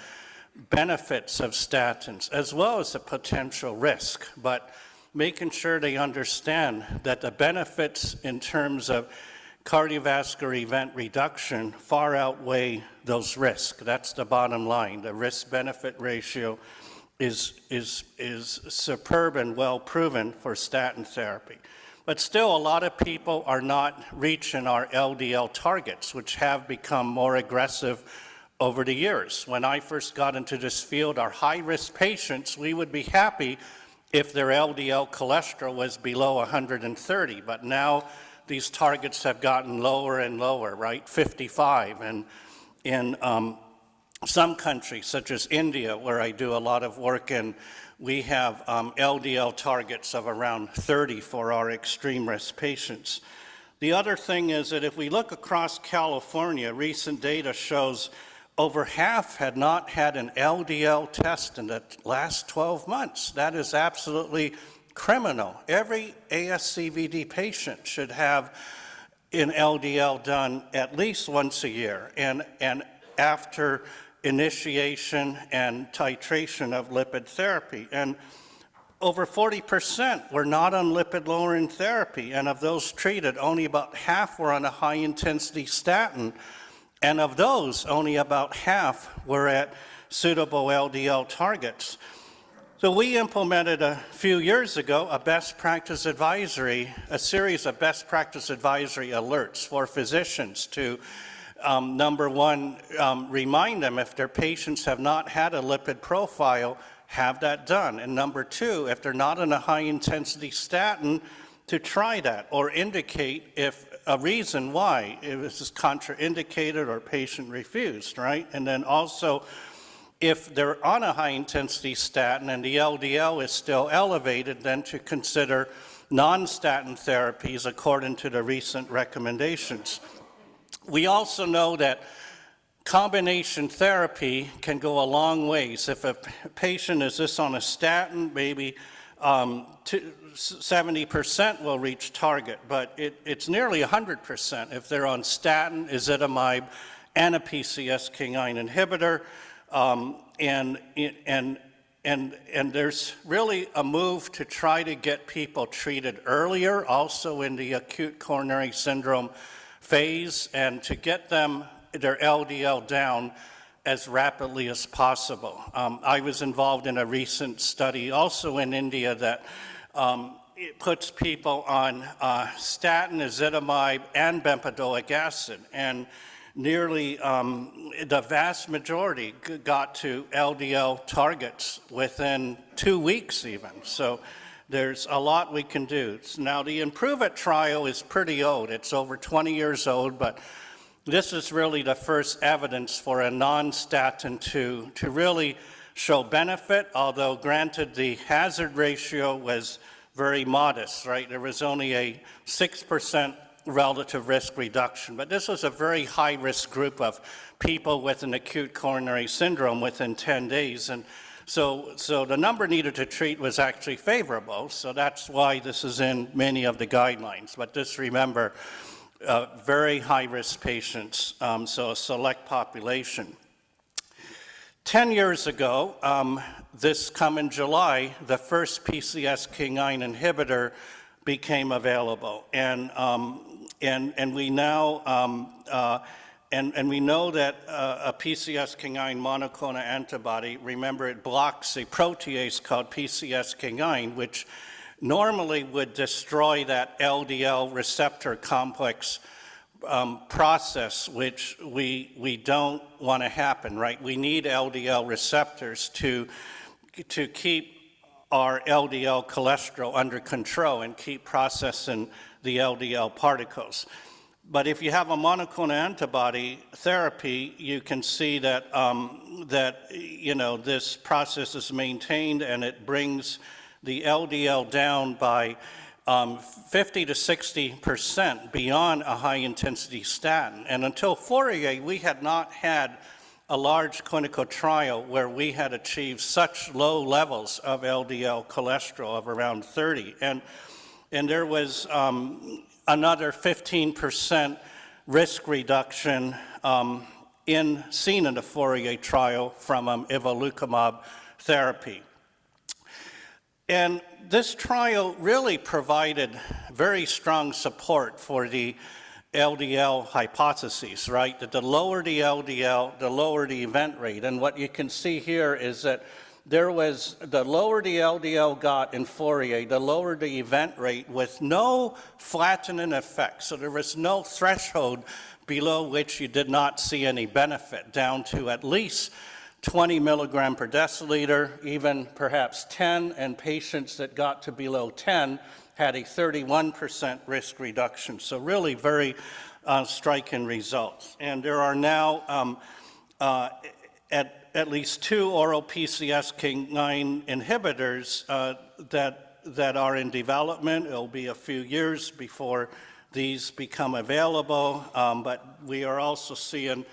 benefits of statins as well as the potential risk. But making sure they understand that the benefits in terms of cardiovascular event reduction far outweigh those risks. That's the bottom line. The risk-benefit ratio is superb and well proven for statin therapy. But still, a lot of people are not reaching our LDL targets, which have become more aggressive over the years. When I first got into this field, our high-risk patients, we would be happy if their LDL cholesterol was below 130, but now these targets have gotten lower and lower, right? 55, and in some countries, such as India, where I do a lot of work in, we have LDL targets of around 30 for our extreme risk patients. The other thing is that if we look across California, recent data shows over half had not had an LDL test in the last 12 months. That is absolutely criminal. Every ASCVD patient should have an LDL done at least once a year, and after initiation and titration of lipid therapy. And over 40% were not on lipid-lowering therapy, and of those treated, only about half were on a high-intensity statin, and of those, only about half were at suitable LDL targets. So we implemented a few years ago a best practice advisory, a series of best practice advisory alerts for physicians to, number one, remind them if their patients have not had a lipid profile, have that done. And number two, if they're not on a high-intensity statin, to try that or indicate if a reason why it was contraindicated or patient refused, right? And then also, if they're on a high-intensity statin and the LDL is still elevated, then to consider non-statin therapies according to the recent recommendations. We also know that combination therapy can go a long ways. If a patient is just on a statin, maybe 70% will reach target, but it's nearly 100% if they're on statin, ezetimibe, and a PCSK9 inhibitor. And there's really a move to try to get people treated earlier, also in the acute coronary syndrome phase, and to get them their LDL down as rapidly as possible. I was involved in a recent study also in India that it puts people on statin, ezetimibe, and bempedoic acid, and nearly the vast majority got to LDL targets within 2 weeks even. So there's a lot we can do. Now the Improve It trial is pretty old. It's over 20 years old, but this is really the first evidence for a non-statin to really show benefit, although granted the hazard ratio was very modest, right? There was only a 6% relative risk reduction, but this was a very high-risk group of people with an acute coronary syndrome within 10 days, and so the number needed to treat was actually favorable, so that's why this is in many of the guidelines. But just remember, very high-risk patients, so a select population. 10 years ago, this coming July, the first PCSK9 inhibitor became available, and we now and we know that a PCSK9 monoclonal antibody, remember, it blocks a protease called PCSK9, which normally would destroy that LDL receptor complex process, which we don't want to happen, right? We need LDL receptors to keep our LDL cholesterol under control and keep processing the LDL particles. But if you have a monoclonal antibody therapy, you can see that this process is maintained and it brings the LDL down by 50 to 60% beyond a high-intensity statin. And until Fourier, we had not had a large clinical trial where we had achieved such low levels of LDL cholesterol of around 30. And there was another 15% risk reduction seen in the Fourier trial from evolocumab therapy. And this trial really provided very strong support for the LDL hypotheses, right? That the lower the LDL, the lower the event rate. And what you can see here is that there was, the lower the LDL got in Fourier, the lower the event rate with no flattening effect. So there was no threshold below which you did not see any benefit, down to at least 20 milligram per deciliter, even perhaps 10, and patients that got to below 10 had a 31% risk reduction. So really very striking results. And there are now at least 2 oral PCSK9 inhibitors that are in development. It'll be a few years before these become available, but we are also seeing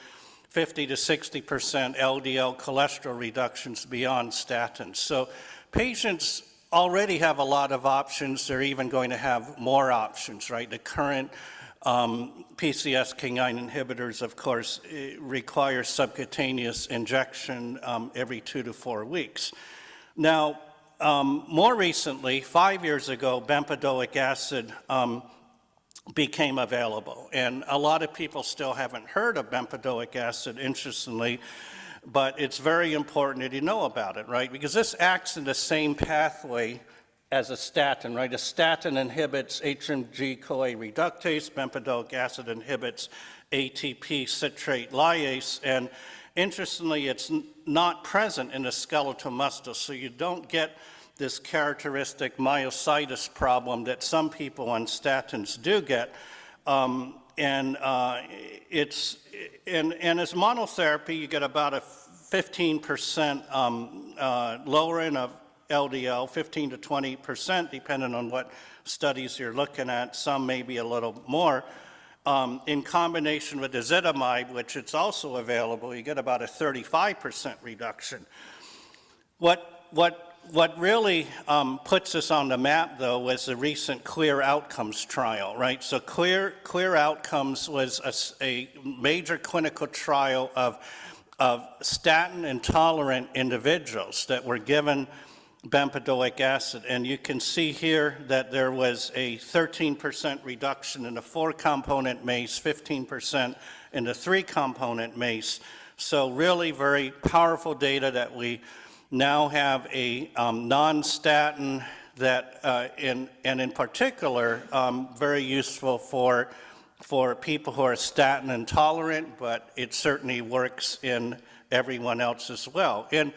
50 to 60% LDL cholesterol reductions beyond statins. So patients already have a lot of options. They're even going to have more options, right? The current PCSK9 inhibitors, of course, require subcutaneous injection every 2 to 4 weeks. Now, more recently, 5 years ago, bempedoic acid became available. And a lot of people still haven't heard of bempedoic acid, interestingly, but it's very important that you know about it, right? Because this acts in the same pathway as a statin, right? A statin inhibits HMG-CoA reductase, bempedoic acid inhibits ATP citrate lyase, and interestingly, it's not present in the skeletal muscle, so you don't get this characteristic myositis problem that some people on statins do get. And as monotherapy, you get about a 15% lowering of LDL, 15 to 20%, depending on what studies you're looking at. Some maybe a little more. In combination with ezetimibe, which it's also available, you get about a 35% reduction. What really puts us on the map, though, was the recent CLEAR Outcomes trial, right? So CLEAR Outcomes was a major clinical trial of statin-intolerant individuals that were given bempedoic acid. And you can see here that there was a 13% reduction in the 4-component MACE, 15% in the 3-component MACE. So really very powerful data that we now have a non-statin that, and in particular, very useful for people who are statin intolerant, but it certainly works in everyone else as well. And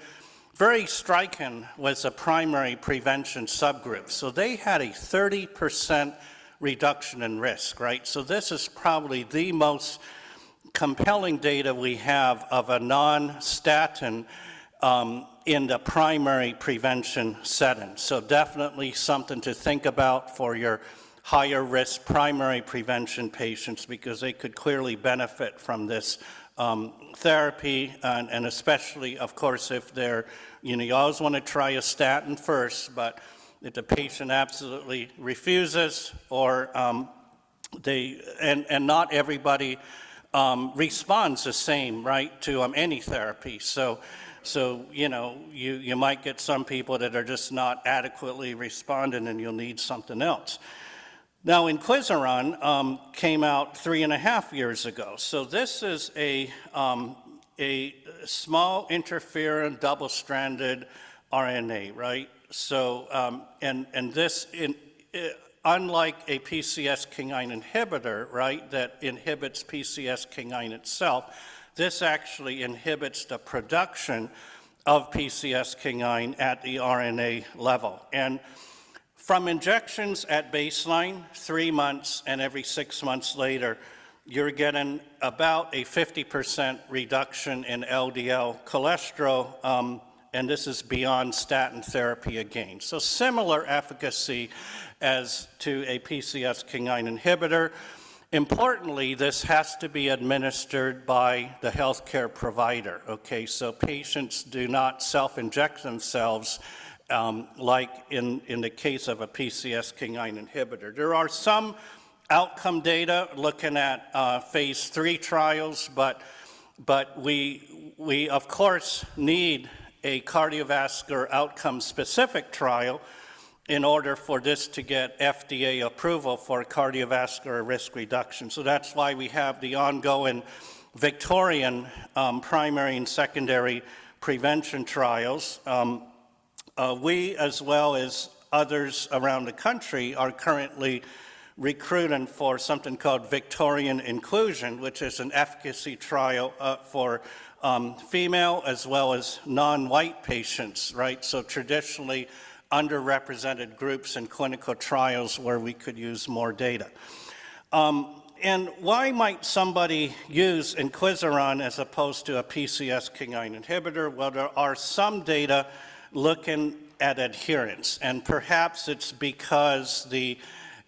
very striking was a primary prevention subgroup. So they had a 30% reduction in risk, right? So this is probably the most compelling data we have of a non-statin in the primary prevention setting. So definitely something to think about for your higher risk primary prevention patients, because they could clearly benefit from this therapy, and especially, of course, if they're, you always want to try a statin first, but if the patient absolutely refuses, or and not everybody responds the same, right, to any therapy. So you might get some people that are just not adequately responding, and you'll need something else. Now, inclisiran came out 3.5 years ago. So this is a small interferon double-stranded RNA, right? So, and this, unlike a PCSK9 inhibitor, right, that inhibits PCSK9 itself, this actually inhibits the production of PCSK9 at the RNA level. And from injections at baseline, 3 months, and every 6 months later, you're getting about a 50% reduction in LDL cholesterol, and this is beyond statin therapy again. So similar efficacy as to a PCSK9 inhibitor. Importantly, this has to be administered by the healthcare provider, okay? So patients do not self-inject themselves like in the case of a PCSK9 inhibitor. There are some outcome data looking at phase 3 trials, but we of course need a cardiovascular outcome specific trial in order for this to get FDA approval for cardiovascular risk reduction. So that's why we have the ongoing Victorian primary and secondary prevention trials. We, as well as others around the country, are currently recruiting for something called Victorian Inclusion, which is an efficacy trial for female as well as non-white patients, right? So traditionally underrepresented groups in clinical trials where we could use more data. And why might somebody use inclisiran as opposed to a PCSK9 inhibitor? Well, there are some data looking at adherence, and perhaps it's because the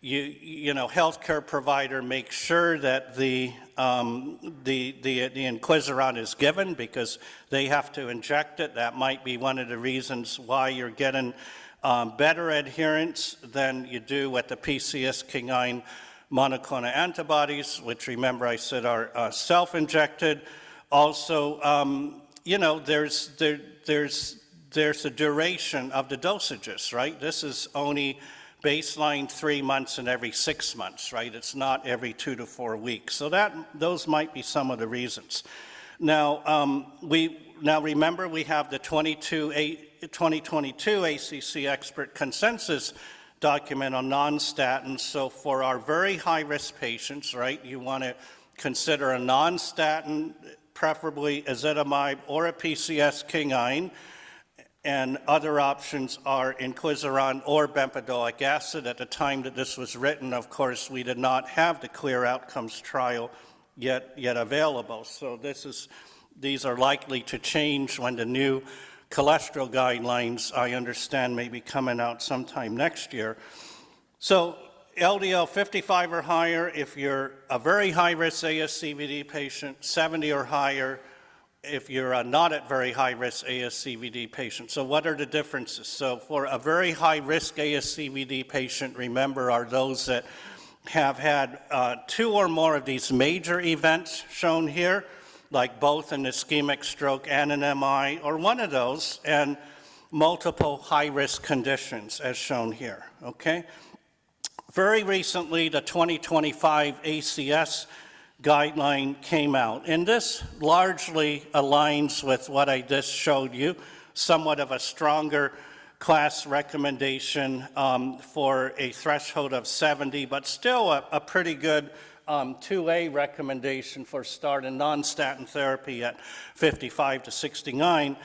healthcare provider makes sure that the inclisiran is given because they have to inject it. That might be one of the reasons why you're getting better adherence than you do with the PCSK9 monoclonal antibodies, which, remember, I said are self-injected. Also, there's a duration of the dosages, right? This is only baseline 3 months and every 6 months, right? It's not every 2 to 4 weeks. So those might be some of the reasons. Now, remember, we have the 2022 ACC expert consensus document on non-statins. So for our very high-risk patients, right, you want to consider a non-statin, preferably ezetimibe or a PCSK9, and other options are inclisiran or bempedoic acid. At the time that this was written, of course, we did not have the CLEAR Outcomes trial yet available. So these are likely to change when the new cholesterol guidelines, I understand, may be coming out sometime next year. So LDL 55 or higher if you're a very high-risk ASCVD patient, 70 or higher if you're not at very high-risk ASCVD patient. So what are the differences? So for a very high-risk ASCVD patient, remember, are those that have had 2 or more of these major events shown here, like both an ischemic stroke and an MI, or one of those, and multiple high-risk conditions, as shown here, okay? Very recently, the 2025 ACS guideline came out, and this largely aligns with what I just showed you, somewhat of a stronger class recommendation for a threshold of 70, but still a pretty good 2A recommendation for starting non-statin therapy at 55 to 69,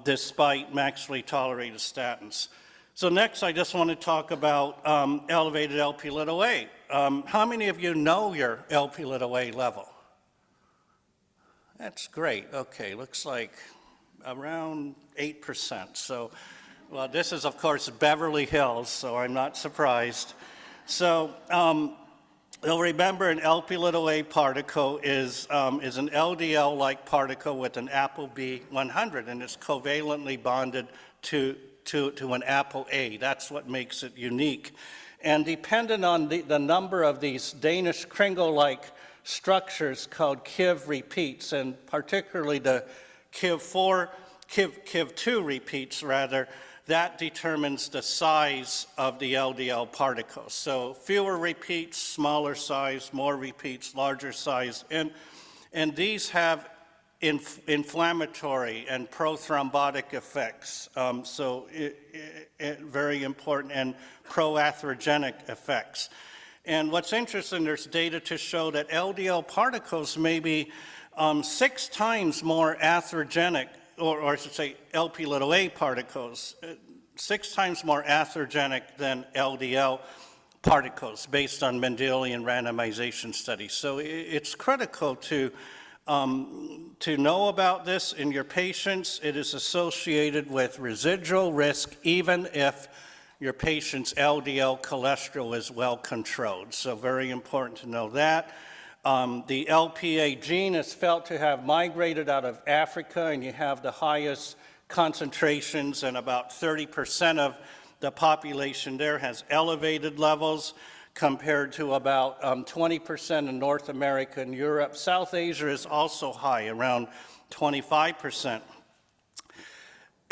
despite maximally tolerated statins. So next, I just want to talk about elevated Lp(a). How many of you know your Lp(a) level? That's great. Okay, looks like around 8%. So, well, this is, of course, Beverly Hills, so I'm not surprised. So, you'll remember an Lp(a) particle is an LDL-like particle with an ApoB100, and it's covalently bonded to an ApoA. That's what makes it unique. And dependent on the number of these Danish Kringle-like structures called KIV repeats, and particularly the KIV2 repeats, rather, that determines the size of the LDL particles. So fewer repeats, smaller size, more repeats, larger size, and these have inflammatory and prothrombotic effects, so very important, and proatherogenic effects. And what's interesting, there's data to show that LDL particles may be 6 times more atherogenic, or I should say Lp(a) particles, 6 times more atherogenic than LDL particles based on Mendelian randomization studies. So it's critical to know about this in your patients. It is associated with residual risk even if your patient's LDL cholesterol is well controlled. So very important to know that. The LPA gene is felt to have migrated out of Africa, and you have the highest concentrations, and about 30% of the population there has elevated levels, compared to about 20% in North America and Europe. South Asia is also high, around 25%.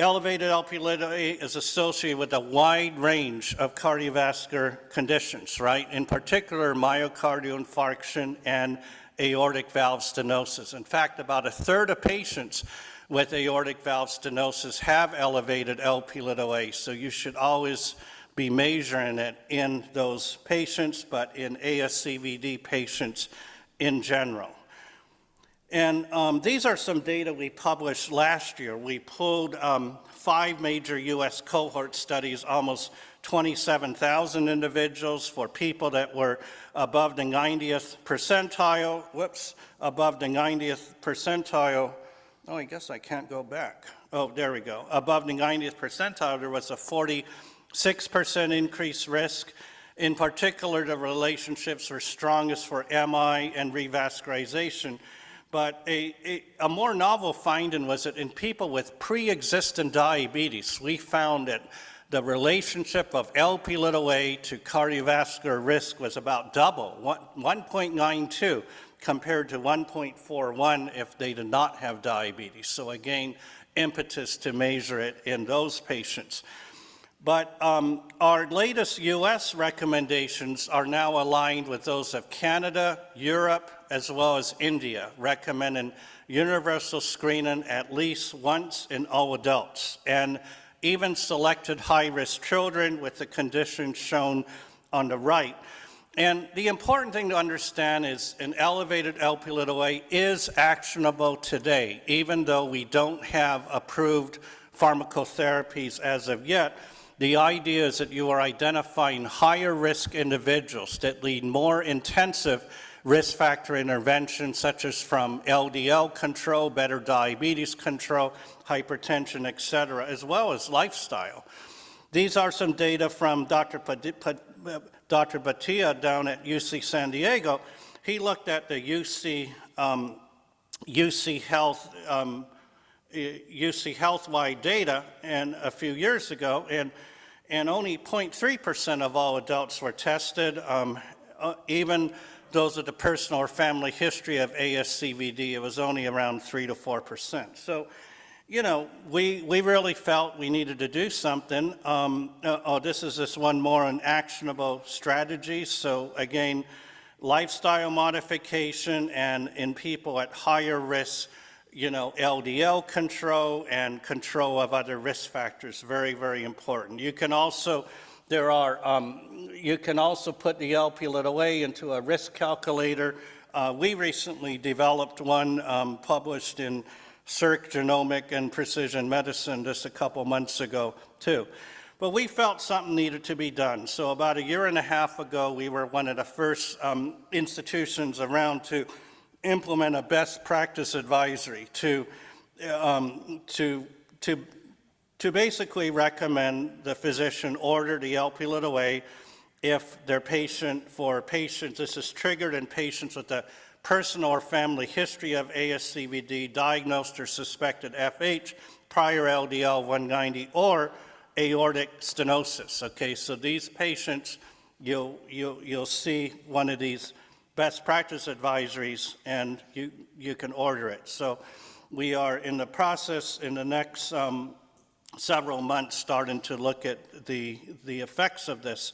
Elevated Lp(a) is associated with a wide range of cardiovascular conditions, right? In particular, myocardial infarction and aortic valve stenosis. In fact, about a third of patients with aortic valve stenosis have elevated Lp(a), so you should always be measuring it in those patients, but in ASCVD patients in general. And these are some data we published last year. We pulled 5 major US cohort studies, almost 27,000 individuals for people that were above the 90th percentile, above the 90th percentile. Oh, I guess I can't go back. Oh, there we go. Above the 90th percentile, there was a 46% increased risk. In particular, the relationships were strongest for MI and revascularization. But a more novel finding was that in people with pre-existing diabetes, we found that the relationship of Lp(a) to cardiovascular risk was about double, 1.92 compared to 1.41 if they did not have diabetes. So again, impetus to measure it in those patients. But our latest US recommendations are now aligned with those of Canada, Europe, as well as India, recommending universal screening at least once in all adults, and even selected high-risk children with the conditions shown on the right. And the important thing to understand is an elevated Lp(a) is actionable today, even though we don't have approved pharmacotherapies as of yet. The idea is that you are identifying higher risk individuals that lead more intensive risk factor interventions, such as from LDL control, better diabetes control, hypertension, et cetera, as well as lifestyle. These are some data from Dr. Bhatia down at UC San Diego. He looked at the UC Health-wide data and a few years ago, and only 0.3% of all adults were tested. Even those with a personal or family history of ASCVD, it was only around 3 to 4%. So, you know, we really felt we needed to do something. This is just one more on actionable strategies. So again, lifestyle modification, and in people at higher risk, you know, LDL control and control of other risk factors, very, very important. You can also, you can also put the Lp(a) into a risk calculator. We recently developed one published in Circ Genomic and Precision Medicine just a couple months ago too. But we felt something needed to be done. So about a year and a half ago, we were one of the first institutions around to implement a best practice advisory to basically recommend the physician order the Lp(a) if their this is triggered in patients with a personal or family history of ASCVD, diagnosed or suspected FH, prior LDL 190, or aortic stenosis. Okay, so these patients, you'll see one of these best practice advisories, and you can order it. So we are in the process in the next several months starting to look at the effects of this.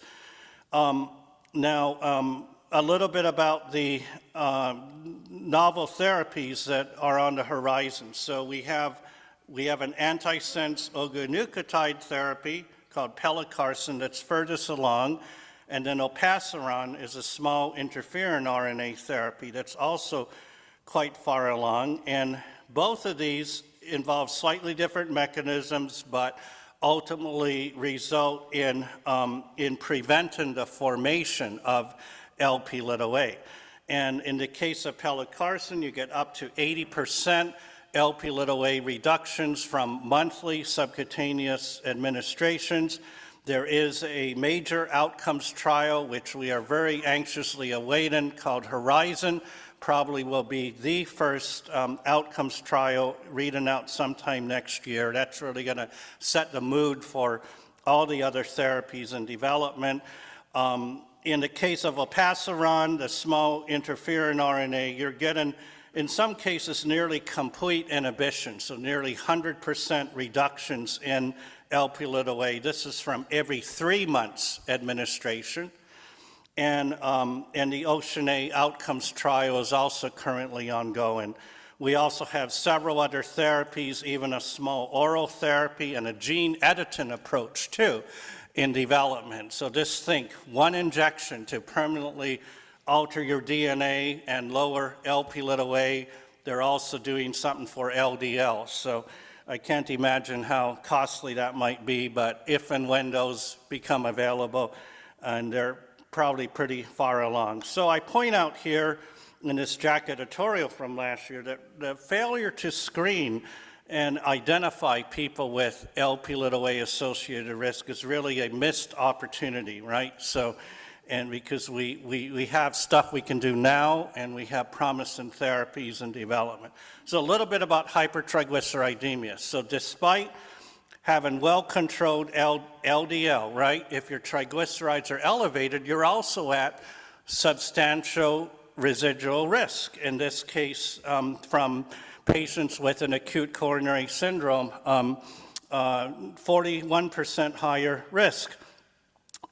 Now, a little bit about the novel therapies that are on the horizon. So we have an antisense oligonucleotide therapy called pelacarsen that's furthest along. And then olpasiran is a small interferon RNA therapy that's also quite far along. And both of these involve slightly different mechanisms, but ultimately result in preventing the formation of Lp(a). And in the case of pelacarsen, you get up to 80% Lp(a) reductions from monthly subcutaneous administrations. There is a major outcomes trial, which we are very anxiously awaiting, called Horizon. Probably will be the first outcomes trial reading out sometime next year. That's really going to set the mood for all the other therapies in development. In the case of olpasiran, the small interferon RNA, you're getting in some cases, nearly complete inhibition, so nearly 100% reductions in Lp(a). This is from every 3 months administration. And the OCEAN(a) outcomes trial is also currently ongoing. We also have several other therapies, even a small oral therapy and a gene editing approach too in development. So just think, one injection to permanently alter your DNA and lower Lp(a). They're also doing something for LDL. So I can't imagine how costly that might be, but if and when those become available, and they're probably pretty far along. So I point out here in this JACC editorial from last year that the failure to screen and identify people with Lp(a) associated risk is really a missed opportunity, right? So, and because we have stuff we can do now, and we have promising therapies in development. So a little bit about hypertriglyceridemia. So despite having well-controlled LDL, right, if your triglycerides are elevated, you're also at substantial residual risk. In this case, from patients with an acute coronary syndrome, 41% higher risk.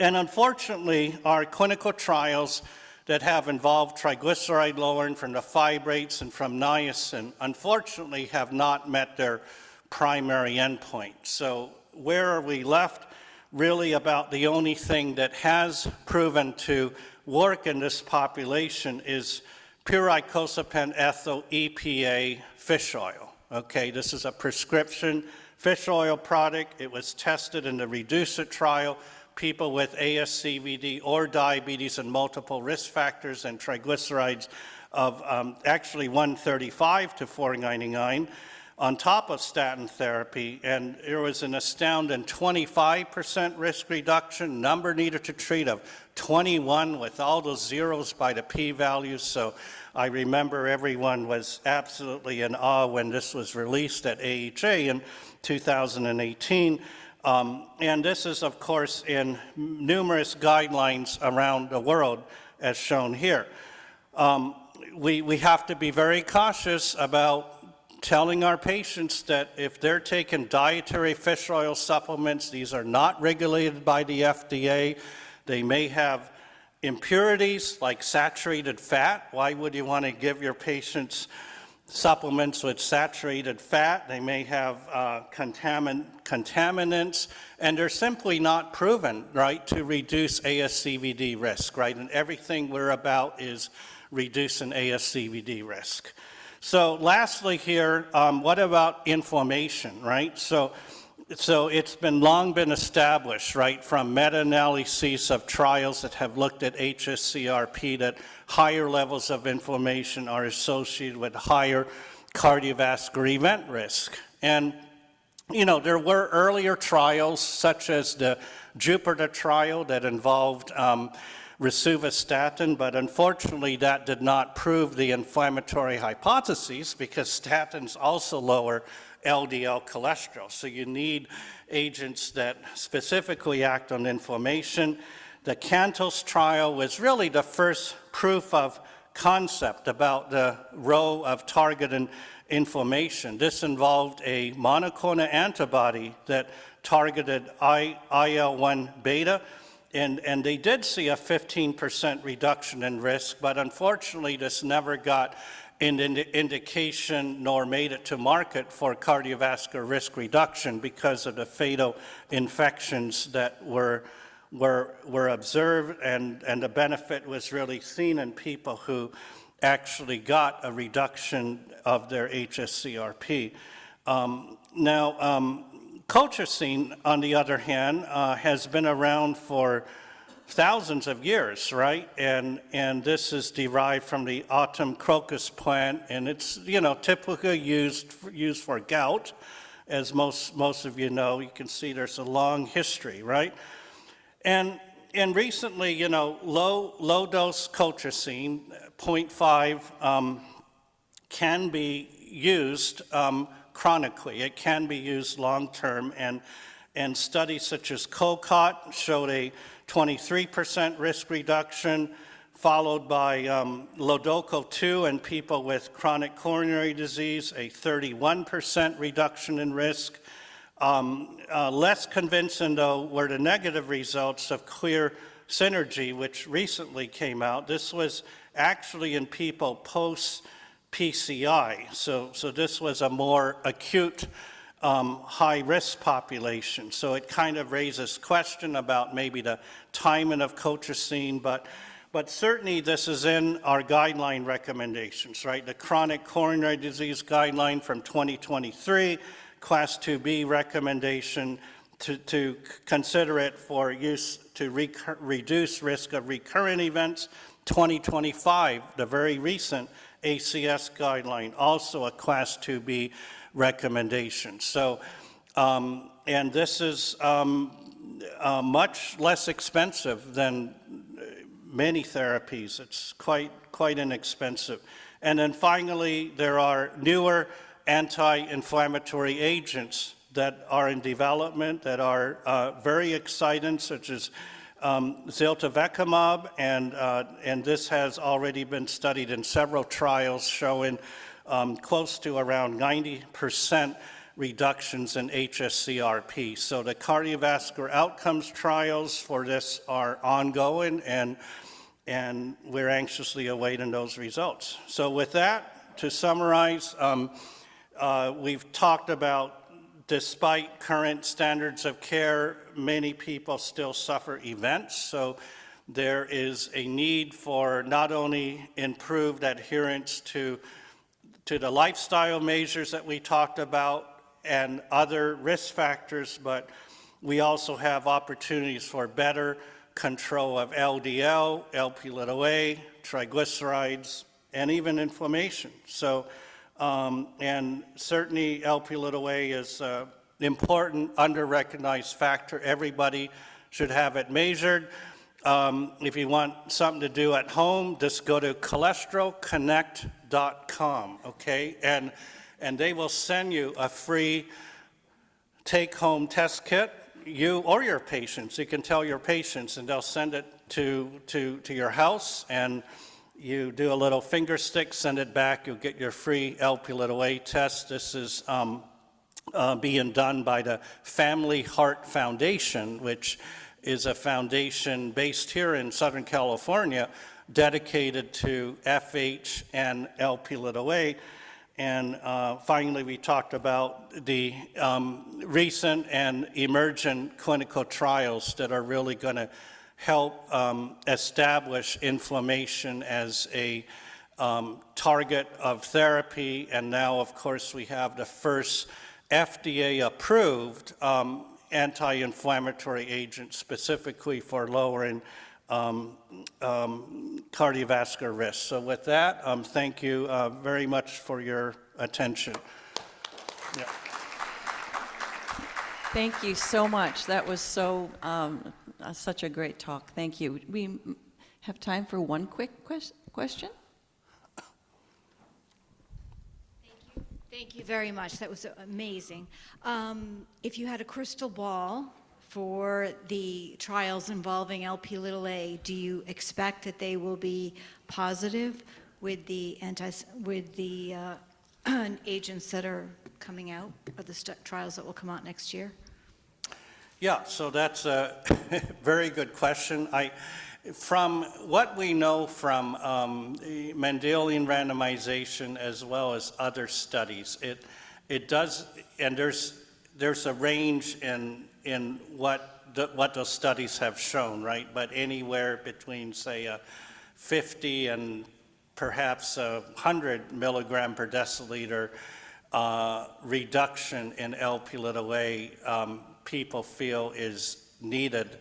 And unfortunately, our clinical trials that have involved triglyceride lowering from the fibrates and from niacin, unfortunately have not met their primary endpoint. So where are we left? Really about the only thing that has proven to work in this population is pure icosapent ethyl EPA fish oil. Okay, this is a prescription fish oil product. It was tested in the REDUCE-IT trial. People with ASCVD or diabetes and multiple risk factors and triglycerides of actually 135 to 499 on top of statin therapy, and there was an astounding 25% risk reduction, number needed to treat of 21 with all those zeros by the p-values. So I remember everyone was absolutely in awe when this was released at AHA in 2018. And this is, of course, in numerous guidelines around the world, as shown here. We have to be very cautious about telling our patients that if they're taking dietary fish oil supplements, these are not regulated by the FDA. They may have impurities like saturated fat. Why would you want to give your patients supplements with saturated fat? They may have contaminants, and they're simply not proven, right, to reduce ASCVD risk, right? And everything we're about is reducing ASCVD risk. So lastly here, what about inflammation, right? So it's long been established, right, from meta-analyses of trials that have looked at hsCRP that higher levels of inflammation are associated with higher cardiovascular event risk. And, you know, there were earlier trials such as the Jupiter trial that involved rosuvastatin, but unfortunately that did not prove the inflammatory hypotheses because statins also lower LDL cholesterol. So you need agents that specifically act on inflammation. The CANTOS trial was really the first proof of concept about the role of targeting inflammation. This involved a monoclonal antibody that targeted IL-1 beta, and they did see a 15% reduction in risk, but unfortunately this never got an indication nor made it to market for cardiovascular risk reduction because of the fatal infections that were observed, and the benefit was really seen in people who actually got a reduction of their hsCRP. Colchicine, on the other hand, has been around for thousands of years, right? And this is derived from the autumn crocus plant, and it's, you know, typically used for gout, as most of you know. You can see there's a long history, right? And recently, you know, low dose colchicine, 0.5, can be used chronically. It can be used long-term, and studies such as COCOT showed a 23% risk reduction followed by Lodoco 2 in people with chronic coronary disease, a 31% reduction in risk. Less convincing, though, were the negative results of Clear Synergy, which recently came out. This was actually in people post-PCI, so this was a more acute high-risk population. So it kind of raises question about maybe the timing of colchicine, but certainly this is in our guideline recommendations, right? The chronic coronary disease guideline from 2023, Class 2B recommendation to consider it for use to reduce risk of recurrent events. 2025, the very recent ACS guideline, also a Class 2B recommendation. So, and this is much less expensive than many therapies. It's quite inexpensive. And then finally, there are newer anti-inflammatory agents that are in development that are very exciting, such as ziltivekimab, and this has already been studied in several trials showing close to around 90% reductions in hsCRP. So the cardiovascular outcomes trials for this are ongoing, and we're anxiously awaiting those results. So with that, to summarize, we've talked about, despite current standards of care, many people still suffer events. So there is a need for not only improved adherence to the lifestyle measures that we talked about and other risk factors, but we also have opportunities for better control of LDL, Lp(a), triglycerides, and even inflammation. So, and certainly Lp(a) is an important under-recognized factor. Everybody should have it measured. If you want something to do at home, just go to cholesterolconnect.com, okay? And they will send you a free take-home test kit. You or your patients, you can tell your patients, and they'll send it to your house, and you do a little finger stick, send it back, you'll get your free Lp(a) test. This is being done by the Family Heart Foundation, which is a foundation based here in Southern California dedicated to FH and Lp(a). And finally, we talked about the recent and emergent clinical trials that are really going to help establish inflammation as a target of therapy. And now, of course, we have the first FDA-approved anti-inflammatory agent specifically for lowering cardiovascular risk. So with that, thank you very much for your attention. Yeah. Thank you so much. That was so such a great talk. Thank you. We have time for one quick question. Thank you very much. That was amazing. If you had a crystal ball for the trials involving Lp(a), do you expect that they will be positive with the agents that are coming out, or the trials that will come out next year? Yeah, so that's a very good question. From what we know from Mendelian randomization as well as other studies, it does, and there's a range in what those studies have shown, right? But anywhere between, say, 50 and perhaps 100 milligram per deciliter reduction in Lp(a), people feel is needed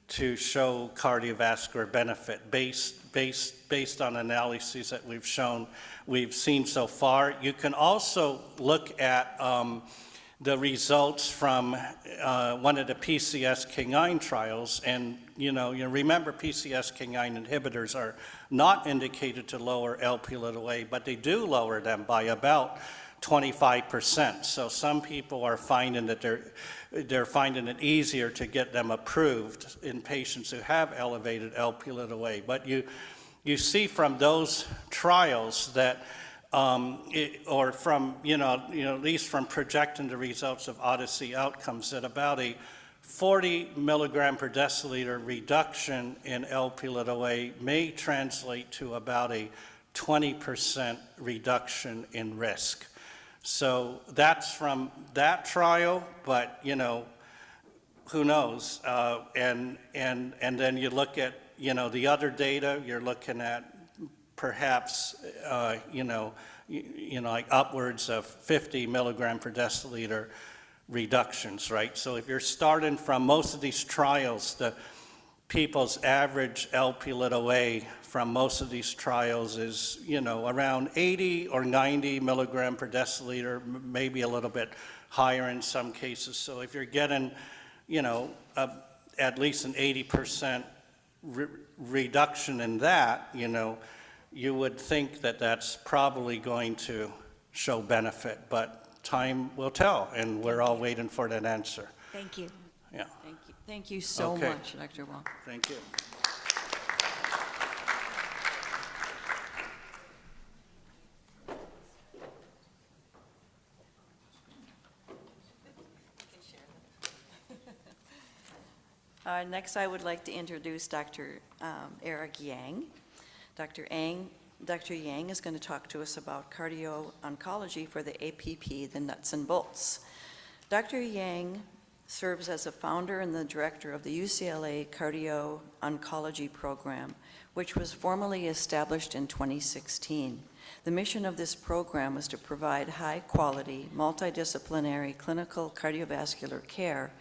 to show cardiovascular benefit based on analyses that we've seen so far. You can also look at the results from one of the PCSK9 trials, and you remember PCSK9 inhibitors are not indicated to lower Lp(a), but they do lower them by about 25%. So some people are finding that they're finding it easier to get them approved in patients who have elevated Lp(a). But you see from those trials that, or from, at least from projecting the results of Odyssey outcomes, that about a 40 milligram per deciliter reduction in LP(a) may translate to about a 20% reduction in risk. So that's from that trial, but who knows? And then you look at the other data. You're looking at perhaps like upwards of 50 milligram per deciliter reductions, right? So if you're starting from most of these trials, the people's average LP(a) from most of these trials is, around 80 or 90 milligram per deciliter, maybe a little bit higher in some cases. So if you're getting, at least an 80% reduction in that, you would think that that's probably going to show benefit, but time will tell, and we're all waiting for that answer. Thank you. Yeah. Thank you. Thank you so Okay. much, Dr. Wong. Thank you. Next, I would like to introduce Dr. Eric Yang. Dr. Yang is going to talk to us about cardio-oncology for the APP, the nuts and bolts. Dr. Yang serves as a founder and the director of the UCLA Cardio-Oncology Program, which was formally established in 2016. The mission of this program was to provide high-quality, multidisciplinary clinical cardiovascular care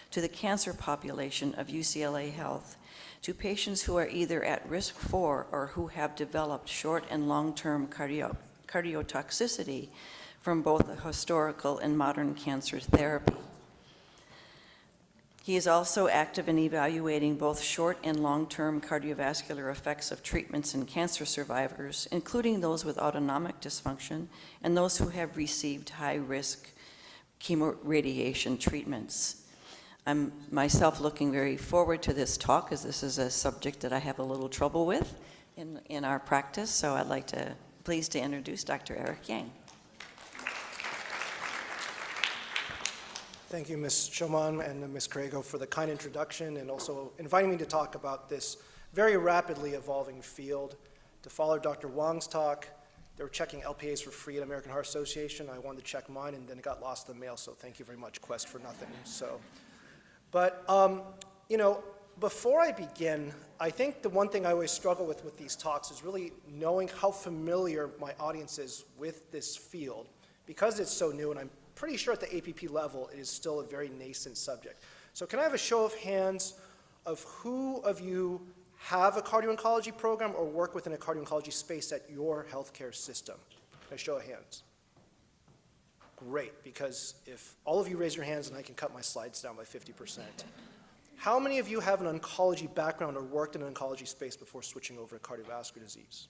to the cancer population of UCLA Health, to patients who are either at risk for or who have developed short and long-term cardiotoxicity from both the historical and modern cancer therapy. He is also active in evaluating both short and long-term cardiovascular effects of treatments in cancer survivors, including those with autonomic dysfunction and those who have received high-risk chemoradiation treatments. I'm myself looking very forward to this talk, as this is a subject that I have a little trouble with in our practice, so I'd like to pleased to introduce Dr. Eric Yang. Thank you, Ms. Choman and Ms. Crago, for the kind introduction and also inviting me to talk about this very rapidly evolving field. To follow Dr. Wong's talk, they were checking LPAs for free at American Heart Association. I wanted to check mine, and then it got lost in the mail, so thank you very much, Quest for nothing. But, before I begin, I think the one thing I always struggle with these talks is really knowing how familiar my audience is with this field, because it's so new, and I'm pretty sure at the APP level it is still a very nascent subject. So can I have a show of hands of who of you have a cardio-oncology program or work within a cardio-oncology space at your healthcare system? Can I show of hands? Great, because if all of you raise your hands, then I can cut my slides down by 50%. How many of you have an oncology background or worked in an oncology space before switching over to cardiovascular disease?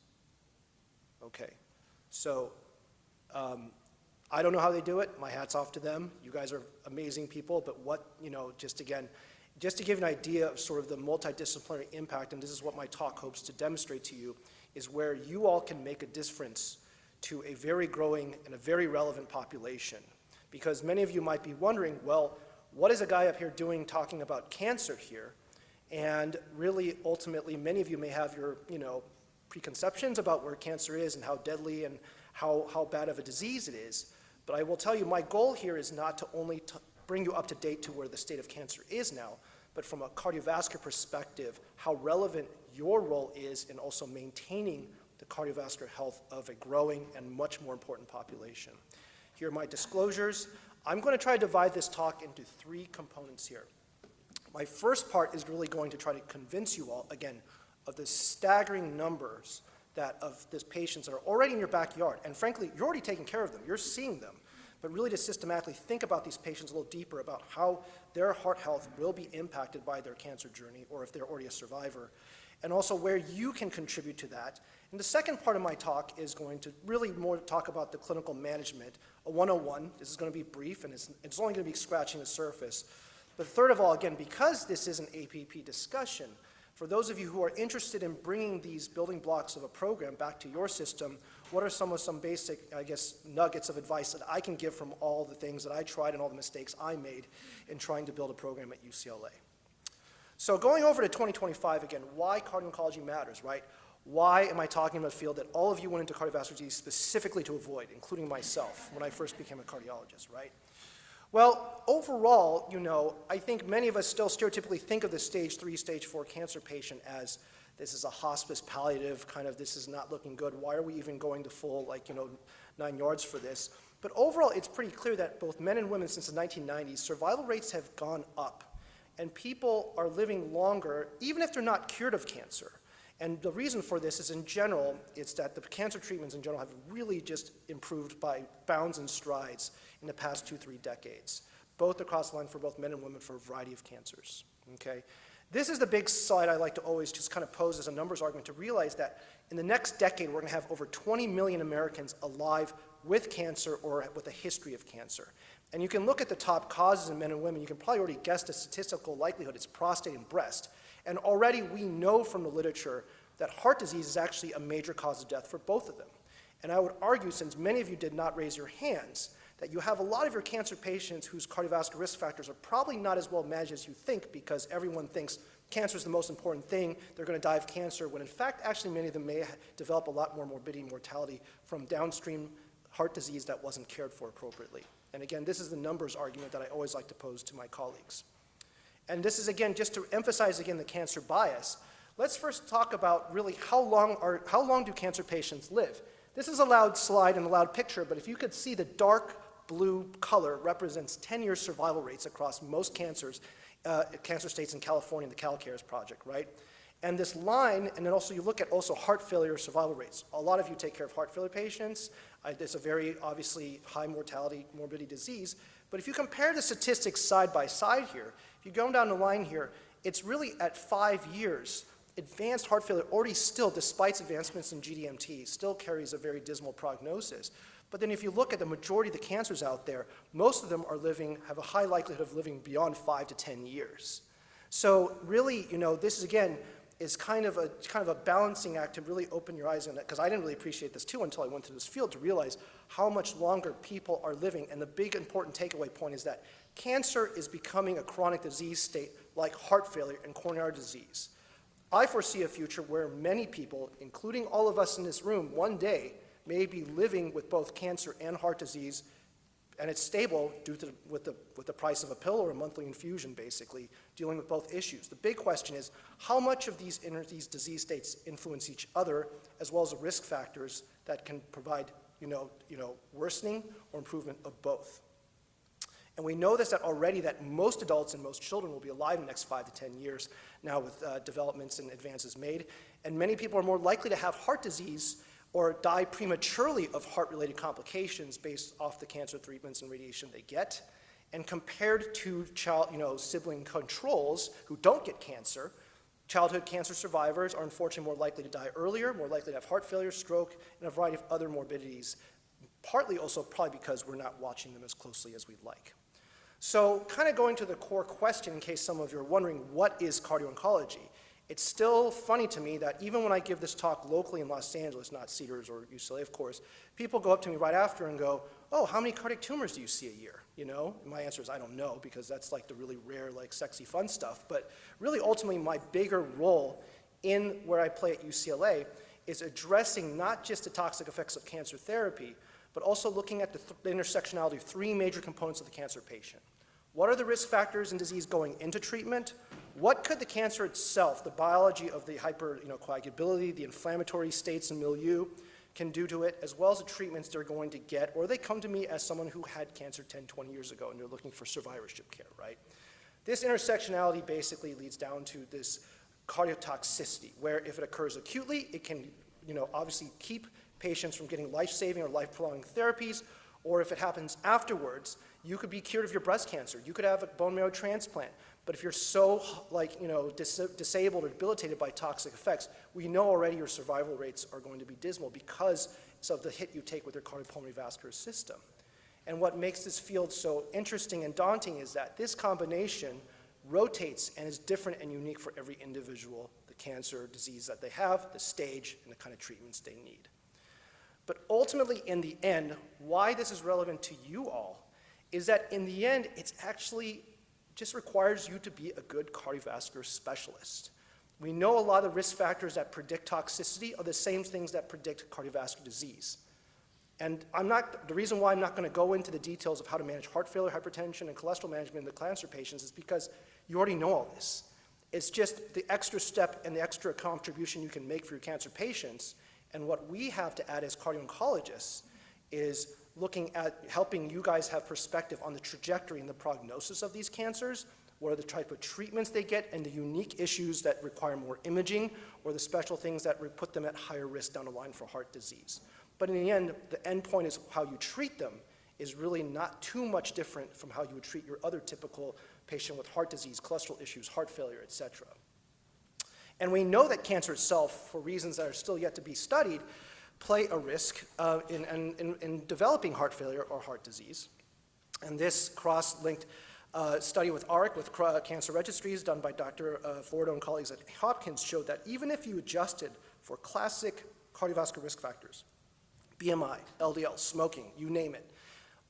Okay, so I don't know how they do it. My hat's off to them. You guys are amazing people, but just to give an idea of sort of the multidisciplinary impact, and this is what my talk hopes to demonstrate to you, is where you all can make a difference to a very growing and a very relevant population. Because many of you might be wondering, well, what is a guy up here doing talking about cancer here? And really, ultimately, many of you may have your, preconceptions about where cancer is and how deadly and how bad of a disease it is. But I will tell you, my goal here is not to only bring you up to date to where the state of cancer is now, but from a cardiovascular perspective, how relevant your role is in also maintaining the cardiovascular health of a growing and much more important population. Here are my disclosures. I'm going to try to divide this talk into three components here. My first part is really going to try to convince you all, again, of the staggering numbers of these patients that are already in your backyard. And frankly, you're already taking care of them. You're seeing them. But really to systematically think about these patients a little deeper about how their heart health will be impacted by their cancer journey, or if they're already a survivor, and also where you can contribute to that. And the second part of my talk is going to really more talk about the clinical management, a 101. This is going to be brief, and it's only going to be scratching the surface. But third of all, again, because this is an APP discussion, For those of you who are interested in bringing these building blocks of a program back to your system, what are some basic, I guess, nuggets of advice that I can give from all the things that I tried and all the mistakes I made in trying to build a program at UCLA? So going over to 2025 again, why cardio-oncology matters, right? Why am I talking about a field that all of you went into cardiovascular disease specifically to avoid, including myself when I first became a cardiologist, right? Well, overall, I think many of us still stereotypically think of the stage 3, stage 4 cancer patient as this is a hospice palliative, kind of this is not looking good. Why are we even going to full, 9 yards for this? But overall, it's pretty clear that both men and women since the 1990s, survival rates have gone up. And people are living longer, even if they're not cured of cancer. And the reason for this is, in general, it's that the cancer treatments in general have really just improved by bounds and strides in the past 2-3 decades, both across the line for both men and women for a variety of cancers, okay? This is the big slide I like to always just kind of pose as a numbers argument to realize that in the next decade, we're gonna have over 20 million Americans alive with cancer or with a history of cancer. And you can look at the top causes in men and women, you can probably already guess the statistical likelihood, it's prostate and breast. And already we know from the literature that heart disease is actually a major cause of death for both of them. And I would argue, since many of you did not raise your hands, that you have a lot of your cancer patients whose cardiovascular risk factors are probably not as well managed as you think, because everyone thinks cancer is the most important thing, they're going to die of cancer, when in fact actually many of them may develop a lot more morbidity and mortality from downstream heart disease that wasn't cared for appropriately. And again, this is the numbers argument that I always like to pose to my colleagues. And this is, again, just to emphasize again the cancer bias. Let's first talk about really how long do cancer patients live? This is a loud slide and a loud picture, but if you could see the dark blue color represents 10-year survival rates across most cancers, cancer states in California, the CalCARES project, right? And this line, and then also you look at also heart failure survival rates. A lot of you take care of heart failure patients. It's a very obviously high mortality, morbidity disease. But if you compare the statistics side by side here, if you go down the line here, it's really at 5 years. Advanced heart failure already still, despite advancements in GDMT, still carries a very dismal prognosis. But then if you look at the majority of the cancers out there, most of them have a high likelihood of living beyond 5 to 10 years. So really, this is again, is kind of a balancing act to really open your eyes on that, because I didn't really appreciate this too until I went to this field to realize how much longer people are living. And the big important takeaway point is that cancer is becoming a chronic disease state like heart failure and coronary disease. I foresee a future where many people, including all of us in this room, one day may be living with both cancer and heart disease, and it's stable with the price of a pill or a monthly infusion, basically, dealing with both issues. The big question is, how much of these disease states influence each other, as well as the risk factors that can provide worsening or improvement of both? And we know this already, that most adults and most children will be alive in the next 5 to 10 years now with developments and advances made. And many people are more likely to have heart disease or die prematurely of heart-related complications based off the cancer treatments and radiation they get. And compared to sibling controls who don't get cancer, childhood cancer survivors are unfortunately more likely to die earlier, more likely to have heart failure, stroke, and a variety of other morbidities, partly also probably because we're not watching them as closely as we'd like. So kind of going to the core question, in case some of you are wondering, what is cardio-oncology? It's still funny to me that even when I give this talk locally in Los Angeles, not Cedars or UCLA, of course, people go up to me right after and go, oh, how many cardiac tumors do you see a year? And my answer is I don't know, because that's like the really rare, sexy, fun stuff. But really, ultimately, my bigger role in where I play at UCLA is addressing not just the toxic effects of cancer therapy, but also looking at the intersectionality of 3 major components of the cancer patient. What are the risk factors in disease going into treatment? What could the cancer itself, the biology of the hypercoagulability, the inflammatory states and milieu can do to it, as well as the treatments they're going to get, or they come to me as someone who had cancer 10, 20 years ago and they're looking for survivorship care, right? This intersectionality basically leads down to this cardiotoxicity, where if it occurs acutely, it can obviously keep patients from getting life-saving or life-prolonging therapies, or if it happens afterwards, you could be cured of your breast cancer. You could have a bone marrow transplant. But if you're so disabled or debilitated by toxic effects, we know already your survival rates are going to be dismal because of the hit you take with your cardiopulmonary vascular system. And what makes this field so interesting and daunting is that this combination rotates and is different and unique for every individual the cancer disease that they have, the stage, and the kind of treatments they need. But ultimately, in the end, why this is relevant to you all is that in the end, it's actually just requires you to be a good cardiovascular specialist. We know a lot of risk factors that predict toxicity are the same things that predict cardiovascular disease. And the reason why I'm not going to go into the details of how to manage heart failure, hypertension, and cholesterol management in the cancer patients is because you already know all this. It's just the extra step and the extra contribution you can make for your cancer patients. And what we have to add as cardio-oncologists is looking at helping you guys have perspective on the trajectory and the prognosis of these cancers, what are the type of treatments they get, and the unique issues that require more imaging, or the special things that would put them at higher risk down the line for heart disease. But in the end, the end point is how you treat them is really not too much different from how you would treat your other typical patient with heart disease, cholesterol issues, heart failure, etc. And we know that cancer itself, for reasons that are still yet to be studied, play a risk in developing heart failure or heart disease. And this cross-linked study with ARC, with cancer registries done by Dr. Fordo and colleagues at Hopkins, showed that even if you adjusted for classic cardiovascular risk factors, BMI, LDL, smoking, you name it,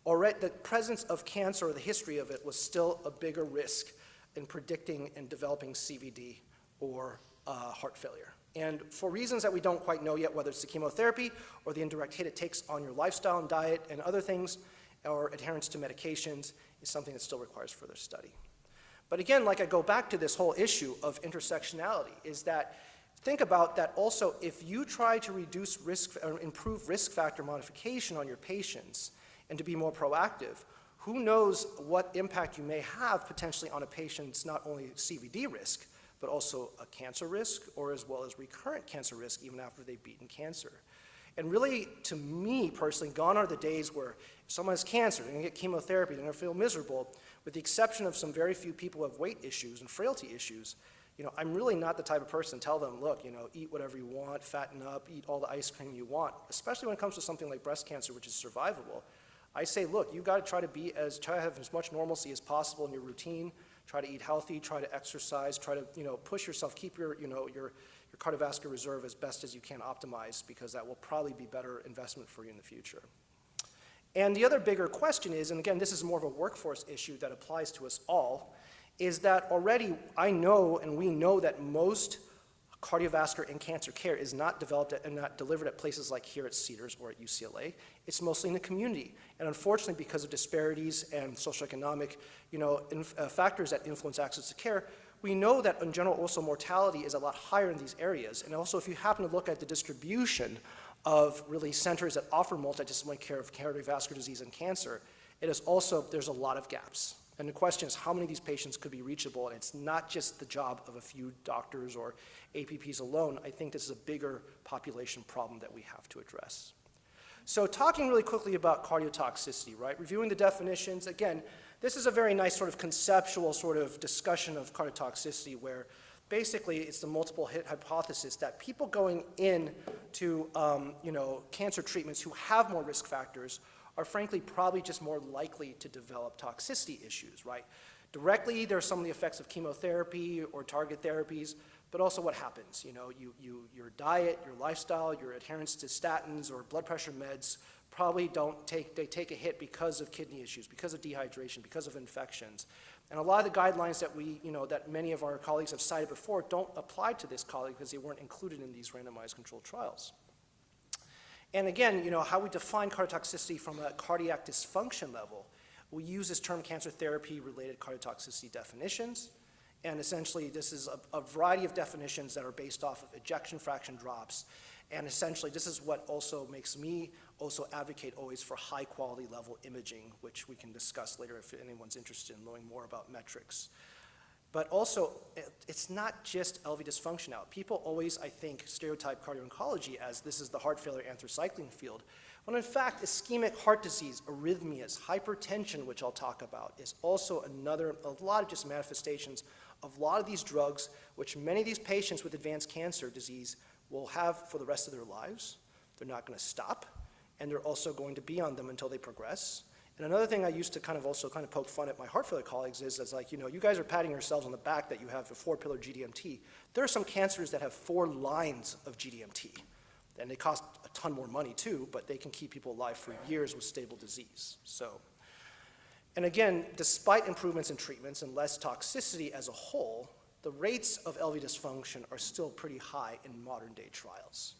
already the presence of cancer or the history of it was still a bigger risk in predicting and developing CVD or heart failure. And for reasons that we don't quite know yet, whether it's the chemotherapy or the indirect hit it takes on your lifestyle and diet and other things, or adherence to medications, is something that still requires further study. But again, like I go back to this whole issue of intersectionality, is that think about that also if you try to reduce risk or improve risk factor modification on your patients and to be more proactive, who knows what impact you may have potentially on a patient's not only CVD risk, but also a cancer risk, or as well as recurrent cancer risk even after they've beaten cancer. And really, to me personally, gone are the days where if someone has cancer, they're going to get chemotherapy, they're going to feel miserable, with the exception of some very few people who have weight issues and frailty issues. I'm really not the type of person to tell them, look, eat whatever you want, fatten up, eat all the ice cream you want, especially when it comes to something like breast cancer, which is survivable. I say, look, you've got to try to have as much normalcy as possible in your routine, try to eat healthy, try to exercise, try to, push yourself, keep your cardiovascular reserve as best as you can optimize, because that will probably be better investment for you in the future. And the other bigger question is, and again, this is more of a workforce issue that applies to us all, is that already I know and we know that most cardiovascular and cancer care is not developed and not delivered at places like here at Cedars or at UCLA. It's mostly in the community. And unfortunately, because of disparities and socioeconomic factors that influence access to care, we know that in general also mortality is a lot higher in these areas. And also if you happen to look at the distribution of really centers that offer multidisciplinary care of cardiovascular disease and cancer, it is also, there's a lot of gaps. And the question is how many of these patients could be reachable, and it's not just the job of a few doctors or APPs alone. I think this is a bigger population problem that we have to address. So talking really quickly about cardiotoxicity, right? Reviewing the definitions, again, this is a very nice sort of conceptual sort of discussion of cardiotoxicity where basically it's the multiple hit hypothesis that people going in to cancer treatments who have more risk factors are frankly probably just more likely to develop toxicity issues, right? Directly, there are some of the effects of chemotherapy or target therapies, but also what happens, your diet, your lifestyle, your adherence to statins or blood pressure meds probably they take a hit because of kidney issues, because of dehydration, because of infections. And a lot of the guidelines that that many of our colleagues have cited before don't apply to this colleague because they weren't included in these randomized controlled trials. And again, how we define cardiotoxicity from a cardiac dysfunction level, we use this term cancer therapy-related cardiotoxicity definitions. And essentially, this is a variety of definitions that are based off of ejection fraction drops. And essentially, this is what also makes me also advocate always for high-quality level imaging, which we can discuss later if anyone's interested in knowing more about metrics. But also, it's not just LV dysfunction now. People always, I think, stereotype cardio-oncology as this is the heart failure anthracycline field, when in fact, ischemic heart disease, arrhythmias, hypertension, which I'll talk about, is also a lot of just manifestations of a lot of these drugs, which many of these patients with advanced cancer disease will have for the rest of their lives. They're not going to stop, and they're also going to be on them until they progress. And another thing I used to kind of poke fun at my heart failure colleagues is like, you know, you guys are patting yourselves on the back that you have a 4-pillar GDMT. There are some cancers that have 4 lines of GDMT, and they cost a ton more money too, but they can keep people alive for years with stable disease. So, and again, despite improvements in treatments and less toxicity as a whole, the rates of LV dysfunction are still pretty high in modern day trials.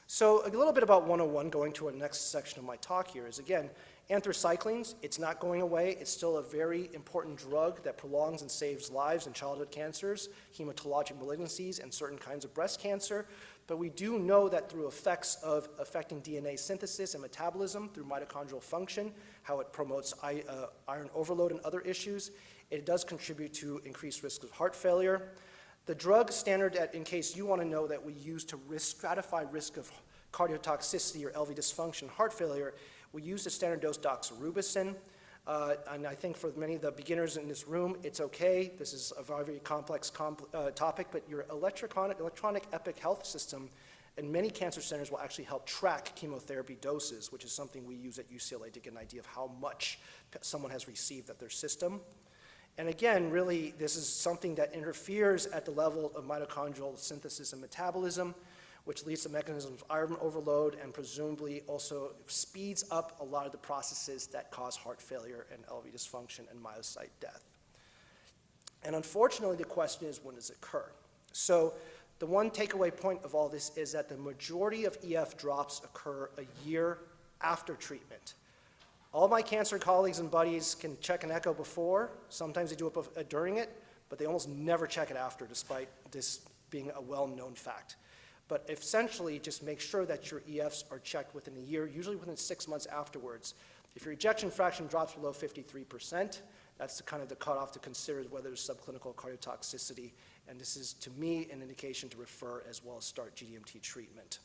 So a little bit about 101, going to our next section of my talk here, is again, anthracyclines, it's not going away. It's still a very important drug that prolongs and saves lives in childhood cancers, hematologic malignancies, and certain kinds of breast cancer. But we do know that through effects of affecting DNA synthesis and metabolism through mitochondrial function, how it promotes iron overload and other issues, it does contribute to increased risk of heart failure. The drug standard, in case you want to know, that we use to stratify risk of cardiotoxicity or LV dysfunction, heart failure, we use the standard dose doxorubicin. And I think for many of the beginners in this room, it's okay. This is a very complex topic, but your electronic Epic health system in many cancer centers will actually help track chemotherapy doses, which is something we use at UCLA to get an idea of how much someone has received at their system. And again, really, this is something that interferes at the level of mitochondrial synthesis and metabolism, which leads to mechanisms of iron overload and presumably also speeds up a lot of the processes that cause heart failure and LV dysfunction and myocyte death. And unfortunately, the question is, when does it occur? So the one takeaway point of all this is that the majority of EF drops occur a year after treatment. All my cancer colleagues and buddies can check an echo before. Sometimes they do it during it, but they almost never check it after, despite this being a well-known fact. But essentially, just make sure that your EFs are checked within a year, usually within 6 months afterwards. If your ejection fraction drops below 53%, that's the cutoff to consider whether there's subclinical cardiotoxicity. And this is, to me, an indication to refer as well as start GDMT treatment.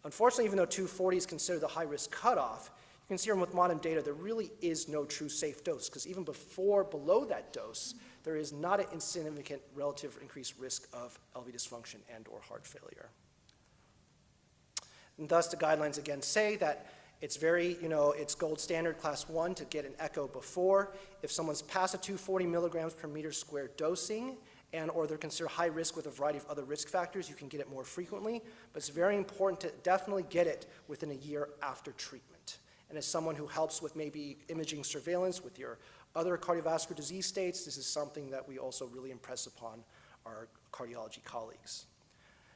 Unfortunately, even though 240 is considered the high-risk cutoff, you can see with modern data, there really is no true safe dose, because even below that dose, there is not an insignificant relative increased risk of LV dysfunction and or heart failure. And thus, the guidelines again say that it's it's gold standard class 1 to get an echo before. If someone's past a 240 milligrams per meter squared dosing, and or they're considered high risk with a variety of other risk factors, you can get it more frequently, but it's very important to definitely get it within a year after treatment. And as someone who helps with maybe imaging surveillance with your other cardiovascular disease states, this is something that we also really impress upon our cardiology colleagues.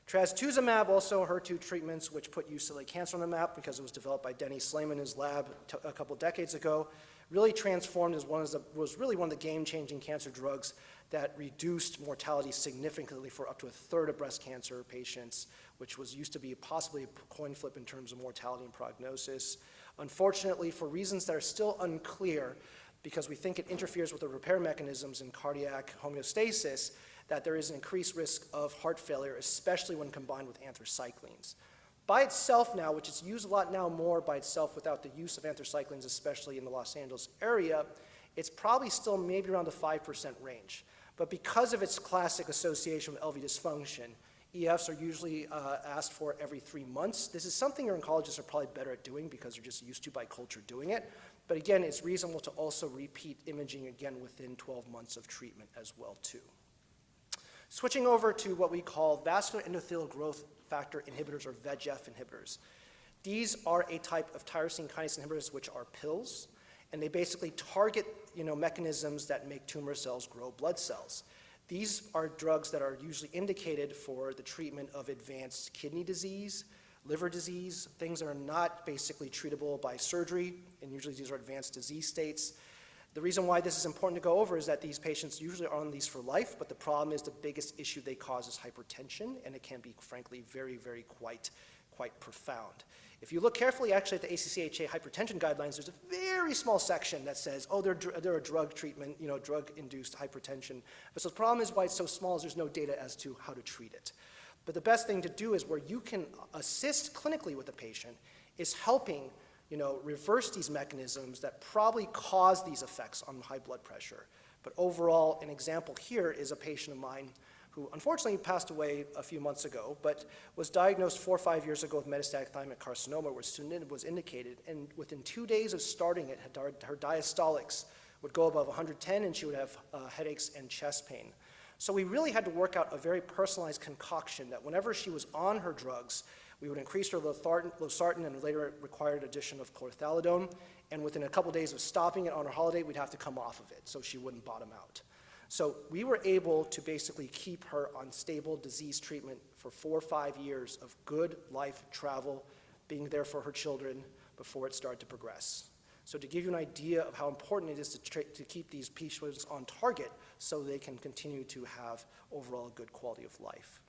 Trastuzumab, also HER2 treatments, which put UCLA Cancer on the map because it was developed by Denny Slayman in his lab a couple decades ago, really transformed as was really one of the game-changing cancer drugs that reduced mortality significantly for up to 1/3 of breast cancer patients, which used to be possibly a coin flip in terms of mortality and prognosis. Unfortunately, for reasons that are still unclear, because we think it interferes with the repair mechanisms in cardiac homeostasis, that there is an increased risk of heart failure, especially when combined with anthracyclines. By itself now, which is used a lot now more by itself without the use of anthracyclines, especially in the Los Angeles area, it's probably still maybe around the 5% range. But because of its classic association with LV dysfunction, EFs are usually asked for every 3 months. This is something your oncologists are probably better at doing because they're just used to by culture doing it. But again, it's reasonable to also repeat imaging again within 12 months of treatment as well too. Switching over to what we call vascular endothelial growth factor inhibitors, or VEGF inhibitors. These are a type of tyrosine kinase inhibitors which are pills, and they basically target mechanisms that make tumor cells grow blood cells. These are drugs that are usually indicated for the treatment of advanced kidney disease, liver disease, things that are not basically treatable by surgery, and usually these are advanced disease states. The reason why this is important to go over is that these patients usually are on these for life, but the problem is the biggest issue they cause is hypertension, and it can be, frankly, very, very quite profound. If you look carefully, actually, at the ACC/AHA hypertension guidelines, there's a very small section that says, oh, they're a drug treatment, drug-induced hypertension. But so the problem is why it's so small is there's no data as to how to treat it. But the best thing to do is where you can assist clinically with the patient is helping reverse these mechanisms that probably cause these effects on high blood pressure. But overall, an example here is a patient of mine who unfortunately passed away a few months ago, but was diagnosed 4 or 5 years ago with metastatic thymic carcinoma, where sunitinib was indicated, and within 2 days of starting it, her diastolics would go above 110, and she would have headaches and chest pain. So we really had to work out a very personalized concoction that whenever she was on her drugs, we would increase her losartan and later required addition of chlorthalidone, and within a couple days of stopping it on her holiday, we'd have to come off of it so she wouldn't bottom out. So we were able to basically keep her on stable disease treatment for 4 or 5 years of good life travel, being there for her children before it started to progress. So to give you an idea of how important it is to keep these patients on target so they can continue to have overall good quality of life.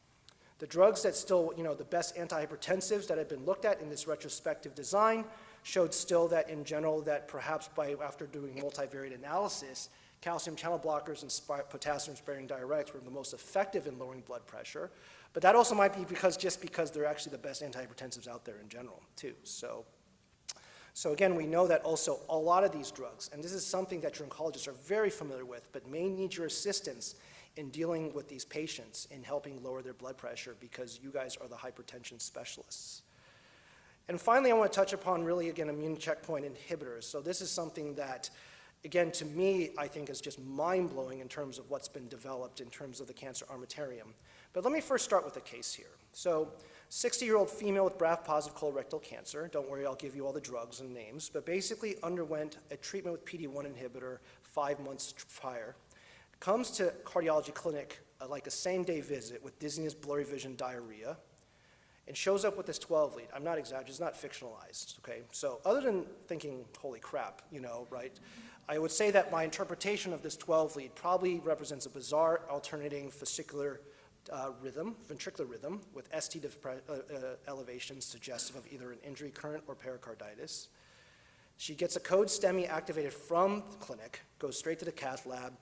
The drugs that still, the best antihypertensives that have been looked at in this retrospective design showed still that in general that perhaps after doing multivariate analysis, calcium channel blockers and potassium-sparing diuretics were the most effective in lowering blood pressure. But that also might be because they're actually the best antihypertensives out there in general, too. So again, we know that also a lot of these drugs, and this is something that your oncologists are very familiar with, but may need your assistance in dealing with these patients in helping lower their blood pressure because you guys are the hypertension specialists. And finally, I want to touch upon really, again, immune checkpoint inhibitors. So this is something that, again, to me, I think is just mind-blowing in terms of what's been developed in terms of the cancer armamentarium. But let me first start with the case here. So 60-year-old female with BRAF-positive colorectal cancer, don't worry, I'll give you all the drugs and names, but basically underwent a treatment with PD-1 inhibitor 5 months prior, comes to cardiology clinic like a same-day visit with dizziness, blurry vision, diarrhea, and shows up with this 12 lead. I'm not exaggerating, it's not fictionalized, okay? So other than thinking, holy crap, right? I would say that my interpretation of this 12 lead probably represents a bizarre alternating ventricular rhythm with ST elevations suggestive of either an injury current or pericarditis. She gets a code STEMI activated from the clinic, goes straight to the cath lab,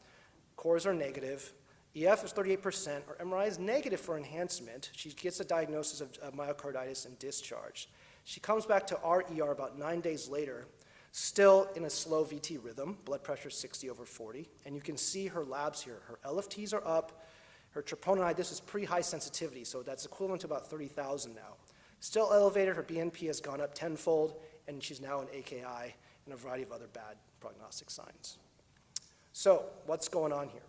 cores are negative, EF is 38%, or MRI is negative for enhancement. She gets a diagnosis of myocarditis and discharge. She comes back to our ER about 9 days later, still in a slow VT rhythm, blood pressure 60/40, and you can see her labs here. Her LFTs are up, her troponin, this is pretty high sensitivity, so that's equivalent to about 30,000 now. Still elevated, her BNP has gone up tenfold, and she's now in AKI and a variety of other bad prognostic signs. So what's going on here?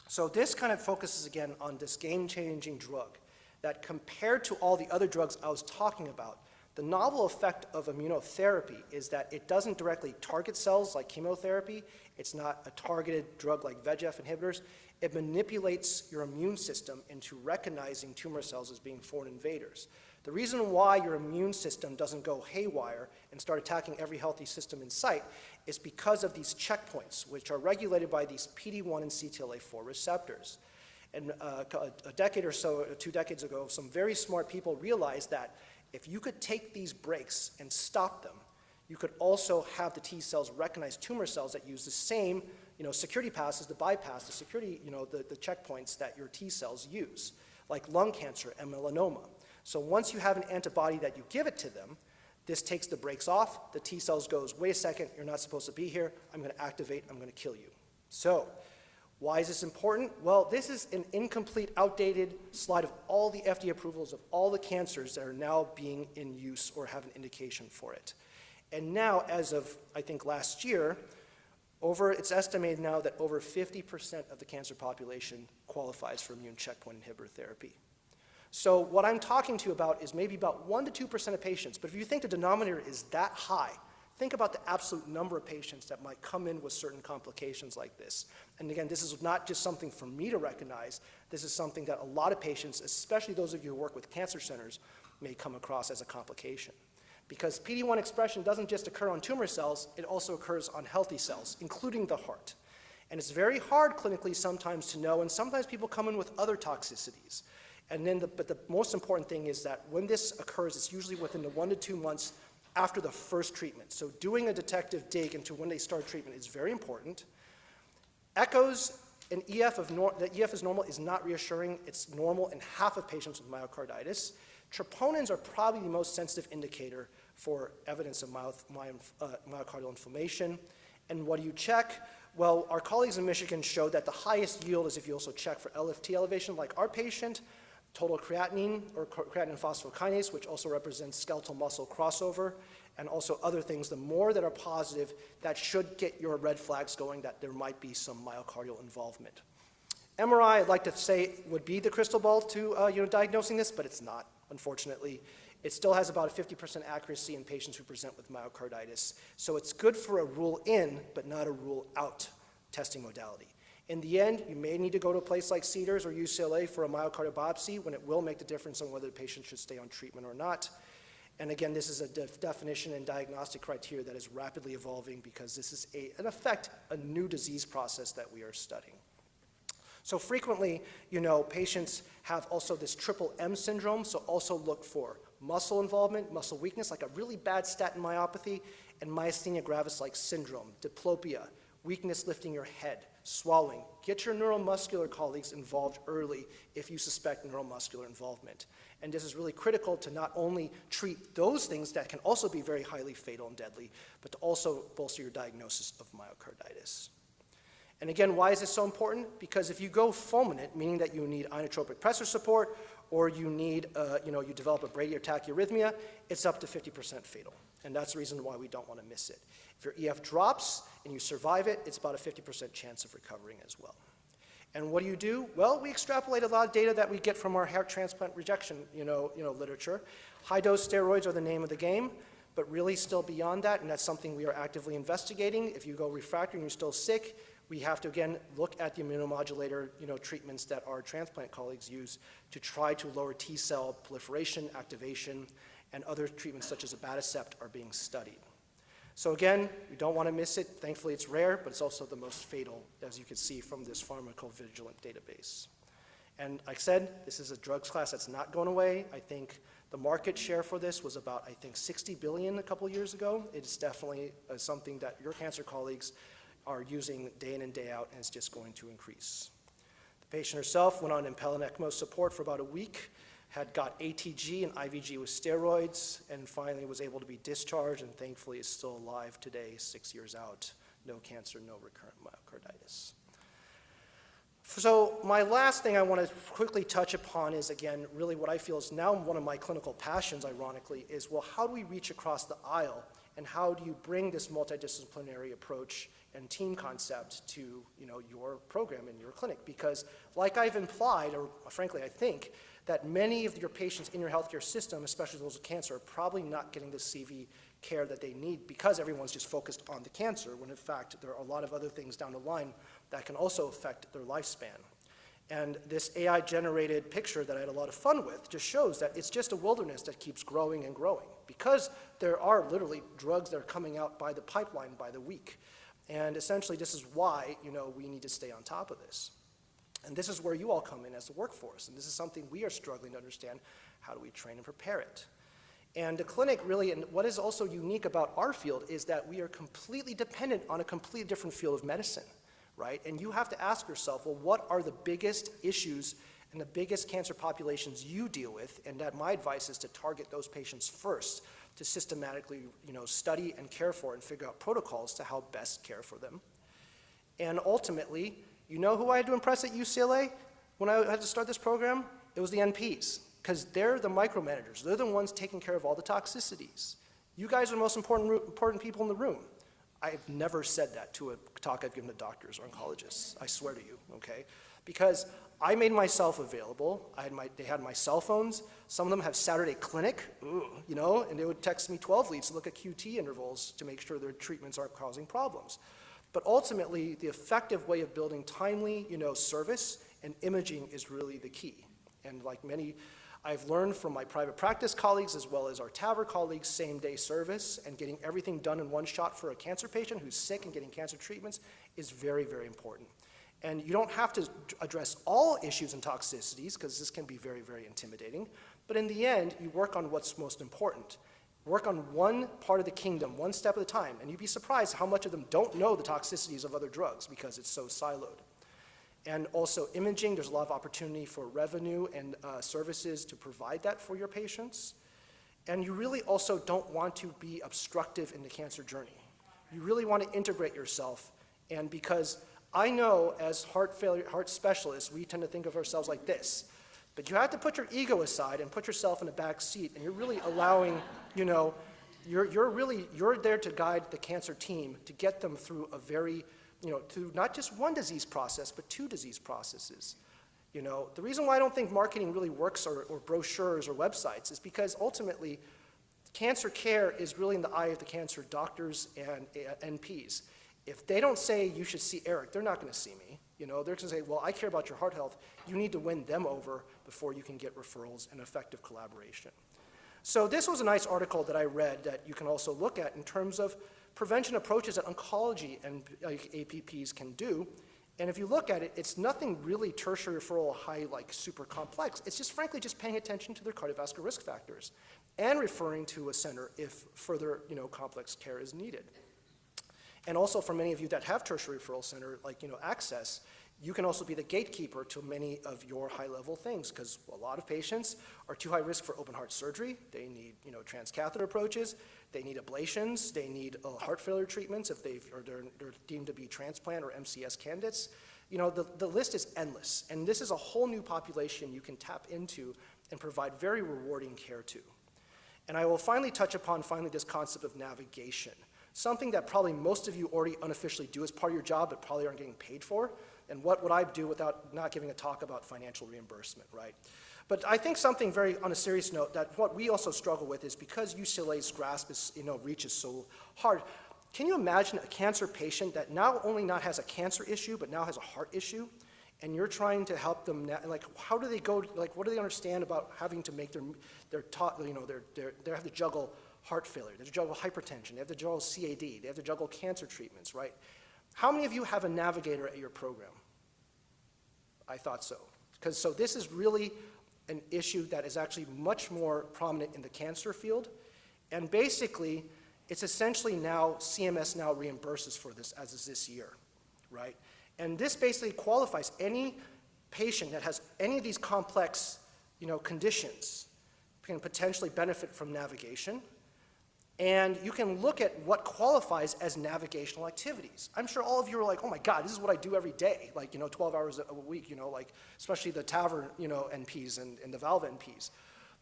So this kind of focuses again on this game-changing drug that compared to all the other drugs I was talking about, the novel effect of immunotherapy is that it doesn't directly target cells like chemotherapy. It's not a targeted drug like VEGF inhibitors. It manipulates your immune system into recognizing tumor cells as being foreign invaders. The reason why your immune system doesn't go haywire and start attacking every healthy system in sight is because of these checkpoints, which are regulated by these PD-1 and CTLA-4 receptors. And a decade or so, 2 decades ago, some very smart people realized that if you could take these breaks and stop them, you could also have the T cells recognize tumor cells that use the same security passes to bypass the security, the checkpoints that your T cells use, like lung cancer and melanoma. So once you have an antibody that you give it to them, this takes the brakes off, the T cells goes, wait a second, you're not supposed to be here, I'm going to activate, I'm going to kill you. So why is this important? Well, this is an incomplete, outdated slide of all the FDA approvals of all the cancers that are now being in use or have an indication for it. And now, as of, I think, last year, it's estimated now that over 50% of the cancer population qualifies for immune checkpoint inhibitor therapy. So what I'm talking to you about is maybe about 1% to 2% of patients, but if you think the denominator is that high, think about the absolute number of patients that might come in with certain complications like this. And again, this is not just something for me to recognize, this is something that a lot of patients, especially those of you who work with cancer centers, may come across as a complication. Because PD-1 expression doesn't just occur on tumor cells, it also occurs on healthy cells, including the heart. And it's very hard clinically sometimes to know, and sometimes people come in with other toxicities. And then but the most important thing is that when this occurs, it's usually within the 1 to 2 months after the first treatment. So doing a detective dig into when they start treatment is very important. Echoes and that EF is normal is not reassuring. It's normal in half of patients with myocarditis. Troponins are probably the most sensitive indicator for evidence of myocardial inflammation. And what do you check? Well, our colleagues in Michigan showed that the highest yield is if you also check for LFT elevation, like our patient, total creatinine or creatinine phosphokinase, which also represents skeletal muscle crossover, and also other things. The more that are positive, that should get your red flags going that there might be some myocardial involvement. MRI, I'd like to say, would be the crystal ball to diagnosing this, but it's not, unfortunately. It still has about a 50% accuracy in patients who present with myocarditis. So it's good for a rule in, but not a rule out testing modality. In the end, you may need to go to a place like Cedars or UCLA for a myocardial biopsy when it will make the difference on whether the patient should stay on treatment or not. And again, this is a definition and diagnostic criteria that is rapidly evolving because this is, in effect, a new disease process that we are studying. So frequently, patients have also this triple M syndrome, so also look for muscle involvement, muscle weakness, like a really bad statin myopathy, and myasthenia gravis-like syndrome, diplopia, weakness lifting your head, swallowing. Get your neuromuscular colleagues involved early if you suspect neuromuscular involvement. And this is really critical to not only treat those things that can also be very highly fatal and deadly, but to also bolster your diagnosis of myocarditis. And again, why is this so important? Because if you go fulminant, meaning that you need inotropic pressor support, or you need, you develop a bradytachyarrhythmia, it's up to 50% fatal. And that's the reason why we don't want to miss it. If your EF drops and you survive it, it's about a 50% chance of recovering as well. And what do? Well, we extrapolate a lot of data that we get from our heart transplant rejection, literature. High-dose steroids are the name of the game, but really still beyond that, and that's something we are actively investigating. If you go refractory and you're still sick, we have to, again, look at the immunomodulator treatments that our transplant colleagues use to try to lower T-cell proliferation, activation, and other treatments such as abatacept are being studied. So again, we don't want to miss it. Thankfully, it's rare, but it's also the most fatal, as you can see from this pharmacovigilance database. And like I said, this is a drugs class that's not going away. I think the market share for this was about, $60 billion a couple years ago. It's definitely something that your cancer colleagues are using day in and day out, and it's just going to increase. The patient herself went on Impel and ECMO support for about a week, had got ATG and IVG with steroids, and finally was able to be discharged, and thankfully is still alive today, 6 years out. No cancer, no recurrent myocarditis. So my last thing I want to quickly touch upon is, again, really what I feel is now one of my clinical passions, ironically, is, well, how do we reach across the aisle, and how do you bring this multidisciplinary approach and team concept to your program in your clinic? Because like I've implied, or frankly I think, that many of your patients in your healthcare system, especially those with cancer, are probably not getting the CV care that they need because everyone's just focused on the cancer, when in fact there are a lot of other things down the line that can also affect their lifespan. And this AI-generated picture that I had a lot of fun with just shows that it's just a wilderness that keeps growing and growing because there are literally drugs that are coming out by the pipeline by the week. And essentially this is why we need to stay on top of this. And this is where you all come in as the workforce. And this is something we are struggling to understand. How do we train and prepare it? And the clinic really, and what is also unique about our field is that we are completely dependent on a completely different field of medicine, right? And you have to ask yourself, well, what are the biggest issues and the biggest cancer populations you deal with? And that my advice is to target those patients first, to systematically study and care for and figure out protocols to how best care for them. And ultimately, who I had to impress at UCLA when I had to start this program? It was the NPs, because they're the micromanagers. They're the ones taking care of all the toxicities. You guys are the most important people in the room. I've never said that to a talk I've given to doctors or oncologists, I swear to you, okay? Because I made myself available. They had my cell phones. Some of them have Saturday clinic, and they would text me 12 leads to look at QT intervals to make sure their treatments aren't causing problems. But ultimately, the effective way of building timely, service and imaging is really the key. And like many, I've learned from my private practice colleagues as well as our TAVR colleagues, same-day service and getting everything done in one shot for a cancer patient who's sick and getting cancer treatments is very, very important. And you don't have to address all issues and toxicities because this can be very, very intimidating. But in the end, you work on what's most important. Work on one part of the kingdom, one step at a time, and you'd be surprised how much of them don't know the toxicities of other drugs because it's so siloed. And also imaging, there's a lot of opportunity for revenue and services to provide that for your patients. And you really also don't want to be obstructive in the cancer journey. You really want to integrate yourself And because I know as heart specialists, we tend to think of ourselves like this. But you have to put your ego aside and put yourself in the back seat, and you're really allowing, you're there to guide the cancer team to get them through a very, to not just one disease process, but two disease processes. The reason why I don't think marketing really works or brochures or websites is because ultimately cancer care is really in the eye of the cancer doctors and NPs. If they don't say you should see Eric, they're not going to see me. They're going to say, well, I care about your heart health. You need to win them over before you can get referrals and effective collaboration. So this was a nice article that I read that you can also look at in terms of prevention approaches that oncology and APPs can do. And if you look at it, it's nothing really tertiary referral high, like super complex. It's just frankly just paying attention to their cardiovascular risk factors and referring to a center if further complex care is needed. And also for many of you that have tertiary referral center, like access, you can also be the gatekeeper to many of your high-level things, because a lot of patients are too high risk for open heart surgery. They need transcatheter approaches. They need ablations. They need heart failure treatments if they're deemed to be transplant or MCS candidates. The list is endless, and this is a whole new population you can tap into and provide very rewarding care to. And I will finally touch upon this concept of navigation, something that probably most of you already unofficially do as part of your job but probably aren't getting paid for. And what would I do without not giving a talk about financial reimbursement, right? But I think something very on a serious note that what we also struggle with is because UCLA's grasp is, reach is so hard. Can you imagine a cancer patient that not only has a cancer issue but now has a heart issue, and you're trying to help them? How do they go? What do they understand about having to make they have to juggle heart failure, they have to juggle hypertension, they have to juggle CAD, they have to juggle cancer treatments, right? How many of you have a navigator at your program? I thought so. So this is really an issue that is actually much more prominent in the cancer field. And basically, it's essentially now, CMS now reimburses for this as is this year, right? And this basically qualifies any patient that has any of these complex, conditions can potentially benefit from navigation. And you can look at what qualifies as navigational activities. I'm sure all of you are like, oh my God, this is what I do every day, 12 hours a week, especially the TAVR, NPs and the valve NPs.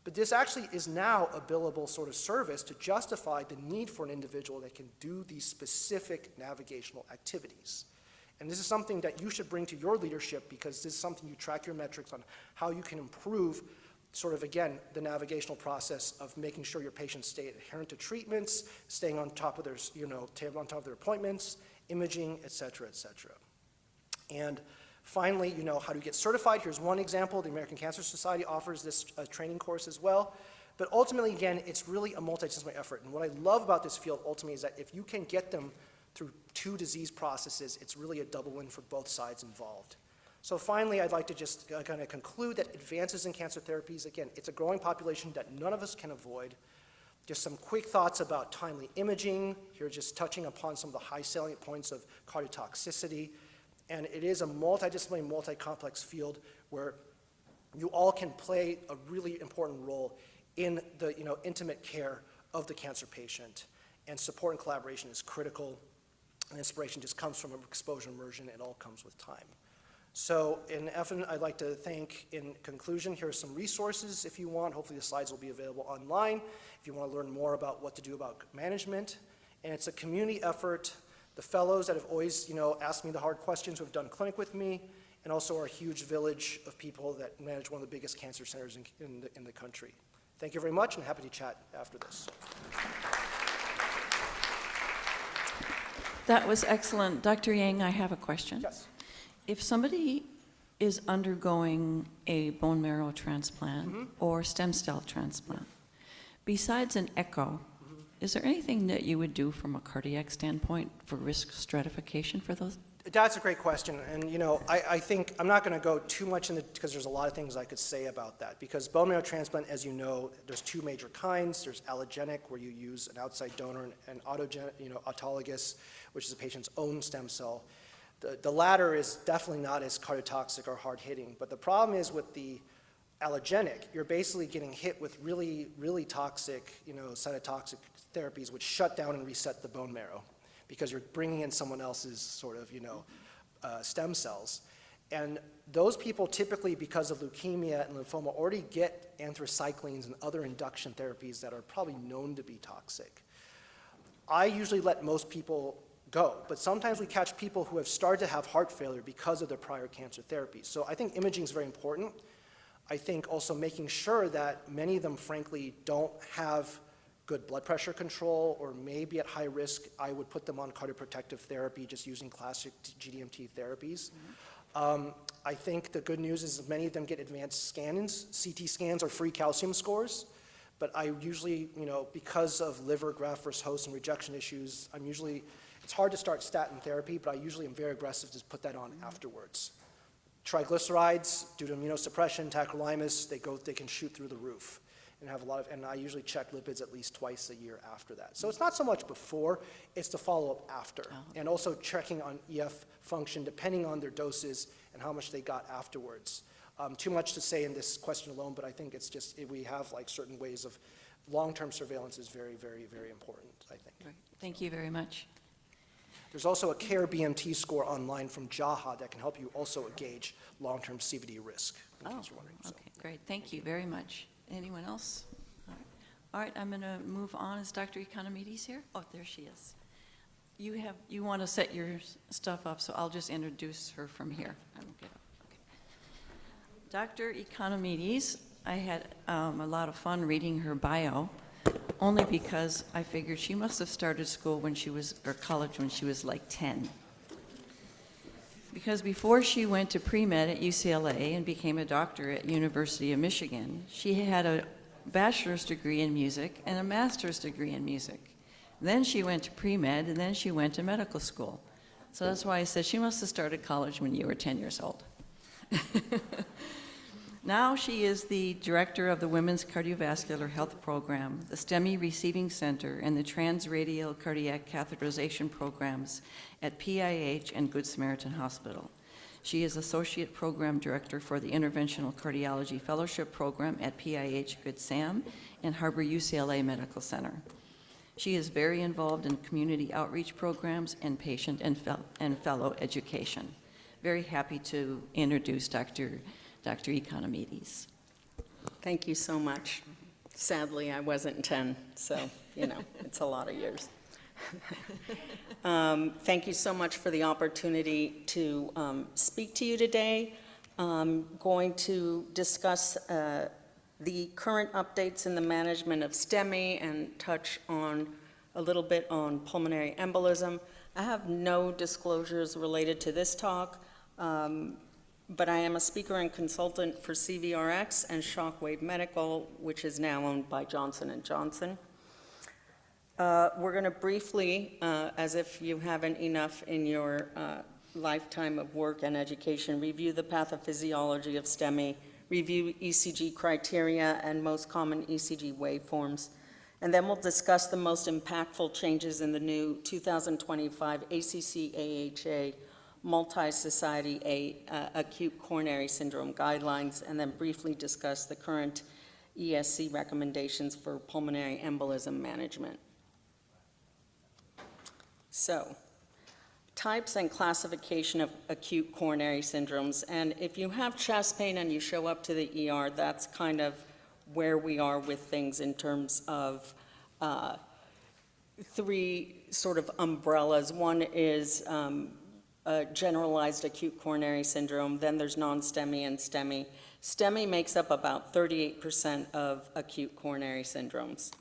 But this actually is now a billable sort of service to justify the need for an individual that can do these specific navigational activities. And this is something that you should bring to your leadership, because this is something you track your metrics on how you can improve sort of, again, the navigational process of making sure your patients stay adherent to treatments, staying on top of their, on top of their appointments, imaging, et cetera, et cetera. And finally, how to get certified. Here's one example. The American Cancer Society offers this training course as well. But ultimately, again, it's really a multidisciplinary effort. And what I love about this field ultimately is that if you can get them through two disease processes, it's really a double win for both sides involved. So finally, I'd like to just kind of conclude that advances in cancer therapies, again, it's a growing population that none of us can avoid. Just some quick thoughts about timely imaging. Here, just touching upon some of the high salient points of cardiotoxicity. And it is a multidisciplinary, multi-complex field where you all can play a really important role in the intimate care of the cancer patient. And support and collaboration is critical. And inspiration just comes from exposure immersion. It all comes with time. So in effort, I'd like to thank, in conclusion, here are some resources if you want. Hopefully the slides will be available online if you want to learn more about what to do about management. And it's a community effort. The fellows that have always, asked me the hard questions, who have done clinic with me, and also our huge village of people that manage one of the biggest cancer centers in the country. Thank you very much, and happy to chat after this. That was excellent. Dr. Yang, I have a question. Yes. If somebody is undergoing a bone marrow transplant or stem cell transplant, besides an echo, is there anything that you would do from a cardiac standpoint for risk stratification for those? That's a great question. And, I think I'm not going to go too much into, because there's a lot of things I could say about that. Because bone marrow transplant, as you know, there's two major kinds. There's allogenic, where you use an outside donor, and autologous, which is a patient's own stem cell. The latter is definitely not as cardiotoxic or hard-hitting, but the problem is with the allogenic, you're basically getting hit with really, really toxic, cytotoxic therapies which shut down and reset the bone marrow. because you're bringing in someone else's sort of, stem cells. And those people typically, because of leukemia and lymphoma, already get anthracyclines and other induction therapies that are probably known to be toxic. I usually let most people go, but sometimes we catch people who have started to have heart failure because of their prior cancer therapies. So I think imaging is very important. I think also making sure that many of them, frankly, don't have good blood pressure control or may be at high risk. I would put them on cardioprotective therapy just using classic GDMT therapies. I think the good news is many of them get advanced scans. CT scans are free calcium scores, but I usually, because of liver graft versus host and rejection issues, it's hard to start statin therapy, but I usually am very aggressive to put that on afterwards. Triglycerides, due to immunosuppression, tacrolimus, they can shoot through the roof and have and I usually check lipids at least twice a year after that. So it's not so much before, it's the follow-up after. And also checking on EF function depending on their doses and how much they got afterwards. Too much to say in this question alone, but I think it's just, we have like certain ways of, long-term surveillance is very, very, very important, I think. Right. Thank you very much. There's also a CARE BMT score online from JAHA that can help you also gauge long-term CVD risk, in case you're wondering. Okay, great. Thank you very much. Anyone else? All right, I'm going to move on. Is Dr. Economides here? Oh, there she is. You want to set your stuff up, so I'll just introduce her from here. Okay. Dr. Economides, I had a lot of fun reading her bio, only because I figured she must have started school or college when she was like 10. Because before she went to pre-med at UCLA and became a doctor at University of Michigan, she had a bachelor's degree in music and a master's degree in music. Then she went to pre-med, and then she went to medical school. So that's why I said she must have started college when you were 10 years old. Now she is the director of the Women's Cardiovascular Health Program, the STEMI Receiving Center, and the Transradial Cardiac Catheterization Programs at PIH and Good Samaritan Hospital. She is Associate Program Director for the Interventional Cardiology Fellowship Program at PIH Good Sam and Harbor UCLA Medical Center. She is very involved in community outreach programs and patient and fellow education. Very happy to introduce Dr. Economides. Thank you so much. Sadly, I wasn't 10, so, it's a lot of years. Thank you so much for the opportunity to speak to you today. I'm going to discuss the current updates in the management of STEMI and touch on a little bit on pulmonary embolism. I have no disclosures related to this talk, but I am a speaker and consultant for CVRX and Shockwave Medical, which is now owned by Johnson & Johnson. We're going to briefly, as if you haven't enough in your lifetime of work and education, review the pathophysiology of STEMI, review ECG criteria and most common ECG waveforms, and then we'll discuss the most impactful changes in the new 2025 ACC-AHA Multi-Society Acute Coronary Syndrome Guidelines, and then briefly discuss the current ESC recommendations for pulmonary embolism management. So, types and classification of acute coronary syndromes, and if you have chest pain and you show up to the ER, that's kind of where we are with things in terms of three sort of umbrellas. One is generalized acute coronary syndrome, then there's non-STEMI and STEMI. STEMI makes up about 38% of acute coronary syndromes.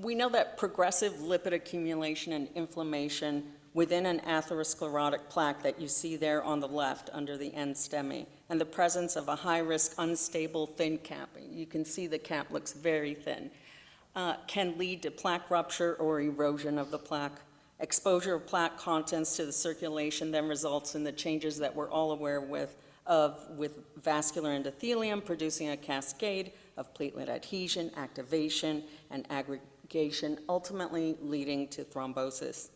We know that progressive lipid accumulation and inflammation within an atherosclerotic plaque that you see there on the left under the end STEMI, and the presence of a high-risk, unstable, thin cap, you can see the cap looks very thin, can lead to plaque rupture or erosion of the plaque. Exposure of plaque contents to the circulation then results in the changes that we're all aware with vascular endothelium producing a cascade of platelet adhesion, activation, and aggregation, ultimately leading to thrombosis.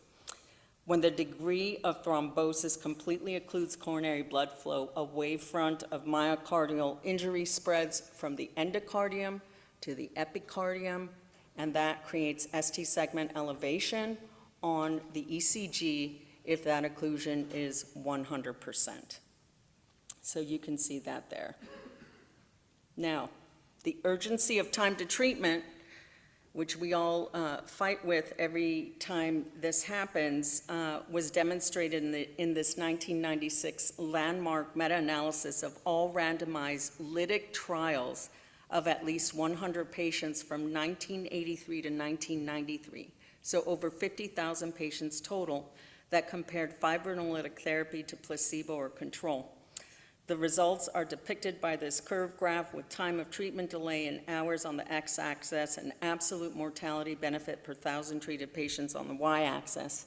When the degree of thrombosis completely occludes coronary blood flow, a wavefront of myocardial injury spreads from the endocardium to the epicardium, and that creates ST segment elevation on the ECG if that occlusion is 100%. So you can see that there. Now, the urgency of time to treatment, which we all fight with every time this happens, was demonstrated in this 1996 landmark meta-analysis of all randomized lytic trials of at least 100 patients from 1983 to 1993. So over 50,000 patients total that compared fibrinolytic therapy to placebo or control. The results are depicted by this curve graph with time of treatment delay in hours on the x-axis and absolute mortality benefit per 1,000 treated patients on the y-axis.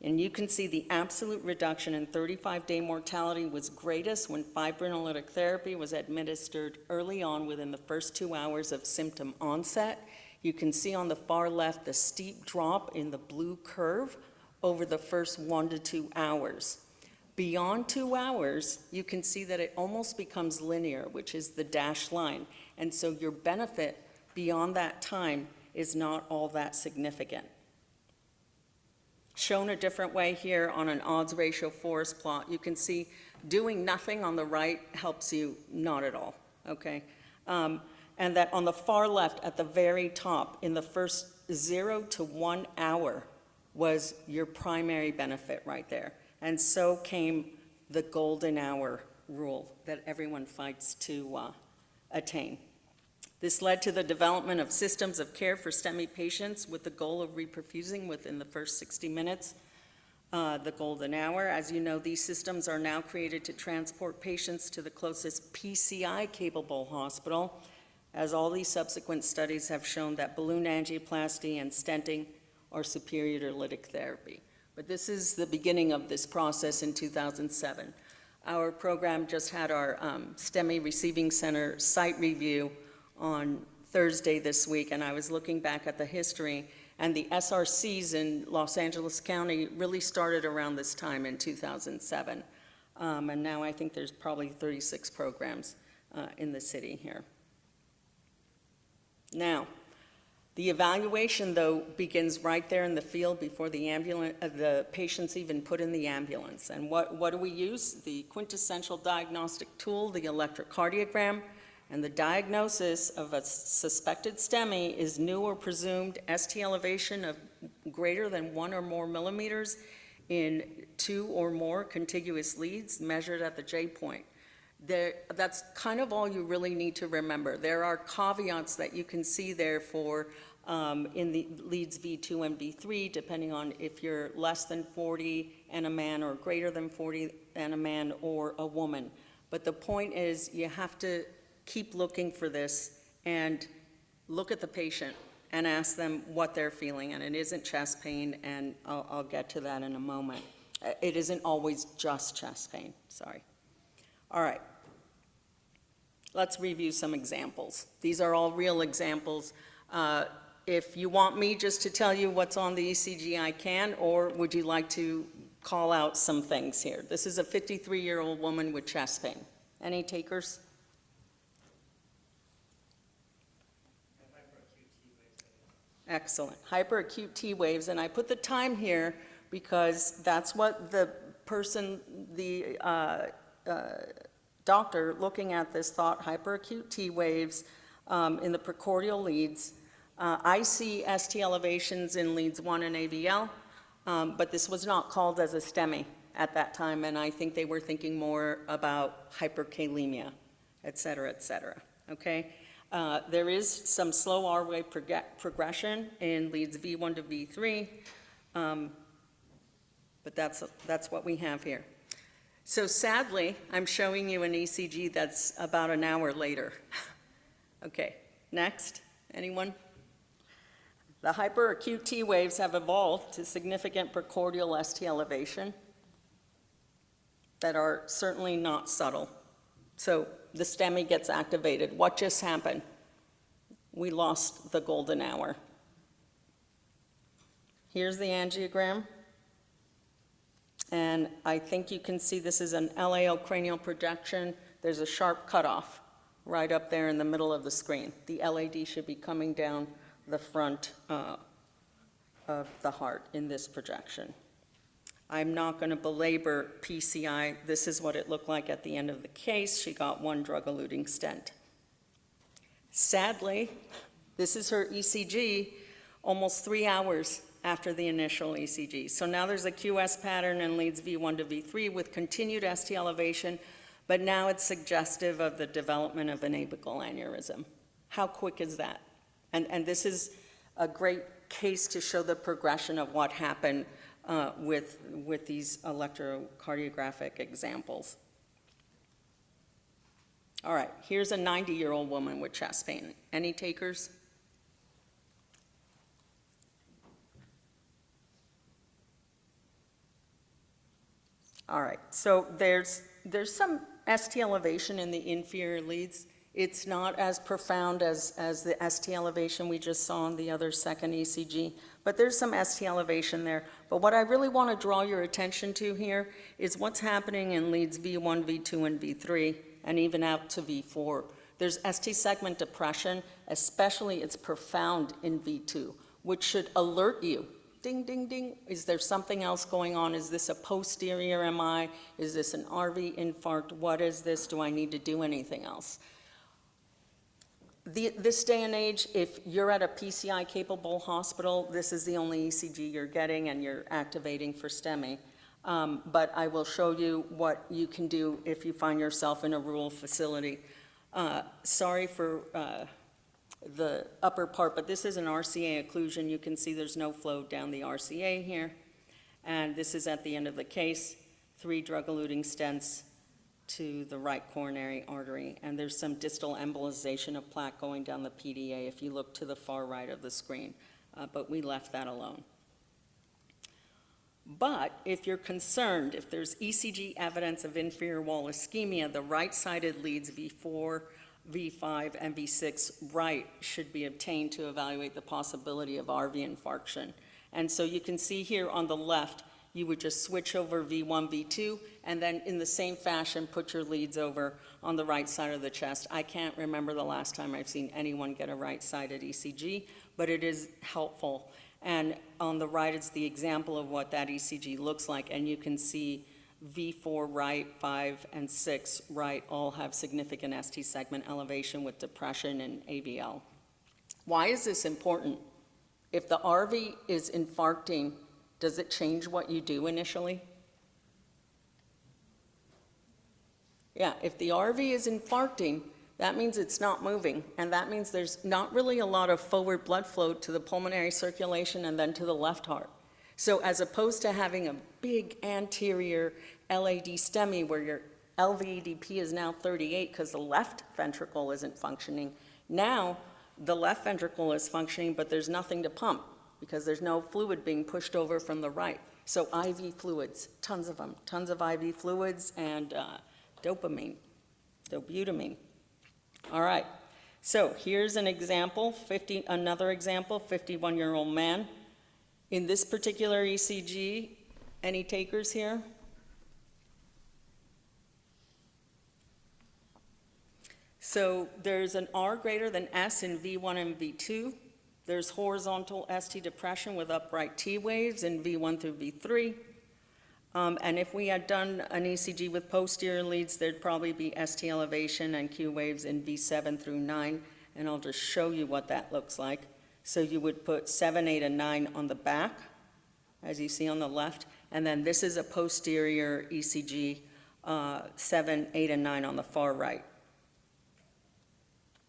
And you can see the absolute reduction in 35-day mortality was greatest when fibrinolytic therapy was administered early on within the first 2 hours of symptom onset. You can see on the far left the steep drop in the blue curve over the first 1 to 2 hours. Beyond 2 hours, you can see that it almost becomes linear, which is the dashed line. And so your benefit beyond that time is not all that significant. Shown a different way here on an odds ratio forest plot, you can see doing nothing on the right helps you not at all, okay? And that on the far left at the very top, in the first 0 to 1 hour was your primary benefit right there. And so came the golden hour rule that everyone fights to attain. This led to the development of systems of care for STEMI patients with the goal of reperfusing within the first 60 minutes, the golden hour. As you know, these systems are now created to transport patients to the closest PCI-capable hospital, as all these subsequent studies have shown that balloon angioplasty and stenting are superior to lytic therapy. But this is the beginning of this process in 2007. Our program just had our STEMI Receiving Center site review on Thursday this week, and I was looking back at the history, and the SRCs in Los Angeles County really started around this time in 2007. And now I think there's probably 36 programs in the city here. Now, the evaluation, though, begins right there in the field before the patient's even put in the ambulance. And what do we use? The quintessential diagnostic tool, the electrocardiogram, and the diagnosis of a suspected STEMI is new or presumed ST elevation of greater than 1 or more millimeters in 2 or more contiguous leads measured at the J point. That's kind of all you really need to remember. There are caveats that you can see there for in the leads V2 and V3, depending on if you're less than 40 and a man or greater than 40 and a man or a woman. But the point is you have to keep looking for this and look at the patient and ask them what they're feeling. And it isn't chest pain, and I'll get to that in a moment. It isn't always just chest pain, sorry. All right, let's review some examples. These are all real examples. If you want me just to tell you what's on the ECG, I can, or would you like to call out some things here? This is a 53-year-old woman with chest pain. Any takers? Excellent. Hyperacute T waves, and I put the time here because that's what the person, the doctor looking at this thought, hyperacute T waves in the precordial leads. I see ST elevations in leads 1 and AVL, but this was not called as a STEMI at that time, and I think they were thinking more about hyperkalemia, et cetera, okay? There is some slow R-wave progression in leads V1 to V3, but that's what we have here. So sadly, I'm showing you an ECG that's about an hour later. Okay, next, anyone? The hyperacute T waves have evolved to significant precordial ST elevation that are certainly not subtle. So the STEMI gets activated. What just happened? We lost the golden hour. Here's the angiogram. And I think you can see this is an LAL cranial projection. There's a sharp cutoff right up there in the middle of the screen. The LAD should be coming down the front of the heart in this projection. I'm not going to belabor PCI. This is what it looked like at the end of the case. She got one drug-eluting stent. Sadly, this is her ECG almost 3 hours after the initial ECG. So now there's a QS pattern and leads V1 to V3 with continued ST elevation, but now it's suggestive of the development of an apical aneurysm. How quick is that? And this is a great case to show the progression of what happened with these electrocardiographic examples. All right, here's a 90-year-old woman with chest pain. Any takers? All right, so there's some ST elevation in the inferior leads. It's not as profound as the ST elevation we just saw in the other second ECG, but there's some ST elevation there. But what I really want to draw your attention to here is what's happening in leads V1, V2, and V3, and even out to V4. There's ST segment depression, especially it's profound in V2, which should alert you. Ding, ding, ding. Is there something else going on? Is this a posterior MI? Is this an RV infarct? What is this? Do I need to do anything else? This day and age, if you're at a PCI-capable hospital, this is the only ECG you're getting and you're activating for STEMI. But I will show you what you can do if you find yourself in a rural facility. Sorry for the upper part, but this is an RCA occlusion. You can see there's no flow down the RCA here. And this is at the end of the case, 3 drug-eluting stents to the right coronary artery, and there's some distal embolization of plaque going down the PDA if you look to the far right of the screen, but we left that alone. But if you're concerned, if there's ECG evidence of inferior wall ischemia, the right-sided leads V4, V5, and V6 right should be obtained to evaluate the possibility of RV infarction. And so you can see here on the left, you would just switch over V1, V2, and then in the same fashion, put your leads over on the right side of the chest. I can't remember the last time I've seen anyone get a right-sided ECG, but it is helpful. And on the right is the example of what that ECG looks like, and you can see V4 right, 5, and 6 right all have significant ST segment elevation with depression and AVL. Why is this important? If the RV is infarcting, does it change what you do initially? Yeah, if the RV is infarcting, that means it's not moving, and that means there's not really a lot of forward blood flow to the pulmonary circulation and then to the left heart. So as opposed to having a big anterior LAD STEMI where your LVEDP is now 38 because the left ventricle isn't functioning, now the left ventricle is functioning, but there's nothing to pump, because there's no fluid being pushed over from the right. So IV fluids, tons of them, tons of IV fluids and dopamine, dobutamine. All right, so here's an example, another example, 51-year-old man. In this particular ECG, any takers here? So there's an R greater than S in V1 and V2. There's horizontal ST depression with upright T waves in V1 through V3. And if we had done an ECG with posterior leads, there'd probably be ST elevation and Q waves in V7 through 9. And I'll just show you what that looks like. So you would put 7, 8, and 9 on the back, as you see on the left. And then this is a posterior ECG, 7, 8, and 9 on the far right.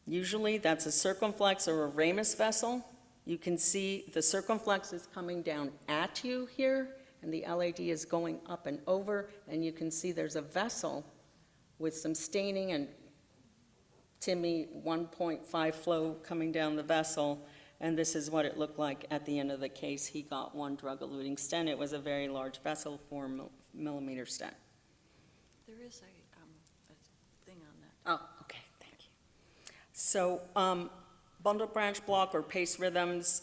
Usually that's a circumflex or a ramus vessel. You can see the circumflex is coming down at you here, and the LAD is going up and over, and you can see there's a vessel with some staining and TIMI 1.5 flow coming down the vessel, and this is what it looked like at the end of the case. He got one drug-eluting stent. It was a very large vessel, 4-millimeter stent. There is a thing on that. Oh, okay. So bundle branch block or pace rhythms,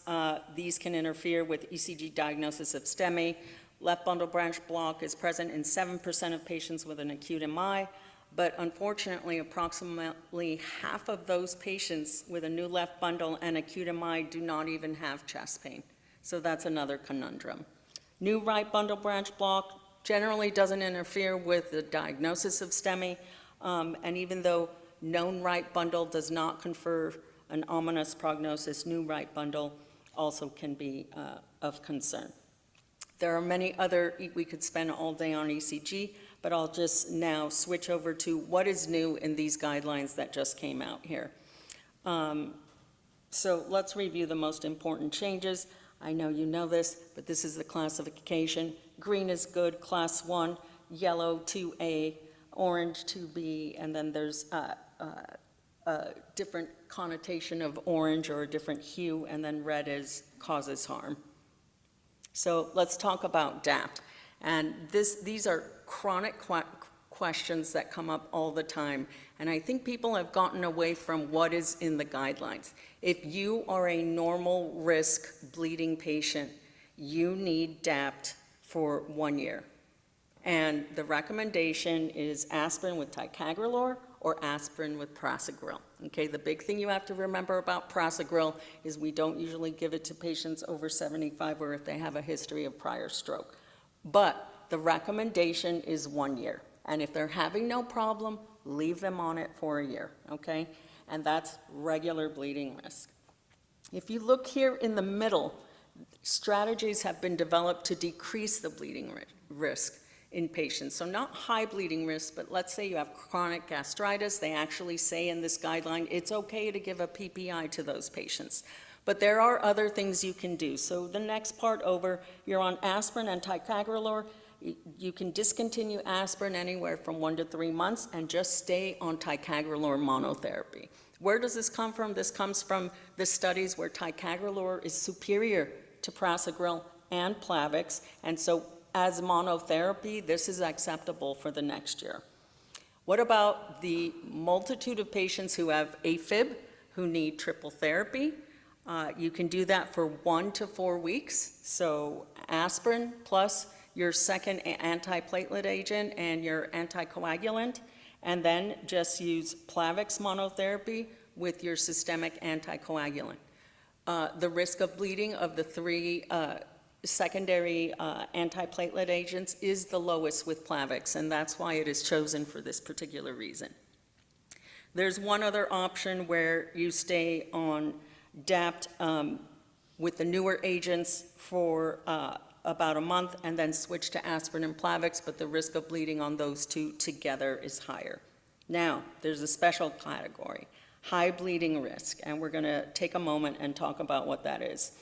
these can interfere with ECG diagnosis of STEMI. Left bundle branch block is present in 7% of patients with an acute MI, but unfortunately approximately half of those patients with a new left bundle and acute MI do not even have chest pain. So that's another conundrum. New right bundle branch block generally doesn't interfere with the diagnosis of STEMI, and even though known right bundle does not confer an ominous prognosis, new right bundle also can be of concern. There are many other, we could spend all day on ECG, but I'll just now switch over to what is new in these guidelines that just came out here. So let's review the most important changes. I know you know this, but this is the classification. Green is good, class 1, yellow 2A, orange 2B, and then there's a different connotation of orange or a different hue, and then red is causes harm. So let's talk about DAPT. And these are chronic questions that come up all the time. And I think people have gotten away from what is in the guidelines. If you are a normal risk bleeding patient, you need DAPT for 1 year. And the recommendation is aspirin with ticagrelor or aspirin with prasugrel. Okay, the big thing you have to remember about prasugrel is we don't usually give it to patients over 75 or if they have a history of prior stroke. But the recommendation is 1 year. And if they're having no problem, leave them on it for a year, okay? And that's regular bleeding risk. If you look here in the middle, strategies have been developed to decrease the bleeding risk in patients. So not high bleeding risk, but let's say you have chronic gastritis. They actually say in this guideline, it's okay to give a PPI to those patients. But there are other things you can do. So the next part over, you're on aspirin and ticagrelor. You can discontinue aspirin anywhere from 1 to 3 months and just stay on ticagrelor monotherapy. Where does this come from? This comes from the studies where ticagrelor is superior to prasugrel and Plavix, and so as monotherapy, this is acceptable for the next year. What about the multitude of patients who have AFib, who need triple therapy? You can do that for 1 to 4 weeks, so aspirin plus your second antiplatelet agent and your anticoagulant, and then just use Plavix monotherapy with your systemic anticoagulant. The risk of bleeding of the 3 secondary antiplatelet agents is the lowest with Plavix, and that's why it is chosen for this particular reason. There's one other option where you stay on DAPT with the newer agents for about a month and then switch to aspirin and Plavix, but the risk of bleeding on those two together is higher. Now, there's a special category, high bleeding risk, and we're gonna take a moment and talk about what that is.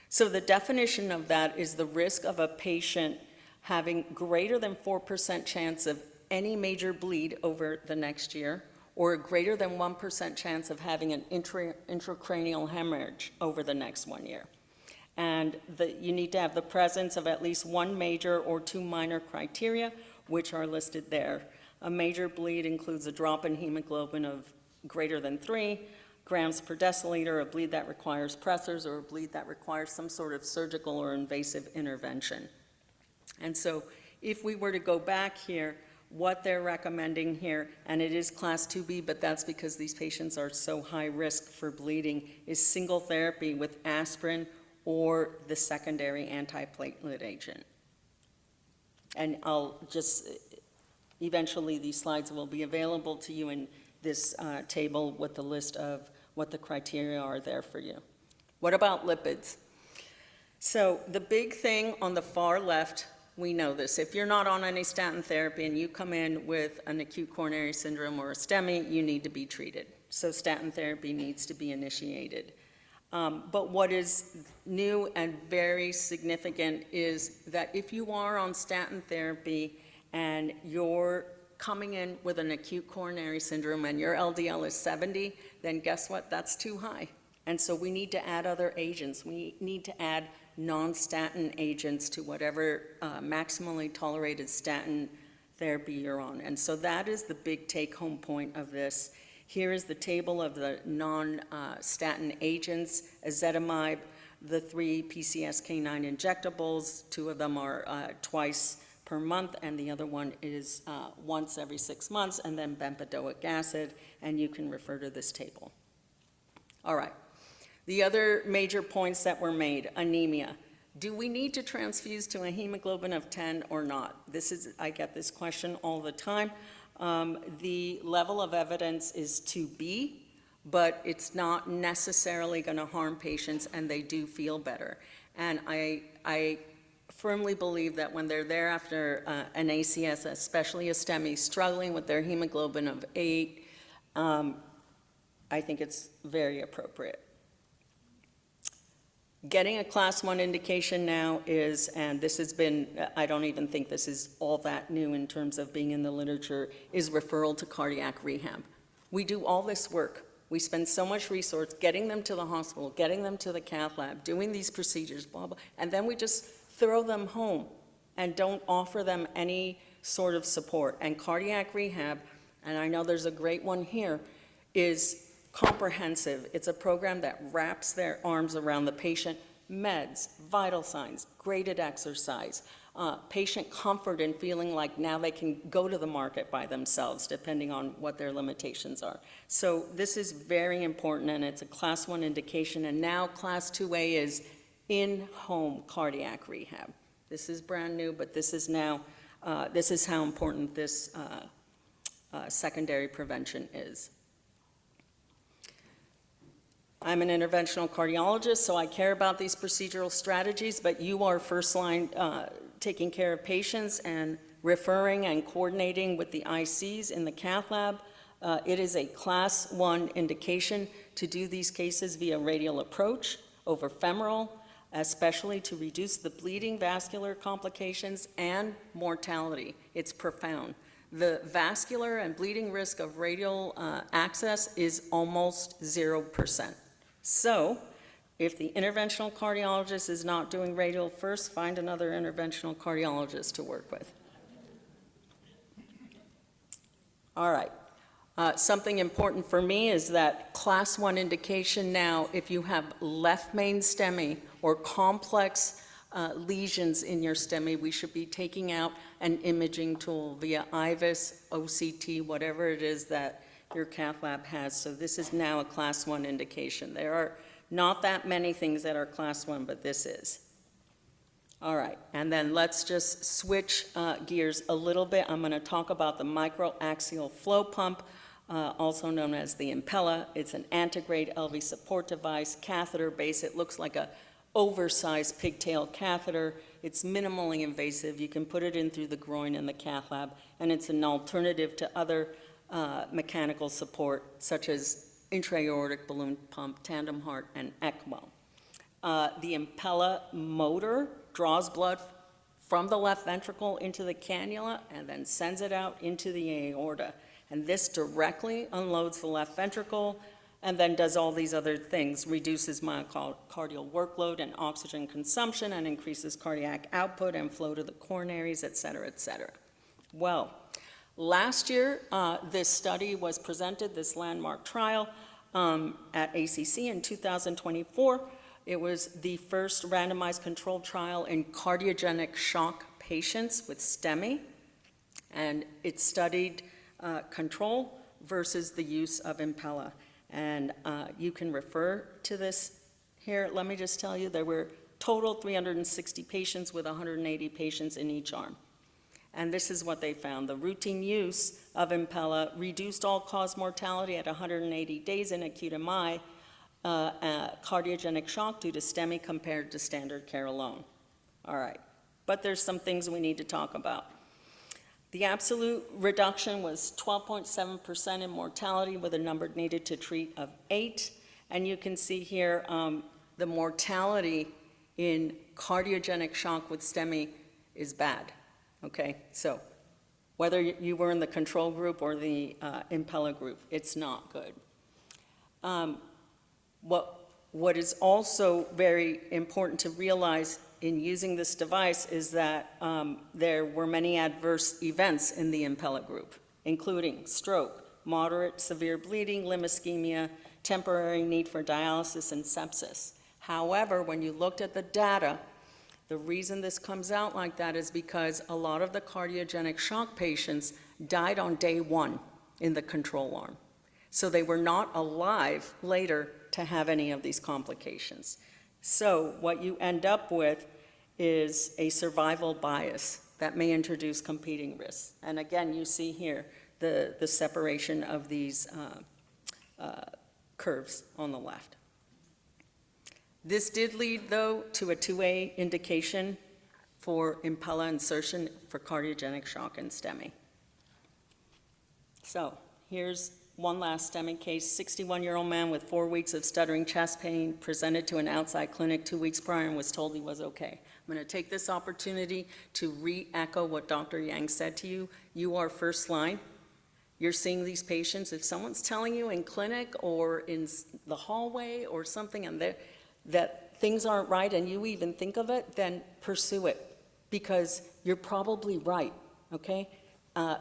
So the definition of that is the risk of a patient having greater than 4% chance of any major bleed over the next year, or a greater than 1% chance of having an intracranial hemorrhage over the next 1 year. And you need to have the presence of at least 1 major or 2 minor criteria, which are listed there. A major bleed includes a drop in hemoglobin of greater than 3 grams per deciliter, a bleed that requires pressors, or a bleed that requires some sort of surgical or invasive intervention. And so if we were to go back here, what they're recommending here, and it is class 2B, but that's because these patients are so high risk for bleeding, is single therapy with aspirin or the secondary antiplatelet agent. And I'll just, eventually these slides will be available to you in this table with the list of what the criteria are there for you. What about lipids? So the big thing on the far left, we know this. If you're not on any statin therapy and you come in with an acute coronary syndrome or a STEMI, you need to be treated. So statin therapy needs to be initiated. But what is new and very significant is that if you are on statin therapy and you're coming in with an acute coronary syndrome and your LDL is 70, then guess what? That's too high. And so we need to add other agents. We need to add non-statin agents to whatever maximally tolerated statin therapy you're on. And so that is the big take-home point of this. Here is the table of the non-statin agents, ezetimibe, the 3 PCSK9 injectables. 2 of them are twice per month, and the other one is once every 6 months, and then bempedoic acid, and you can refer to this table. All right. The other major points that were made, anemia. Do we need to transfuse to a hemoglobin of 10 or not? I get this question all the time. The level of evidence is to be, but it's not necessarily going to harm patients, and they do feel better. And I firmly believe that when they're there after an ACS, especially a STEMI, struggling with their hemoglobin of 8, I think it's very appropriate. Getting a class 1 indication now is, and this has been, I don't even think this is all that new in terms of being in the literature, is referral to cardiac rehab. We do all this work. We spend so much resource getting them to the hospital, getting them to the cath lab, doing these procedures, blah, blah, and then we just throw them home and don't offer them any sort of support. And cardiac rehab, and I know there's a great one here, is comprehensive. It's a program that wraps their arms around the patient. Meds, vital signs, graded exercise, patient comfort in feeling like now they can go to the market by themselves, depending on what their limitations are. So this is very important, and it's a class 1 indication, and now class 2A is in-home cardiac rehab. This is brand new, but this is now, this is how important this secondary prevention is. I'm an interventional cardiologist, so I care about these procedural strategies, but you are first line taking care of patients and referring and coordinating with the ICs in the cath lab. It is a class 1 indication to do these cases via radial approach over femoral, especially to reduce the bleeding, vascular complications, and mortality. It's profound. The vascular and bleeding risk of radial access is almost 0%. So, if the interventional cardiologist is not doing radial first, find another interventional cardiologist to work with. All right. Something important for me is that class 1 indication now, if you have left main STEMI or complex lesions in your STEMI, we should be taking out an imaging tool via IVUS, OCT, whatever it is that your cath lab has. So this is now a class 1 indication. There are not that many things that are class 1, but this is. All right, and then let's just switch gears a little bit. I'm going to talk about the microaxial flow pump, also known as the Impella. It's an antegrade LV support device, catheter base. It looks like a oversized pigtail catheter. It's minimally invasive. You can put it in through the groin in the cath lab, and it's an alternative to other mechanical support, such as intra-aortic balloon pump, tandem heart, and ECMO. The Impella motor draws blood from the left ventricle into the cannula and then sends it out into the aorta. And this directly unloads the left ventricle and then does all these other things, reduces myocardial workload and oxygen consumption, and increases cardiac output and flow to the coronaries, et cetera, et cetera. Well, last year, this study was presented, this landmark trial, at ACC in 2024. It was the first randomized controlled trial in cardiogenic shock patients with STEMI, and it studied control versus the use of Impella. And you can refer to this here. Let me just tell you, there were total 360 patients with 180 patients in each arm. And this is what they found. The routine use of Impella reduced all-cause mortality at 180 days in acute MI, cardiogenic shock due to STEMI compared to standard care alone. All right, but there's some things we need to talk about. The absolute reduction was 12.7% in mortality with a number needed to treat of 8. And you can see here the mortality in cardiogenic shock with STEMI is bad. Okay, so whether you were in the control group or the Impella group, it's not good. What is also very important to realize in using this device is that there were many adverse events in the Impella group, including stroke, moderate severe bleeding, limb ischemia, temporary need for dialysis, and sepsis. However, when you looked at the data, the reason this comes out like that is because a lot of the cardiogenic shock patients died on day 1 in the control arm. So they were not alive later to have any of these complications. So what you end up with is a survival bias that may introduce competing risks. And again, you see here the separation of these curves on the left. This did lead, though, to a 2A indication for Impella insertion for cardiogenic shock and STEMI. So here's one last STEMI case. 61-year-old man with 4 weeks of stuttering chest pain presented to an outside clinic 2 weeks prior and was told he was okay. I'm going to take this opportunity to re-echo what Dr. Yang said to you. You are first line. You're seeing these patients. If someone's telling you in clinic or in the hallway or something and that things aren't right and you even think of it, then pursue it because you're probably right, okay?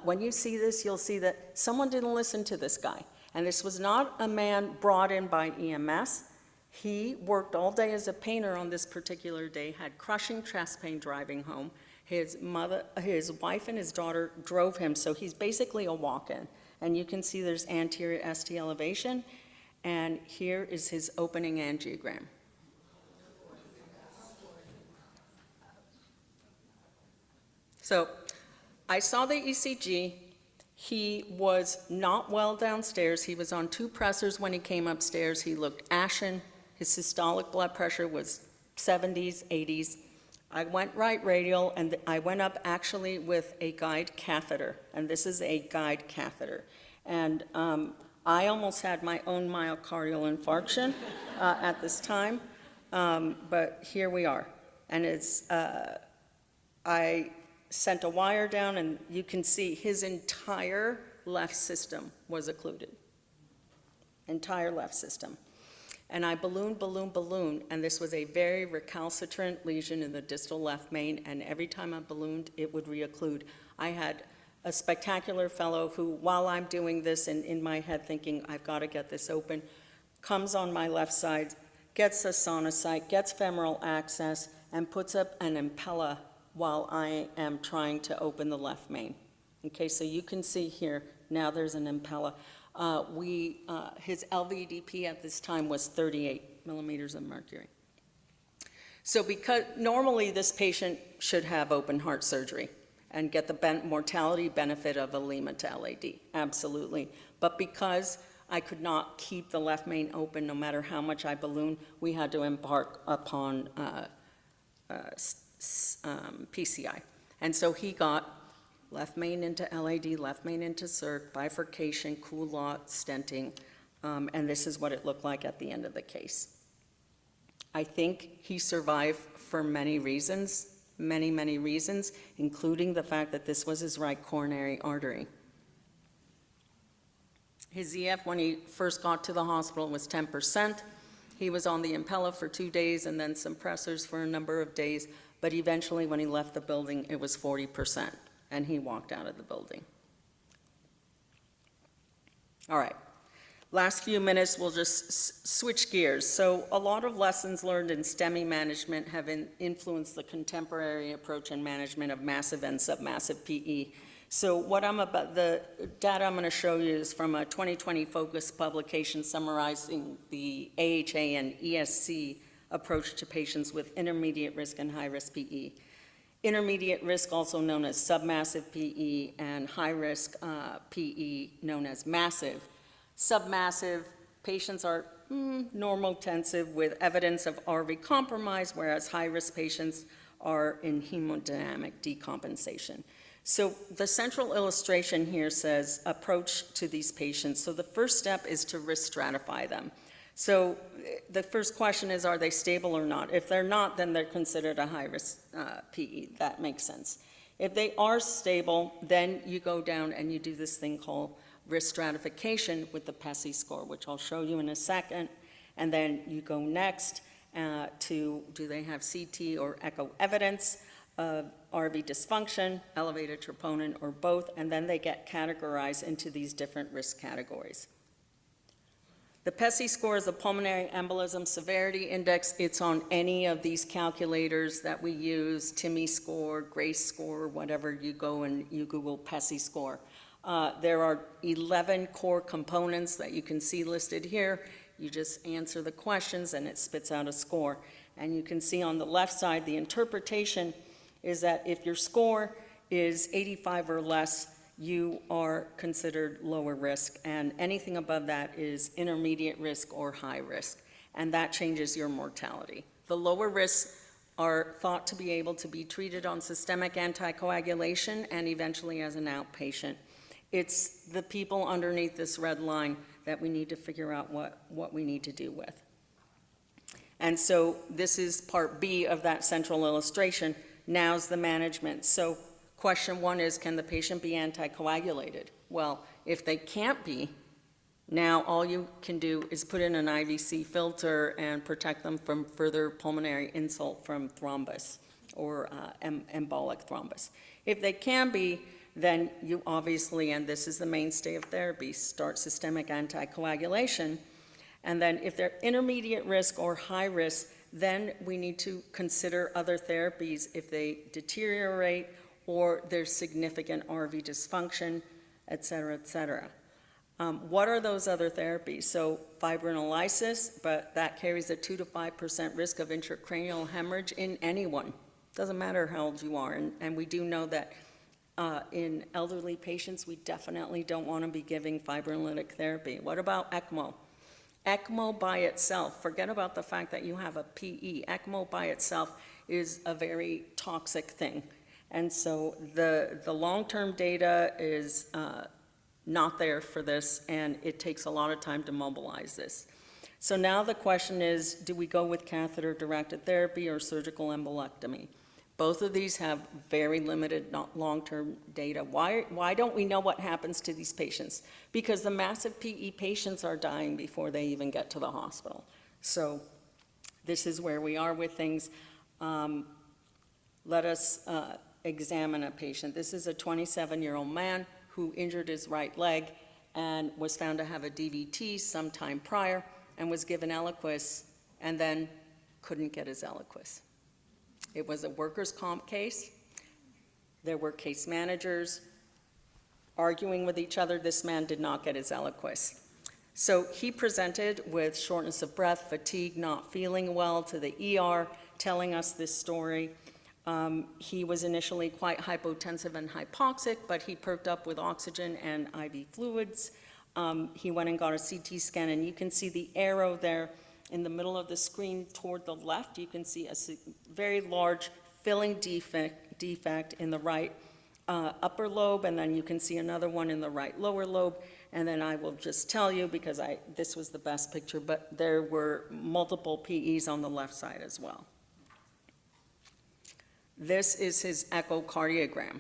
When you see this, you'll see that someone didn't listen to this guy. And this was not a man brought in by EMS. He worked all day as a painter on this particular day, had crushing chest pain driving home. His wife and his daughter drove him, so he's basically a walk-in. And you can see there's anterior ST elevation, and here is his opening angiogram. So I saw the ECG. He was not well downstairs. He was on 2 pressors when he came upstairs. He looked ashen. His systolic blood pressure was 70s, 80s. I went right radial, and I went up actually with a guide catheter, and this is a guide catheter. And I almost had my own myocardial infarction at this time, but here we are. And I sent a wire down, and you can see his entire left system was occluded. Entire left system. And I ballooned, and this was a very recalcitrant lesion in the distal left main, and every time I ballooned, it would reocclude. I had a spectacular fellow who, while I'm doing this and in my head thinking, I've got to get this open, comes on my left side, gets a sonocyte, gets femoral access, and puts up an Impella while I am trying to open the left main. Okay, so you can see here, now there's an Impella. His LVDP at this time was 38 millimeters of mercury. So because normally this patient should have open heart surgery and get the mortality benefit of a Lima to LAD, absolutely. But because I could not keep the left main open no matter how much I ballooned, we had to embark upon PCI. And so he got left main into LAD, left main into circ, bifurcation, culotte, stenting, and this is what it looked like at the end of the case. I think he survived for many reasons, many reasons, including the fact that this was his right coronary artery. His EF, when he first got to the hospital, was 10%. He was on the Impella for 2 days and then some pressors for a number of days, but eventually when he left the building, it was 40%, and he walked out of the building. All right, last few minutes, we'll just switch gears. So a lot of lessons learned in STEMI management have influenced the contemporary approach and management of massive and submassive PE. So the data I'm going to show you is from a 2020 Focus publication summarizing the AHA and ESC approach to patients with intermediate risk and high risk PE. Intermediate risk, also known as submassive PE, and high risk PE, known as massive. Submassive patients are normotensive with evidence of RV compromise, whereas high risk patients are in hemodynamic decompensation. So the central illustration here says approach to these patients. So the first step is to risk stratify them. So the first question is, are they stable or not? If they're not, then they're considered a high-risk PE. That makes sense. If they are stable, then you go down and you do this thing called risk stratification with the PESI score, which I'll show you in a second. And then you go next to, do they have CT or echo evidence of RV dysfunction, elevated troponin, or both? And then they get categorized into these different risk categories. The PESI score is the Pulmonary Embolism Severity Index. It's on any of these calculators that we use, TIMI score, GRACE score, whatever you go and you Google PESI score. There are 11 core components that you can see listed here. You just answer the questions and it spits out a score. And you can see on the left side, the interpretation is that if your score is 85 or less, you are considered lower risk, and anything above that is intermediate risk or high risk, and that changes your mortality. The lower risks are thought to be able to be treated on systemic anticoagulation and eventually as an outpatient. It's the people underneath this red line that we need to figure out what we need to do with. And so this is part B of that central illustration. Now's the management. So question one is, can the patient be anticoagulated? Well, if they can't be, now all you can do is put in an IVC filter and protect them from further pulmonary insult from thrombus or embolic thrombus. If they can be, then you obviously, and this is the mainstay of therapy, start systemic anticoagulation. And then if they're intermediate risk or high risk, then we need to consider other therapies if they deteriorate or there's significant RV dysfunction, et cetera, et cetera. What are those other therapies? So fibrinolysis, but that carries a 2 to 5% risk of intracranial hemorrhage in anyone. Doesn't matter how old you are. And we do know that in elderly patients, we definitely don't want to be giving fibrinolytic therapy. What about ECMO? ECMO by itself, forget about the fact that you have a PE. ECMO by itself is a very toxic thing. And so the long-term data is not there for this, and it takes a lot of time to mobilize this. So now the question is, do we go with catheter-directed therapy or surgical embolectomy? Both of these have very limited long-term data. Why don't we know what happens to these patients? Because the massive PE patients are dying before they even get to the hospital. So this is where we are with things. Let us examine a patient. This is a 27-year-old man who injured his right leg and was found to have a DVT sometime prior and was given Eliquis and then couldn't get his Eliquis. It was a workers' comp case. There were case managers arguing with each other. This man did not get his Eliquis. So he presented with shortness of breath, fatigue, not feeling well to the ER, telling us this story. He was initially quite hypotensive and hypoxic, but he perked up with oxygen and IV fluids. He went and got a CT scan, and you can see the arrow there in the middle of the screen toward the left. You can see a very large filling defect in the right upper lobe, and then you can see another one in the right lower lobe. And then I will just tell you, because this was the best picture, but there were multiple PEs on the left side as well. This is his echocardiogram.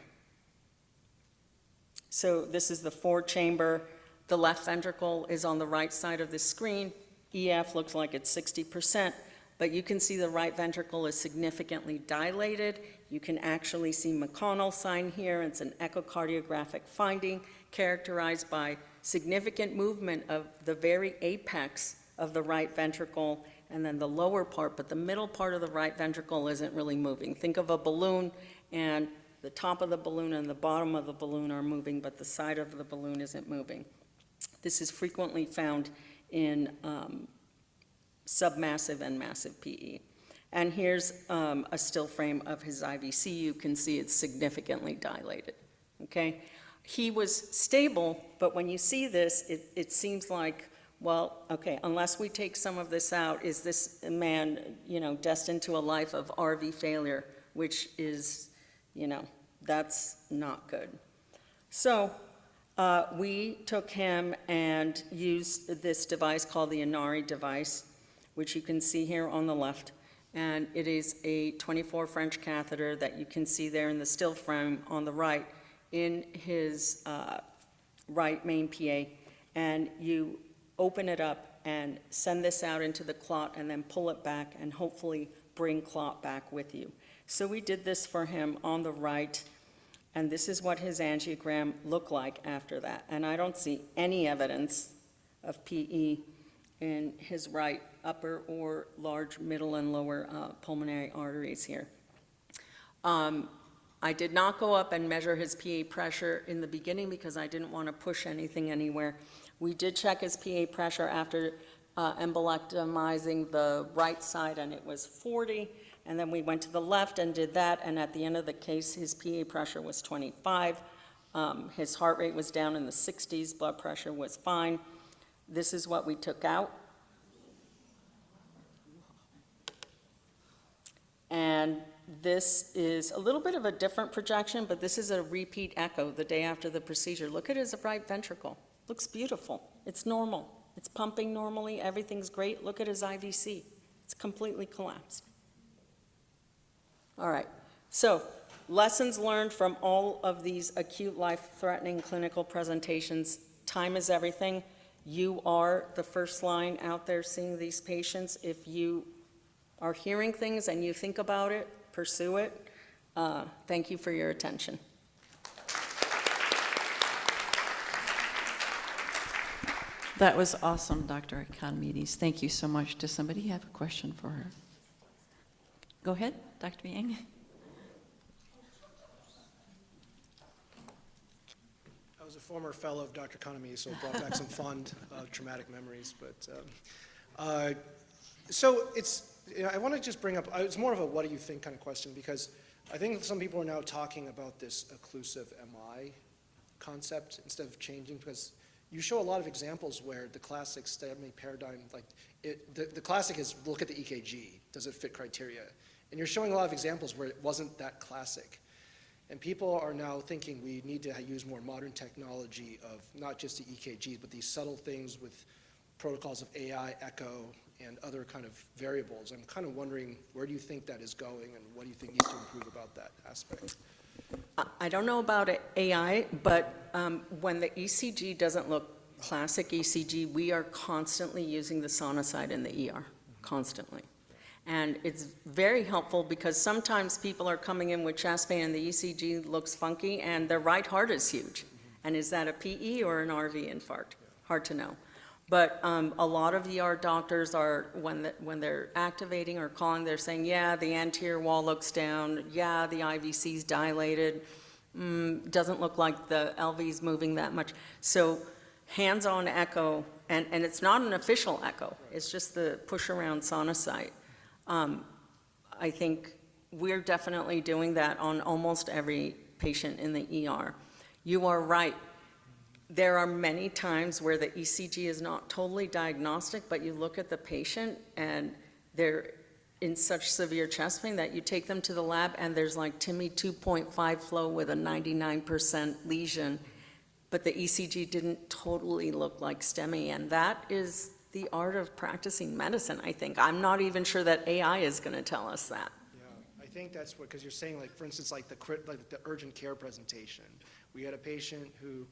So this is the 4-chamber. The left ventricle is on the right side of the screen. EF looks like it's 60%, but you can see the right ventricle is significantly dilated. You can actually see McConnell sign here. It's an echocardiographic finding characterized by significant movement of the very apex of the right ventricle and then the lower part, but the middle part of the right ventricle isn't really moving. Think of a balloon, and the top of the balloon and the bottom of the balloon are moving, but the side of the balloon isn't moving. This is frequently found in submassive and massive PE. And here's a still frame of his IVC. You can see it's significantly dilated, okay? He was stable, but when you see this, it seems like, well, okay, unless we take some of this out, is this man, destined to a life of RV failure, which is, that's not good. So we took him and used this device called the Inari device, which you can see here on the left. And it is a 24 French catheter that you can see there in the still frame on the right in his right main PA. And you open it up and send this out into the clot and then pull it back and hopefully bring clot back with you. So we did this for him on the right, and this is what his angiogram looked like after that. And I don't see any evidence of PE in his right upper or large middle and lower pulmonary arteries here. I did not go up and measure his PA pressure in the beginning because I didn't want to push anything anywhere. We did check his PA pressure after embolectomizing the right side, and it was 40. And then we went to the left and did that, and at the end of the case, his PA pressure was 25. His heart rate was down in the 60s, blood pressure was fine. This is what we took out. And this is a little bit of a different projection, but this is a repeat echo the day after the procedure. Look at his right ventricle. Looks beautiful. It's normal. It's pumping normally. Everything's great. Look at his IVC. It's completely collapsed. All right. So, lessons learned from all of these acute life-threatening clinical presentations. Time is everything. You are the first line out there seeing these patients. If you are hearing things and you think about it, pursue it. Thank you for your attention. That was awesome, Dr. Economides. Thank you so much. Does somebody have a question for her? Go ahead, Dr. Yang. I was a former fellow of Dr. Economides, so it brought back some fond traumatic memories. But so it's, I want to just bring up, it's more of a what do you think kind of question, because I think some people are now talking about this occlusive MI concept instead of changing, because you show a lot of examples where the classic STEMI paradigm, like the classic is look at the EKG, does it fit criteria? And you're showing a lot of examples where it wasn't that classic. And people are now thinking we need to use more modern technology of not just the EKGs, but these subtle things with protocols of AI, echo, and other kind of variables. I'm kind of wondering, where do you think that is going, and what do you think needs to improve about that aspect? I don't know about AI, but when the ECG doesn't look classic ECG, we are constantly using the sonosite in the ER, constantly. And it's very helpful because sometimes people are coming in with chest pain and the ECG looks funky and their right heart is huge. And is that a PE or an RV infarct? Hard to know. But a lot of ER doctors are, when they're activating or calling, they're saying, yeah, the anterior wall looks down, yeah, the IVC's dilated, doesn't look like the LV's moving that much. So hands-on echo, and it's not an official echo, it's just the push-around sonosite. I think we're definitely doing that on almost every patient in the ER. You are right. There are many times where the ECG is not totally diagnostic, but you look at the patient and they're in such severe chest pain that you take them to the lab and there's like TIMI 2.5 flow with a 99% lesion, but the ECG didn't totally look like STEMI, and that is the art of practicing medicine, I think. I'm not even sure that AI is going to tell us that. Yeah, I think that's what, because you're saying, like, for instance, like the urgent care presentation. We had a patient who,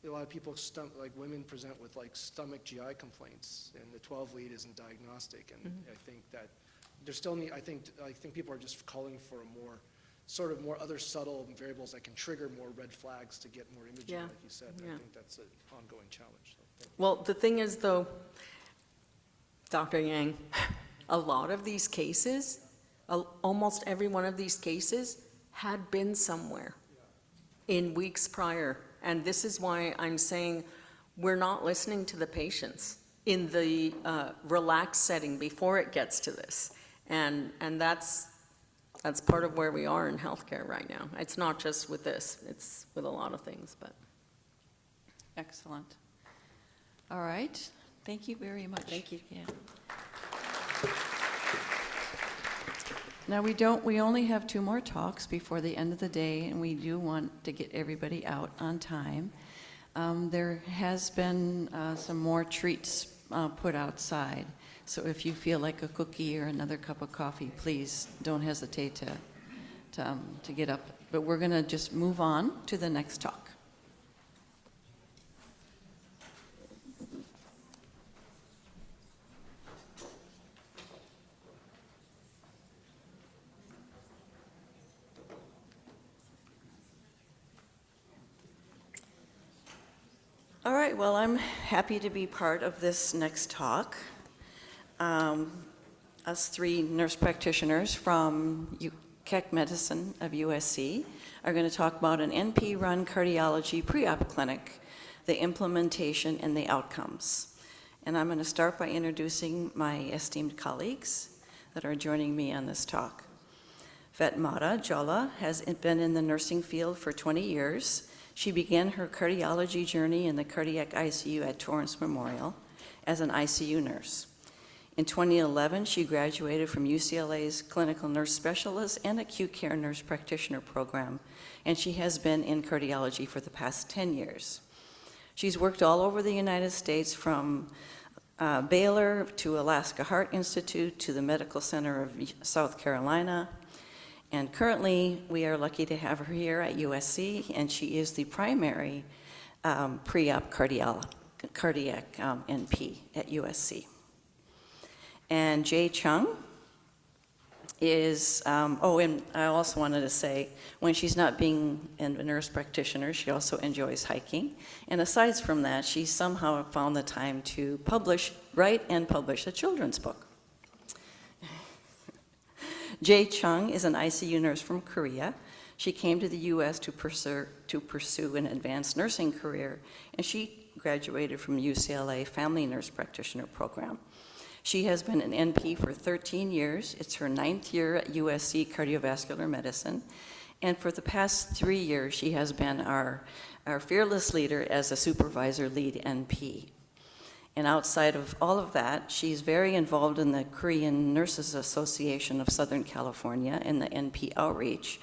a lot of people, like women present with like stomach GI complaints, and the 12 lead isn't diagnostic, and I think that there's still need, I think people are just calling for a more, sort of more other subtle variables that can trigger more red flags to get more imaging, like you said. Yeah. I think that's an ongoing challenge. So, Well, the thing is, though, Dr. Yang, a lot of these cases, almost every one of these cases had been somewhere in weeks prior. And this is why I'm saying we're not listening to the patients in the relaxed setting before it gets to this. And that's part of where we are in healthcare right now. It's not just with this, it's with a lot of things, but. Excellent. All right. Thank you very much. Thank you. Yeah. Now we only have 2 more talks before the end of the day, and we do want to get everybody out on time. There has been some more treats put outside, so if you feel like a cookie or another cup of coffee, please don't hesitate to get up. But we're going to just move on to the next talk. All right, well, I'm happy to be part of this next talk. Us 3 nurse practitioners from Keck Medicine of USC are going to talk about an NP-run cardiology pre-op clinic, the implementation and the outcomes. And I'm going to start by introducing my esteemed colleagues that are joining me on this talk. Vetmata Jala has been in the nursing field for 20 years. She began her cardiology journey in the cardiac ICU at Torrance Memorial as an ICU nurse. In 2011, she graduated from UCLA's Clinical Nurse Specialist and Acute Care Nurse Practitioner program, and she has been in cardiology for the past 10 years. She's worked all over the United States, from Baylor to Alaska Heart Institute to the Medical Center of South Carolina. And currently, we are lucky to have her here at USC, and she is the primary pre-op cardiac NP at USC. And Jay Chung is, and I also wanted to say, when she's not being a nurse practitioner, she also enjoys hiking. And aside from that, she somehow found the time to write and publish a children's book. Jay Chung is an ICU nurse from Korea. She came to the U.S. to pursue an advanced nursing career, and she graduated from UCLA Family Nurse Practitioner program. She has been an NP for 13 years. It's her 9th year at USC Cardiovascular Medicine. And for the past 3 years, she has been our fearless leader as a supervisor lead NP. And outside of all of that, she's very involved in the Korean Nurses Association of Southern California and the NP outreach.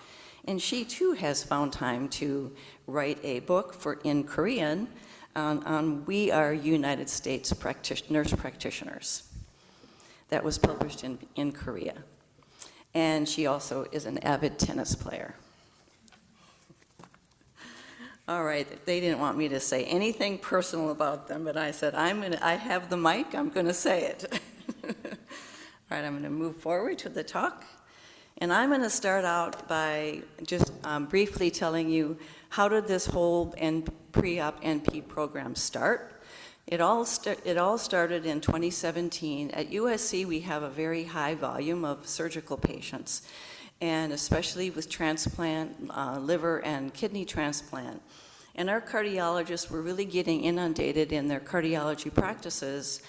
And she too has found time to write a book in Korean on We Are United States Nurse Practitioners. That was published in Korea. And she also is an avid tennis player. All right, they didn't want me to say anything personal about them, but I said, I have the mic, I'm gonna say it. All right, I'm gonna move forward to the talk. And I'm gonna start out by just briefly telling you, how did this whole pre-op NP program start? It all started in 2017. At USC, we have a very high volume of surgical patients, and especially with transplant, liver and kidney transplant. And our cardiologists were really getting inundated in their cardiology practices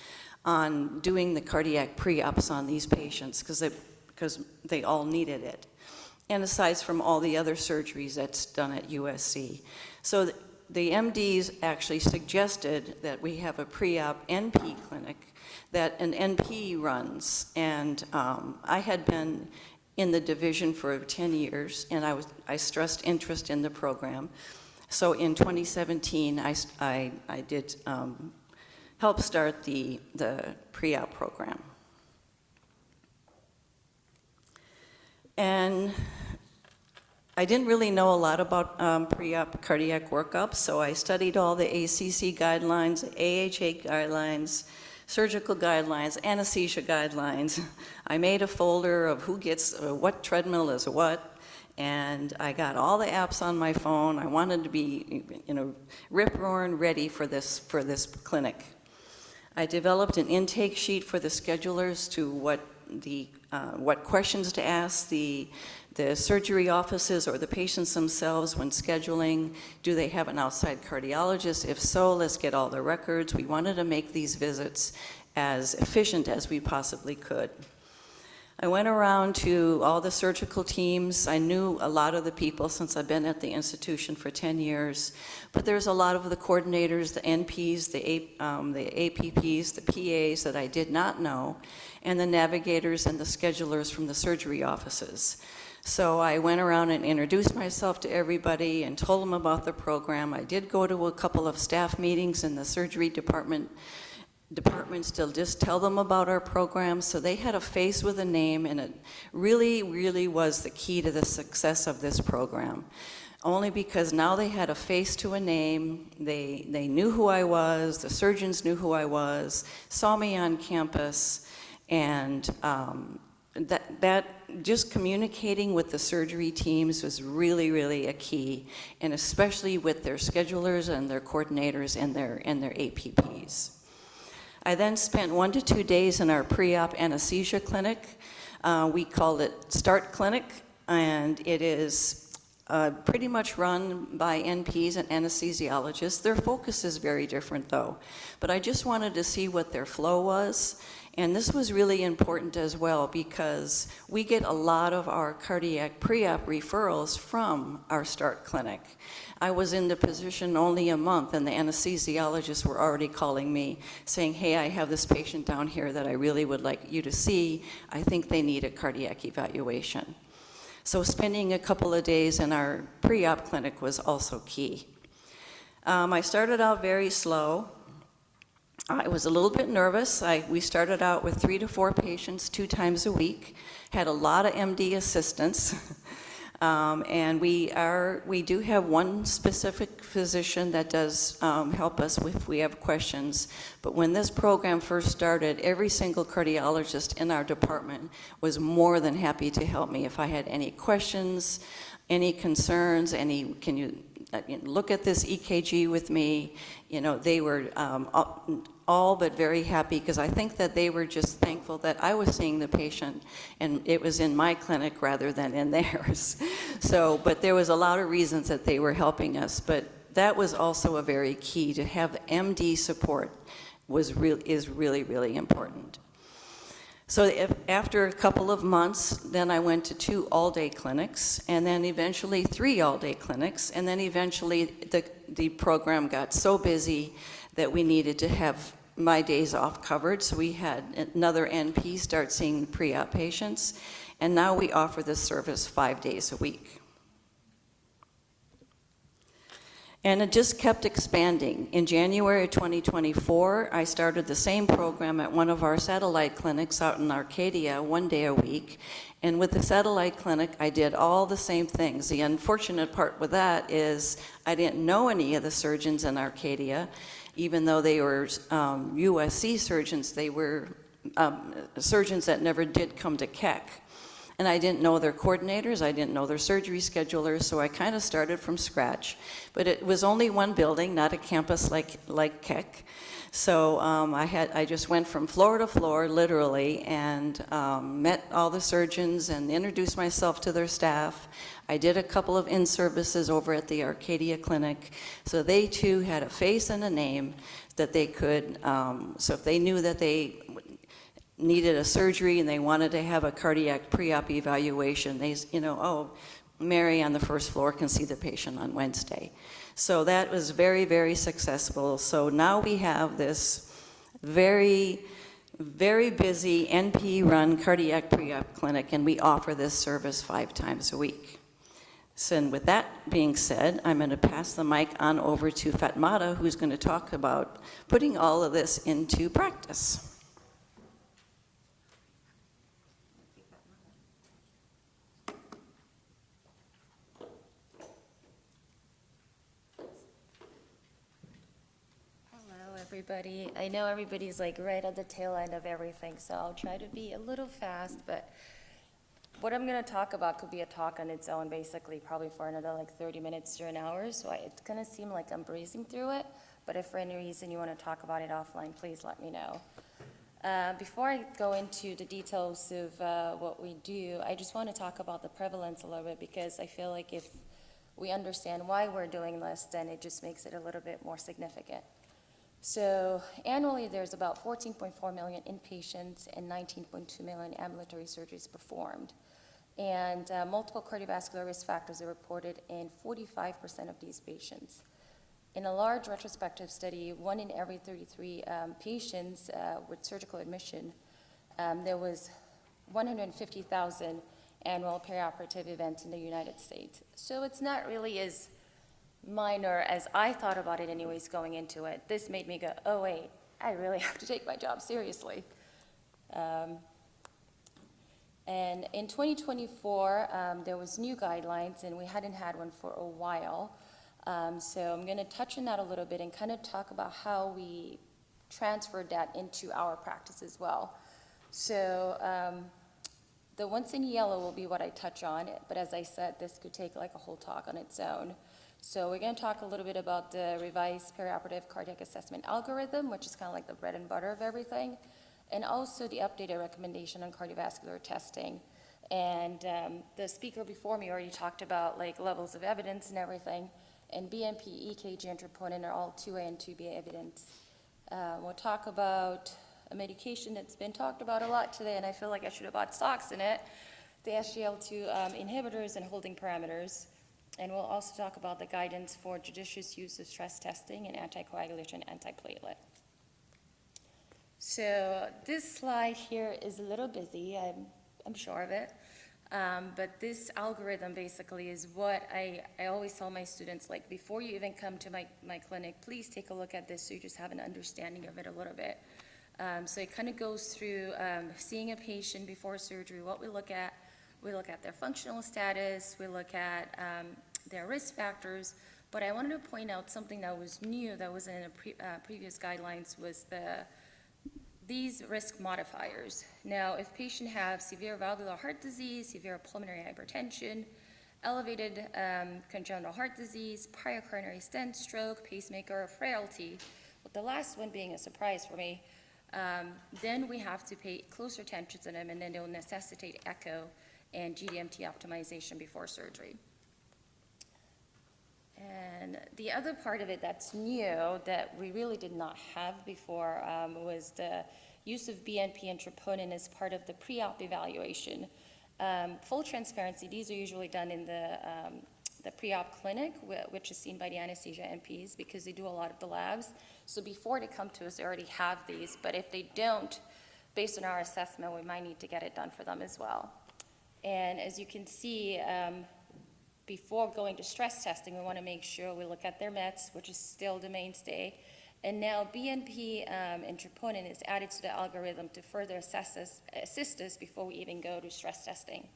on doing the cardiac pre-ops on these patients because they all needed it. And aside from all the other surgeries that's done at USC. So the MDs actually suggested that we have a pre-op NP clinic that an NP runs. And I had been in the division for 10 years, and I stressed interest in the program. So in 2017, I did help start the pre-op program. And I didn't really know a lot about pre-op cardiac workup, so I studied all the ACC guidelines, AHA guidelines, surgical guidelines, anesthesia guidelines. I made a folder of who gets what treadmill is what, and I got all the apps on my phone. I wanted to be, rip-roaring ready for this clinic. I developed an intake sheet for the schedulers to what questions to ask the surgery offices or the patients themselves when scheduling. Do they have an outside cardiologist? If so, let's get all the records. We wanted to make these visits as efficient as we possibly could. I went around to all the surgical teams. I knew a lot of the people since I've been at the institution for 10 years, but there's a lot of the coordinators, the NPs, the APPs, the PAs that I did not know, and the navigators and the schedulers from the surgery offices. So I went around and introduced myself to everybody and told them about the program. I did go to a couple of staff meetings in the surgery departments to just tell them about our program, so they had a face with a name, and it really, really was the key to the success of this program. Only because now they had a face to a name, they knew who I was, the surgeons knew who I was, saw me on campus, and that just communicating with the surgery teams was really, really a key, and especially with their schedulers and their coordinators and their APPs. I then spent 1 to 2 days in our pre-op anesthesia clinic. We called it Start Clinic, and it is pretty much run by NPs and anesthesiologists. Their focus is very different, though. But I just wanted to see what their flow was. And this was really important as well because we get a lot of our cardiac pre-op referrals from our START clinic. I was in the position only a month and the anesthesiologists were already calling me saying, hey, I have this patient down here that I really would like you to see. I think they need a cardiac evaluation. So spending a couple of days in our pre-op clinic was also key. I started out very slow. I was a little bit nervous. We started out with 3 to 4 patients 2 times a week, had a lot of MD assistants, and we do have one specific physician that does help us if we have questions. But when this program first started, every single cardiologist in our department was more than happy to help me if I had any questions, any concerns, can you look at this EKG with me? You know, they were all but very happy because I think that they were just thankful that I was seeing the patient and it was in my clinic rather than in theirs. So, but there was a lot of reasons that they were helping us, but that was also a very key to have MD support is really, really important. So after a couple of months, then I went to 2 all-day clinics, and then eventually 3 all-day clinics, and then eventually the program got so busy that we needed to have my days off covered, so we had another NP start seeing pre-op patients, and now we offer this service 5 days a week. And it just kept expanding. In January 2024, I started the same program at one of our satellite clinics out in Arcadia 1 day a week. And with the satellite clinic, I did all the same things. The unfortunate part with that is I didn't know any of the surgeons in Arcadia. Even though they were USC surgeons, they were surgeons that never did come to Keck. And I didn't know their coordinators, I didn't know their surgery schedulers, so I kind of started from scratch. But it was only one building, not a campus like Keck. So I just went from floor to floor, literally, and met all the surgeons and introduced myself to their staff. I did a couple of in-services over at the Arcadia Clinic, so they too had a face and a name that they could, so if they knew that they needed a surgery and they wanted to have a cardiac pre-op evaluation, they, oh, Mary on the first floor can see the patient on Wednesday. So that was very, very successful. So now we have this very, very busy NP-run cardiac pre-op clinic, and we offer this service 5 times a week. So, and with that being said, I'm going to pass the mic on over to Fatmata, who's going to talk about putting all of this into practice. Everybody. I know everybody's like right at the tail end of everything, so I'll try to be a little fast, but what I'm going to talk about could be a talk on its own, basically, probably for another like 30 minutes to an hour, so it's going to seem like I'm breezing through it, but if for any reason you want to talk about it offline, please let me know. Before I go into the details of what we do, I just want to talk about the prevalence a little bit, because I feel like if we understand why we're doing this, then it just makes it a little bit more significant. So annually, there's about 14.4 million inpatients and 19.2 million ambulatory surgeries performed. And multiple cardiovascular risk factors are reported in 45% of these patients. In a large retrospective study, 1 in every 33 patients with surgical admission, there was 150,000 annual perioperative events in the United States. So it's not really as minor as I thought about it anyways going into it. This made me go, oh wait, I really have to take my job seriously. And in 2024, there was new guidelines, and we hadn't had one for a while. So I'm going to touch on that a little bit and kind of talk about how we transferred that into our practice as well. So the ones in yellow will be what I touch on, but as I said, this could take like a whole talk on its own. So we're going to talk a little bit about the revised perioperative cardiac assessment algorithm, which is kind of like the bread and butter of everything, and also the updated recommendation on cardiovascular testing. And the speaker before me already talked about like levels of evidence and everything. And BNP, EKG, and troponin are all 2A and 2B evidence. We'll talk about a medication that's been talked about a lot today, and I feel like I should have bought stocks in it, the SGLT2 inhibitors and holding parameters. And we'll also talk about the guidance for judicious use of stress testing and anticoagulation, antiplatelet. So this slide here is a little busy, I'm sure of it. But this algorithm basically is what I always tell my students, like before you even come to my clinic, please take a look at this so you just have an understanding of it a little bit. So it kind of goes through seeing a patient before surgery, what we look at their functional status, we look at their risk factors, but I wanted to point out something that was new that wasn't in the previous guidelines was these risk modifiers. Now, if patient have severe valvular heart disease, severe pulmonary hypertension, elevated congenital heart disease, prior coronary stent, stroke, pacemaker, or frailty, with the last one being a surprise for me, then we have to pay closer attention to them, and then they'll necessitate echo and GDMT optimization before surgery. And the other part of it that's new that we really did not have before was the use of BNP and troponin as part of the pre-op evaluation. Full transparency, these are usually done in the pre-op clinic, which is seen by the anesthesia NPs because they do a lot of the labs. So before they come to us, they already have these, but if they don't, based on our assessment, we might need to get it done for them as well. And as you can see, before going to stress testing, we want to make sure we look at their meds, which is still the mainstay. And now BNP and troponin is added to the algorithm to further assist us before we even go to stress testing.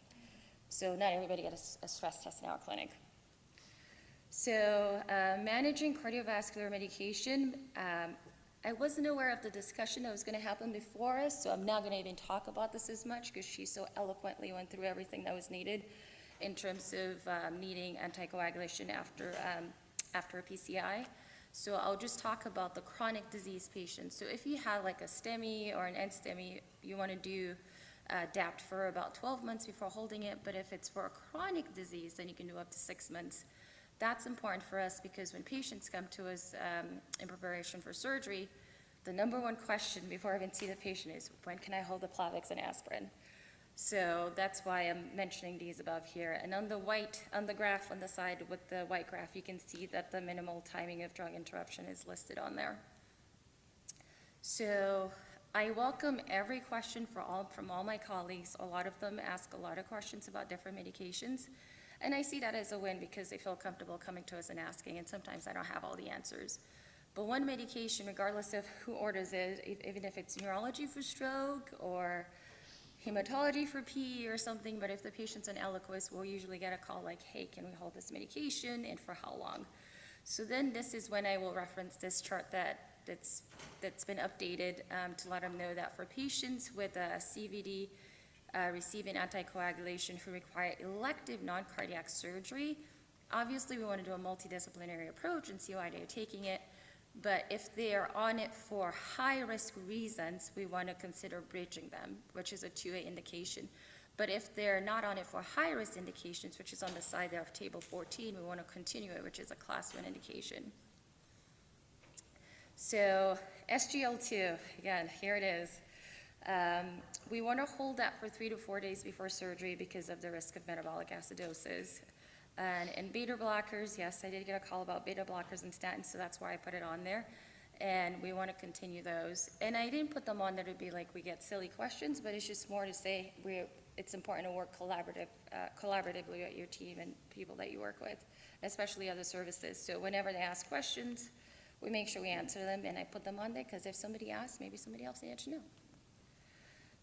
So not everybody gets a stress test in our clinic. So managing cardiovascular medication, I wasn't aware of the discussion that was going to happen before us, so I'm not going to even talk about this as much because she so eloquently went through everything that was needed in terms of needing anticoagulation after a PCI. So I'll just talk about the chronic disease patients. So if you have like a STEMI or an NSTEMI, you want to do DAPT for about 12 months before holding it, but if it's for a chronic disease, then you can do up to 6 months. That's important for us because when patients come to us in preparation for surgery, the number one question before I even see the patient is, when can I hold the Plavix and aspirin? So that's why I'm mentioning these above here. And on the graph on the side with the white graph, you can see that the minimal timing of drug interruption is listed on there. So I welcome every question from all my colleagues. A lot of them ask a lot of questions about different medications. And I see that as a win because they feel comfortable coming to us and asking, and sometimes I don't have all the answers. But one medication, regardless of who orders it, even if it's neurology for stroke or hematology for PE or something, but if the patient's on Eliquis, we'll usually get a call like, hey, can we hold this medication and for how long? So then this is when I will reference this chart that's been updated to let them know that for patients with a CVD receiving anticoagulation who require elective non-cardiac surgery, obviously we want to do a multidisciplinary approach and see why they're taking it. But if they are on it for high-risk reasons, we want to consider bridging them, which is a 2A indication. But if they're not on it for high-risk indications, which is on the side there of table 14, we want to continue it, which is a class 1 indication. So SGL2, again, here it is. We want to hold that for 3 to 4 days before surgery because of the risk of metabolic acidosis. And beta blockers, yes, I did get a call about beta blockers and statins, so that's why I put it on there. And we want to continue those. And I didn't put them on there to be like we get silly questions, but it's just more to say it's important to work collaboratively with your team and people that you work with, especially other services. So whenever they ask questions, we make sure we answer them, and I put them on there because if somebody asks, maybe somebody else needs to know.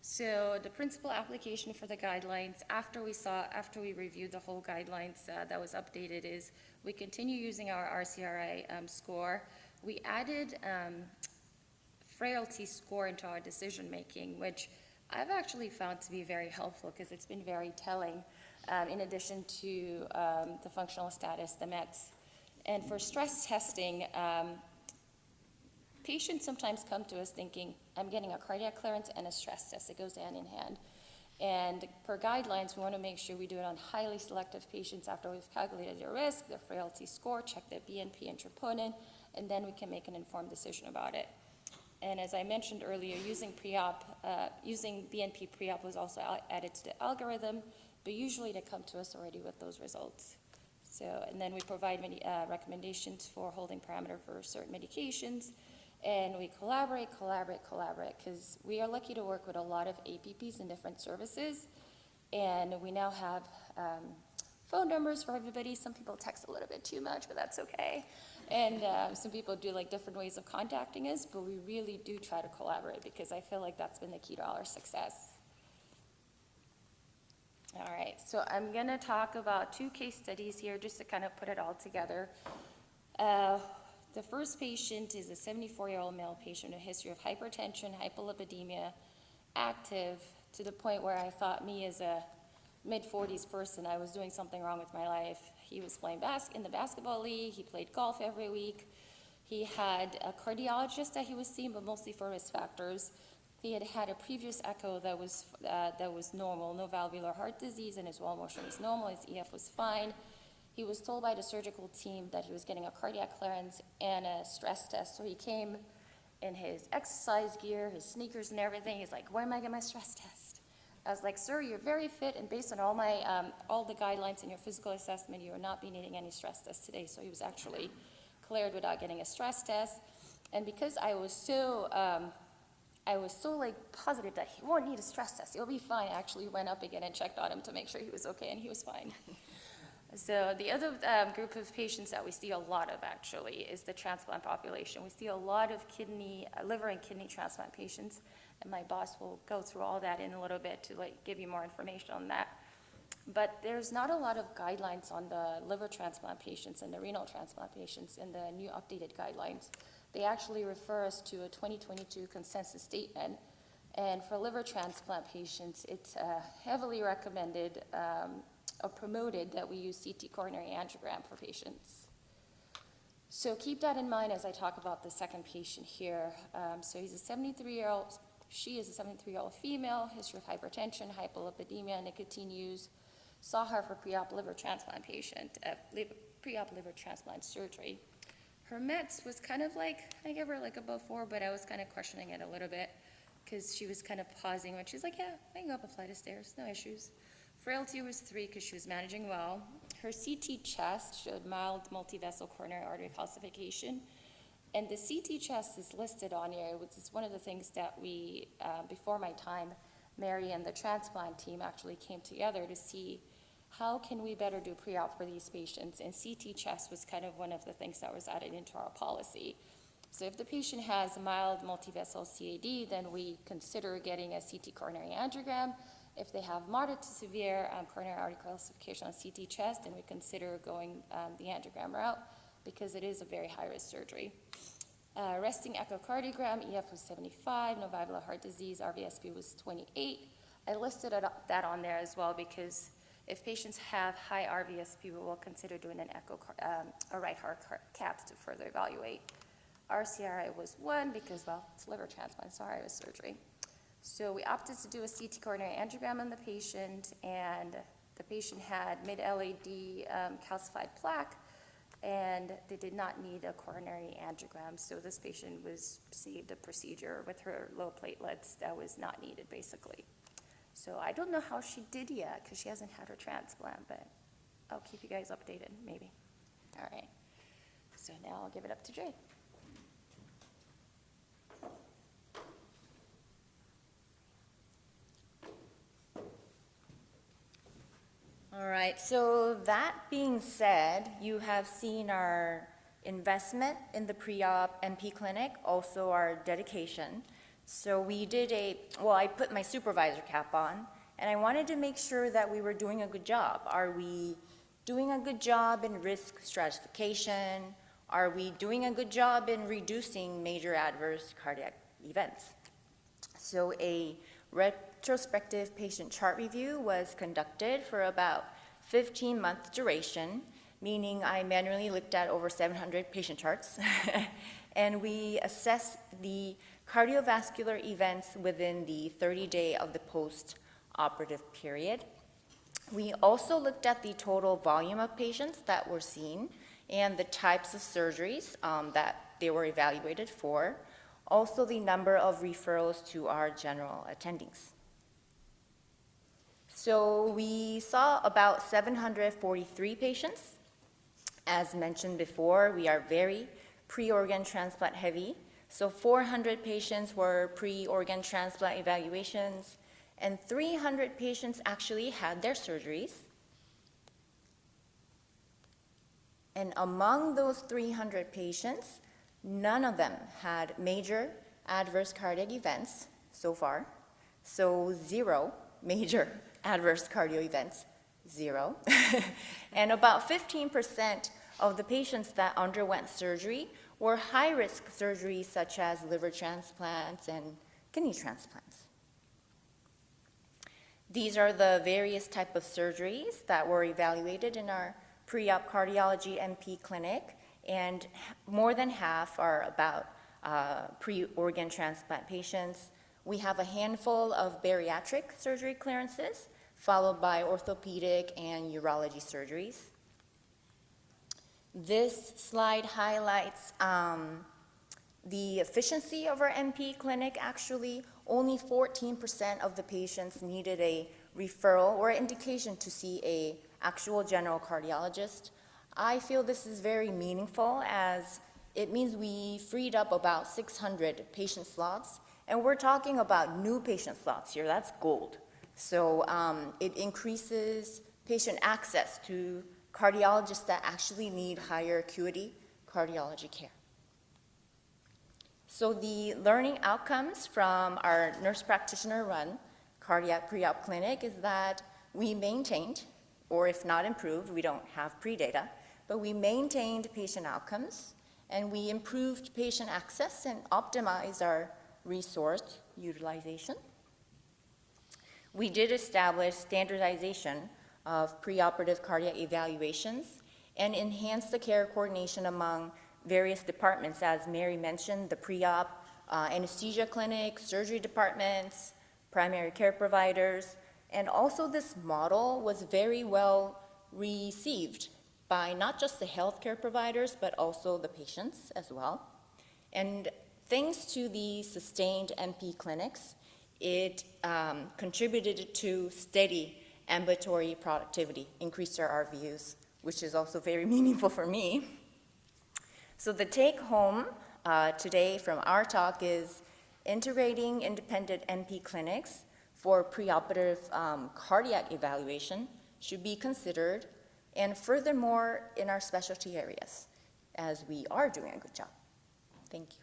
So the principal application for the guidelines, after we reviewed the whole guidelines that was updated, is we continue using our RCRI score. We added frailty score into our decision making, which I've actually found to be very helpful because it's been very telling, in addition to the functional status, the METs. And for stress testing, patients sometimes come to us thinking, I'm getting a cardiac clearance and a stress test. It goes hand in hand. And per guidelines, we want to make sure we do it on highly selective patients after we've calculated their risk, their frailty score, check their BNP and troponin, and then we can make an informed decision about it. And as I mentioned earlier, using BNP pre-op was also added to the algorithm, but usually they come to us already with those results. So, and then we provide many recommendations for holding parameter for certain medications, and we collaborate, because we are lucky to work with a lot of APPs and different services, and we now have phone numbers for everybody. Some people text a little bit too much, but that's okay. And some people do like different ways of contacting us, but we really do try to collaborate because I feel like that's been the key to all our success. All right, so I'm gonna talk about 2 case studies here just to kind of put it all together. The first patient is a 74-year-old male patient with a history of hypertension, hypolipidemia, active, to the point where I thought me as a mid-40s person, I was doing something wrong with my life. He was playing in the basketball league, he played golf every week. He had a cardiologist that he was seeing, but mostly for risk factors. He had had a previous echo that was normal, no valvular heart disease, and his wall motion was normal, his EF was fine. He was told by the surgical team that he was getting a cardiac clearance and a stress test. So he came in his exercise gear, his sneakers and everything. He's like, where am I getting my stress test? I was like, sir, you're very fit, and based on all the guidelines in your physical assessment, you will not be needing any stress tests today. So he was actually cleared without getting a stress test. And because I was so like positive that he won't need a stress test, he'll be fine, I actually went up again and checked on him to make sure he was okay, and he was fine. So the other group of patients that we see a lot of actually is the transplant population. We see a lot of liver and kidney transplant patients, and my boss will go through all that in a little bit to like give you more information on that. But there's not a lot of guidelines on the liver transplant patients and the renal transplant patients in the new updated guidelines. They actually refer us to a 2022 consensus statement. And for liver transplant patients, it's heavily recommended or promoted that we use CT coronary angiogram for patients. So keep that in mind as I talk about the second patient here. So she is a 73-year-old female, history of hypertension, hypolipidemia, nicotine use. Saw her for pre-op liver transplant pre-op liver transplant surgery. Her meds was kind of like, I gave her like above 4, but I was kind of questioning it a little bit because she was kind of pausing when she's like, yeah, I can go up a flight of stairs, no issues. Frailty was 3 because she was managing well. Her CT chest showed mild multivessel coronary artery calcification. And the CT chest is listed on here, which is one of the things that we, before my time, Mary and the transplant team actually came together to see how can we better do pre-op for these patients. And CT chest was kind of one of the things that was added into our policy. So if the patient has mild multivessel CAD, then we consider getting a CT coronary angiogram. If they have moderate to severe coronary artery calcification on CT chest, then we consider going the angiogram route because it is a very high-risk surgery. Resting echocardiogram, EF was 75, no valvular heart disease, RVSP was 28. I listed that on there as well because if patients have high RVSP, we will consider doing a right heart cath to further evaluate. RCRI was 1 because, well, it's liver transplant, so high-risk surgery. So we opted to do a CT coronary angiogram on the patient, and the patient had mid-LAD calcified plaque, and they did not need a coronary angiogram. So this patient was saved a procedure with her low platelets that was not needed, basically. So I don't know how she did yet, because she hasn't had her transplant, but I'll keep you guys updated, maybe. All right. So now I'll give it up to Jay. All right, so that being said, you have seen our investment in the pre-op MP clinic, also our dedication. So we did I put my supervisor cap on, and I wanted to make sure that we were doing a good job. Are we doing a good job in risk stratification? Are we doing a good job in reducing major adverse cardiac events? So a retrospective patient chart review was conducted for about 15-month duration, meaning I manually looked at over 700 patient charts, and we assessed the cardiovascular events within the 30-day of the post operative period. We also looked at the total volume of patients that were seen and the types of surgeries that they were evaluated for, also the number of referrals to our general attendings. So we saw about 743 patients. As mentioned before, we are very pre-organ transplant heavy. So 400 patients were pre-organ transplant evaluations, and 300 patients actually had their surgeries. And among those 300 patients, none of them had major adverse cardiac events so far. So 0 major adverse cardio events, 0. And about 15% of the patients that underwent surgery were high-risk surgeries such as liver transplants and kidney transplants. These are the various types of surgeries that were evaluated in our pre-op cardiology MP clinic, and more than half are about pre-organ transplant patients. We have a handful of bariatric surgery clearances, followed by orthopedic and urology surgeries. This slide highlights the efficiency of our MP clinic. Actually, only 14% of the patients needed a referral or indication to see an actual general cardiologist. I feel this is very meaningful, as it means we freed up about 600 patient slots, and we're talking about new patient slots here. That's gold. So it increases patient access to cardiologists that actually need higher acuity cardiology care. So the learning outcomes from our nurse practitioner run cardiac pre-op clinic is that we maintained, or if not improved, we don't have pre-data, but we maintained patient outcomes, and we improved patient access and optimized our resource utilization. We did establish standardization of preoperative cardiac evaluations and enhance the care coordination among various departments. As Mary mentioned, the pre-op anesthesia clinic, surgery departments, primary care providers, and also this model was very well received by not just the healthcare providers, but also the patients as well. And thanks to the sustained MP clinics, it contributed to steady ambulatory productivity, increased our RVUs, which is also very meaningful for me. So the take home today from our talk is integrating independent MP clinics for preoperative cardiac evaluation should be considered, and furthermore in our specialty areas, as we are doing a good job. Thank you.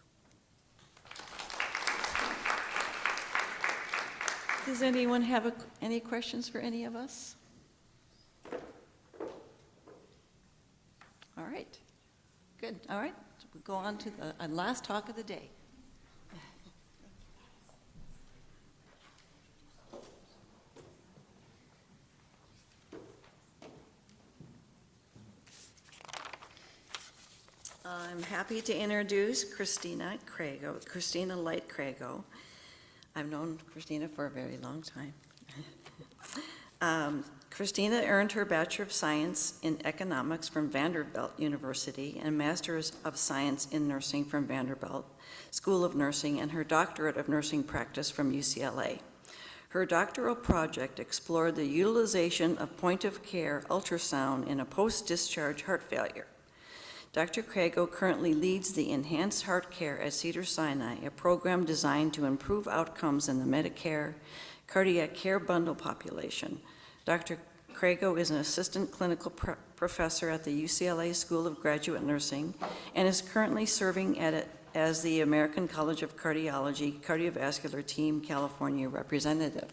Does anyone have any questions for any of us? All right, good. All right, so we'll go on to the last talk of the day. I'm happy to introduce Christina Light Crago. I've known Christina for a very long time. Christina earned her Bachelor of Science in Economics from Vanderbilt University and Master's of Science in Nursing from Vanderbilt School of Nursing, and her Doctorate of Nursing Practice from UCLA. Her doctoral project explored the utilization of point-of-care ultrasound in a post-discharge heart failure. Dr. Crago currently leads the Enhanced Heart Care at Cedars-Sinai, a program designed to improve outcomes in the Medicare cardiac care bundle population. Dr. Crago is an assistant clinical professor at the UCLA School of Graduate Nursing and is currently serving as the American College of Cardiology Cardiovascular Team California representative.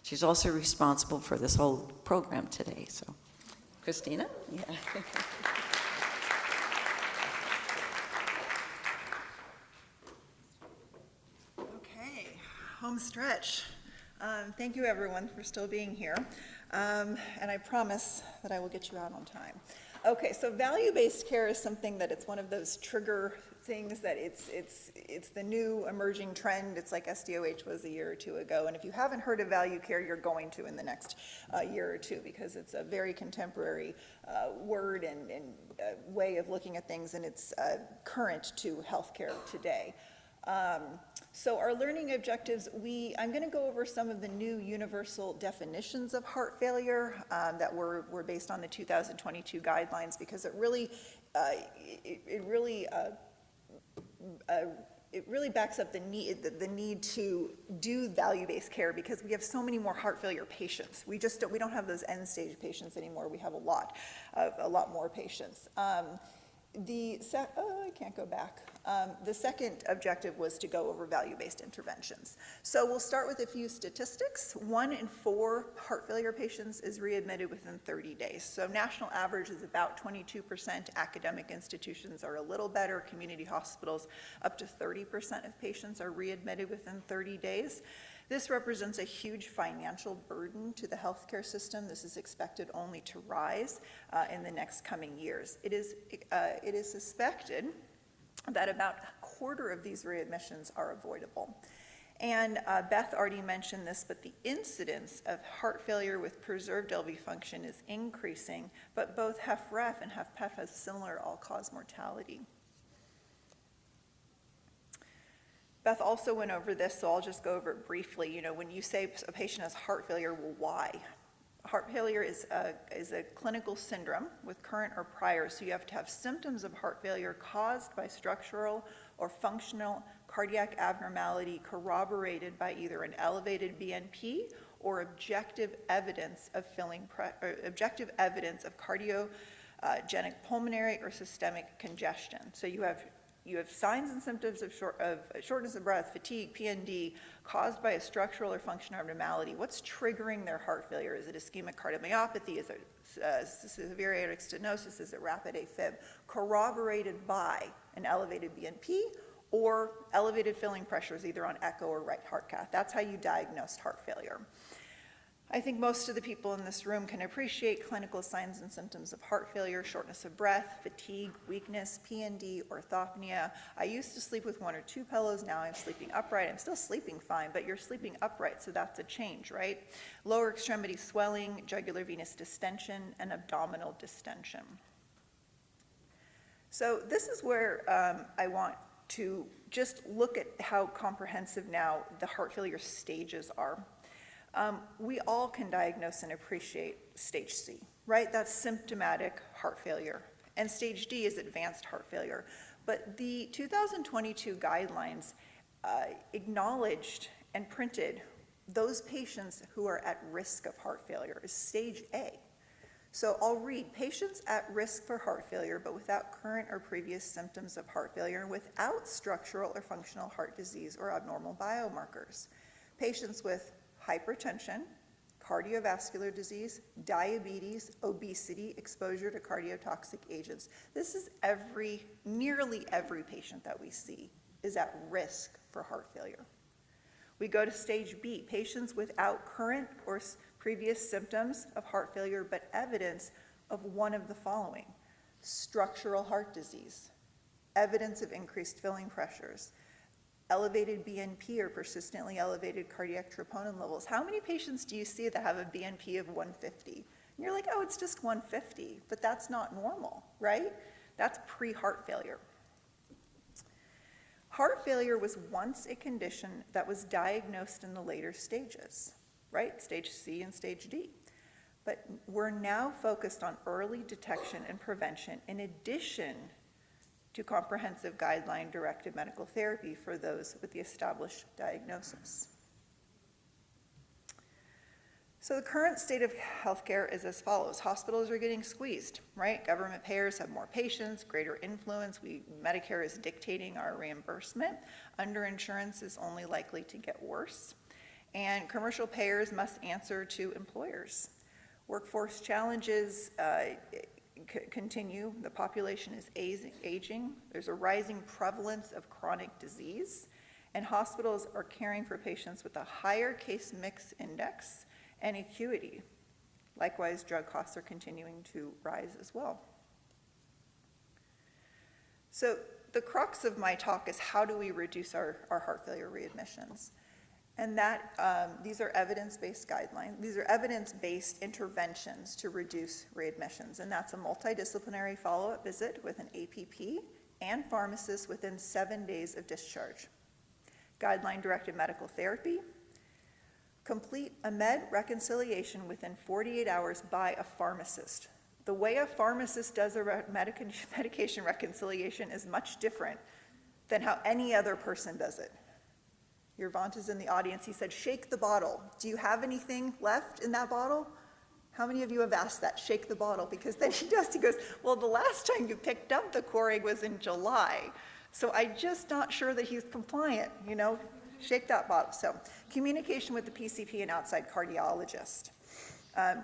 She's also responsible for this whole program today. So, Christina? Yeah. Home stretch. Thank you, everyone, for still being here. And I promise that I will get you out on time. Okay, so value-based care is something that it's one of those trigger things that it's the new emerging trend. It's like SDOH was a year or two ago. And if you haven't heard of value care, you're going to in the next year or two, because it's a very contemporary word and way of looking at things, and it's current to healthcare today. So our learning objectives, I'm going to go over some of the new universal definitions of heart failure that were based on the 2022 guidelines, because it really backs up the need to do value-based care, because we have so many more heart failure patients. We don't have those end-stage patients anymore. We have a lot more patients. I can't go back. The second objective was to go over value-based interventions. So we'll start with a few statistics. 1 in 4 heart failure patients is readmitted within 30 days. So national average is about 22%. Academic institutions are a little better. Community hospitals, up to 30% of patients are readmitted within 30 days. This represents a huge financial burden to the healthcare system. This is expected only to rise in the next coming years. It is suspected that about a quarter of these readmissions are avoidable. And Beth already mentioned this, but the incidence of heart failure with preserved LV function is increasing, but both HFrEF and HFpEF have similar all-cause mortality. Beth also went over this, so I'll just go over it briefly. When you say a patient has heart failure, well, why? Heart failure is a clinical syndrome with current or prior, so you have to have symptoms of heart failure caused by structural or functional cardiac abnormality corroborated by either an elevated BNP or objective evidence of cardiogenic pulmonary or systemic congestion. So you have signs and symptoms of shortness of breath, fatigue, PND, caused by a structural or functional abnormality. What's triggering their heart failure? Is it ischemic cardiomyopathy? Is it severe aortic stenosis? Is it rapid AFib? Corroborated by an elevated BNP or elevated filling pressures, either on echo or right heart cath. That's how you diagnose heart failure. I think most of the people in this room can appreciate clinical signs and symptoms of heart failure: shortness of breath, fatigue, weakness, PND, orthopnea. I used to sleep with 1 or 2 pillows. Now I'm sleeping upright. I'm still sleeping fine, but you're sleeping upright, so that's a change, right? Lower extremity swelling, jugular venous distension, and abdominal distension. So this is where I want to just look at how comprehensive now the heart failure stages are. We all can diagnose and appreciate stage C, right? That's symptomatic heart failure. And stage D is advanced heart failure. But the 2022 guidelines acknowledged and printed those patients who are at risk of heart failure as stage A. So I'll read: patients at risk for heart failure but without current or previous symptoms of heart failure and without structural or functional heart disease or abnormal biomarkers. Patients with hypertension, cardiovascular disease, diabetes, obesity, exposure to cardiotoxic agents. This is nearly every patient that we see is at risk for heart failure. We go to stage B, patients without current or previous symptoms of heart failure but evidence of one of the following: structural heart disease, evidence of increased filling pressures, elevated BNP or persistently elevated cardiac troponin levels. How many patients do you see that have a BNP of 150? And you're like, oh, it's just 150, but that's not normal, right? That's pre-heart failure. Heart failure was once a condition that was diagnosed in the later stages, right? Stage C and stage D. But we're now focused on early detection and prevention in addition to comprehensive guideline-directed medical therapy for those with the established diagnosis. So the current state of healthcare is as follows. Hospitals are getting squeezed, right? Government payers have more patients, greater influence. Medicare is dictating our reimbursement. Underinsurance is only likely to get worse. And commercial payers must answer to employers. Workforce challenges continue. The population is aging. There's a rising prevalence of chronic disease, and hospitals are caring for patients with a higher case mix index and acuity. Likewise, drug costs are continuing to rise as well. So the crux of my talk is how do we reduce our heart failure readmissions? And that, these are evidence-based guidelines. These are evidence-based interventions to reduce readmissions. And that's a multidisciplinary follow-up visit with an APP and pharmacist within 7 days of discharge. Guideline-directed medical therapy. Complete a med reconciliation within 48 hours by a pharmacist. The way a pharmacist does a medication reconciliation is much different than how any other person does it. Yervant is in the audience. He said, shake the bottle. Do you have anything left in that bottle? How many of you have asked that? Shake the bottle. Because then he goes, well, the last time you picked up the Coreg was in July. So I'm just not sure that he's compliant, you know? Shake that bottle. So communication with the PCP and outside cardiologist.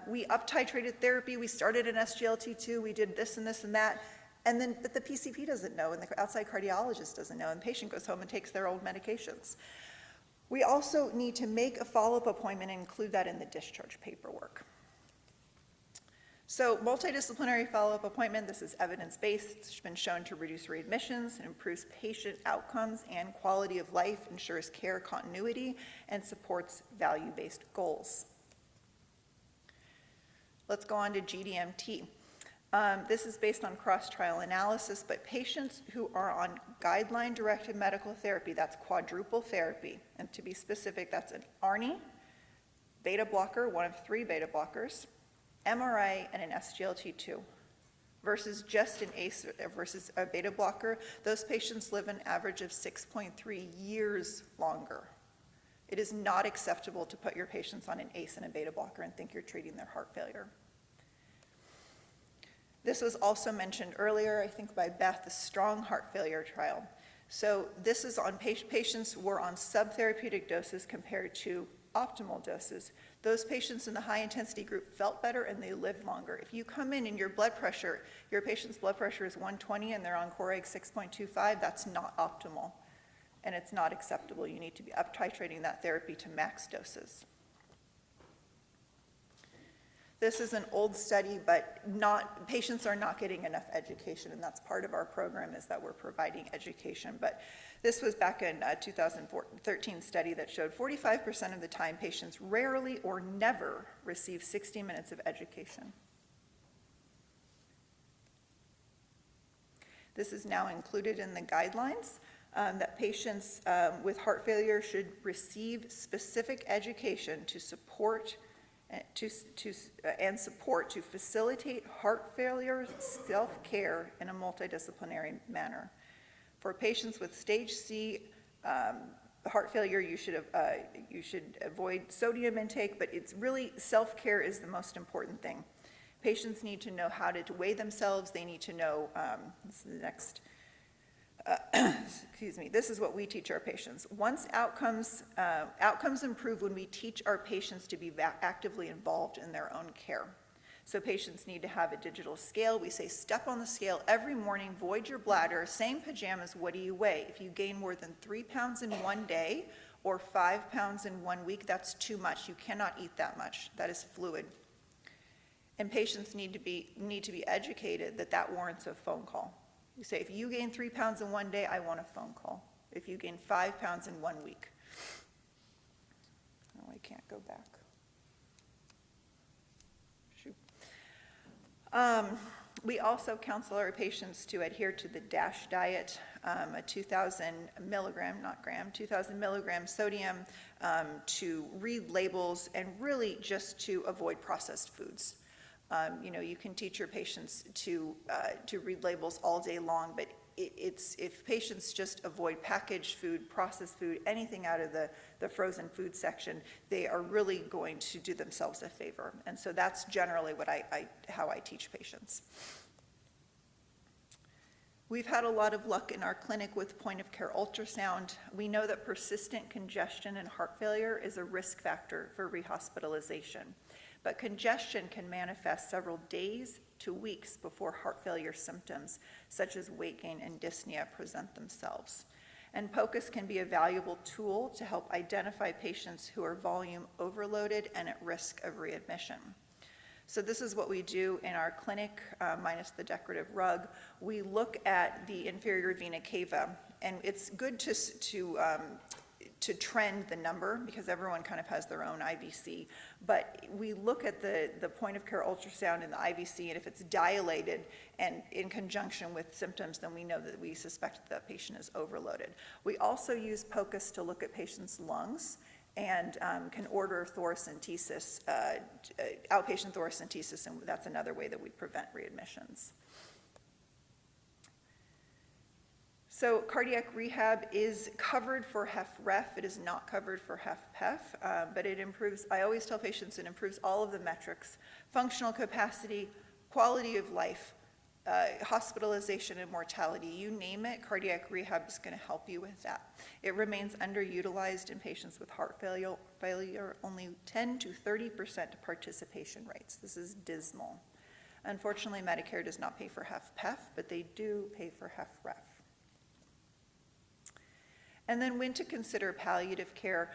We up-titrated therapy. We started an SGLT2. We did this and this and that. And then, but the PCP doesn't know, and the outside cardiologist doesn't know, and the patient goes home and takes their old medications. We also need to make a follow-up appointment and include that in the discharge paperwork. So multidisciplinary follow-up appointment, this is evidence-based. It's been shown to reduce readmissions and improves patient outcomes and quality of life, ensures care continuity, and supports value-based goals. Let's go on to GDMT. This is based on cross-trial analysis, but patients who are on guideline-directed medical therapy, that's quadruple therapy, and to be specific, that's an ARNI, beta blocker, one of 3 beta blockers, MRA, and an SGLT2, versus just an ACE versus a beta blocker. Those patients live an average of 6.3 years longer. It is not acceptable to put your patients on an ACE and a beta blocker and think you're treating their heart failure. This was also mentioned earlier, I think by Beth, the STRONG heart failure trial. So this is on patients who were on subtherapeutic doses compared to optimal doses. Those patients in the high intensity group felt better and they lived longer. If you come in and your patient's blood pressure is 120 and they're on Coreg 6.25, that's not optimal and it's not acceptable. You need to be up titrating that therapy to max doses. This is an old study, but patients are not getting enough education, and that's part of our program is that we're providing education. But this was back in a 2013 study that showed 45% of the time patients rarely or never receive 60 minutes of education. This is now included in the guidelines that patients with heart failure should receive specific education to support to facilitate heart failure self-care in a multidisciplinary manner. For patients with stage C heart failure, you should avoid sodium intake, but it's really self-care is the most important thing. Patients need to know how to weigh themselves. They need to know, this is the next, excuse me, this is what we teach our patients. Once outcomes improve when we teach our patients to be actively involved in their own care. So patients need to have a digital scale. We say step on the scale every morning, void your bladder, same pajamas, what do you weigh? If you gain more than 3 pounds in one day or 5 pounds in 1 week, that's too much. You cannot eat that much. That is fluid. And patients need to be educated that that warrants a phone call. You say, if you gain 3 pounds in one day, I want a phone call. If you gain 5 pounds in 1 week. Oh, I can't go back. Shoot. We also counsel our patients to adhere to the DASH diet, a 2,000 milligram, not gram, 2,000 milligram sodium, to read labels and really just to avoid processed foods. You can teach your patients to read labels all day long, but if patients just avoid packaged food, processed food, anything out of the frozen food section, they are really going to do themselves a favor. And so that's generally what how I teach patients. We've had a lot of luck in our clinic with point-of-care ultrasound. We know that persistent congestion and heart failure is a risk factor for rehospitalization. But congestion can manifest several days to weeks before heart failure symptoms, such as weight gain and dyspnea, present themselves. And POCUS can be a valuable tool to help identify patients who are volume overloaded and at risk of readmission. So this is what we do in our clinic, minus the decorative rug. We look at the inferior vena cava, and it's good to trend the number because everyone kind of has their own IVC. But we look at the point of care ultrasound in the IVC, and if it's dilated and in conjunction with symptoms, then we know that we suspect that patient is overloaded. We also use POCUS to look at patients' lungs and can order thoracentesis, outpatient thoracentesis, and that's another way that we prevent readmissions. So cardiac rehab is covered for HFrEF. It is not covered for HFpEF, but it improves, I always tell patients, it improves all of the metrics: functional capacity, quality of life, hospitalization and mortality. You name it, cardiac rehab is going to help you with that. It remains underutilized in patients with heart failure, only 10 to 30% participation rates. This is dismal. Unfortunately, Medicare does not pay for HFpEF, but they do pay for HFrEF. And then when to consider palliative care.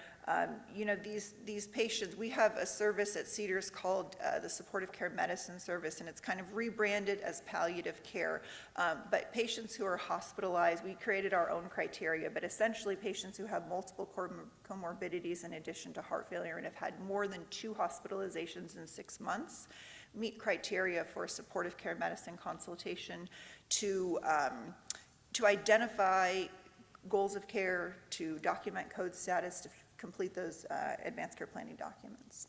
You know, these patients, we have a service at Cedars called the Supportive Care Medicine Service, and it's kind of rebranded as palliative care. But patients who are hospitalized, we created our own criteria, but essentially patients who have multiple comorbidities in addition to heart failure and have had more than 2 hospitalizations in 6 months meet criteria for supportive care medicine consultation to identify goals of care, to document code status, to complete those advanced care planning documents.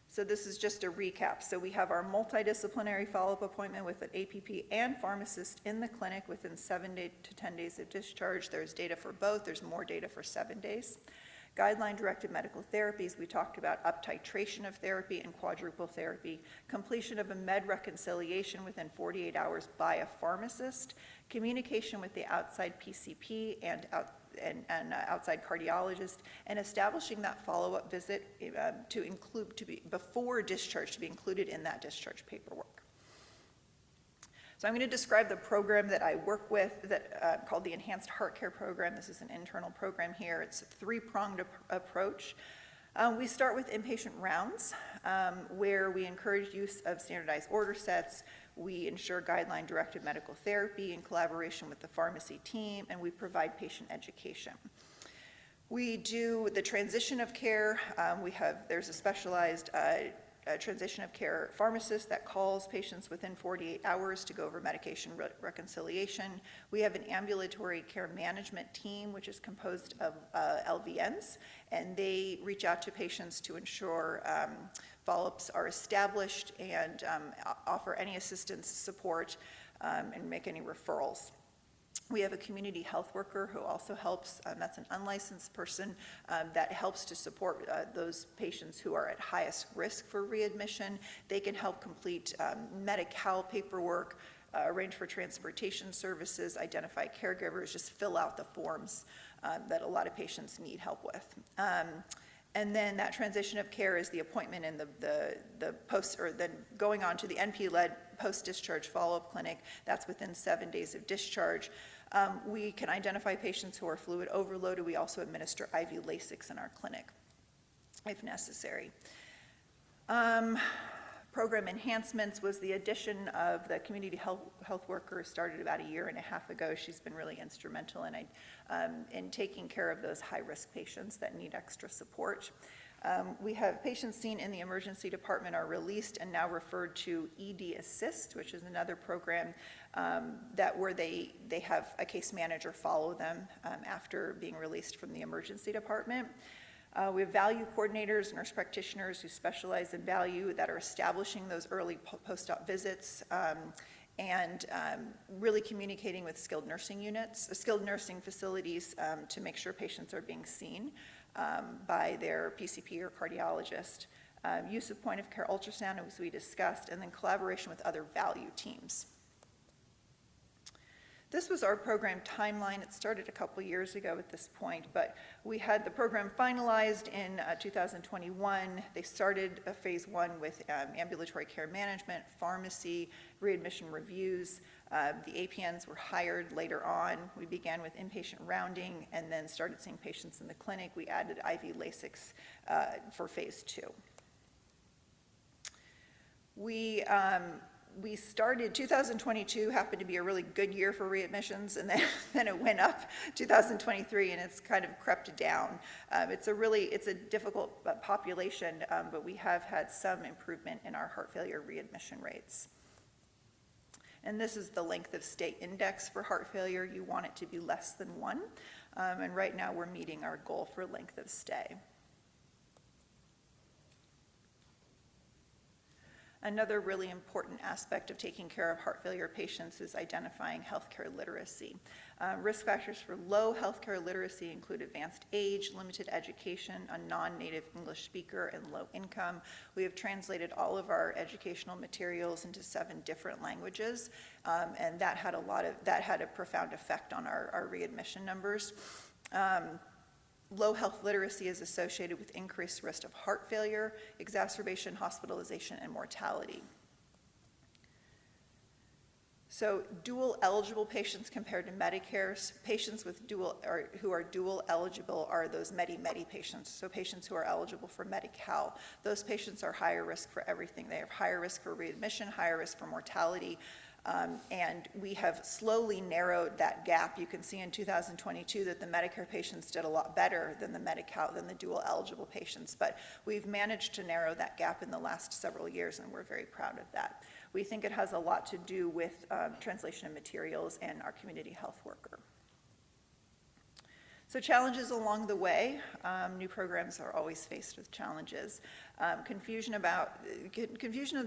So this is just a recap. So we have our multidisciplinary follow-up appointment with an APP and pharmacist in the clinic within 7 to 10 days of discharge. There's data for both. There's more data for 7 days. Guideline-directed medical therapies, we talked about up titration of therapy and quadruple therapy, completion of a med reconciliation within 48 hours by a pharmacist, communication with the outside PCP and outside cardiologist, and establishing that follow-up visit before discharge, to be included in that discharge paperwork. So I'm going to describe the program that I work with called the Enhanced Heart Care Program. This is an internal program here. It's a 3-pronged approach. We start with inpatient rounds, where we encourage use of standardized order sets. We ensure guideline-directed medical therapy in collaboration with the pharmacy team, and we provide patient education. We do the transition of care. There's a specialized transition of care pharmacist that calls patients within 48 hours to go over medication reconciliation. We have an ambulatory care management team, which is composed of LVNs, and they reach out to patients to ensure follow-ups are established and offer any assistance, support, and make any referrals. We have a community health worker who also helps, that's an unlicensed person that helps to support those patients who are at highest risk for readmission. They can help complete Medi-Cal paperwork, arrange for transportation services, identify caregivers, just fill out the forms that a lot of patients need help with. And then that transition of care is the appointment in the post, or then going on to the NP-led post-discharge follow-up clinic. That's within 7 days of discharge. We can identify patients who are fluid overloaded. We also administer IV Lasix in our clinic if necessary. Program enhancements was the addition of the community health worker, started about 1.5 years ago. She's been really instrumental in taking care of those high-risk patients that need extra support. We have patients seen in the emergency department are released and now referred to ED Assist, which is another program where they have a case manager follow them after being released from the emergency department. We have value coordinators, nurse practitioners who specialize in value that are establishing those early post-op visits and really communicating with skilled nursing facilities to make sure patients are being seen by their PCP or cardiologist. Use of point of care ultrasound, as we discussed, and then collaboration with other value teams. This was our program timeline. It started a couple years ago at this point, but we had the program finalized in 2021. They started a phase 1 with ambulatory care management, pharmacy, readmission reviews. The APNs were hired later on. We began with inpatient rounding and then started seeing patients in the clinic. We added IV Lasix for phase 2. We started, 2022 happened to be a really good year for readmissions, and then it went up 2023, and it's kind of crept down. It's a difficult population, but we have had some improvement in our heart failure readmission rates. And this is the length of stay index for heart failure. You want it to be less than 1, and right now we're meeting our goal for length of stay. Another really important aspect of taking care of heart failure patients is identifying healthcare literacy. Risk factors for low healthcare literacy include advanced age, limited education, a non-native English speaker, and low income. We have translated all of our educational materials into 7 different languages, and that had a profound effect on our readmission numbers. Low health literacy is associated with increased risk of heart failure, exacerbation, hospitalization, and mortality. So dual eligible patients compared to Medicare, patients with who are dual eligible are those Medi-Medi patients, so patients who are eligible for Medi-Cal. Those patients are higher risk for everything. They have higher risk for readmission, higher risk for mortality, and we have slowly narrowed that gap. You can see in 2022 that the Medicare patients did a lot better than the Medi-Cal, than the dual eligible patients, but we've managed to narrow that gap in the last several years, and we're very proud of that. We think it has a lot to do with translation of materials and our community health worker. So challenges along the way. New programs are always faced with challenges. Confusion of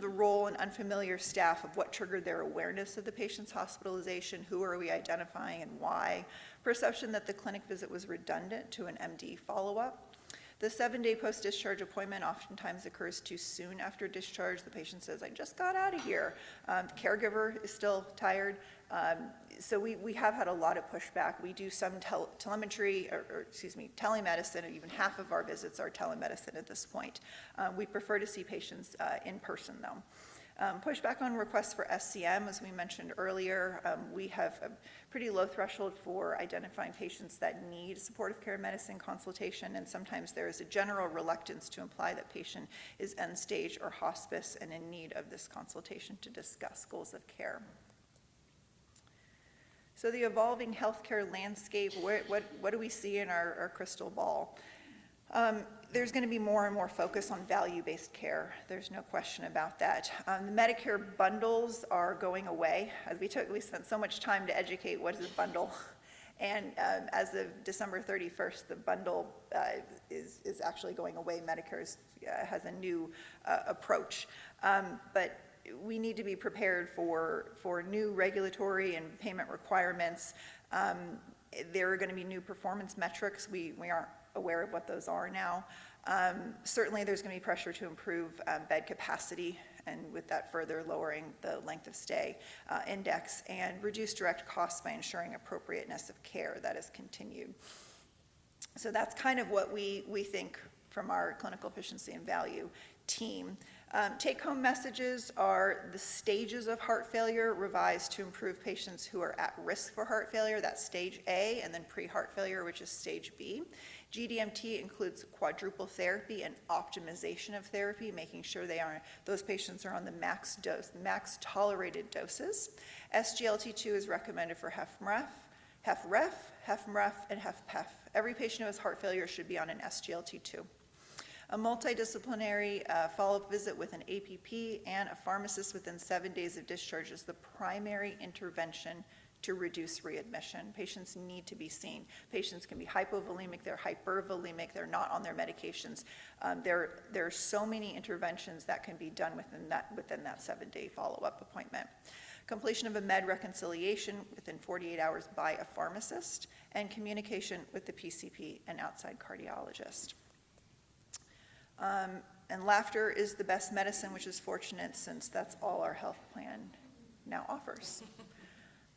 the role and unfamiliar staff of what triggered their awareness of the patient's hospitalization, who are we identifying and why. Perception that the clinic visit was redundant to an MD follow-up. The 7-day post-discharge appointment oftentimes occurs too soon after discharge. The patient says, I just got out of here. The caregiver is still tired. So we have had a lot of pushback. We do some telemedicine, even half of our visits are telemedicine at this point. We prefer to see patients in person though. Pushback on requests for SCM, as we mentioned earlier, we have a pretty low threshold for identifying patients that need supportive care medicine consultation, and sometimes there is a general reluctance to imply that patient is end stage or hospice and in need of this consultation to discuss goals of care. So the evolving healthcare landscape, what do we see in our crystal ball? There's going to be more and more focus on value-based care. There's no question about that. The Medicare bundles are going away. We spent so much time to educate what is a bundle. And as of December 31st, the bundle is actually going away. Medicare has a new approach. But we need to be prepared for new regulatory and payment requirements. There are going to be new performance metrics. We aren't aware of what those are now. Certainly there's going to be pressure to improve bed capacity, and with that further lowering the length of stay index, and reduce direct costs by ensuring appropriateness of care. That has continued. So that's kind of what we think from our clinical efficiency and value team. Take-home messages are the stages of heart failure revised to improve patients who are at risk for heart failure. That's stage A, and then pre-heart failure, which is stage B. GDMT includes quadruple therapy and optimization of therapy, making sure those patients are on the max tolerated doses. SGLT2 is recommended for HFrEF, and HFpEF. Every patient who has heart failure should be on an SGLT2. A multidisciplinary follow-up visit with an APP and a pharmacist within 7 days of discharge is the primary intervention to reduce readmission. Patients need to be seen. Patients can be hypovolemic, they're hypervolemic, they're not on their medications. There are so many interventions that can be done within that 7-day follow-up appointment. Completion of a med reconciliation within 48 hours by a pharmacist, and communication with the PCP and outside cardiologist. And laughter is the best medicine, which is fortunate since that's all our health plan now offers.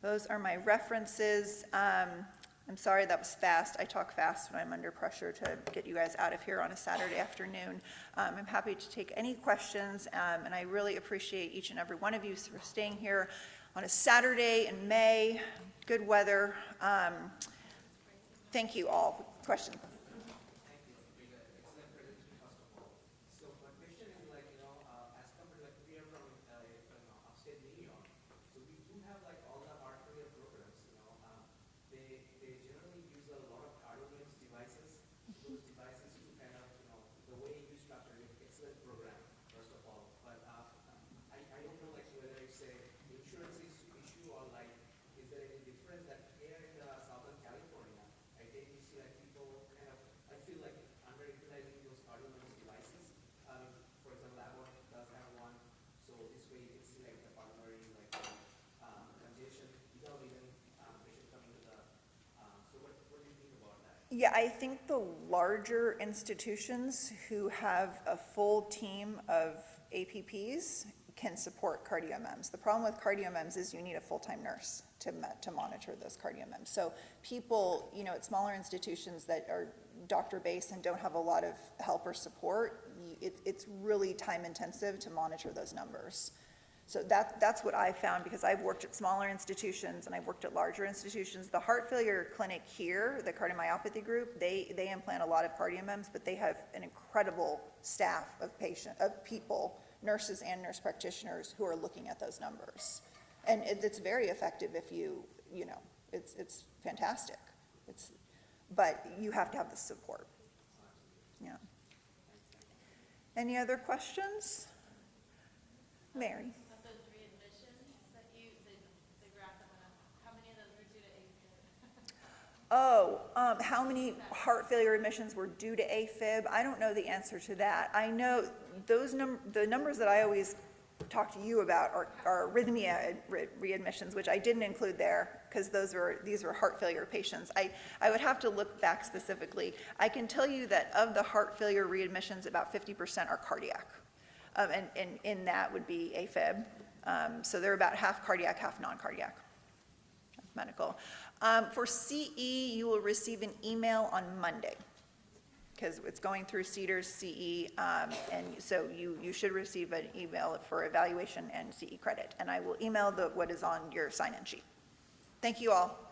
Those are my references. I'm sorry that was fast. I talk fast when I'm under pressure to get you guys out of here on a Saturday afternoon. I'm happy to take any questions, and I really appreciate each and every one of you for staying here on a Saturday in May. Good weather. Thank you all. Question? So my question is, like, as compared, like, we are from Yeah, I think the larger institutions who have a full team of APPs can support cardiomems. The problem with cardiomems is you need a full-time nurse to monitor those cardiomems. So people, at smaller institutions that are doctor-based and don't have a lot of help or support, it's really time-intensive to monitor those numbers. So that's what I found, because I've worked at smaller institutions and I've worked at larger institutions. The heart failure clinic here, the cardiomyopathy group, they implant a lot of cardiomems, but they have an incredible staff of people, nurses and nurse practitioners, who are looking at those numbers. And it's very effective if it's fantastic. But you have to have the support. Yeah. Any other questions? Mary. How many heart failure admissions were due to AFib? I don't know the answer to that. I know the numbers that I always talk to you about are arrhythmia readmissions, which I didn't include there because these were heart failure patients. I would have to look back specifically. I can tell you that of the heart failure readmissions, about 50% are cardiac, and in that would be AFib. So they're about half cardiac, half non-cardiac medical. For CE, you will receive an email on Monday, because it's going through CEDAR's CE, and so you should receive an email for evaluation and CE credit, and I will email what is on your sign-in sheet. Thank you all.